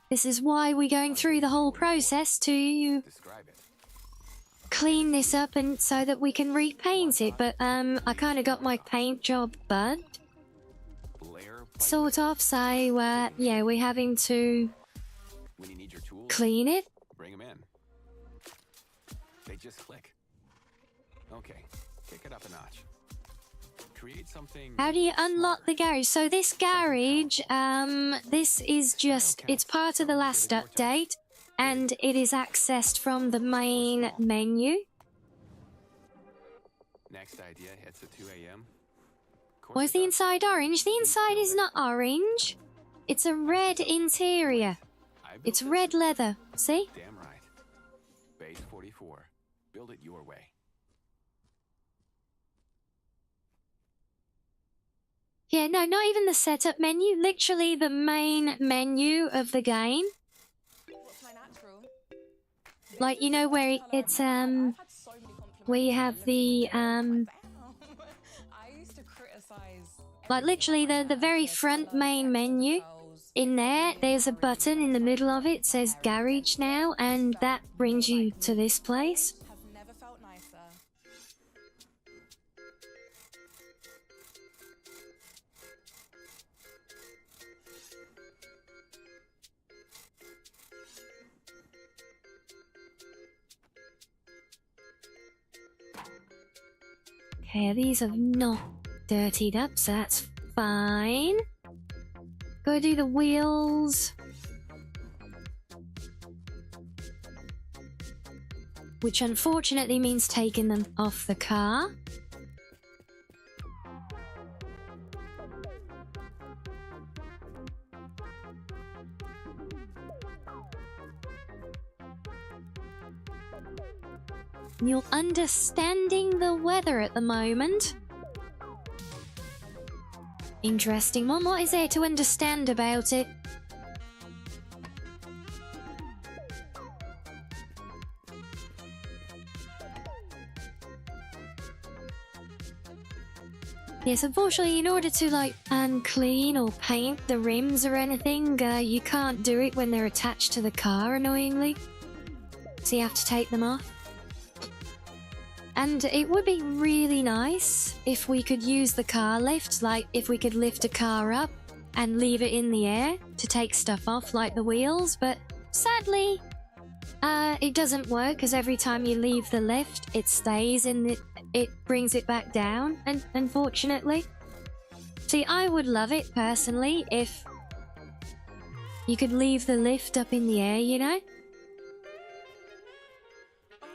Speaker 2: This is why we're going through the whole process to
Speaker 6: Describe it.
Speaker 2: clean this up and so that we can repaint it, but I kind of got my paint job bugged. Sort of, so yeah, we're having to
Speaker 6: When you need your tools,
Speaker 2: clean it.
Speaker 6: bring them in. They just click. Okay, kick it up a notch. Create something.
Speaker 2: How do you unlock the garage? So this garage, this is just, it's part of the last update, and it is accessed from the main menu.
Speaker 6: Next idea hits at 2 a.m.
Speaker 2: Why is the inside orange? The inside is not orange. It's a red interior. It's red leather. See?
Speaker 6: Damn right. Base 44. Build it your way.
Speaker 2: Yeah, no, not even the setup menu. Literally the main menu of the game. Like, you know, where it's, where you have the, like, literally the very front main menu. In there, there's a button in the middle of it, says Garage now, and that brings you to this place. Okay, these are not dirtied up, so that's fine. Go do the wheels. Which unfortunately means taking them off the car. You're understanding the weather at the moment. Interesting one. What is there to understand about it? Yes, unfortunately, in order to like clean or paint the rims or anything, you can't do it when they're attached to the car, annoyingly. So you have to take them off. And it would be really nice if we could use the car lift, like if we could lift a car up and leave it in the air to take stuff off, like the wheels, but sadly, it doesn't work because every time you leave the lift, it stays in it brings it back down, and unfortunately. See, I would love it personally if you could leave the lift up in the air, you know?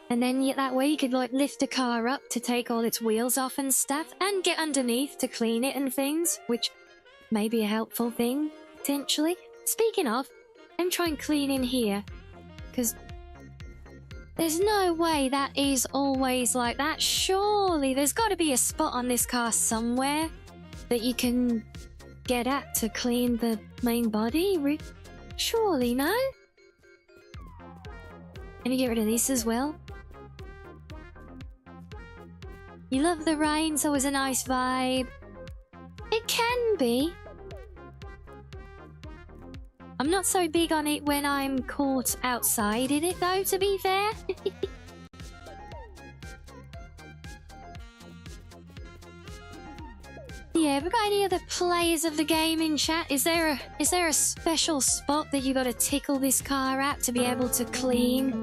Speaker 2: And then that way you could like lift a car up to take all its wheels off and stuff, and get underneath to clean it and things, which may be a helpful thing, potentially. Speaking of, I'm trying to clean in here, because there's no way that is always like that. Surely there's got to be a spot on this car somewhere that you can get at to clean the main body. Surely, no? Let me get rid of this as well. You love the rain, so it's a nice vibe. It can be. I'm not so big on it when I'm caught outside in it, though, to be fair. Yeah, have we got any other players of the game in chat? Is there a special spot that you got to tickle this car at to be able to clean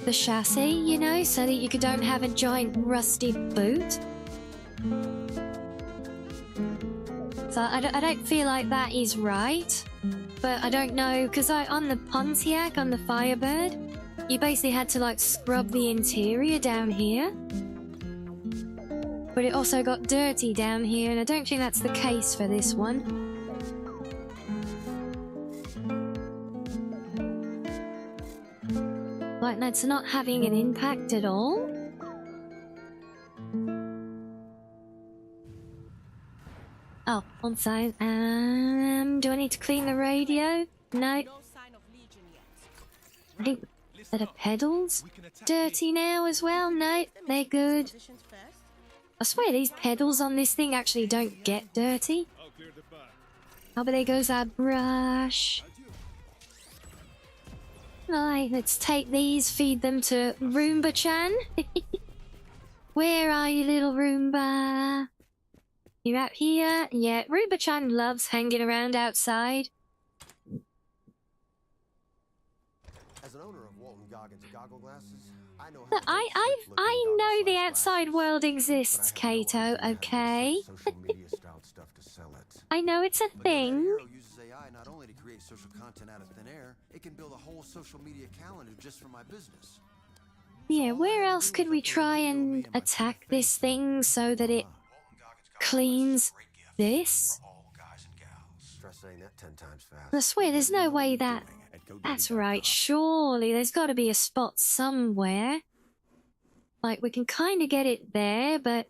Speaker 2: the chassis, you know, so that you don't have a giant rusty boot? So I don't feel like that is right. But I don't know, because on the Pontiac, on the Firebird, you basically had to like scrub the interior down here. But it also got dirty down here, and I don't think that's the case for this one. Like, that's not having an impact at all. Oh, on side. Do I need to clean the radio? No. I think are the pedals dirty now as well? No, they're good. I swear these pedals on this thing actually don't get dirty. Oh, but there goes our brush. Right, let's take these, feed them to Roomba-chan. Where are you, little Roomba? You out here? Yeah, Roomba-chan loves hanging around outside.
Speaker 13: As an owner of Walton Goggins goggle glasses, I know
Speaker 2: Look, I know the outside world exists, Kato, okay? I know it's a thing.
Speaker 13: uses AI not only to create social content out of thin air, it can build a whole social media calendar just for my business.
Speaker 2: Yeah, where else could we try and attack this thing so that it cleans this?
Speaker 13: Try saying that 10 times fast.
Speaker 2: I swear, there's no way that... That's right, surely there's got to be a spot somewhere. Like, we can kind of get it there, but...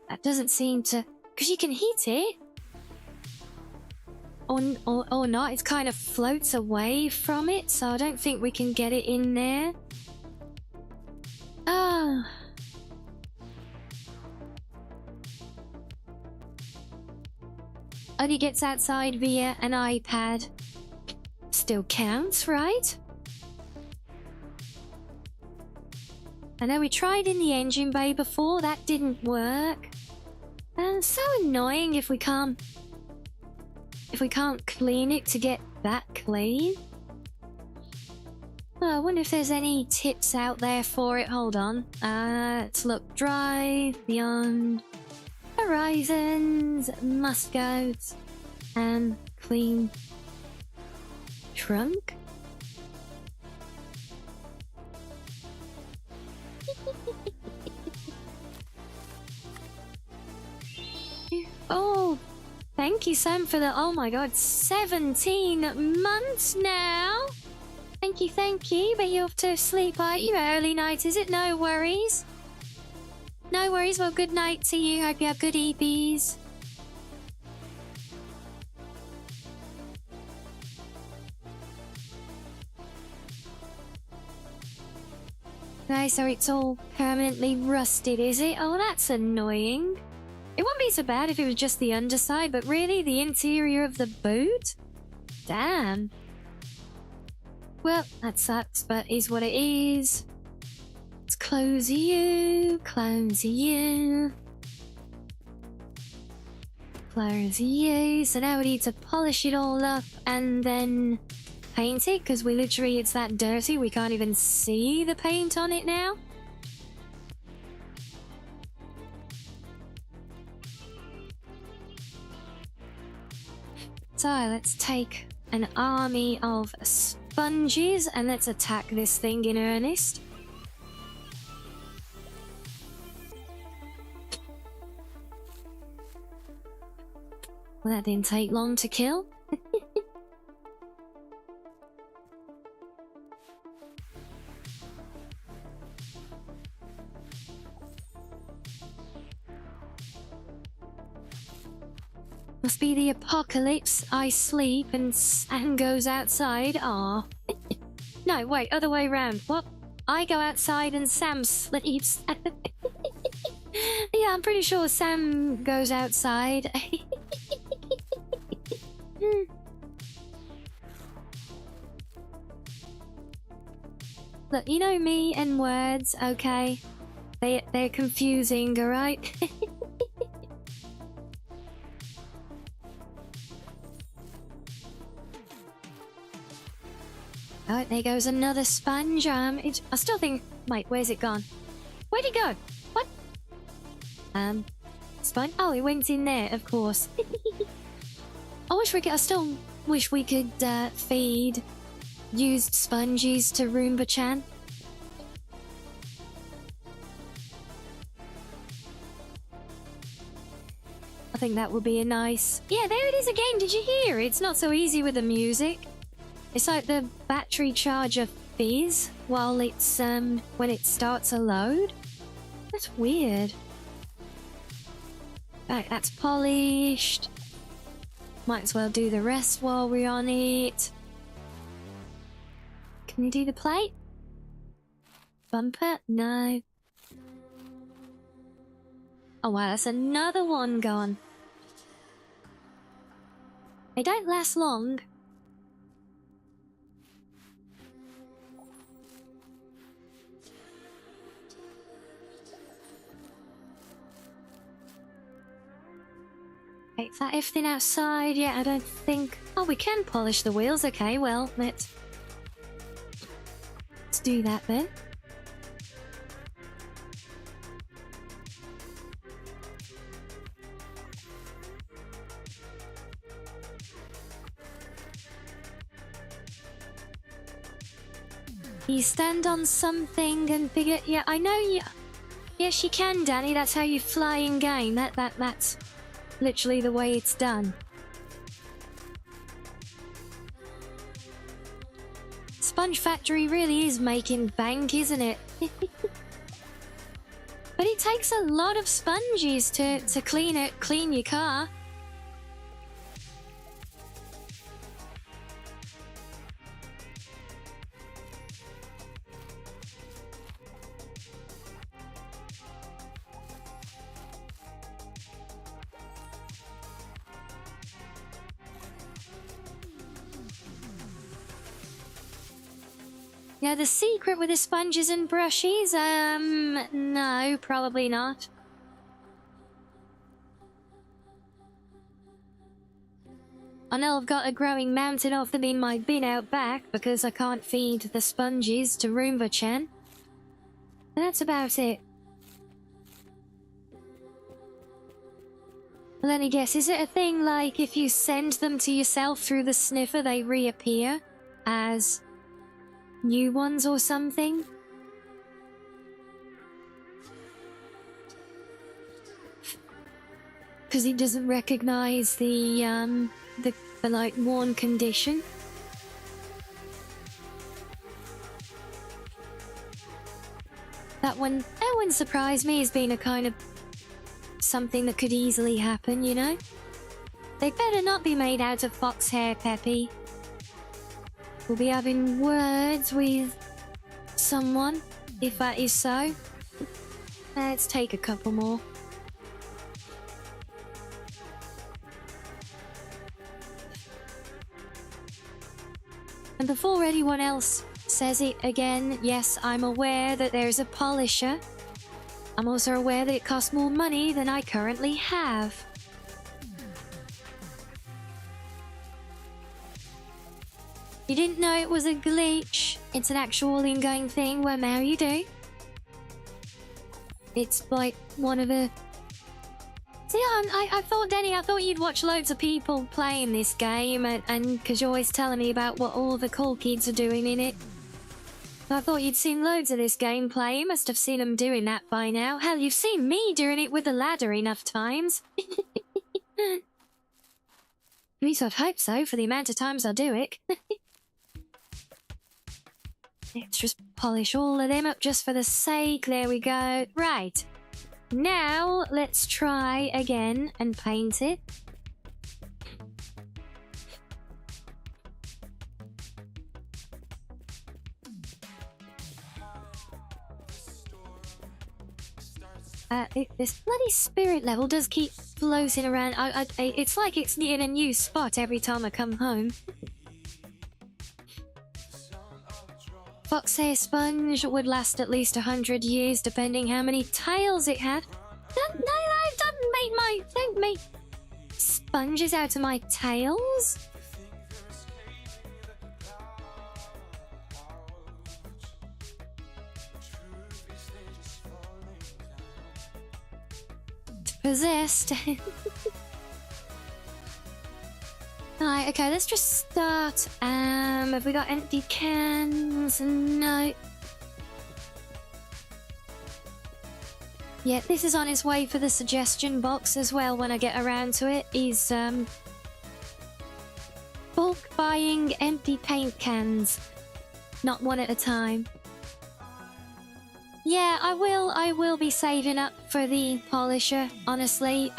Speaker 2: that doesn't seem to... because you can hit it. Or not, it kind of floats away from it, so I don't think we can get it in there. Oh... only gets outside via an iPad. Still counts, right? I know we tried in the engine bay before, that didn't work. And it's so annoying if we can't clean it to get that clean. Oh, I wonder if there's any tips out there for it. Hold on. Let's look. Drive, Beyond, Horizons, must go, and clean trunk. Oh, thank you, Sam, for the, oh my god, 17 months now. Thank you, but you're off to sleep, aren't you? Early night, is it? No worries. No worries, well, good night to you. Hope you have good EPs. Okay, so it's all permanently rusted, is it? Oh, that's annoying. It wouldn't be so bad if it was just the underside, but really, the interior of the boot? Damn. Well, that sucks, but is what it is. Let's close you, close you. Close you. So now we need to polish it all up and then paint it, because we literally, it's that dirty, we can't even see the paint on it now. So let's take an army of sponges and let's attack this thing in earnest. Well, that didn't take long to kill. Must be the apocalypse. I sleep and Sam goes outside. Aw. No, wait, other way round. What? I go outside and Sam sleeps. Yeah, I'm pretty sure Sam goes outside. Look, you know me and words, okay? They're confusing, alright? Oh, there goes another sponge. I still think... Wait, where's it gone? Where'd it go? What? Sponge? Oh, it went in there, of course. I still wish we could, feed used sponges to Roomba-chan. I think that would be a nice... Yeah, there it is again, did you hear? It's not so easy with the music. It's like the battery charger fizz while it's, when it starts a load. That's weird. Right, that's polished. Might as well do the rest while we're on it. Can you do the plate? Bumper? No. Oh wow, that's another one gone. They don't last long. Okay, is that everything outside? Yeah, I don't think... Oh, we can polish the wheels. Okay, well, let's do that then. You stand on something and figure... Yeah, I know you... Yes, you can, Danny. That's how you fly in game. That's literally the way it's done. Sponge Factory really is making bank, isn't it? But it takes a lot of sponges to clean your car. Yeah, the secret with the sponges and brushes? No, probably not. I know I've got a growing mountain of them in my bin out back because I can't feed the sponges to Roomba-chan. But that's about it. Well, then I guess, is it a thing like if you send them to yourself through the sniffer, they reappear as new ones or something? Because he doesn't recognize the like worn condition. That one surprised me as being a kind of something that could easily happen, you know? They better not be made out of fox hair, Peppy. We'll be having words with someone. if that is so. Let's take a couple more. And before anyone else says it again, yes, I'm aware that there's a polisher. I'm also aware that it costs more money than I currently have. You didn't know it was a glitch. It's an actual in-game thing. Well, now you do. It's like one of the... See, I thought, Denny, I thought you'd watch loads of people playing this game, and because you're always telling me about what all the cool kids are doing in it. I thought you'd seen loads of this gameplay. You must have seen them doing that by now. Hell, you've seen me doing it with the ladder enough times. At least I'd hope so, for the amount of times I do it. Let's just polish all of them up just for the sake. There we go. Right. Now, let's try again and paint it. This bloody spirit level does keep floating around. It's like it's in a new spot every time I come home. Fox hair sponge would last at least 100 years, depending how many tails it had. Don't make sponges out of my tails. Possessed. Right, okay, let's just start. Have we got empty cans? No. Yeah, this is on its way for the suggestion box as well when I get around to it. Is bulk buying empty paint cans. Not one at a time. Yeah, I will be saving up for the polisher, honestly.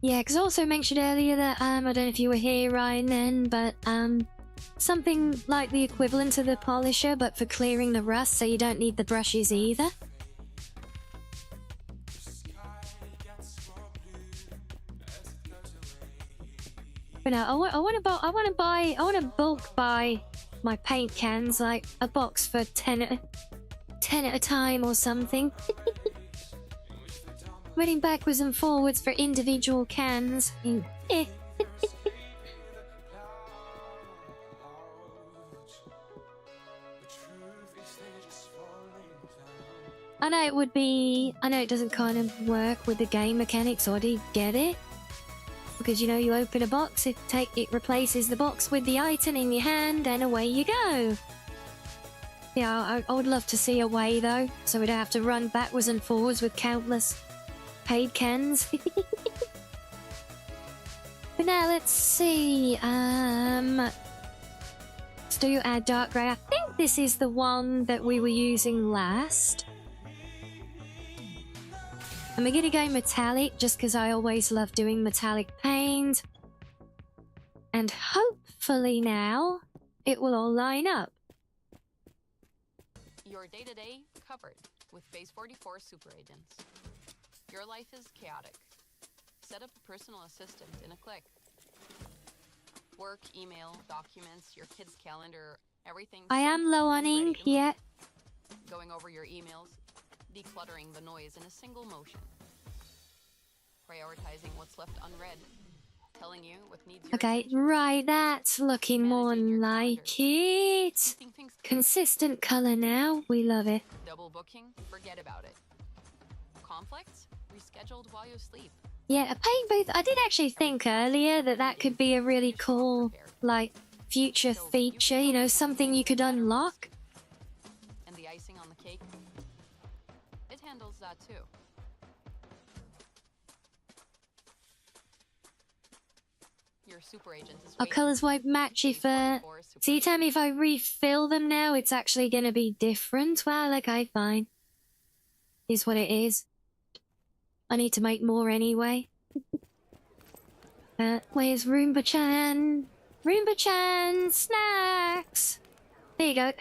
Speaker 2: Yeah, because I also mentioned earlier that, I don't know if you were here, Ryan, then, but, something like the equivalent of the polisher, but for clearing the rust, so you don't need the brushes either. But no, I want to bulk buy my paint cans, like a box for 10 at a time or something. Running backwards and forwards for individual cans. I know it doesn't kind of work with the game mechanics, or do you get it? Because, you know, you open a box, it replaces the box with the item in your hand, and away you go. Yeah, I would love to see a way, though, so we don't have to run backwards and forwards with countless paid cans. But now, let's see. Let's do our dark grey. I think this is the one that we were using last. And we're gonna go metallic, just because I always love doing metallic paint. And hopefully now, it will all line up.
Speaker 18: Your day-to-day covered with Base 44 super agents. Your life is chaotic. Set up a personal assistant in a click. Work, email, documents, your kid's calendar, everything.
Speaker 2: I am low on ink, yeah.
Speaker 18: Going over your emails, decluttering the noise in a single motion. Prioritizing what's left unread. Telling you what needs your
Speaker 2: Okay, right, that's looking more like it. Consistent color now, we love it.
Speaker 18: Double booking, forget about it. Conflicts, rescheduled while you sleep.
Speaker 2: Yeah, a paint booth. I did actually think earlier that that could be a really cool, like, future feature, you know, something you could unlock.
Speaker 18: And the icing on the cake, it handles that too. Your super agent is
Speaker 2: Our colors won't match if, so you tell me if I refill them now, it's actually gonna be different? Well, okay, fine. Is what it is. I need to make more anyway. Where's Roomba-chan? Roomba-chan snacks. There you go.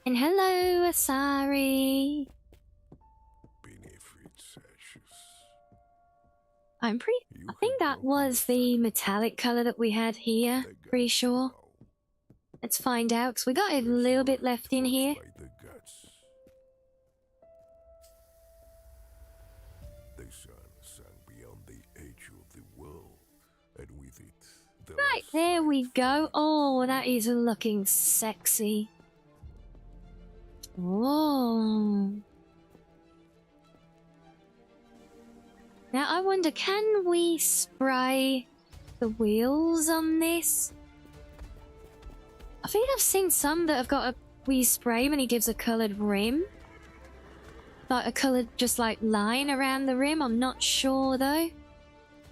Speaker 2: And hello, Asari. I think that was the metallic color that we had here. Pretty sure. Let's find out, because we got a little bit left in here. Right, there we go. Oh, that is looking sexy. Whoa. Now, I wonder, can we spray the wheels on this? I think I've seen some that have got a wee spray when he gives a coloured rim. Like a coloured, just like, line around the rim. I'm not sure, though.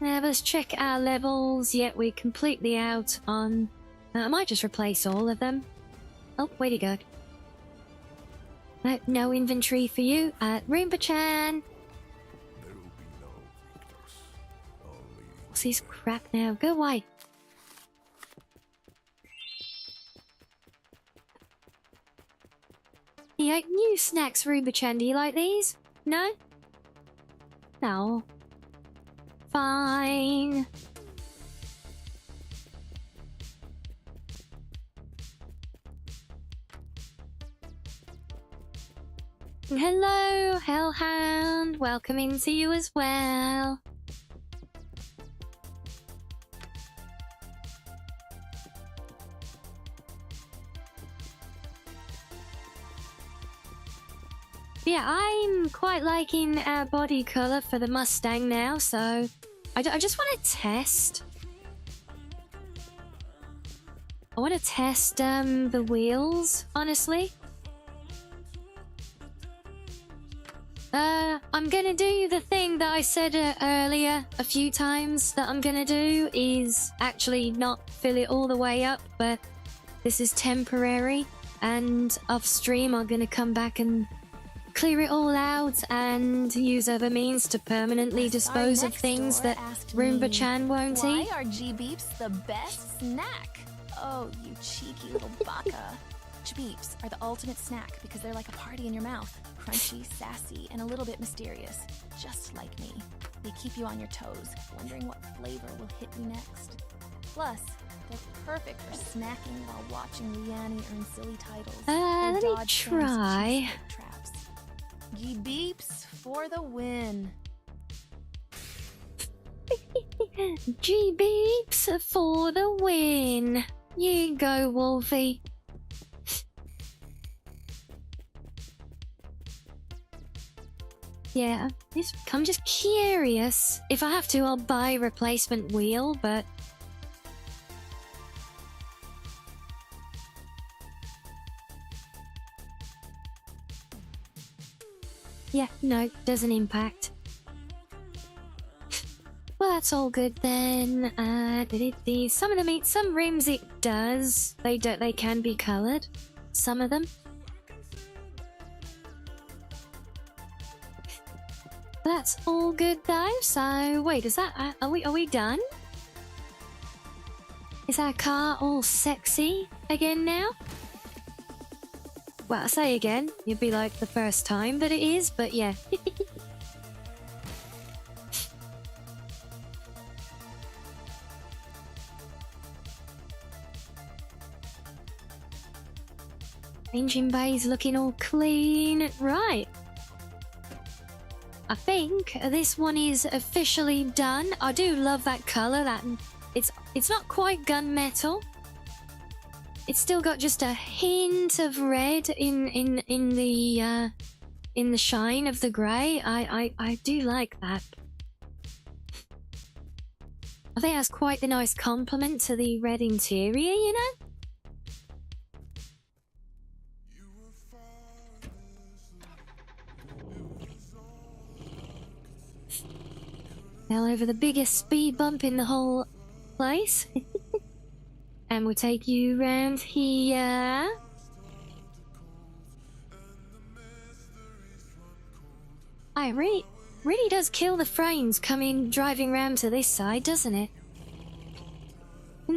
Speaker 2: Now, let's check our levels. Yet we're completely out on... I might just replace all of them. Oh, where'd he go? No inventory for you. Roomba-chan! What's his crap now? Go away! He ate new snacks, Roomba-chan. Do you like these? No? No. Fine. Hello, Hellhound. Welcoming to you as well. Yeah, I'm quite liking our body colour for the Mustang now, so I just want to test. I want to test the wheels, honestly. I'm gonna do the thing that I said earlier a few times that I'm gonna do is actually not fill it all the way up, but this is temporary, and off stream I'm gonna come back and clear it all out and use other means to permanently dispose of things that Roomba-chan won't eat.
Speaker 7: Why are G-Beeps the best snack? Oh, you cheeky little baka. G-Beeps are the ultimate snack because they're like a party in your mouth. Crunchy, sassy, and a little bit mysterious. Just like me. They keep you on your toes, wondering what flavor will hit you next. Plus, they're perfect for snacking while watching Rianni earn silly titles.
Speaker 2: Let me try.
Speaker 7: G-Beeps for the win.
Speaker 2: G-Beeps for the win. You go, Wolfie. Yeah, I'm just curious. If I have to, I'll buy a replacement wheel, but... yeah, no, doesn't impact. Well, that's all good then. Some of them, some rims it does. They can be coloured. Some of them. That's all good though. So wait, is that are we done? Is our car all sexy again now? Well, I say again, you'd be like the first time that it is, but yeah. Engine bay's looking all clean. Right. I think this one is officially done. I do love that colour. That it's not quite gunmetal. It's still got just a hint of red in the shine of the grey. I do like that. I think that's quite the nice compliment to the red interior, you know? Now over the biggest speed bump in the whole place. And we'll take you around here. It really does kill the frames driving round to this side, doesn't it?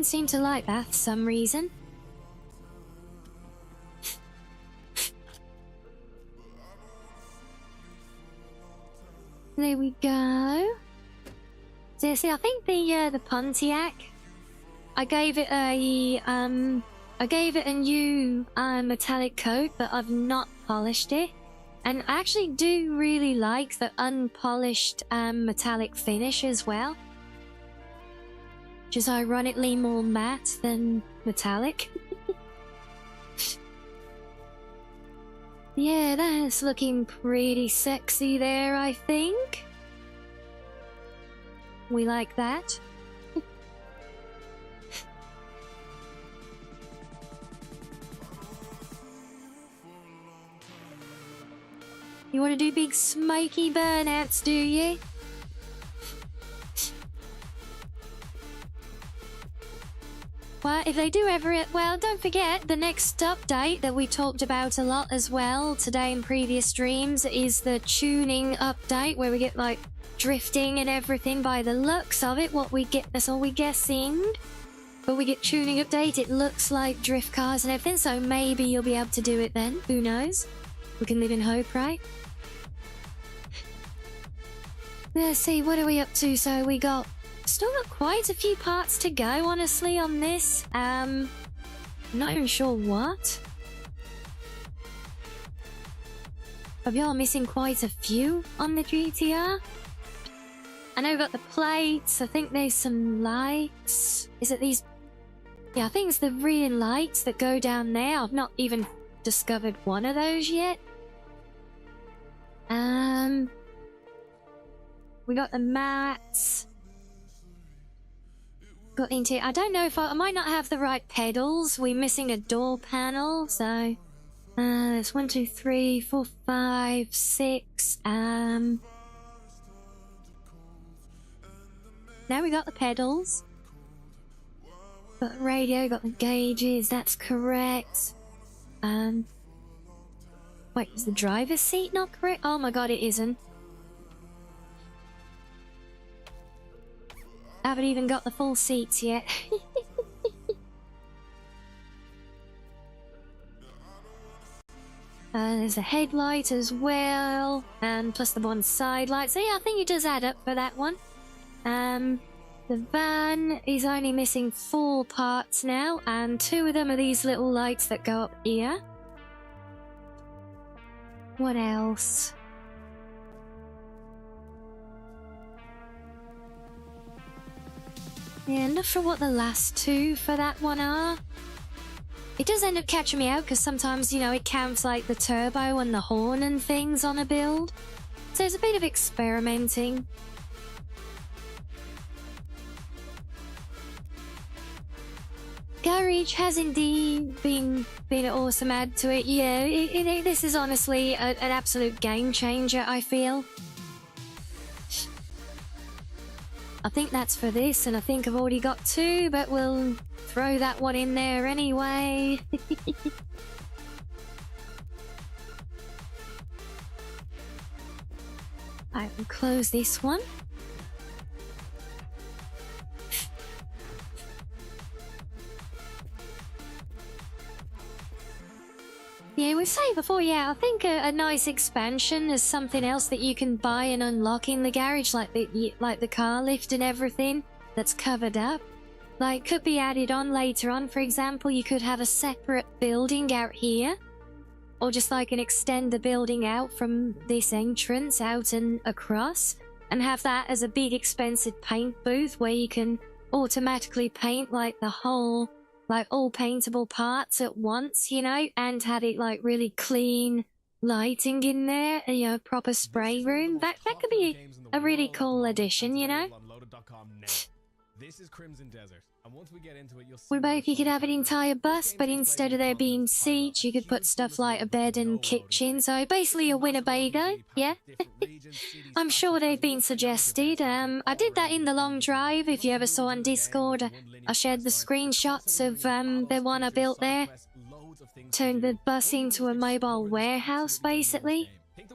Speaker 2: didn't seem to like that for some reason. There we go. So, see, I think the Pontiac, I gave it a new metallic coat, but I've not polished it. And I actually do really like the unpolished metallic finish as well. Which is ironically more matte than metallic. Yeah, that's looking pretty sexy there, I think. We like that. You want to do big smoky burnouts, do you? Well, if they do ever... Well, don't forget, the next update that we talked about a lot as well today in previous streams is the tuning update, where we get, like, drifting and everything by the looks of it. What we get, that's all we guessing. But we get tuning update, it looks like drift cars and everything, so maybe you'll be able to do it then. Who knows? We can live in hope, right? Let's see, what are we up to? So we got... Still got quite a few parts to go, honestly, on this. I'm not even sure what. But y'all missing quite a few on the GTR. I know we've got the plates. I think there's some lights. Is it these? Yeah, I think it's the rear lights that go down there. I've not even discovered one of those yet. We got the mats. Got into... I don't know if I might not have the right pedals. We're missing a door panel, so... It's 1, 2, 3, 4, 5, 6. Now we got the pedals. Got the radio, got the gauges, that's correct. Wait, is the driver's seat not correct? Oh my god, it isn't. I haven't even got the full seats yet. There's a headlight as well, and plus the one side light. So yeah, I think it does add up for that one. The van is only missing 4 parts now, and 2 of them are these little lights that go up here. What else? Yeah, not sure what the last 2 for that one are. It does end up catching me out because sometimes, you know, it counts like the turbo and the horn and things on a build. So there's a bit of experimenting. Garage has indeed been an awesome add to it. Yeah, this is honestly an absolute game changer, I feel. I think that's for this, and I think I've already got 2, but we'll throw that one in there anyway. I will close this one. Yeah, we say before, yeah, I think a nice expansion is something else that you can buy and unlock in the garage, like the car lift and everything that's covered up. Like, could be added on later on. For example, you could have a separate building out here, or just like extend the building out from this entrance out and across, and have that as a big expensive paint booth where you can automatically paint like the whole... like all paintable parts at once, you know, and had it like really clean lighting in there, you know, proper spray room. That could be a really cool addition, you know.
Speaker 19: This is Crimson Desert, and once we get into it, you'll see.
Speaker 2: What about if you could have an entire bus, but instead of there being seats, you could put stuff like a bed and kitchen, so basically a Winnebago, yeah? I'm sure they've been suggested. I did that in the long drive, if you ever saw on Discord. I shared the screenshots of the one I built there. Turned the bus into a mobile warehouse, basically.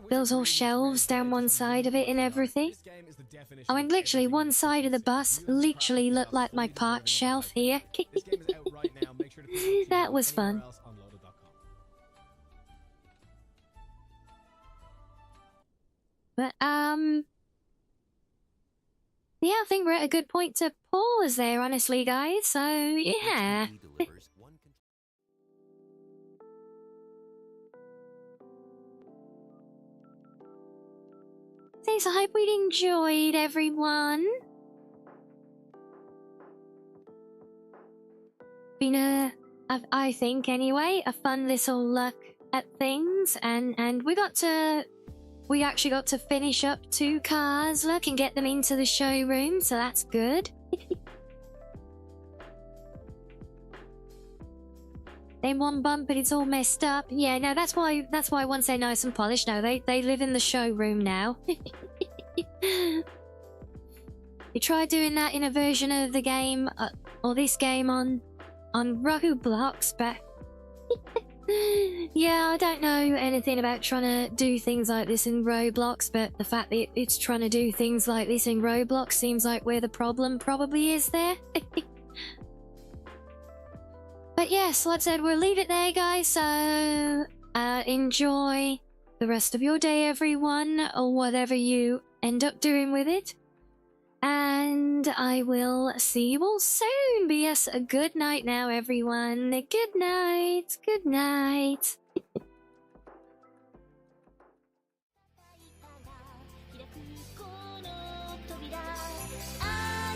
Speaker 2: builds all shelves down one side of it and everything. I mean, literally one side of the bus literally looked like my part shelf here. That was fun. But, yeah, I think we're at a good point to pause there, honestly, guys. So, yeah. Thanks, I hope we enjoyed, everyone. Been I think anyway, a fun little look at things, and we actually got to finish up 2 cars, look, and get them into the showroom, so that's good. Then one bump, but it's all messed up. Yeah, no, that's why once they're nice and polished, no, they live in the showroom now. You try doing that in a version of the game, or this game on Roblox, but yeah, I don't know anything about trying to do things like this in Roblox, but the fact that it's trying to do things like this in Roblox seems like where the problem probably is there. But yes, like I said, we'll leave it there, guys, so enjoy the rest of your day, everyone, or whatever you end up doing with it. And I will see you all soon. Be yes, a good night now, everyone. Good night. Good night.
Speaker 1: Ah,